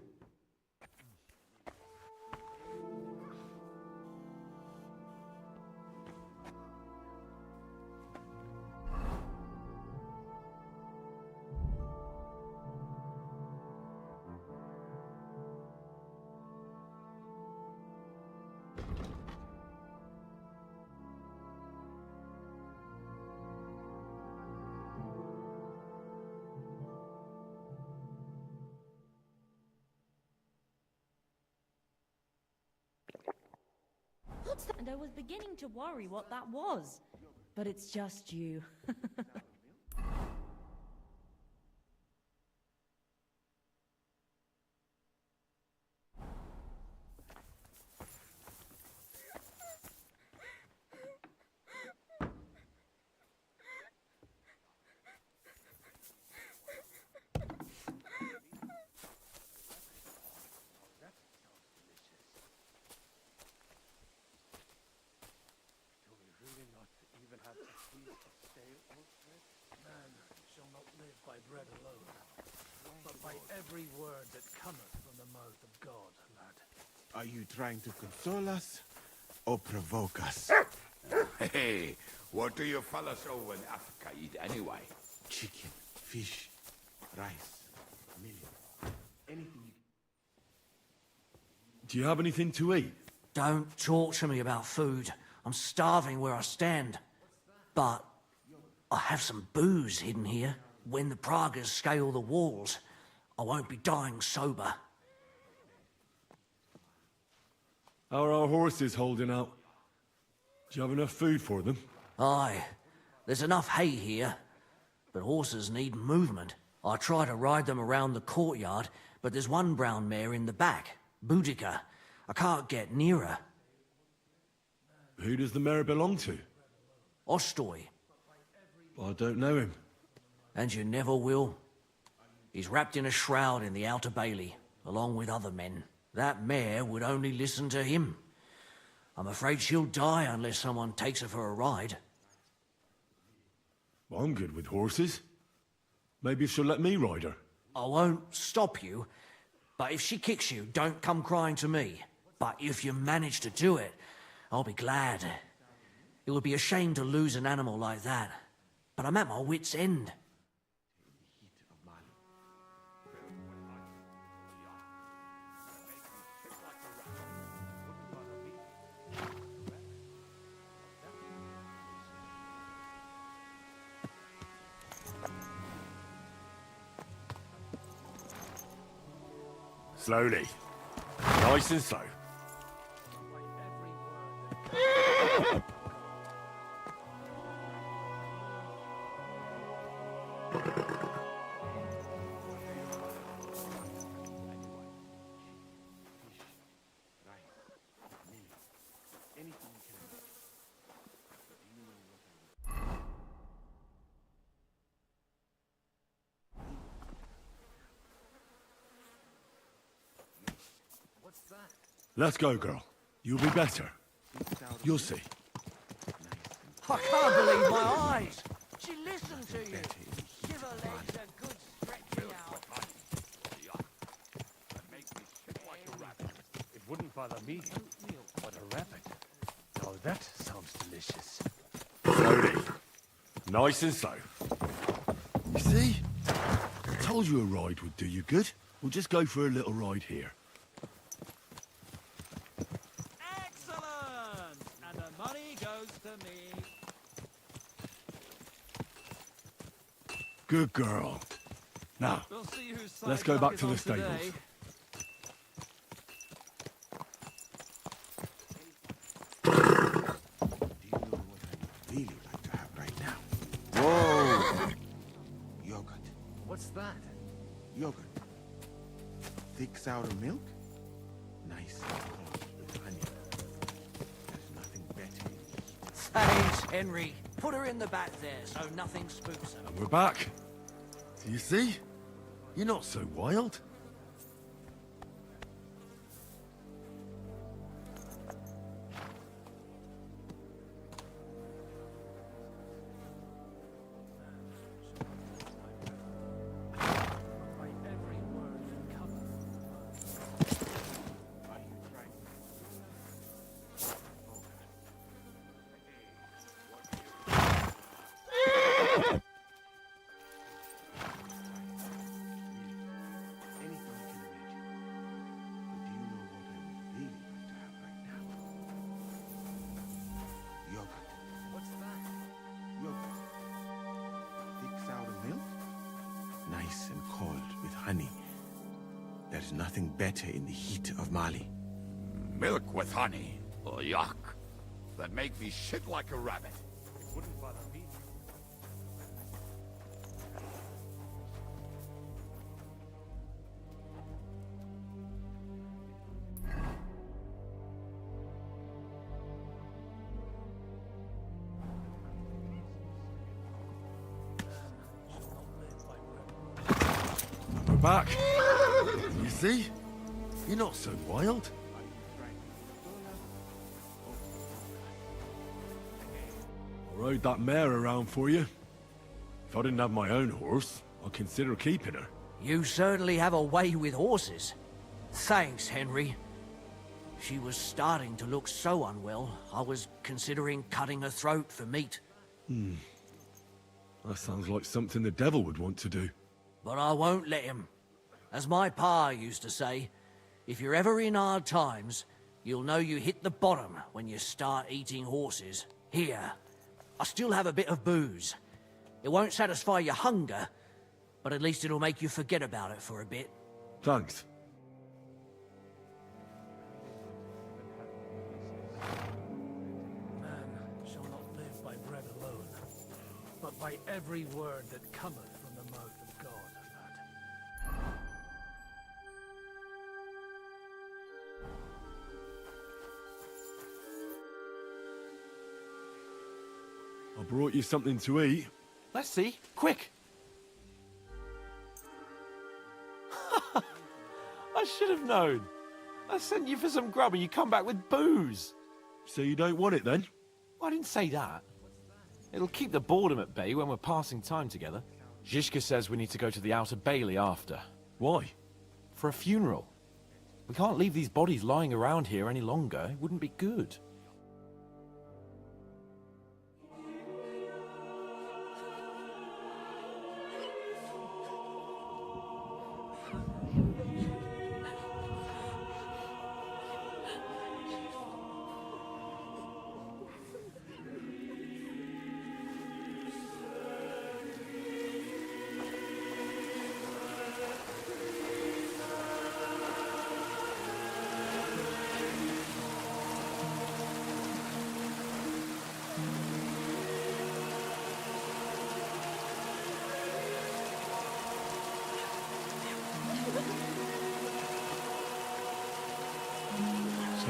What's that? And I was beginning to worry what that was. But it's just you. Man shall not live by bread alone, but by every word that cometh from the mouth of God, lad. Are you trying to console us or provoke us? Hey, what do you fellas over in Africa eat anyway? Chicken, fish, rice, millet, anything you... Do you have anything to eat? Don't talk to me about food. I'm starving where I stand. But I have some booze hidden here. When the Pragas scale the walls, I won't be dying sober. How are our horses holding out? Do you have enough food for them? Aye, there's enough hay here, but horses need movement. I try to ride them around the courtyard, but there's one brown mare in the back, Boudica. I can't get near her. Who does the mare belong to? Ostoy. I don't know him. And you never will. He's wrapped in a shroud in the Outer Bailey, along with other men. That mare would only listen to him. I'm afraid she'll die unless someone takes her for a ride. Well, I'm good with horses. Maybe she'll let me ride her. I won't stop you, but if she kicks you, don't come crying to me. But if you manage to do it, I'll be glad. It would be a shame to lose an animal like that. But I'm at my wit's end. Slowly. Nice and slow. Let's go, girl. You'll be better. You'll see. I can't believe my eyes. She listened to you. Give her legs a good stretching out. It wouldn't bother me, but a rabbit. Now that sounds delicious. Slowly. Nice and slow. You see? I told you a ride would do you good. We'll just go for a little ride here. Excellent! And the money goes to me. Good girl. Now, We'll see whose side let's go luck back is to the on stables. today. Really like to have right now. Whoa! Yogurt. What's that? Yogurt. Thick sour milk? Nice and cold with honey. There's nothing better. Thanks, Henry. Put her in the back there so nothing spooks her. And we're back. Do you see? You're not so wild. Nice and cold with honey. There's nothing better in the heat of Mali. Milk with honey? Oh, yuck. That make me shit like a rabbit. Wouldn't bother me. We're back. You see? You're not so wild. I rode that mare around for you. If I didn't have my own horse, I'd consider keeping her. You certainly have a way with horses. Thanks, Henry. She was starting to look so unwell, I was considering cutting her throat for meat. That sounds like something the devil would want to do. But I won't let him. As my pa used to say, if you're ever in hard times, you'll know you hit the bottom when you start eating horses. Here, I still have a bit of booze. It won't satisfy your hunger, but at least it'll make you forget about it for a bit. Thanks. Man shall not live by bread alone, but by every word that cometh from the mouth of God. I brought you something to eat. Let's see. Quick! I should have known. I sent you for some grub and you come back with booze. So you don't want it then? I didn't say that. It'll keep the boredom at bay when we're passing time together. Zizka says we need to go to the Outer Bailey after. Why? For a funeral. We can't leave these bodies lying around here any longer. It wouldn't be good.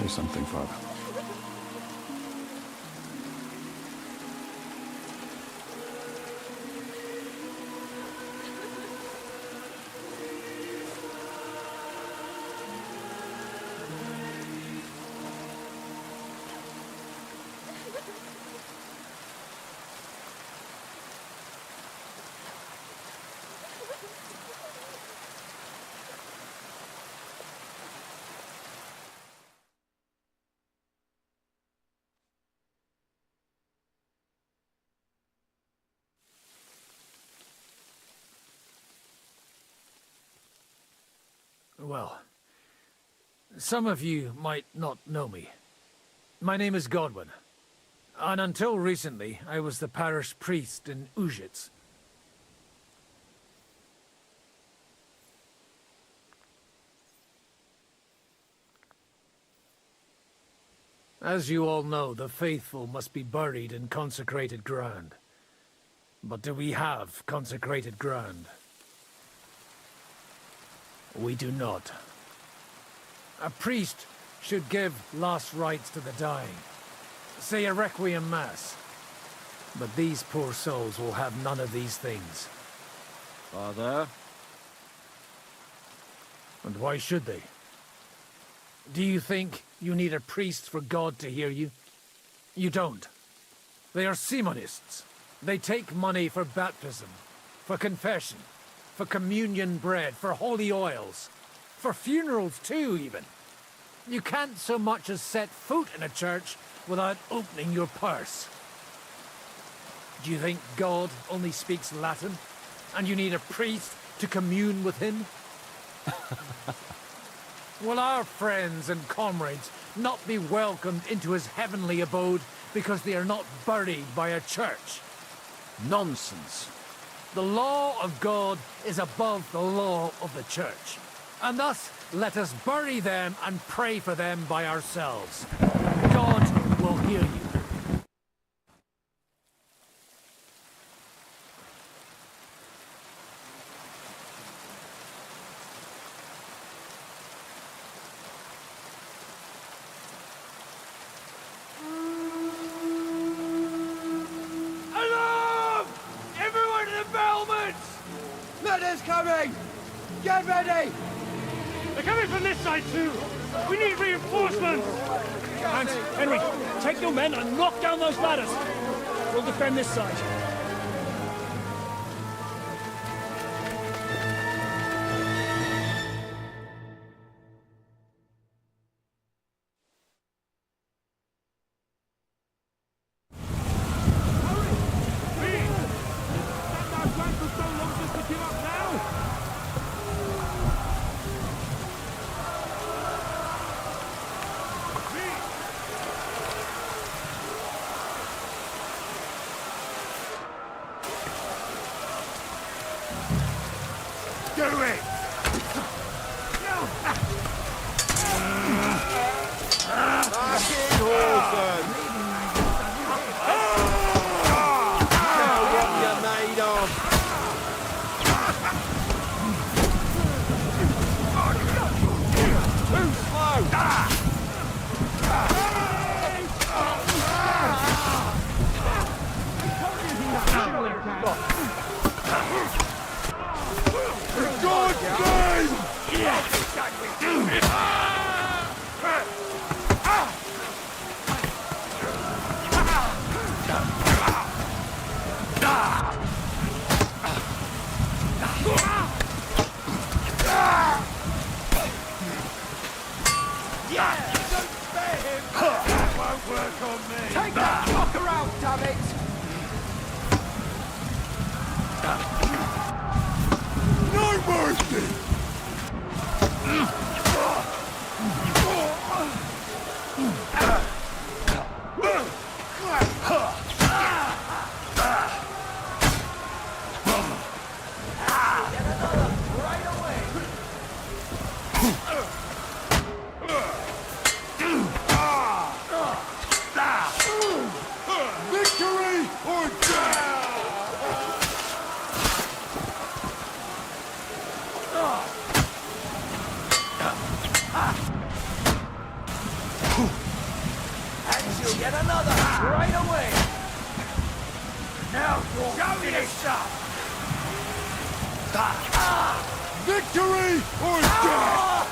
Say something, Father. Well, some of you might not know me. My name is Godwin, and until recently, I was the parish priest in Ujits. As you all know, the faithful must be buried in consecrated ground. But do we have consecrated ground? We do not. A priest should give last rites to the dying. Say a requiem mass. But these poor souls will have none of these things. Father? And why should they? Do you think you need a priest for God to hear you? You don't. They are Simonists. They take money for baptism, for confession, for communion bread, for holy oils, for funerals too, even. You can't so much as set foot in a church without opening your purse. Do you think God only speaks Latin, and you need a priest to commune with him? Will our friends and comrades not be welcomed into his heavenly abode because they are not buried by a church? Nonsense. The law of God is above the law of the church, and thus let us bury them and pray for them by ourselves. God will hear you. Alarm! Everyone to the battlements! Letters coming! Get ready! They're coming from this side too! We need reinforcements! Hans, Henry, take your men and knock down those ladders! We'll defend this side. Do it! Fucking horses! Now what you made of? Too slow! God's name! That won't work on me! Take that fucker out, damn it! No mercy! Victory or death! And you'll get another right away! Now show me this stuff! Victory or death!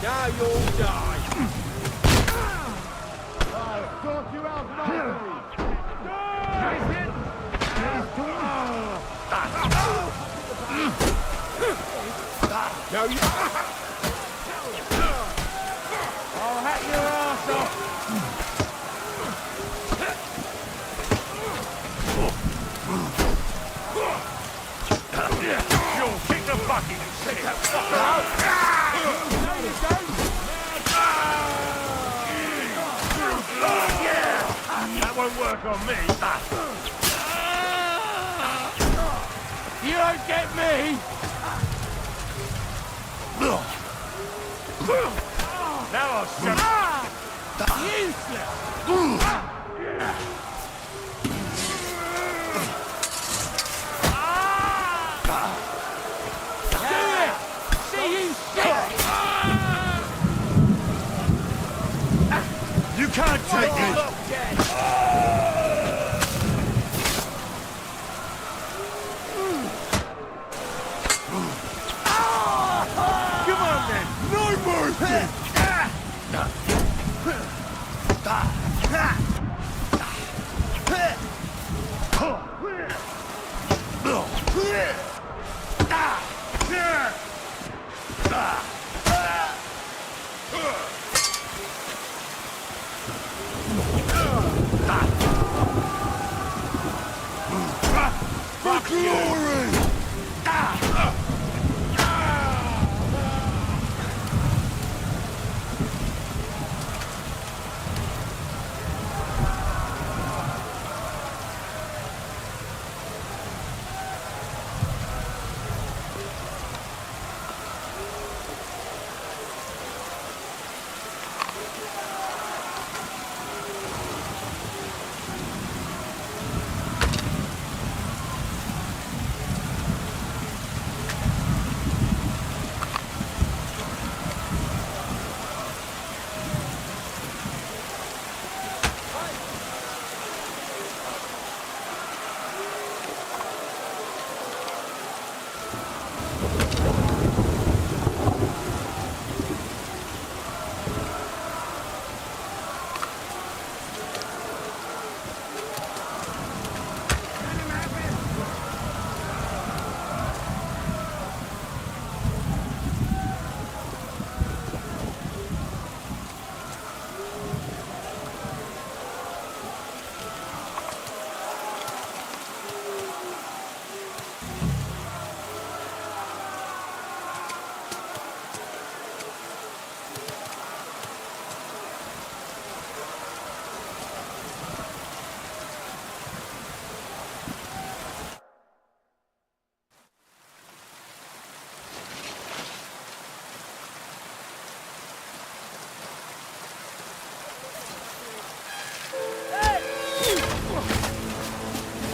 Now you'll die! I'll sort you out nicely! I'll hack your ass off! You'll kick the bucket and take that fucker out! No, you don't! That won't work on me! You don't get me! Now I'll shut up! Useless! See you shit! You can't take me! Come on then! No mercy! For glory!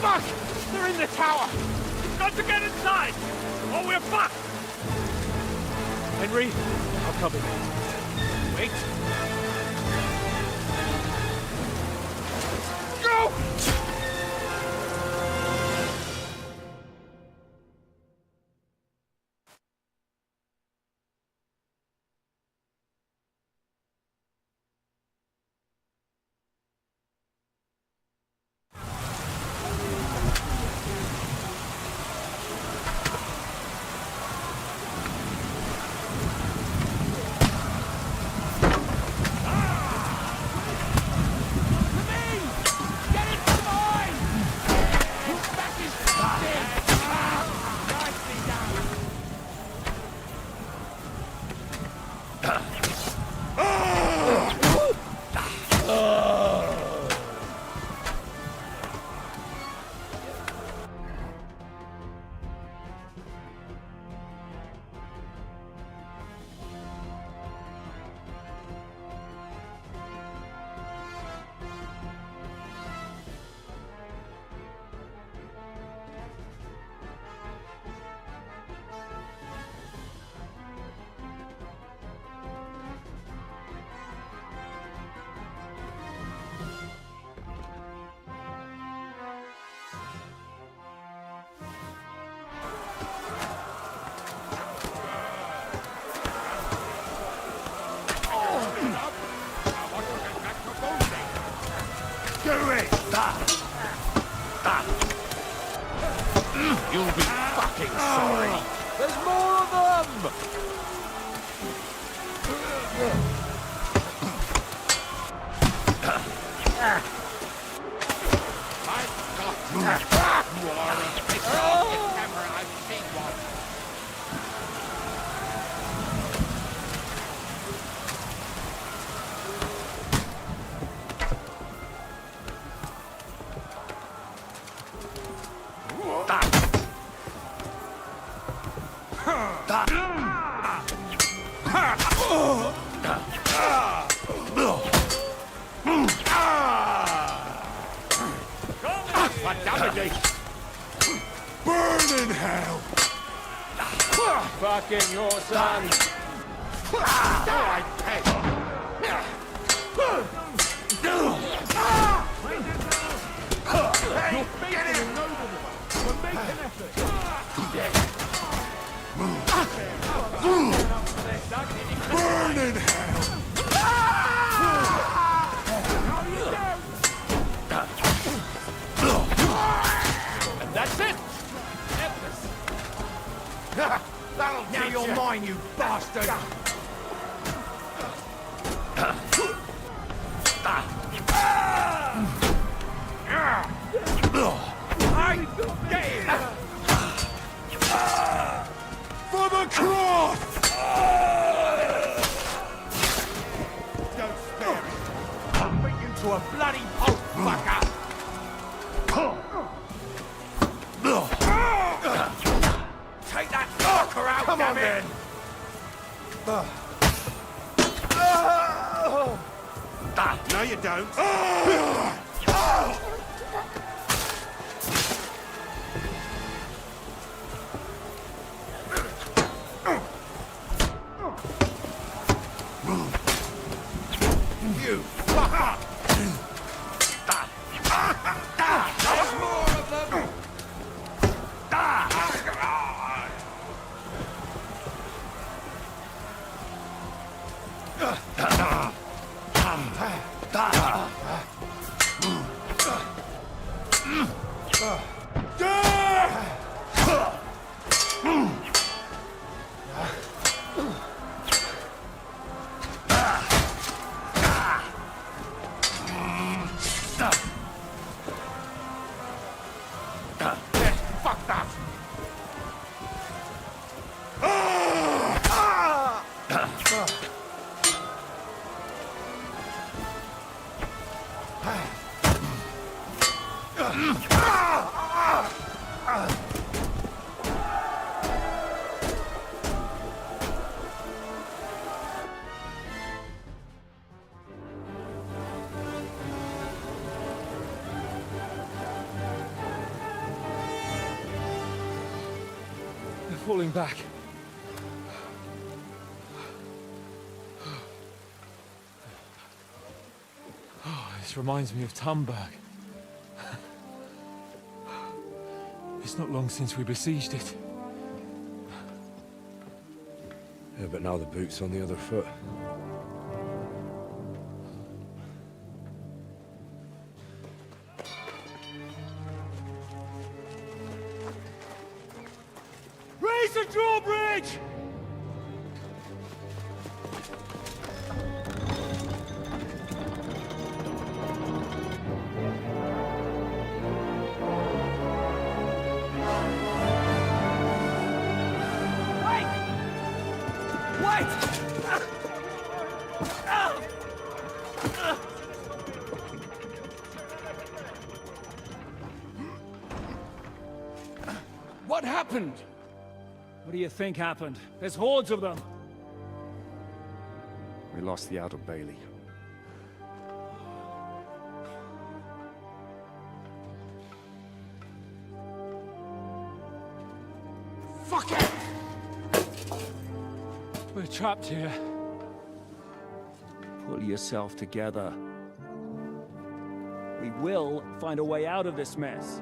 Fuck! They're in the tower! We've got to get inside! Or we're fucked! Henry, I'll cover you. Wait. Go! You'll be fucking sorry. There's more of them! I've got you! You are a picture if ever I've seen one. Burn in hell! Fucking your son! Hey, get him! We're making an effort. Burn in hell! And that's it! Now you're mine, you bastard! For the cross! Don't spare it! I'll beat you to a bloody pulp, fucker! Take that fucker out, Come on, then! No, you don't. You fucker! There's more of them! Fuck that! They're falling back. Oh, this reminds me of Tamberg. It's not long since we besieged it. Yeah, but now the boot's on the other foot. Raise the drawbridge! What happened? What do you think happened? There's hordes of them. We lost the outer bailey. Fuck it! We're trapped here. Pull yourself together. We will find a way out of this mess.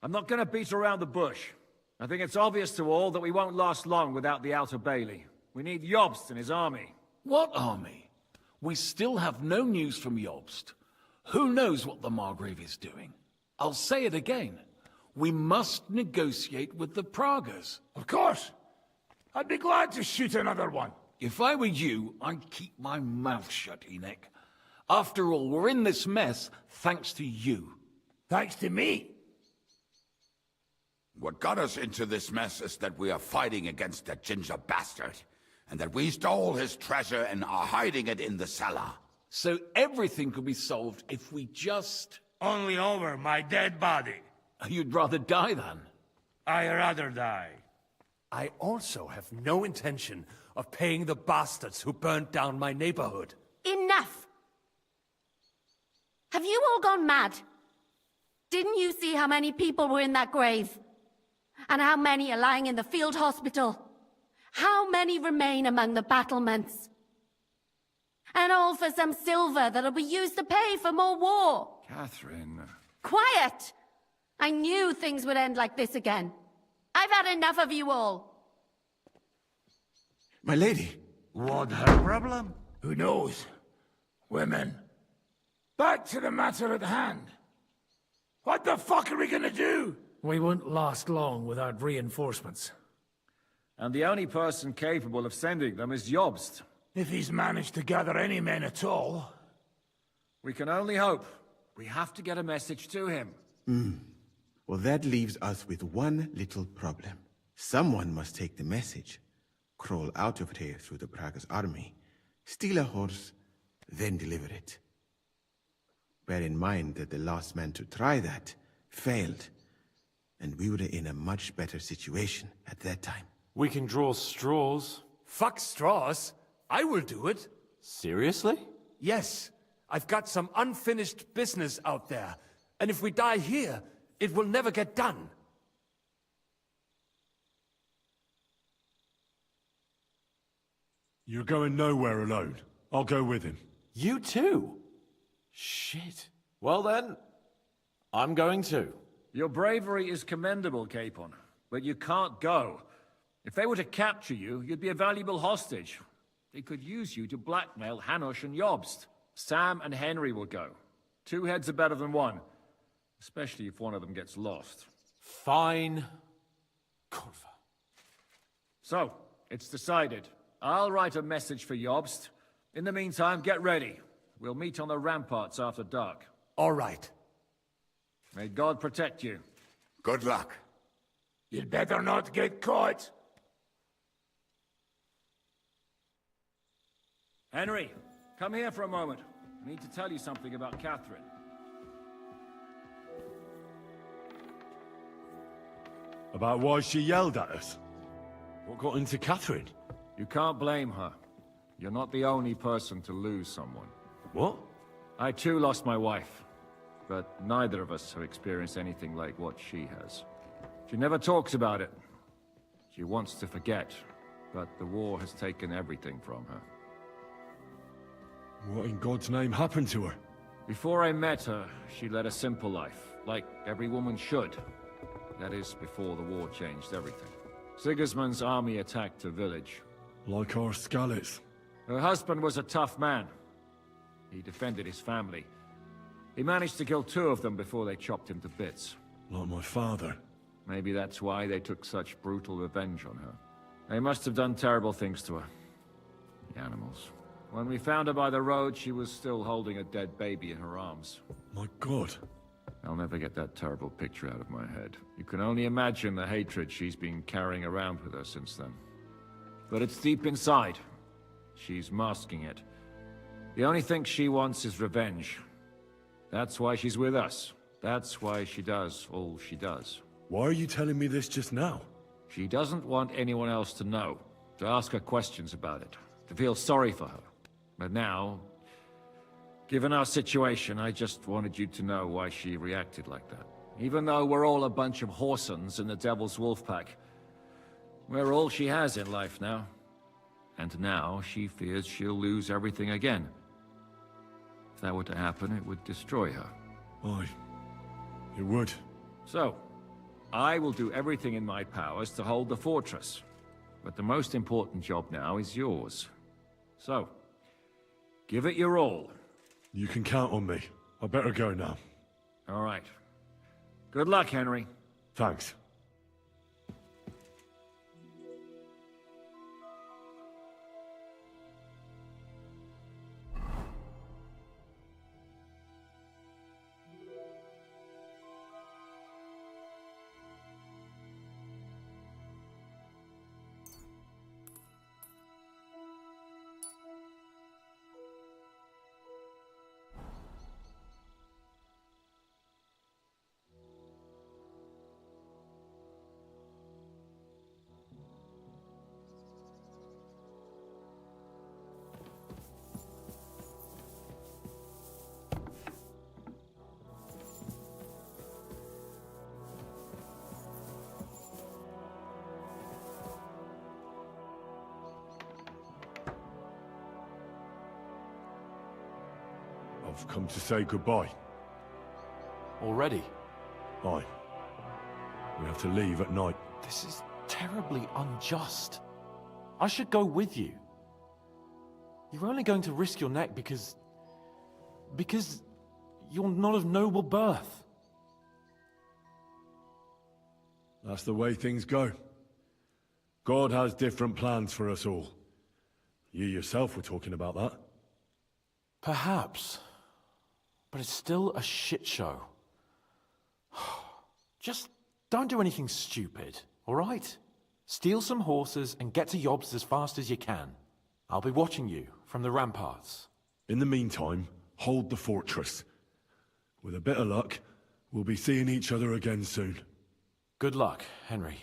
I'm not gonna beat around the bush. I think it's obvious to all that we won't last long without the Outer Bailey. We need Jobst and his army. What army? We still have no news from Jobst. Who knows what the Margrave is doing? I'll say it again. We must negotiate with the Pragas. Of course. I'd be glad to shoot another one. If I were you, I'd keep my mouth shut, Enoch. After all, we're in this mess thanks to you. Thanks to me? What got us into this mess is that we are fighting against that ginger bastard, and that we stole his treasure and are hiding it in the cellar. So everything could be solved if we just... Only over my dead body. You'd rather die then? I'd rather die. I also have no intention of paying the bastards who burnt down my neighborhood. Enough! Have you all gone mad? Didn't you see how many people were in that grave? And how many are lying in the field hospital? How many remain among the battlements? And all for some silver that'll be used to pay for more war. Catherine... Quiet! I knew things would end like this again. I've had enough of you all. My lady. What her problem? Who knows? Women. Back to the matter at hand. What the fuck are we gonna do? We won't last long without reinforcements. And the only person capable of sending them is Jobst. If he's managed to gather any men at all. We can only hope. We have to get a message to him. Well, that leaves us with one little problem. Someone must take the message, crawl out of here through the Pragas army, steal a horse, then deliver it. Bear in mind that the last man to try that failed, and we were in a much better situation at that time. We can draw straws. Fuck straws. I will do it. Seriously? Yes. I've got some unfinished business out there, and if we die here, it will never get done. You're going nowhere alone. I'll go with him. You too? Shit. Well then, I'm going too. Your bravery is commendable, Capon, but you can't go. If they were to capture you, you'd be a valuable hostage. They could use you to blackmail Hanush and Jobst. Sam and Henry will go. 2 heads are better than 1, especially if one of them gets lost. Fine. Kurva. So, it's decided. I'll write a message for Jobst. In the meantime, get ready. We'll meet on the ramparts after dark. All right. May God protect you. Good luck. You'd better not get caught. Henry, come here for a moment. I need to tell you something about Catherine. About why she yelled at us? What got into Catherine? You can't blame her. You're not the only person to lose someone. What? I too lost my wife, but neither of us have experienced anything like what she has. She never talks about it. She wants to forget, but the war has taken everything from her. What in God's name happened to her? Before I met her, she led a simple life, like every woman should. That is, before the war changed everything. Sigismund's army attacked her village. Like our Skalitz. Her husband was a tough man. He defended his family. He managed to kill 2 of them before they chopped him to bits. Like my father. Maybe that's why they took such brutal revenge on her. They must have done terrible things to her. The animals. When we found her by the road, she was still holding a dead baby in her arms. My God. I'll never get that terrible picture out of my head. You can only imagine the hatred she's been carrying around with her since then. But it's deep inside. She's masking it. The only thing she wants is revenge. That's why she's with us. That's why she does all she does. Why are you telling me this just now? She doesn't want anyone else to know, to ask her questions about it, to feel sorry for her. But now, given our situation, I just wanted you to know why she reacted like that. Even though we're all a bunch of whoresons in the Devil's Wolf Pack, we're all she has in life now. And now she fears she'll lose everything again. If that were to happen, it would destroy her. Aye, it would. So, I will do everything in my powers to hold the fortress. But the most important job now is yours. So, give it your all. You can count on me. I better go now. All right. Good luck, Henry. Thanks. I've come to say goodbye. Already? Aye. We have to leave at night. This is terribly unjust. I should go with you. You're only going to risk your neck because you're not of noble birth. That's the way things go. God has different plans for us all. You yourself were talking about that. Perhaps. But it's still a shit show. Just don't do anything stupid, all right? Steal some horses and get to Yobst as fast as you can. I'll be watching you from the ramparts. In the meantime, hold the fortress. With a bit of luck, we'll be seeing each other again soon. Good luck, Henry.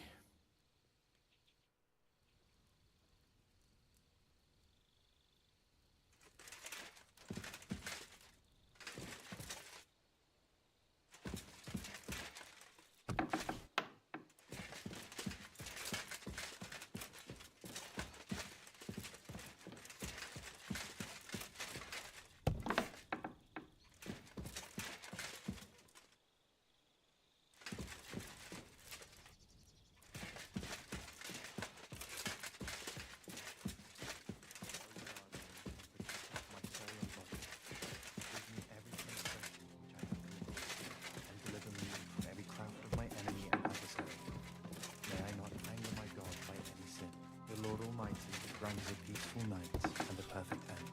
A peaceful night and a perfect end.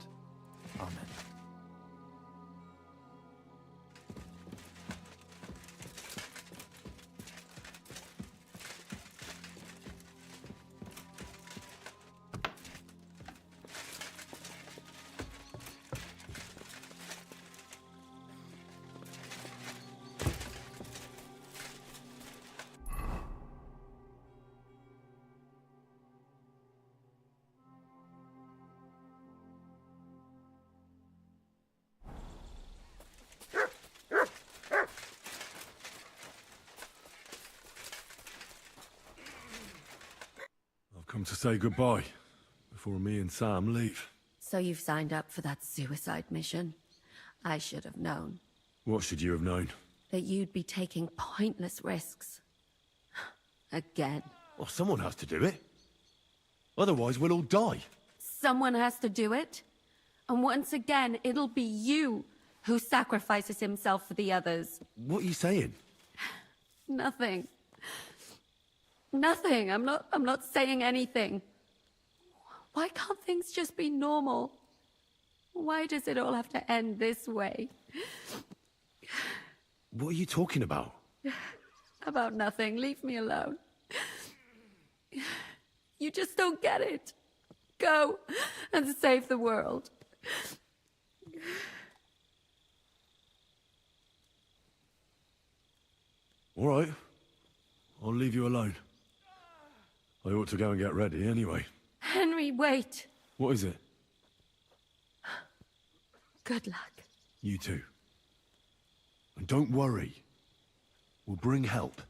Amen. Come to say goodbye before me and Sam leave. So you've signed up for that suicide mission? I should have known. What should you have known? That you'd be taking pointless risks. Again. Well, someone has to do it. Otherwise, we'll all die. Someone has to do it. And once again, it'll be you who sacrifices himself for the others. What are you saying? Nothing. Nothing. I'm not saying anything. Why can't things just be normal? Why does it all have to end this way? What are you talking about? About nothing. Leave me alone. You just don't get it. Go and save the world. All right. I'll leave you alone. I ought to go and get ready anyway. Henry, wait. What is it? Good luck. You too. And don't worry. We'll bring help.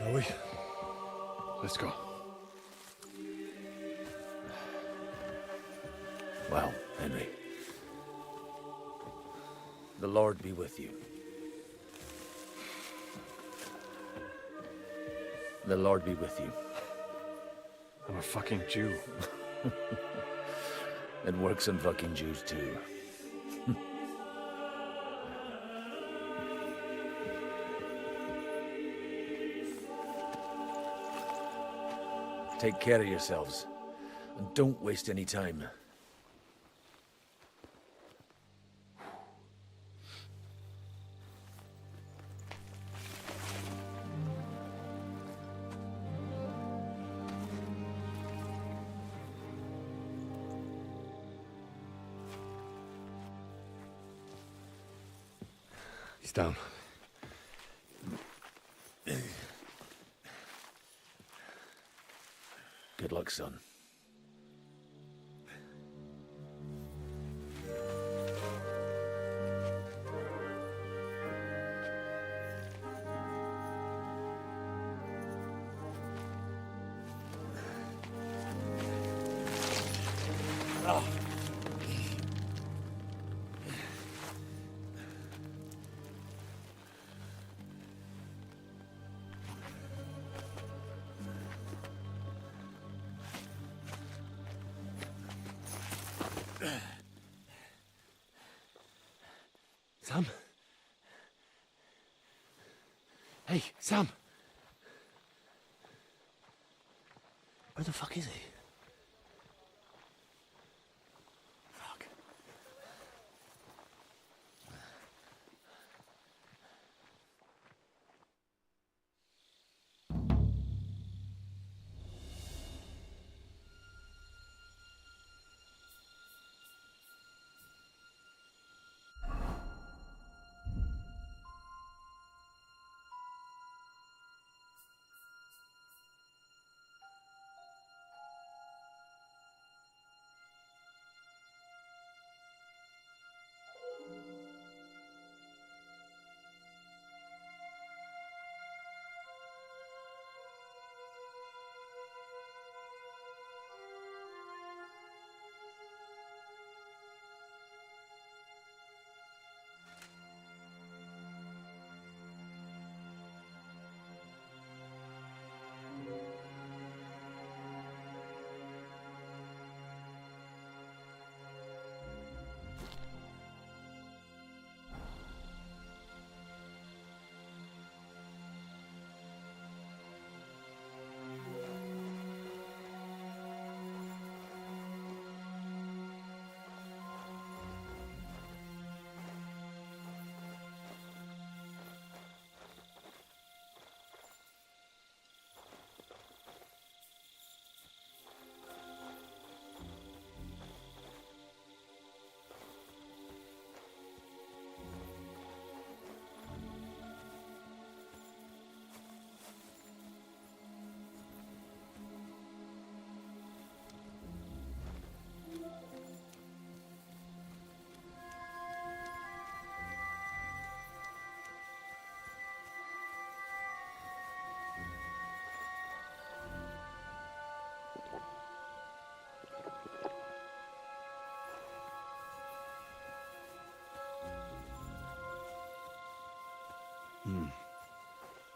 Are we? Let's go. Well, Henry. The Lord be with you. The Lord be with you. I'm a fucking Jew. It works on fucking Jews too. Take care of yourselves, and don't waste any time. He's down. Good luck, son. Sam? Hey, Sam! Where the fuck is he? Fuck.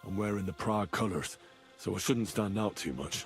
I'm wearing the Prague colours, so I shouldn't stand out too much.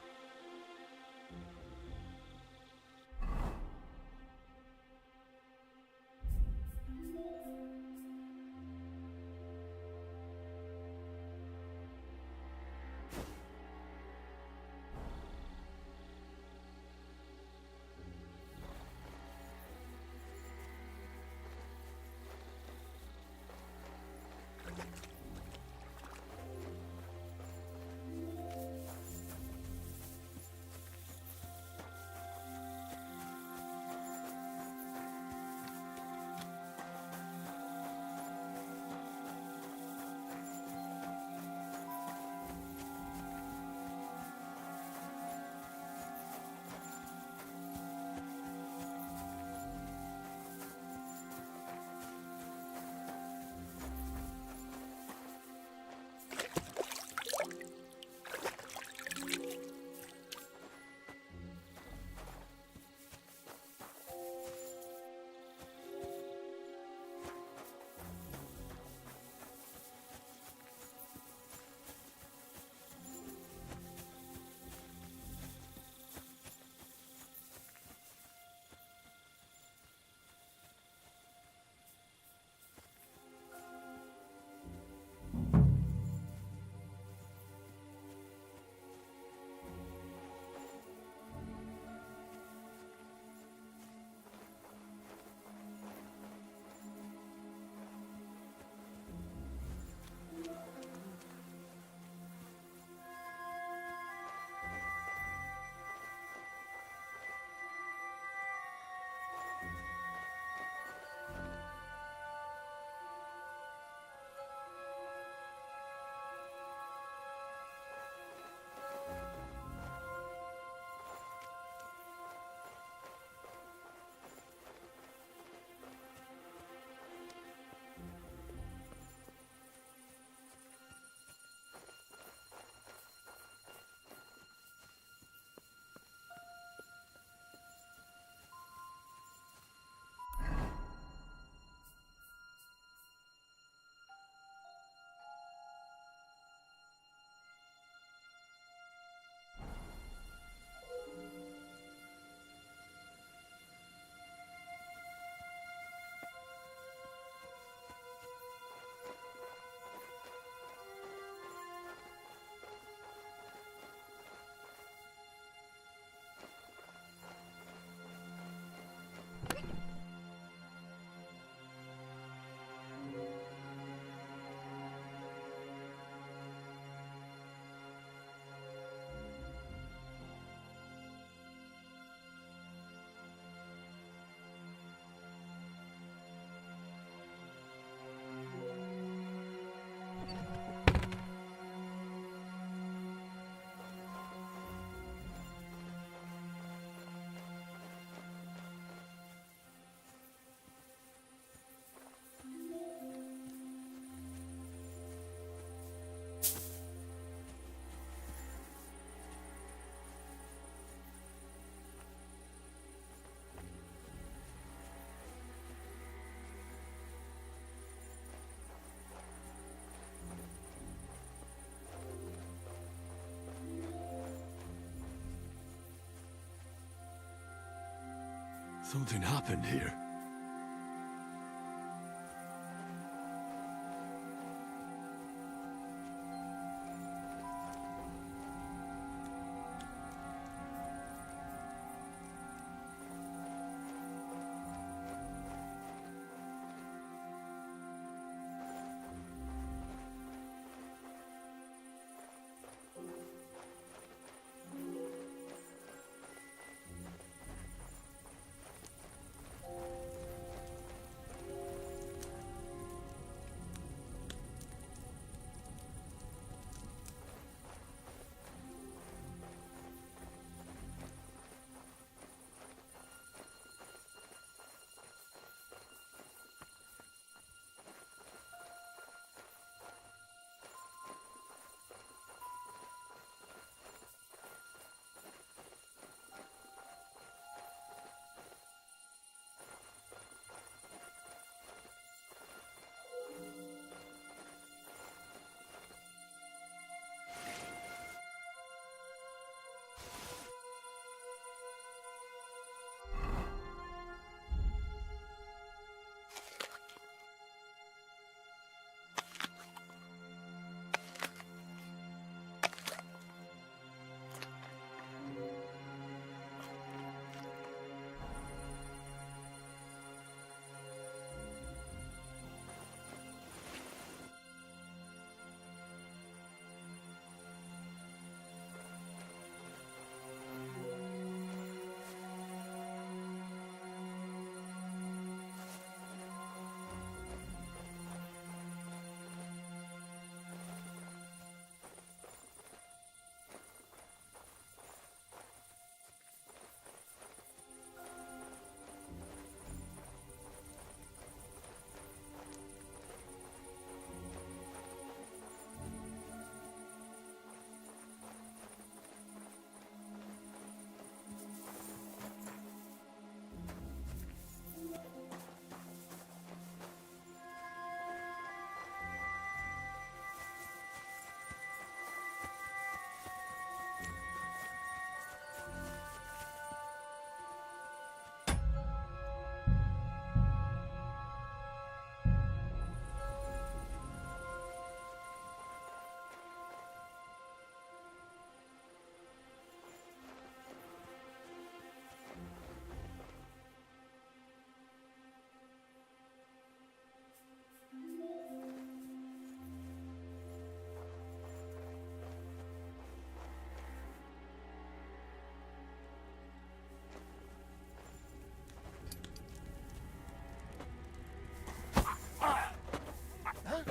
Something happened here.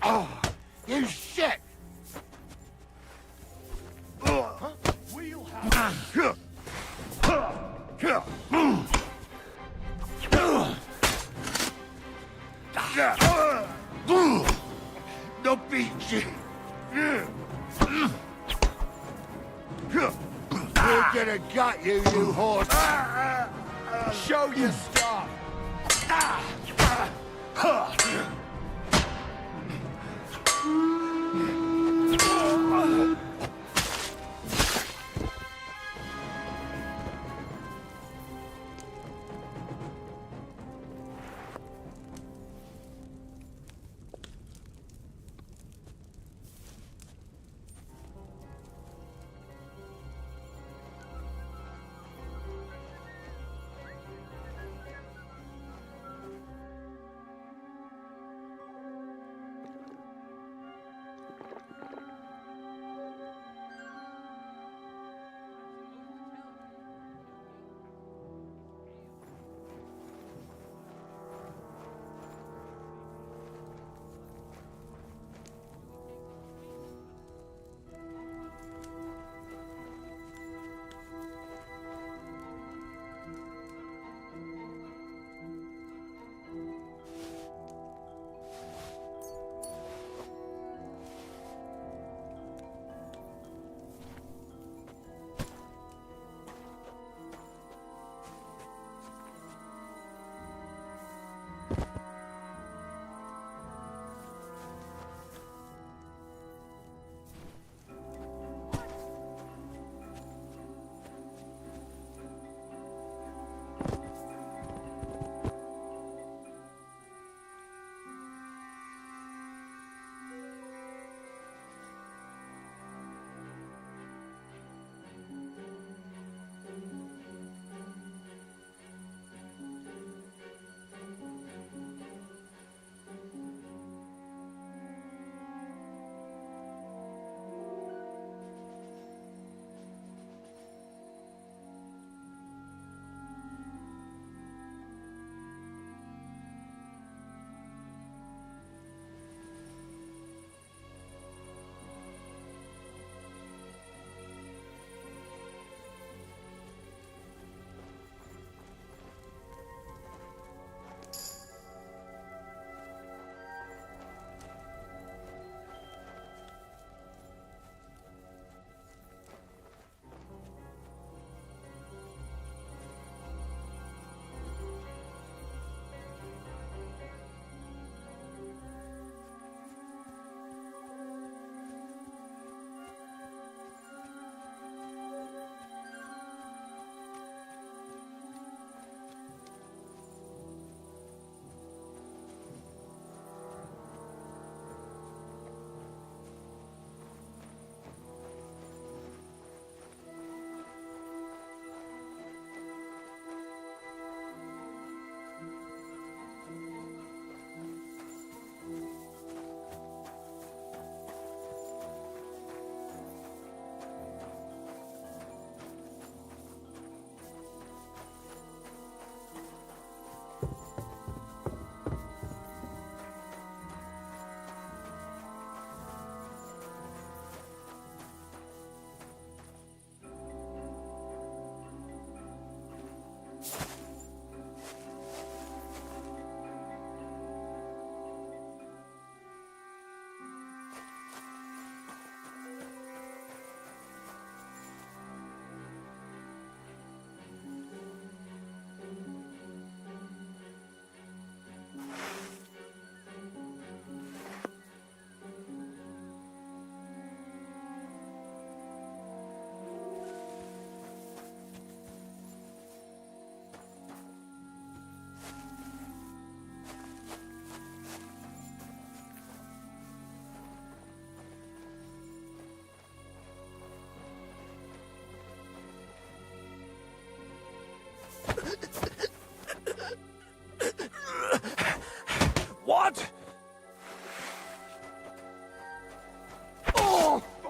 Oh, you shit! We'll have... No pinche! We're gonna gut you, you horse! Show your stuff!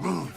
Damn!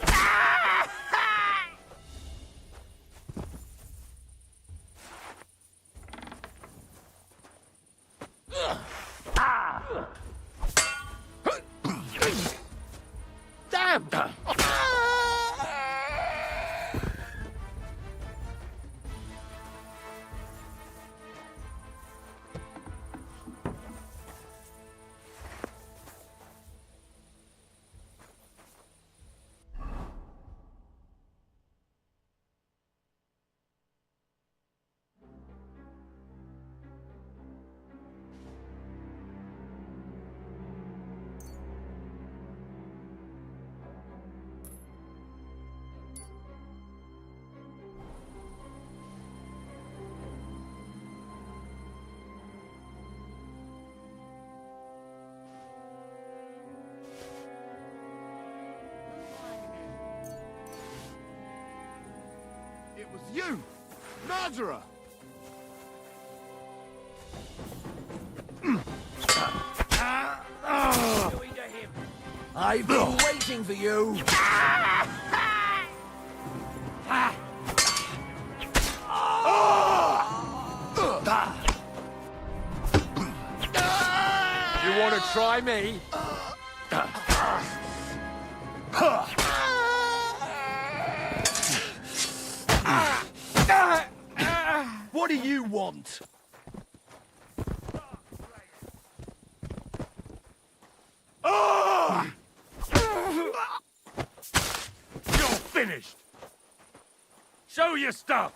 It was you! Murderer! I've been waiting for you. You want to try me? What do you want? You're finished. Show your stuff.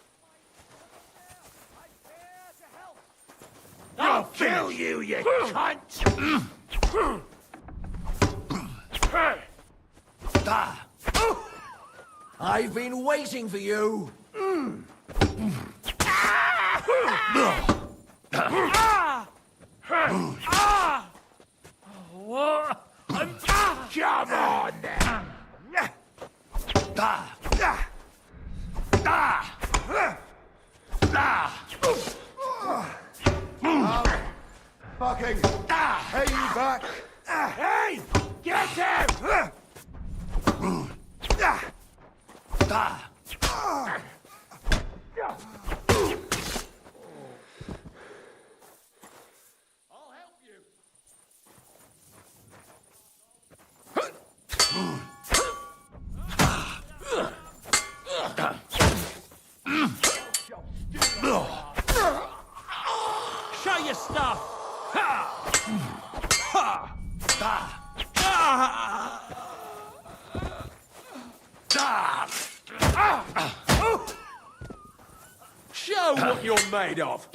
I'll kill you, you cunt! I've been waiting for you. Come on, then! Fucking pay you back! Hey! Get him! Show your stuff! Show what you're made of.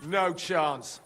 No chance.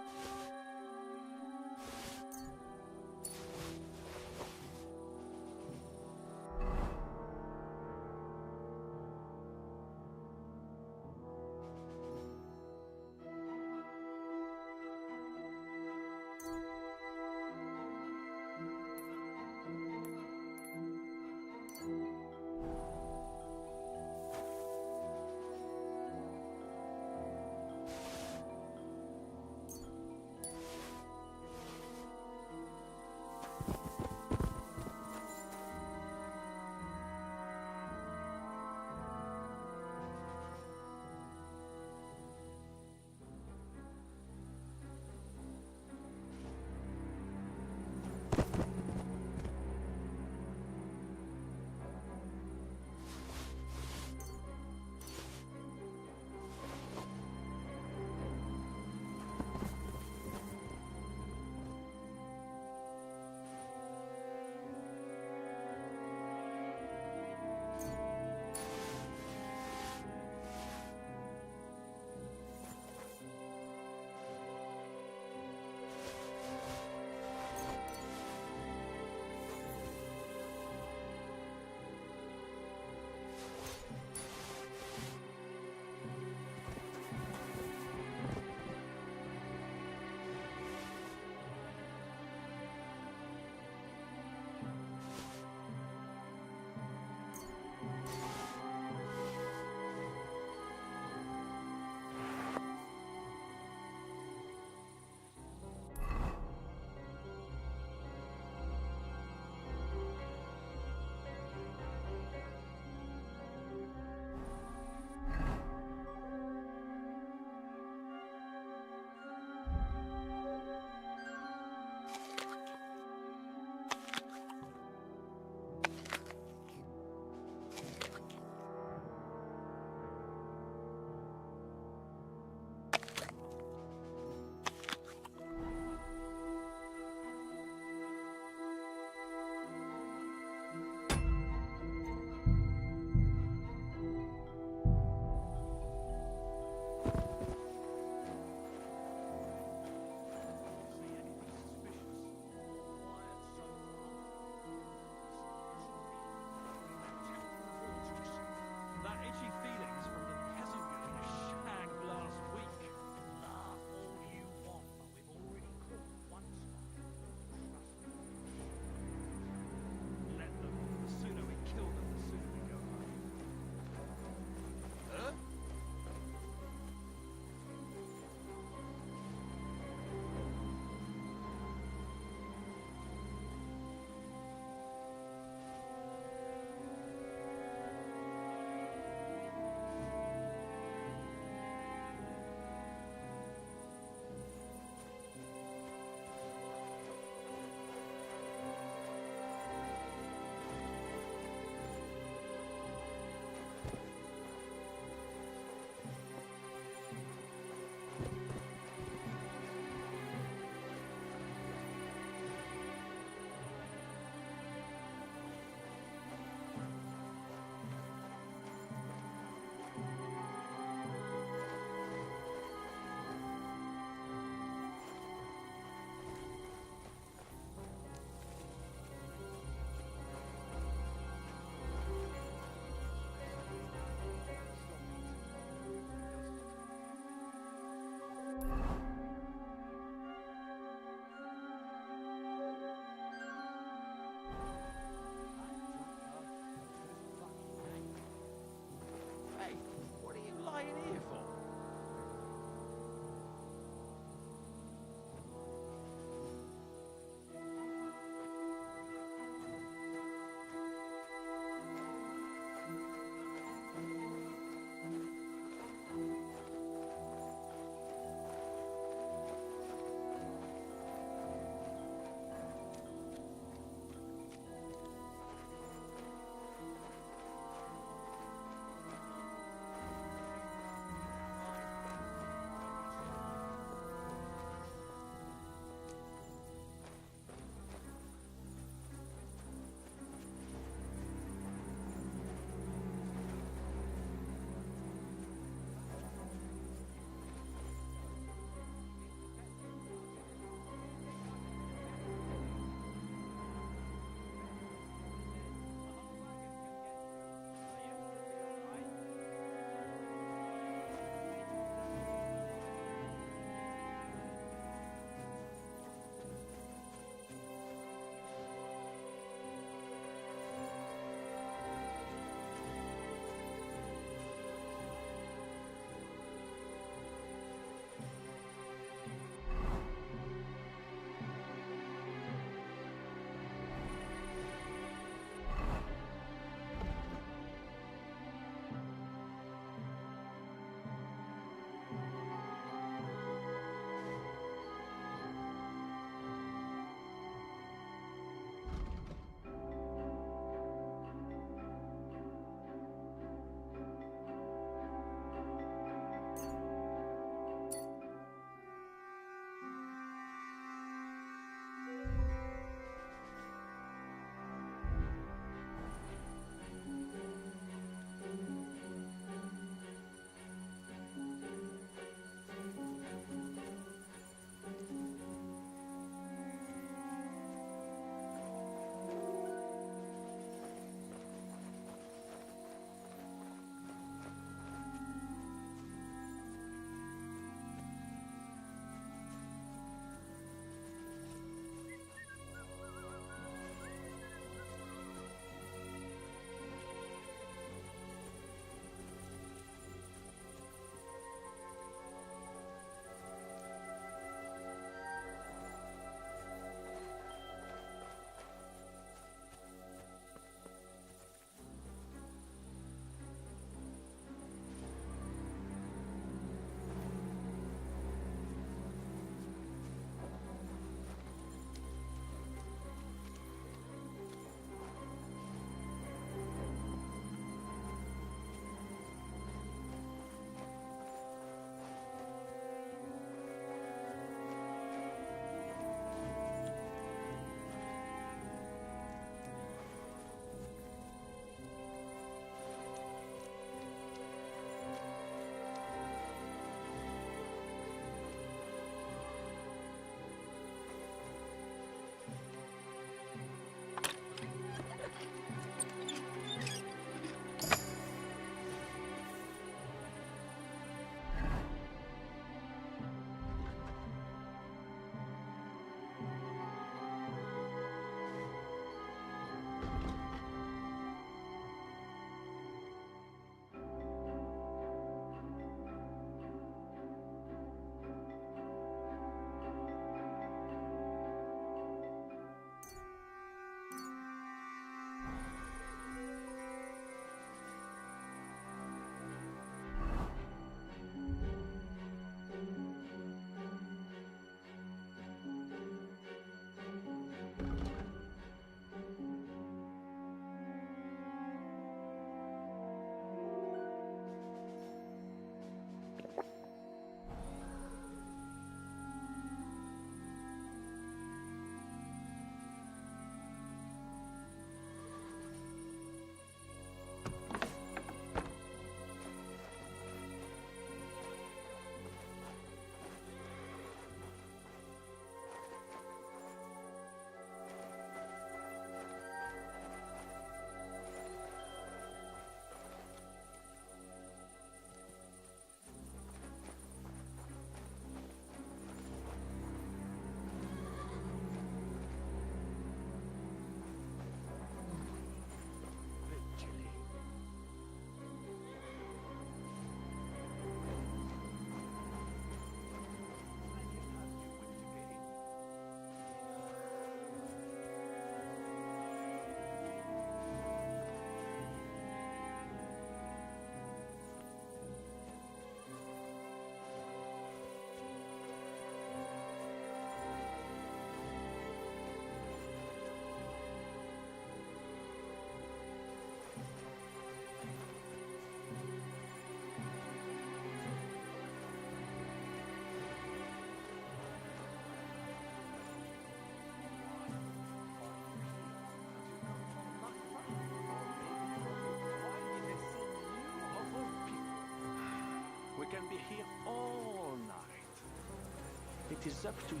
it is up to you.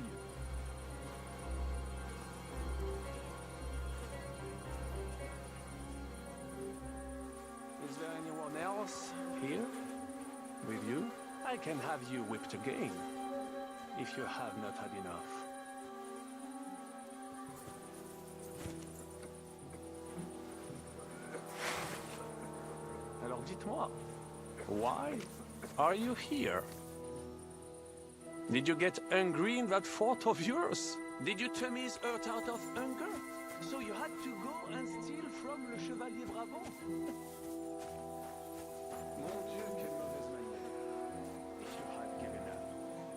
Is there anyone else here with you? I can have you whipped again, if you have not had enough. Alors dites-moi, why are you here? Did you get hungry in that fort of yours? Did you Tamise hurt out of hunger? So you had to go and steal from le Chevalier Bravo? Mon Dieu, quelle mauvaise manière. If you had given up,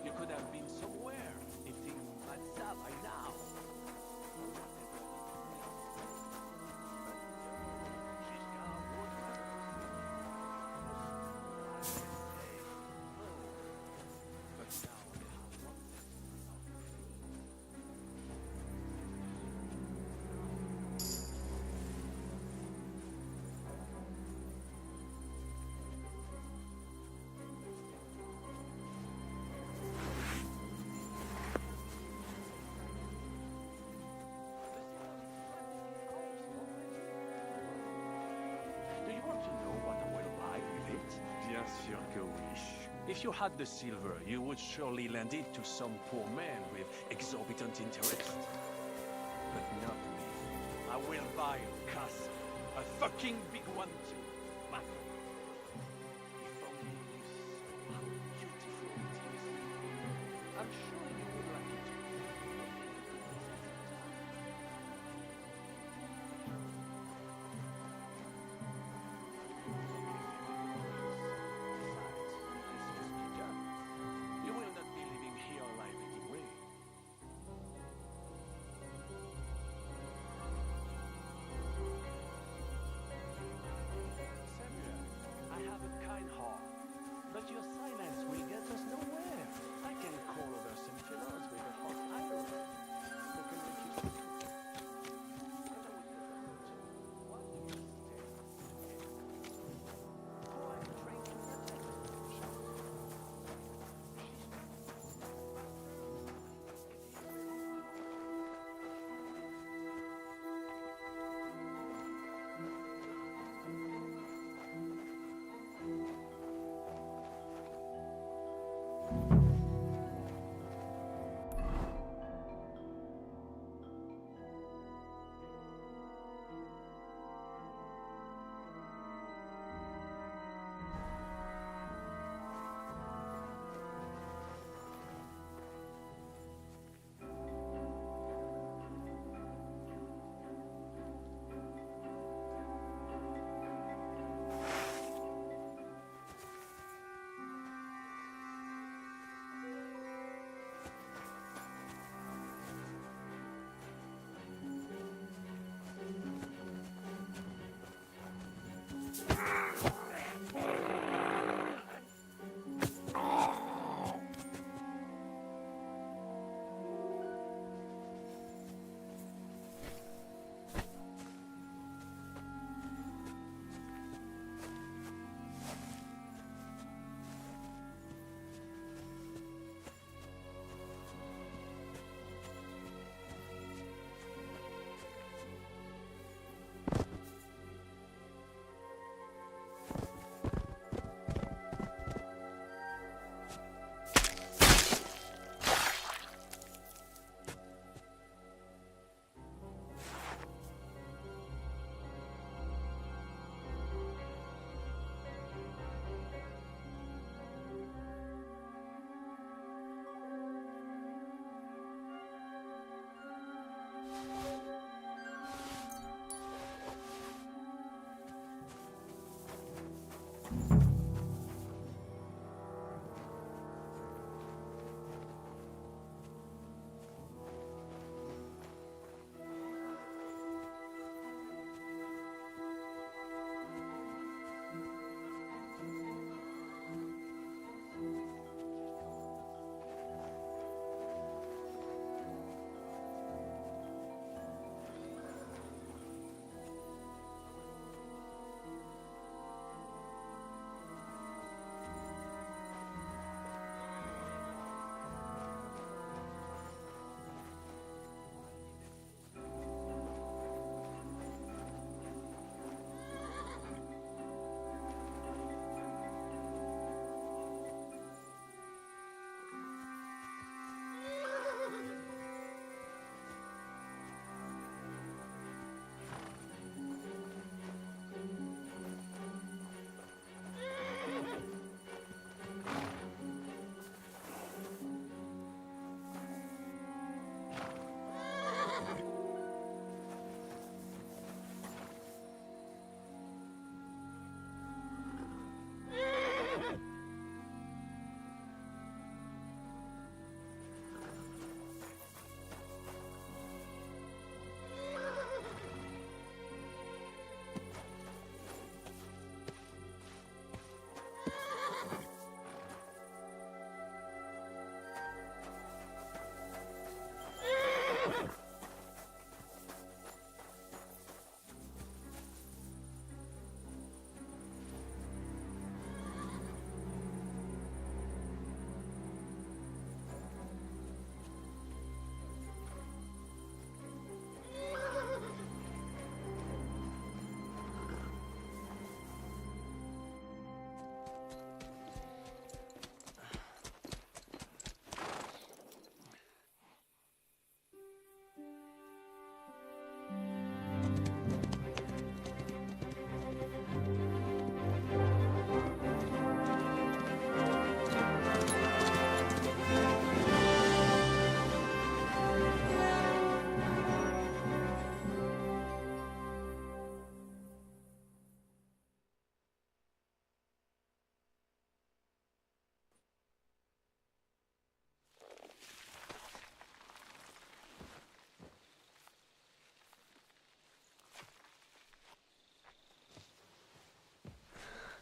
you could have been somewhere, eating matzah by now. Bien sûr que oui. If you had the silver, you would surely lend it to some poor man with exorbitant interest. But not me. I will buy a castle. A fucking big one too. But if only you saw how beautiful it is. I'm sure you would like it. You will not be living here alive anyway. Samuel, I have a kind heart, but your silence will get us nowhere. I can call over some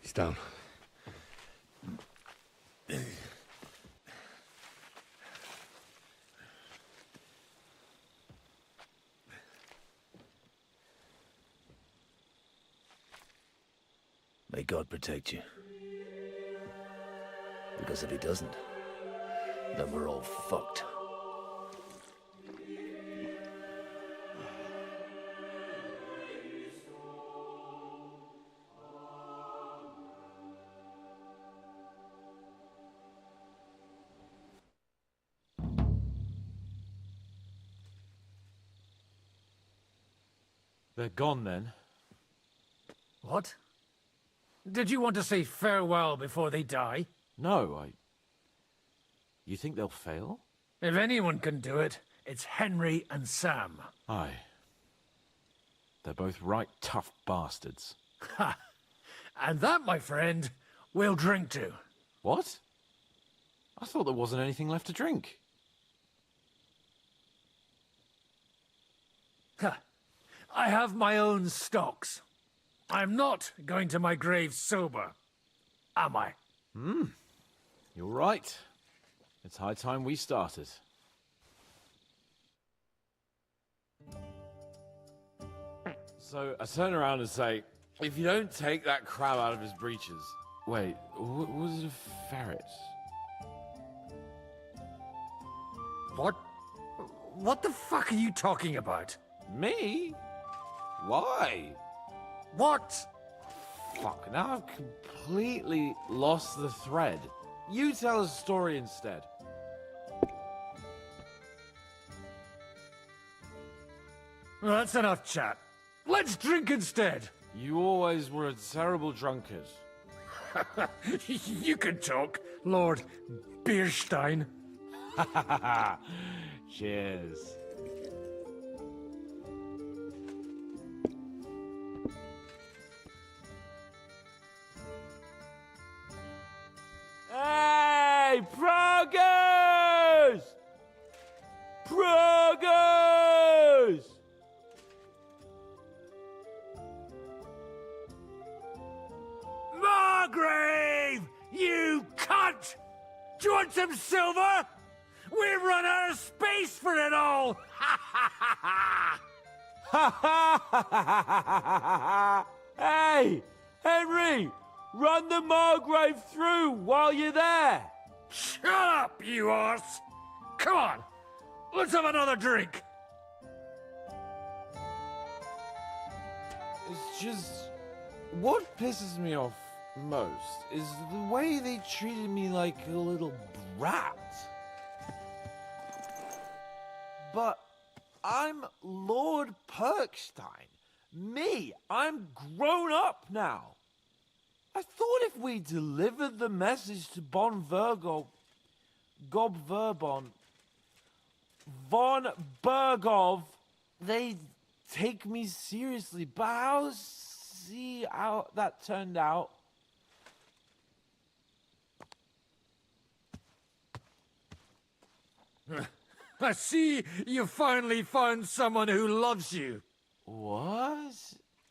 He's down. May God protect you. Because if he doesn't, then we're all fucked. They're gone then? What? Did you want to say farewell before they die? No, You think they'll fail? If anyone can do it, it's Henry and Sam. Aye. They're both right tough bastards. Ha! And that, my friend, we'll drink to. What? I thought there wasn't anything left to drink. Ha! I have my own stocks. I'm not going to my grave sober, am I? You're right. It's high time we started. So I turn around and say, if you don't take that crab out of his breeches... Wait, was it a ferret? What? What the fuck are you talking about? Me? Why? What? Fuck, now I've completely lost the thread. You tell us a story instead. Well, that's enough chat. Let's drink instead. You always were a terrible drunkard. You can talk, Lord Bierstein. Cheers. Hey, progress! Progress! Margrave! You cunt! Do you want some silver? We've run out of space for it all! Hey, Henry! Run the Margrave through while you're there! Shut up, you arse! Come on, let's have another drink! It's just... What pisses me off most is the way they treated me like a little brat. But I'm Lord Perkstein. Me, I'm grown up now. I thought if we delivered the message to Von Vergov, Gob Verbon, Von Bergov, they'd take me seriously. But I'll see how that turned out. I see you finally found someone who loves you. What?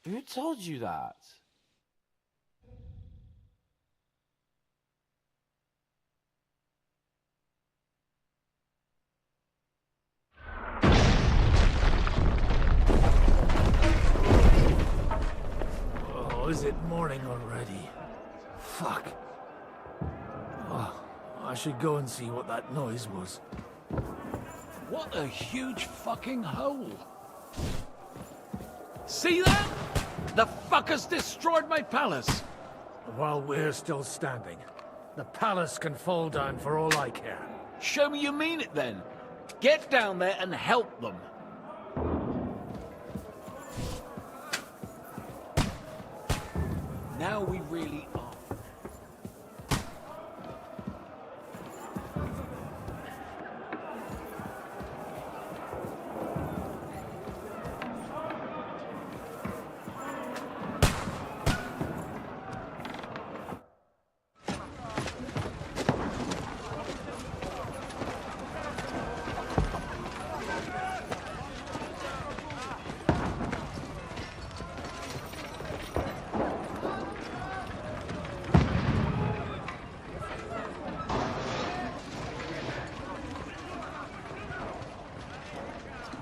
Who told you that? Oh, is it morning already? Fuck. Oh, I should go and see what that noise was. What a huge fucking hole. See that? The fuckers destroyed my palace. While we're still standing, the palace can fall down for all I care. Show me you mean it then. Get down there and help them. Now we really are.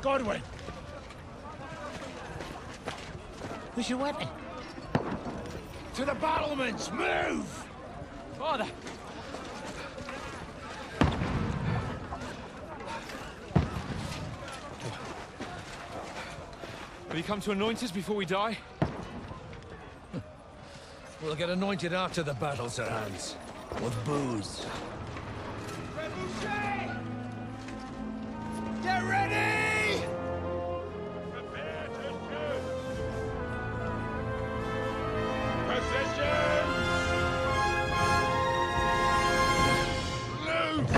Godwin! Where's your weapon? To the battlements! Move! Father! Have you come to anoint us before we die? We'll get anointed after the battle, Sir Hans. With booze. Get ready! Prepare to shoot! Positions! Loose!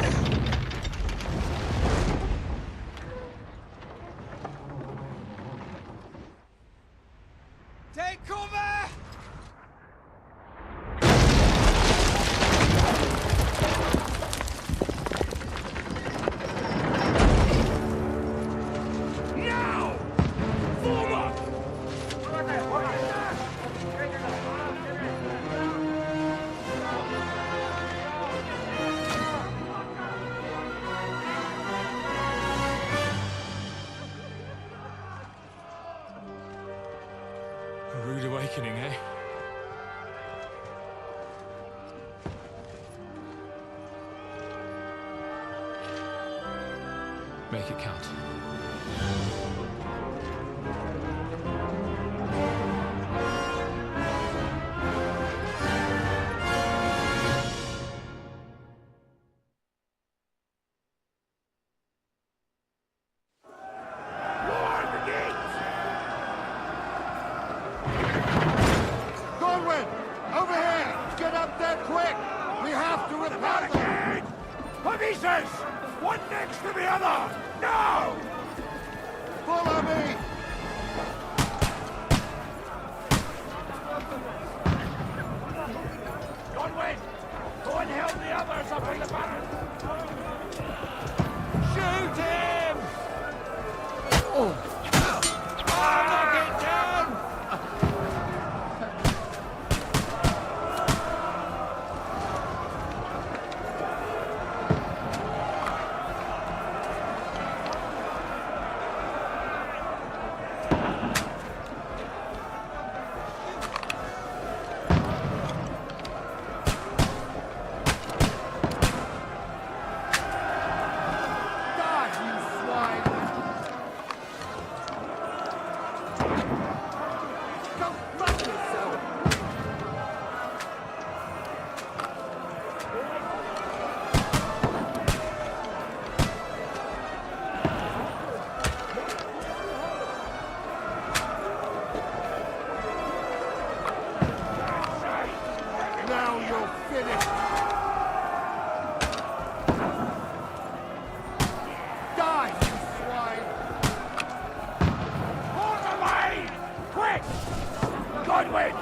Take cover! Now! Form up! A rude awakening, eh? Make it count. Godwin! Over here! Get up there quick! We have to repair them! Pieces! One next to the other! Now! Follow me! Godwin! Go and help the others up in the battle! Shoot him! Knock it down! Die, you swine! Go fuck yourself! Now you're finished! Die, you swine! Hold the line! Quick! Godwin!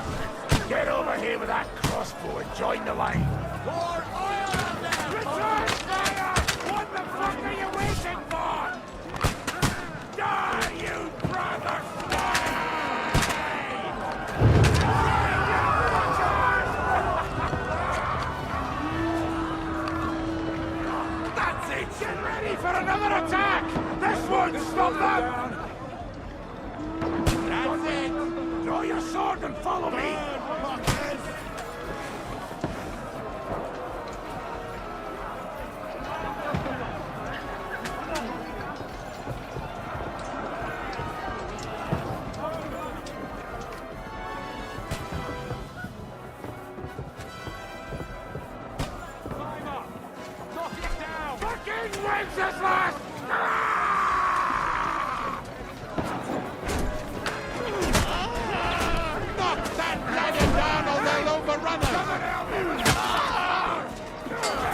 Get over here with that crossbow and join the line! More oil on them! Return fire! What the fuck are you waiting for? Die, you brother That's it! Get ready for another attack! This won't stop them! That's it! Draw your sword and follow me! Fucking Wenceslas! Knock that dragon down or they'll overrun us!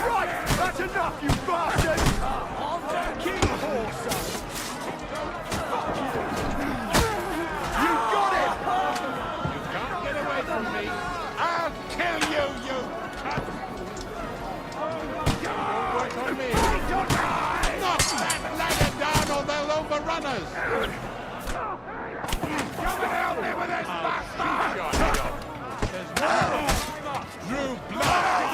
Right! That's enough, you bastard! On the king horse! Fuck you! You got it! You can't get away from me! I'll kill you, you cunt! Don't work on me! Knock that dragon down or they'll overrun us! Come and help me with this bastard! Drew blood!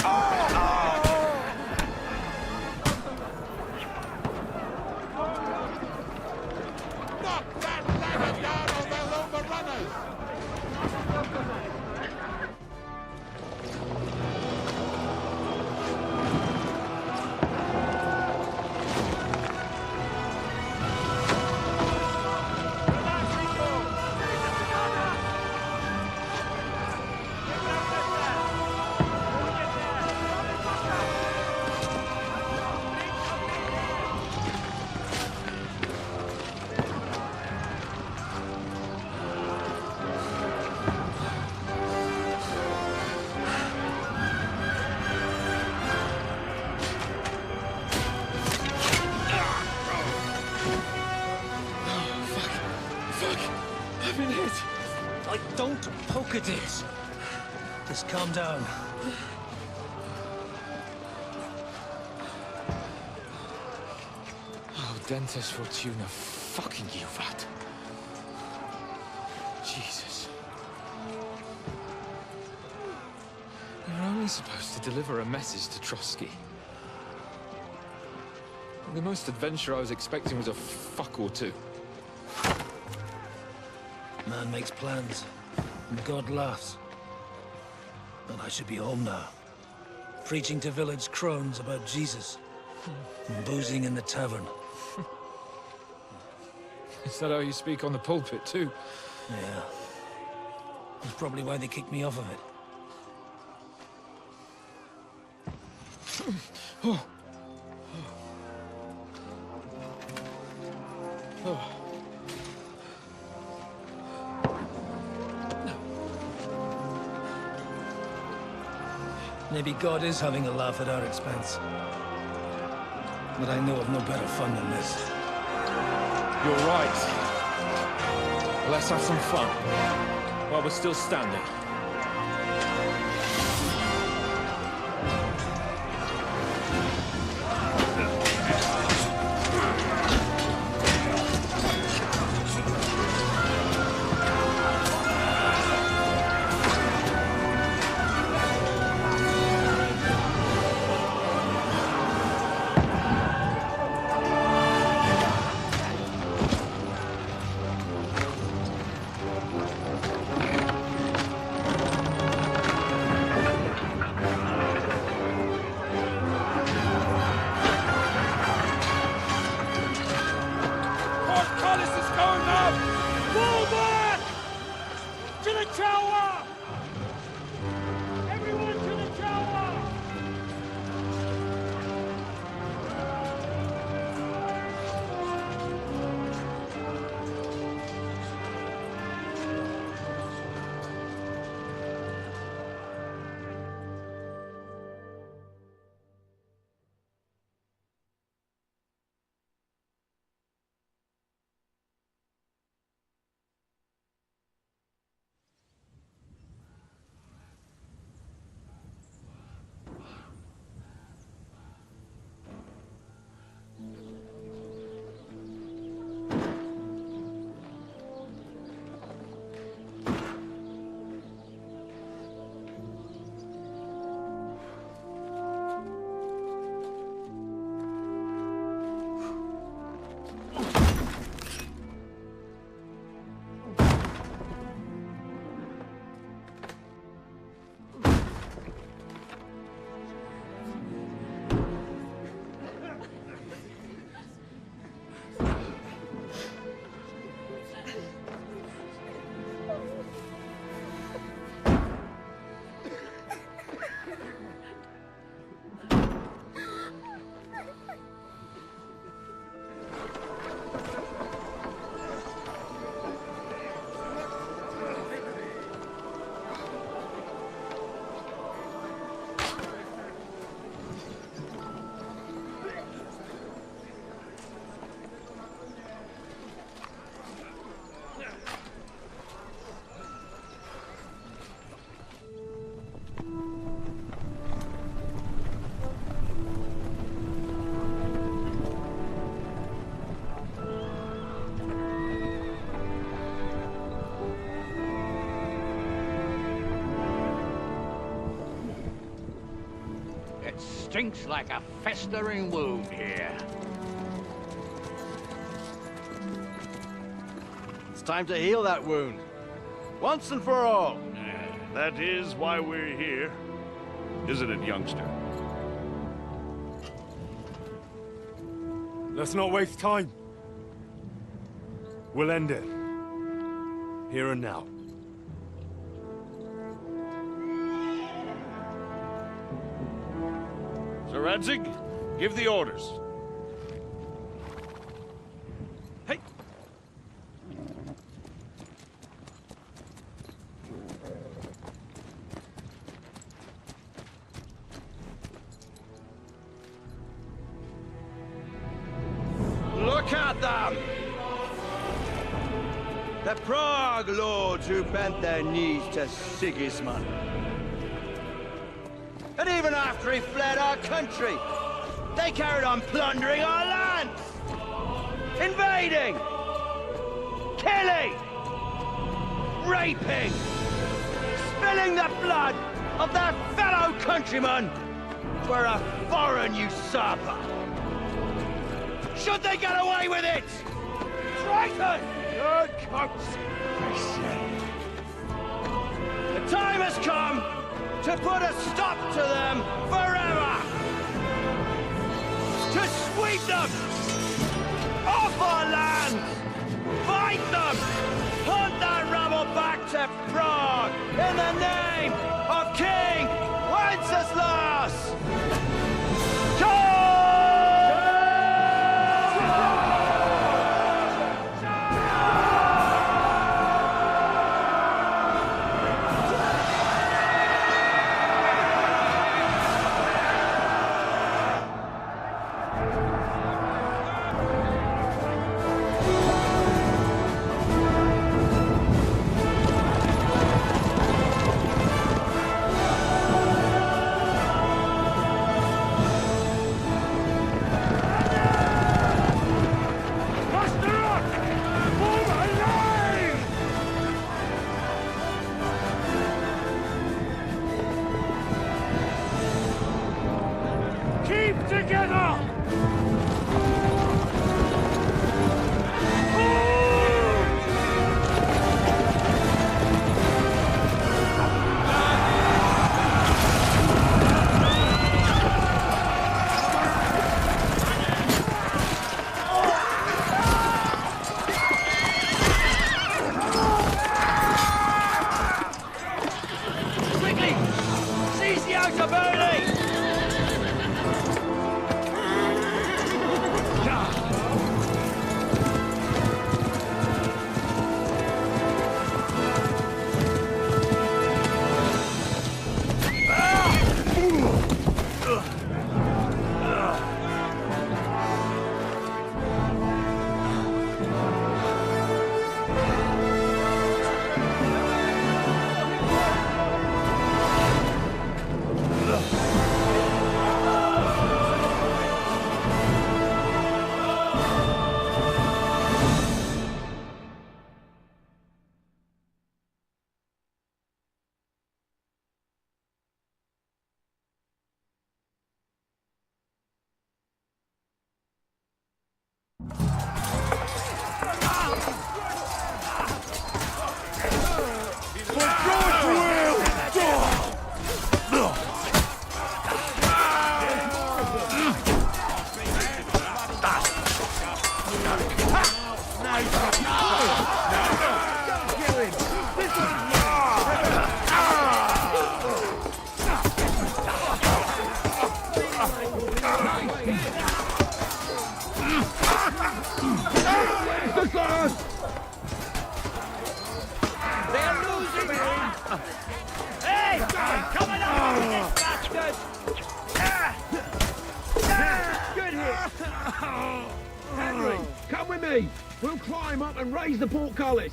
Oh! don't poke at it. Just calm down. Oh, Dentes Fortuna, fucking you, Vat. Jesus. We were only supposed to deliver a message to Trotsky. The most adventure I was expecting was a fuck or two. Man makes plans, and God laughs. But I should be home now. Preaching to village crones about Jesus. And boozing in the tavern. Is that how you speak on the pulpit, too? Yeah. That's probably why they kicked me off of it. Oh. Oh. Maybe God is having a laugh at our expense. But I know of no better fun than this. You're right. Let's have some fun while we're still standing. Stinks like a festering wound here. It's time to heal that wound. Once and for all. That is why we're here. Isn't it, youngster? Let's not waste time. We'll end it. Here and now. Sir Radzig, give the orders. Hey! Look at them! The Prague lords who bent their knees to Sigismund. And even after he fled our country, they carried on plundering our lands, invading, killing, raping, spilling the blood of their fellow countrymen for a foreign usurper. Should they get away with it? Traitor! Good coats! The time has come to put a stop to them forever! To sweep them off our land! Fight them! Hunt that rabble back to Prague in the name of King Wenceslas! Henry, come with me. We'll climb up and raise the portcullis.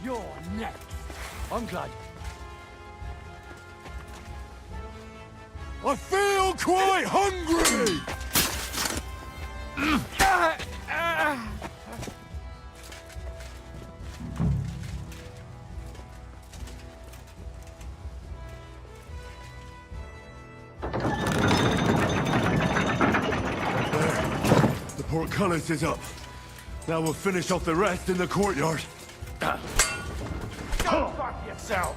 You're next. I'm glad. I feel quite hungry! The portcullis is up. Now we'll finish off the rest in the courtyard. Go fuck yourself!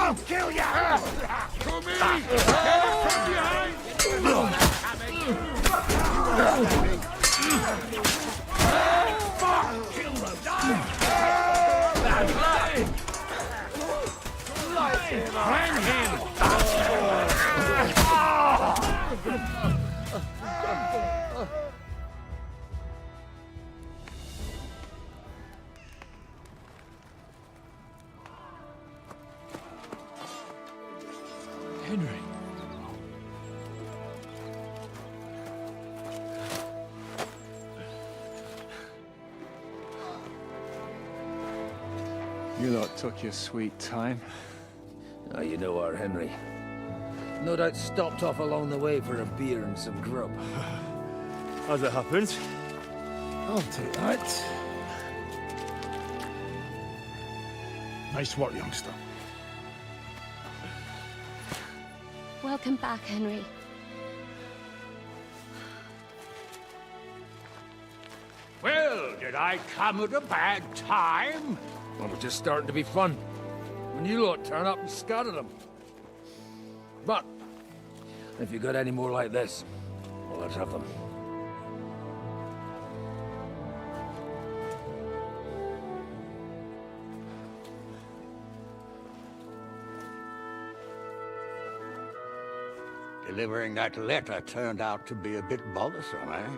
I'll kill you! To me! From behind! Kill them! Hang him! Henry. You lot took your sweet time. Oh, you know our Henry. No doubt stopped off along the way for a beer and some grub. As it happens. I'll take that. Nice work, youngster. Welcome back, Henry. Well, did I come at a bad time? Well, we're just starting to be fun. When you lot turn up and scatter them. But, if you got any more like this, well, let's have them. Delivering that letter turned out to be a bit bothersome, eh?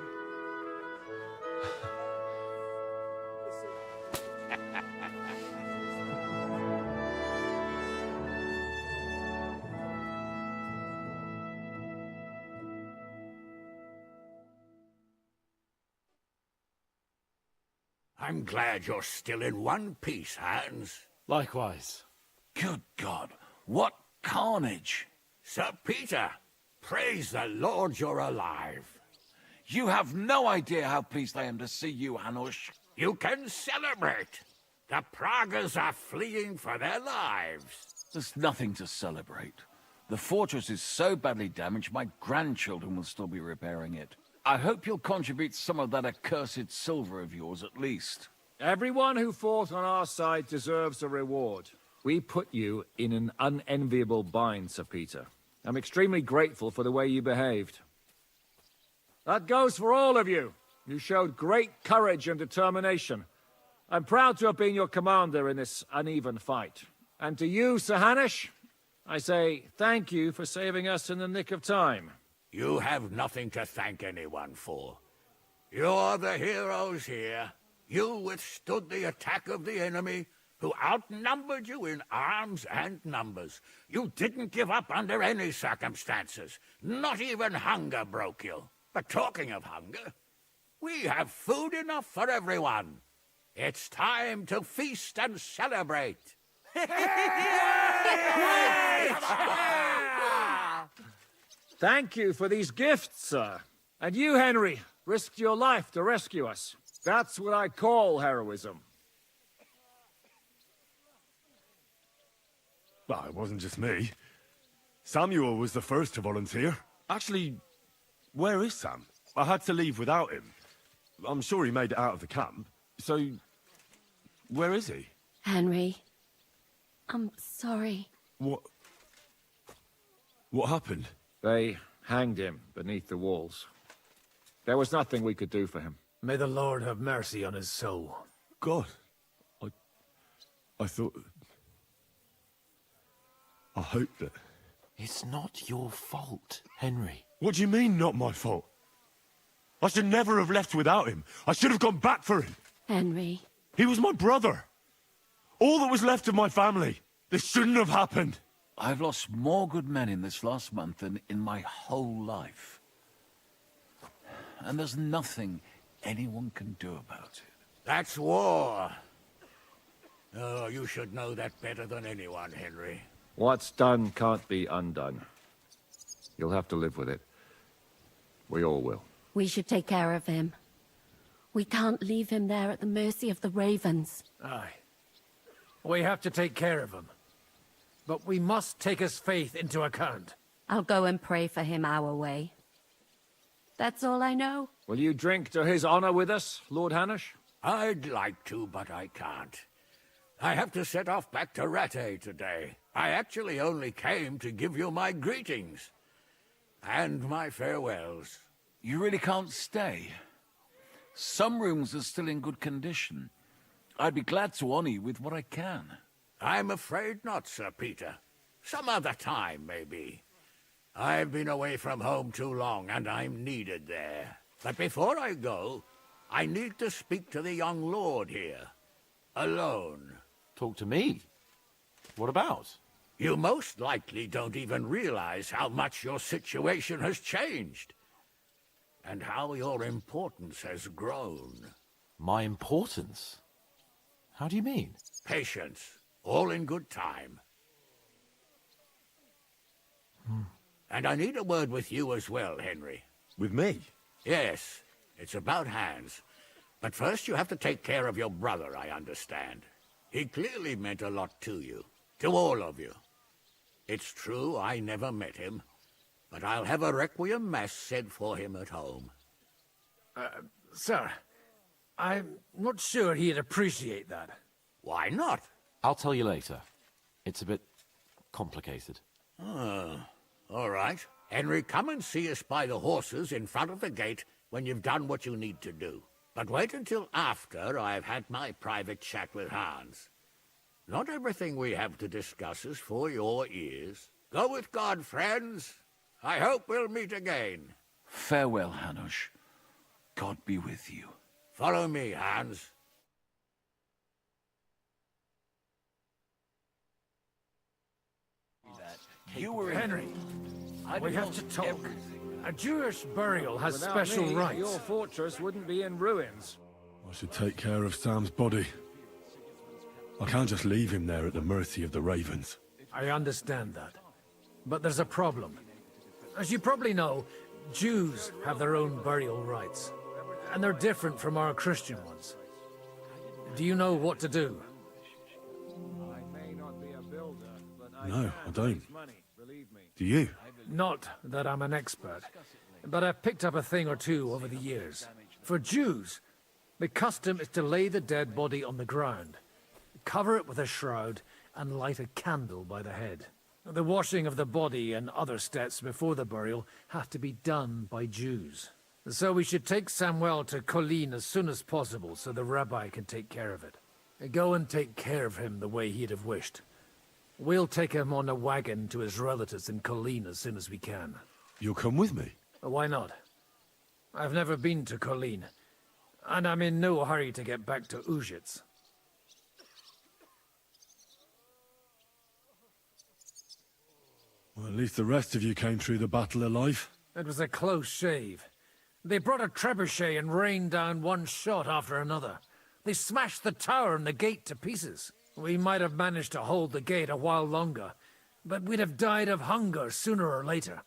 I'm glad you're still in one piece, Hans. Likewise. Good God, what carnage! Sir Peter, praise the Lord you're alive. You have no idea how pleased I am to see you, Hanush. You can celebrate. The Pragas are fleeing for their lives. There's nothing to celebrate. The fortress is so badly damaged, my grandchildren will still be repairing it. I hope you'll contribute some of that accursed silver of yours, at least. Everyone who fought on our side deserves a reward. We put you in an unenviable bind, Sir Peter. I'm extremely grateful for the way you behaved. That goes for all of you. You showed great courage and determination. I'm proud to have been your commander in this uneven fight. And to you, Sir Hanush, I say thank you for saving us in the nick of time. You have nothing to thank anyone for. You're the heroes here. You withstood the attack of the enemy, who outnumbered you in arms and numbers. You didn't give up under any circumstances. Not even hunger broke you. But talking of hunger, we have food enough for everyone. It's time to feast and celebrate. Thank you for these gifts, sir. And you, Henry, risked your life to rescue us. That's what I call heroism. Well, it wasn't just me. Samuel was the first to volunteer. Actually, where is Sam? I had to leave without him. I'm sure he made it out of the camp. So, where is he? Henry, I'm sorry. What happened? They hanged him beneath the walls. There was nothing we could do for him. May the Lord have mercy on his soul. God. I thought... I hope that... It's not your fault, Henry. What do you mean, not my fault? I should never have left without him. I should have gone back for him. Henry. He was my brother. All that was left of my family. This shouldn't have happened. I've lost more good men in this last month than in my whole life. And there's nothing anyone can do about it. That's war. Oh, you should know that better than anyone, Henry. What's done can't be undone. You'll have to live with it. We all will. We should take care of him. We can't leave him there at the mercy of the ravens. Aye. We have to take care of him. But we must take his faith into account. I'll go and pray for him our way. That's all I know. Will you drink to his honor with us, Lord Hanush? I'd like to, but I can't. I have to set off back to Rattay today. I actually only came to give you my greetings. And my farewells. You really can't stay? Some rooms are still in good condition. I'd be glad to honor you with what I can. I'm afraid not, Sir Peter. Some other time, maybe. I've been away from home too long, and I'm needed there. But before I go, I need to speak to the young lord here. Alone. Talk to me? What about? You most likely don't even realize how much your situation has changed. And how your importance has grown. My importance? How do you mean? Patience. All in good time. And I need a word with you as well, Henry. With me? Yes. It's about Hans. But first you have to take care of your brother, I understand. He clearly meant a lot to you. To all of you. It's true I never met him. But I'll have a requiem mass said for him at home. Sir, I'm not sure he'd appreciate that. Why not? I'll tell you later. It's a bit complicated. All right. Henry, come and see us by the horses in front of the gate when you've done what you need to do. But wait until after I've had my private chat with Hans. Not everything we have to discuss is for your ears. Go with God, friends. I hope we'll meet again. Farewell, Hanush. God be with you. Follow me, Hans. You were Henry. We have to talk. A Jewish burial has special rights. Your fortress wouldn't be in ruins. I should take care of Sam's body. I can't just leave him there at the mercy of the ravens. I understand that. But there's a problem. As you probably know, Jews have their own burial rites. And they're different from our Christian ones. Do you know what to do? I may not be a builder, but I No, I don't. raise money, believe me. Do you? Not that I'm an expert, but I've picked up a thing or two over the years. For Jews, the custom is to lay the dead body on the ground, cover it with a shroud, and light a candle by the head. The washing of the body and other steps before the burial have to be done by Jews. So we should take Samuel to Colleen as soon as possible so the rabbi can take care of it. Go and take care of him the way he'd have wished. We'll take him on a wagon to his relatives in Colleen as soon as we can. You'll come with me? Why not? I've never been to Colleen, and I'm in no hurry to get back to Uzhitz. Well, at least the rest of you came through the battle alive. It was a close shave. They brought a trebuchet and rained down one shot after another. They smashed the tower and the gate to pieces. We might have managed to hold the gate a while longer, but we'd have died of hunger sooner or later.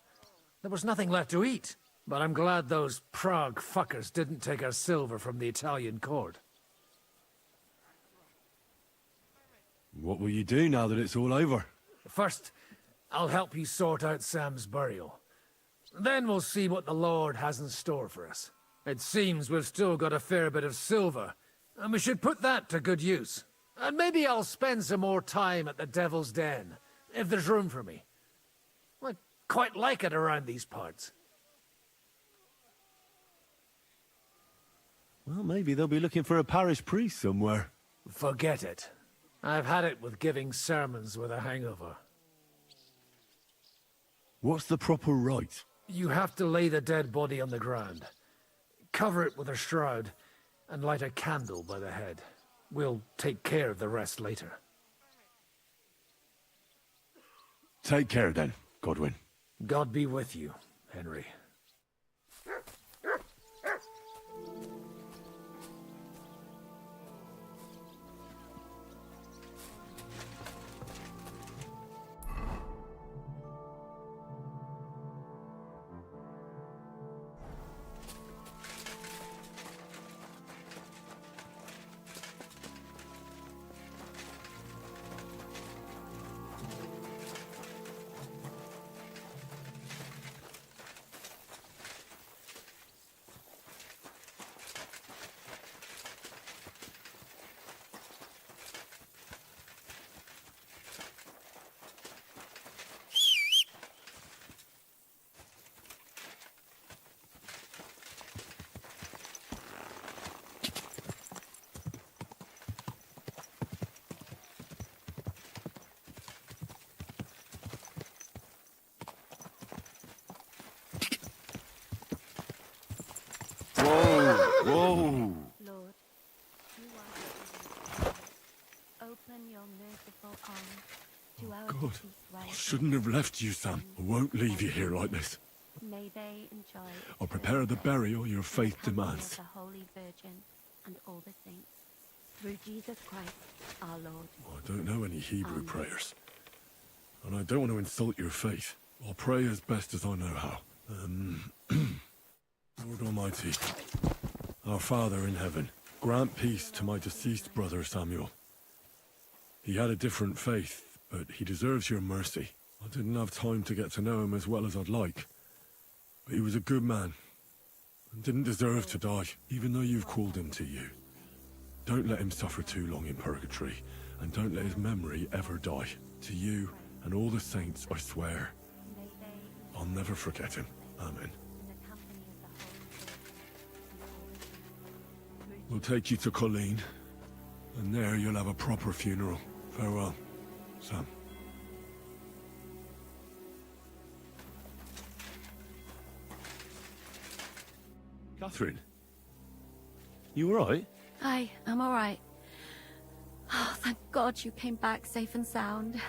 There was nothing left to eat, but I'm glad those Prague fuckers didn't take our silver from the Italian court. What will you do now that it's all over? First, I'll help you sort out Sam's burial. Then we'll see what the Lord has in store for us. It seems we've still got a fair bit of silver, and we should put that to good use. And maybe I'll spend some more time at the Devil's Den, if there's room for me. I quite like it around these parts. Well, maybe they'll be looking for a parish priest somewhere. Forget it. I've had it with giving sermons with a hangover. What's the proper rite? You have to lay the dead body on the ground, cover it with a shroud, and light a candle by the head. We'll take care of the rest later. Take care then, Godwin. God be with you, Henry. God, I shouldn't have left you, Sam. I won't leave you here like this. May they enjoy. I'll prepare the burial your faith demands. The Holy Virgin and all the saints. Through Jesus Christ, our Lord. I don't know any Hebrew prayers. And I don't want to insult your faith. I'll pray as best as I know how. Lord Almighty, our Father in heaven, grant peace to my deceased brother Samuel. He had a different faith, but he deserves your mercy. I didn't have time to get to know him as well as I'd like. But he was a good man, and didn't deserve to die, even though you've called him to you. Don't let him suffer too long in purgatory, and don't let his memory ever die. To you and all the saints, I swear. I'll never forget him. Amen. We'll take you to Colleen, and there you'll have a proper funeral. Farewell, Sam. Catherine? You alright? I'm all right. Oh, thank God you came back safe and sound.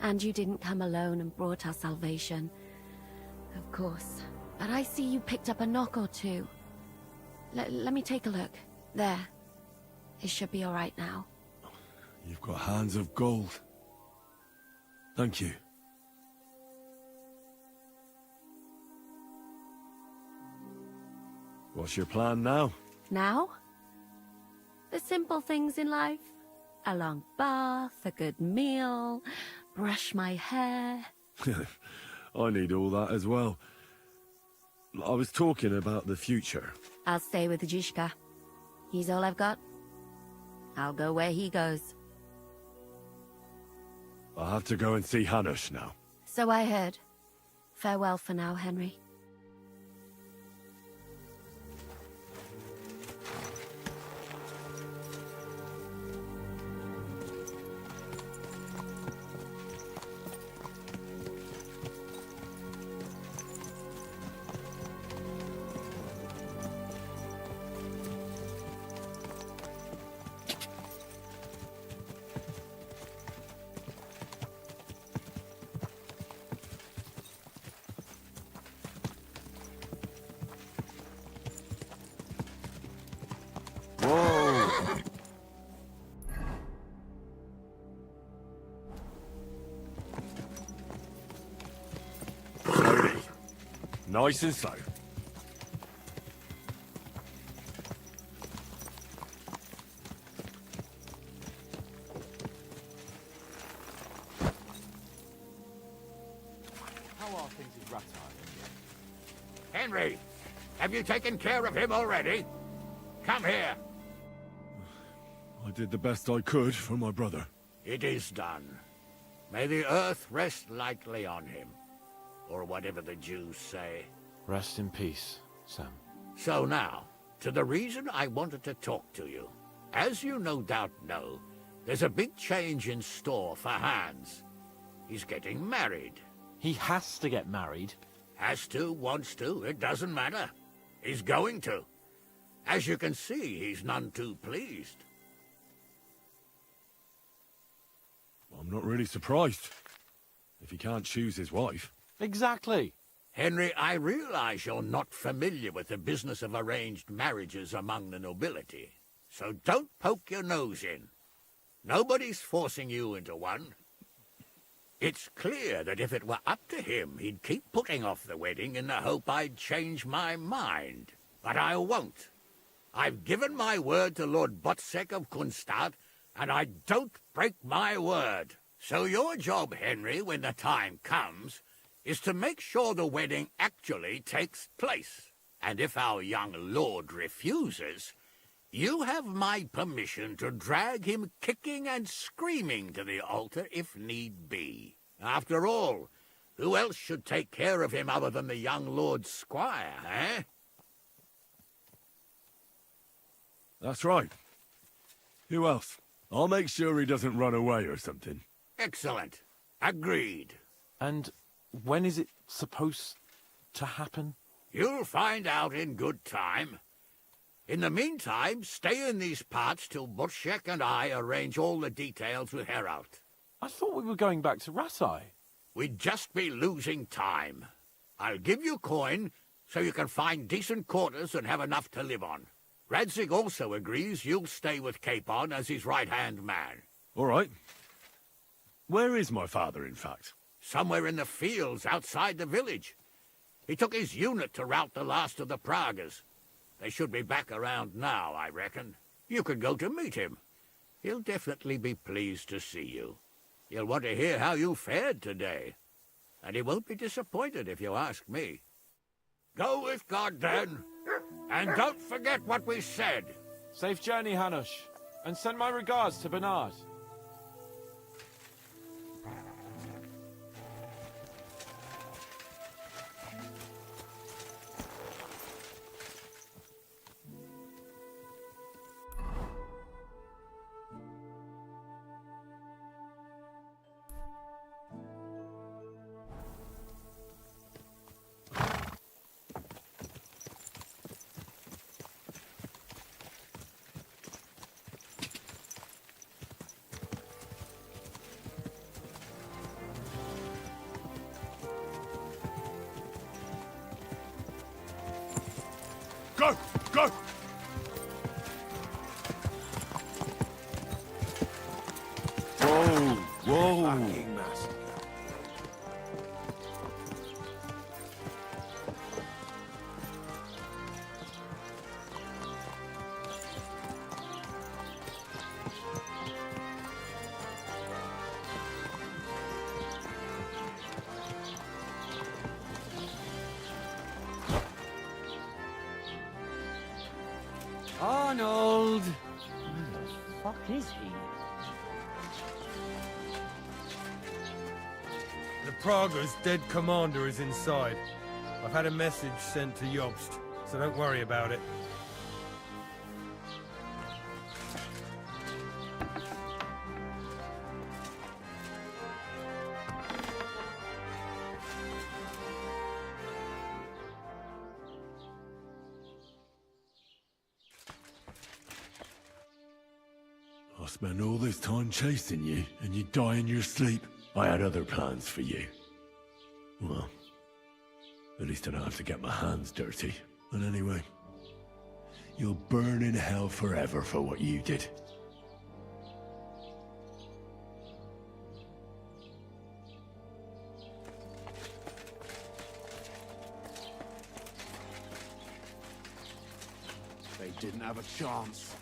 And you didn't come alone and brought us salvation. Of course. But I see you picked up a knock or two. Let me take a look. There. It should be all right now. You've got hands of gold. Thank you. What's your plan now? Now? The simple things in life. A long bath, a good meal, brush my hair. I need all that as well. I was talking about the future. I'll stay with Zizka. He's all I've got. I'll go where he goes. I'll have to go and see Hanush now. So I heard. Farewell for now, Henry. Nice and slow. How are things in Rat Island? Henry, have you taken care of him already? Come here. I did the best I could for my brother. It is done. May the earth rest lightly on him. Or whatever the Jews say. Rest in peace, Sam. So now, to the reason I wanted to talk to you. As you no doubt know, there's a big change in store for Hans. He's getting married. He has to get married. Has to, wants to, it doesn't matter. He's going to. As you can see, he's none too pleased. I'm not really surprised. If he can't choose his wife. Exactly. Henry, I realize you're not familiar with the business of arranged marriages among the nobility. So don't poke your nose in. Nobody's forcing you into one. It's clear that if it were up to him, he'd keep putting off the wedding in the hope I'd change my mind. But I won't. I've given my word to Lord Botsek of Kunstad, and I don't break my word. So your job, Henry, when the time comes, is to make sure the wedding actually takes place. And if our young lord refuses, you have my permission to drag him kicking and screaming to the altar if need be. After all, who else should take care of him other than the young lord's squire, eh? That's right. Who else? I'll make sure he doesn't run away or something. Excellent. Agreed. And when is it supposed to happen? You'll find out in good time. In the meantime, stay in these parts till Butchek and I arrange all the details with Herald. I thought we were going back to Ratai. We'd just be losing time. I'll give you coin so you can find decent quarters and have enough to live on. Radzig also agrees you'll stay with Capon as his right-hand man. All right. Where is my father, in fact? Somewhere in the fields outside the village. He took his unit to rout the last of the Pragas. They should be back around now, I reckon. You could go to meet him. He'll definitely be pleased to see you. He'll want to hear how you fared today. And he won't be disappointed if you ask me. Go with God, then. And don't forget what we said. Safe journey, Hanush. And send my regards to Bernard. Go! Go! Whoa! Whoa! Arnold! Where the fuck is he? The Praga's dead commander is inside. I've had a message sent to Jobst, so don't worry about it. I spent all this time chasing you, and you die in your sleep. I had other plans for you. Well, at least I don't have to get my hands dirty. And anyway, you'll burn in hell forever for what you did. They didn't have a chance.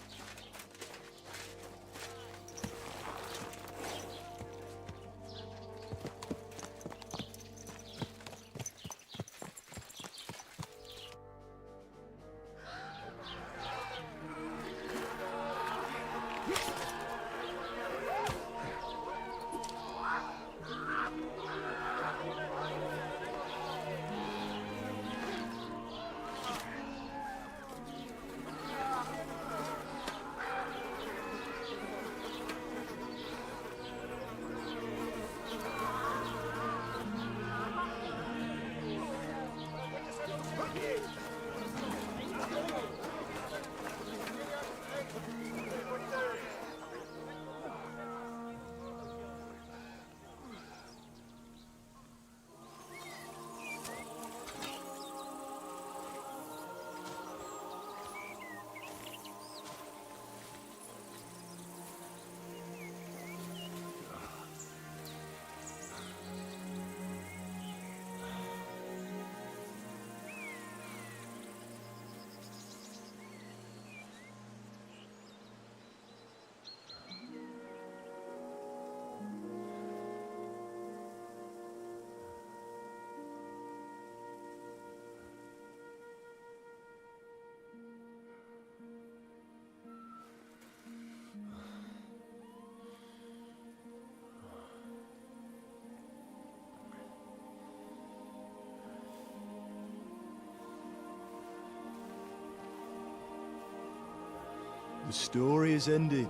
The story is ended.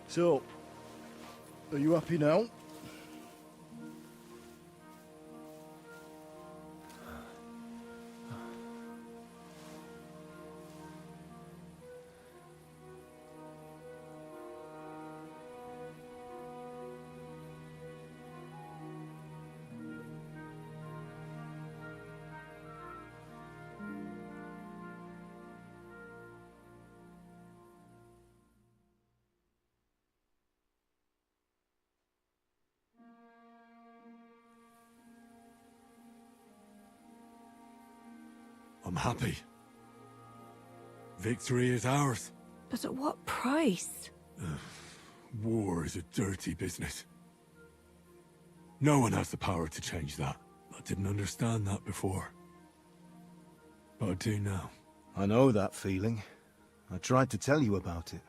So, are you happy now? I'm happy. Victory is ours. But at what price? War is a dirty business. No one has the power to change that. I didn't understand that before. But I do now. I know that feeling. I tried to tell you about it.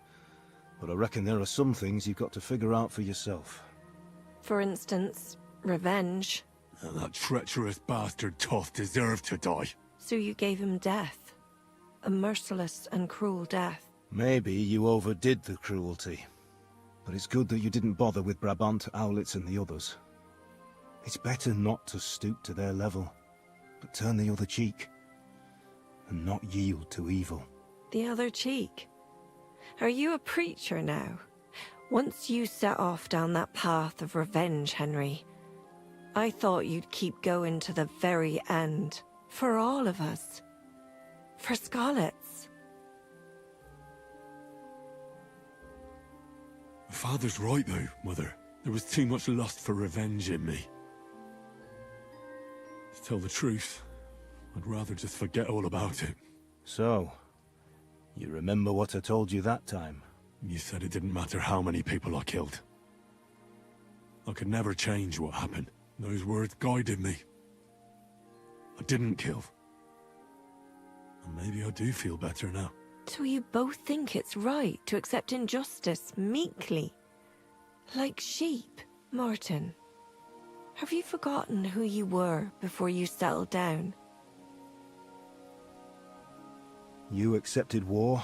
But I reckon there are some things you've got to figure out for yourself. For instance, revenge. And that treacherous bastard Toth deserved to die. So you gave him death. A merciless and cruel death. Maybe you overdid the cruelty. But it's good that you didn't bother with Brabant, Owlitz and the others. It's better not to stoop to their level, but turn the other cheek. And not yield to evil. The other cheek? Are you a preacher now? Once you set off down that path of revenge, Henry, I thought you'd keep going to the very end. For all of us. For Scarlet's. Father's right though, Mother. There was too much lust for revenge in me. To tell the truth, I'd rather just forget all about it. So, you remember what I told you that time? You said it didn't matter how many people I killed. I could never change what happened. Those words guided me. I didn't kill. And maybe I do feel better now. So you both think it's right to accept injustice meekly? Like sheep, Martin? Have you forgotten who you were before you settled down? You accepted war,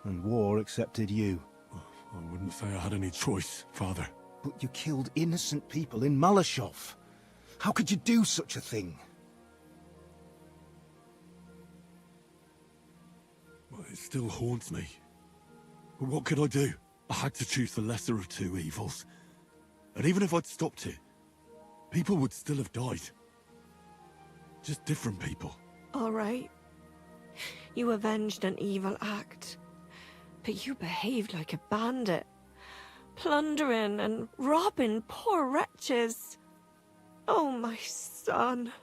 and war accepted you. I wouldn't say I had any choice, Father. But you killed innocent people in Malashov. How could you do such a thing? Well, it still haunts me. But what could I do? I had to choose the lesser of two evils. And even if I'd stopped it, people would still have died. Just different people. All right. You avenged an evil act. But you behaved like a bandit. Plundering and robbing poor wretches. Oh, my son.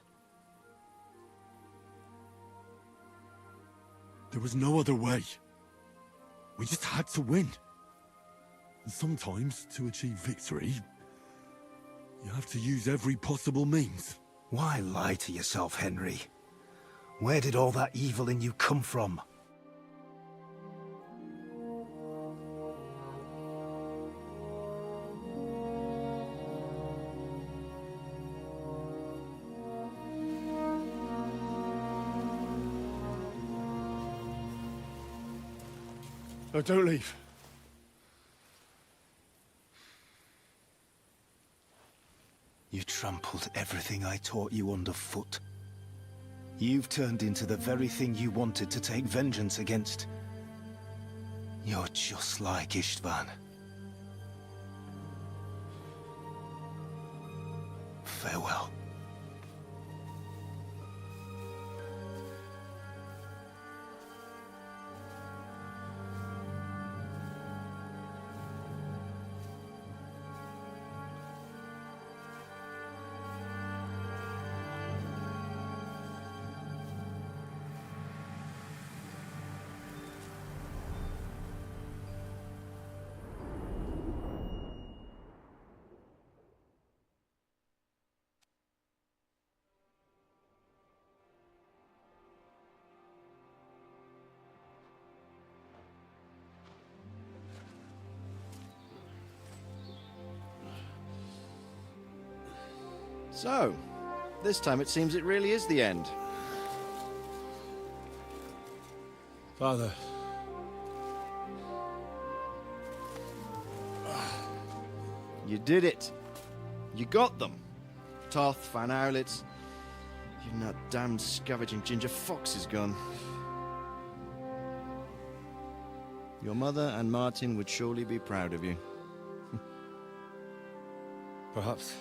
There was no other way. We just had to win. And sometimes, to achieve victory, you have to use every possible means. Why lie to yourself, Henry? Where did all that evil in you come from? No, don't leave. You trampled everything I taught you underfoot. You've turned into the very thing you wanted to take vengeance against. You're just like Istvan. Farewell. So, this time it seems it really is the end. Father. You did it. You got them. Toth, Van Owlitz. Even that damned scavenging ginger fox is gone. Your mother and Martin would surely be proud of you. Perhaps.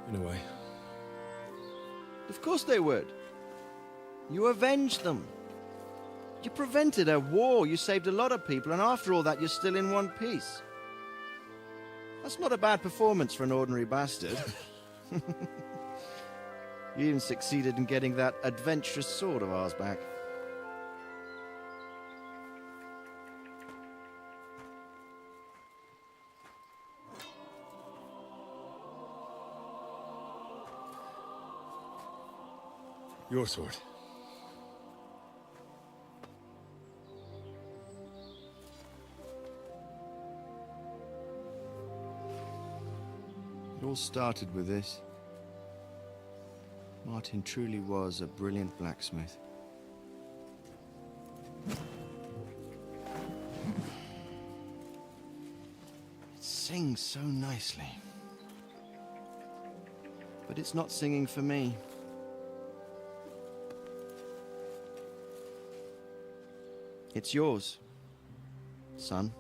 In a way. Of course they would. You avenged them. You prevented a war, you saved a lot of people, and after all that you're still in one piece. That's not a bad performance for an ordinary bastard. You even succeeded in getting that adventurous sword of ours back. Your sword. It all started with this. Martin truly was a brilliant blacksmith. It sings so nicely. But it's not singing for me. It's yours, son.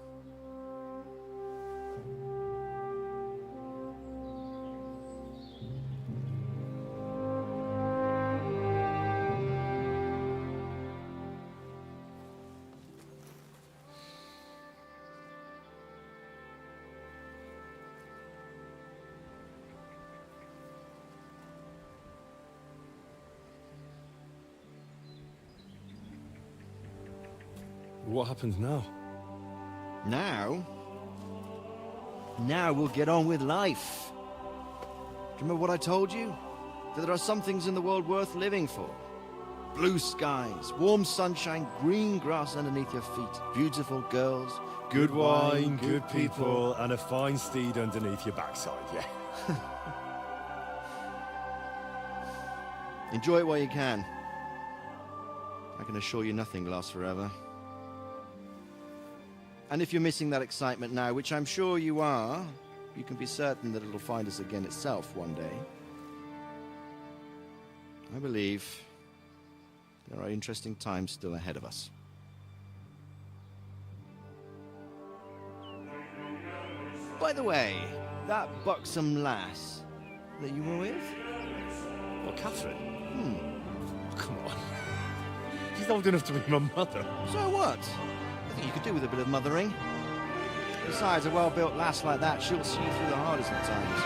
What happens now? Now? Now we'll get on with life. Do you remember what I told you? That there are some things in the world worth living for. Blue skies, warm sunshine, green grass underneath your feet, beautiful girls, Good wine, good people, and a fine steed underneath your backside, yeah. Enjoy it while you can. I can assure you nothing lasts forever. And if you're missing that excitement now, which I'm sure you are, you can be certain that it'll find us again itself one day. I believe there are interesting times still ahead of us. By the way, that buxom lass that you were with? What, Catherine? Come on. She's old enough to be my mother. So what? I think you could do with a bit of mothering. Besides, a well-built lass like that, she'll see you through the hardest of times.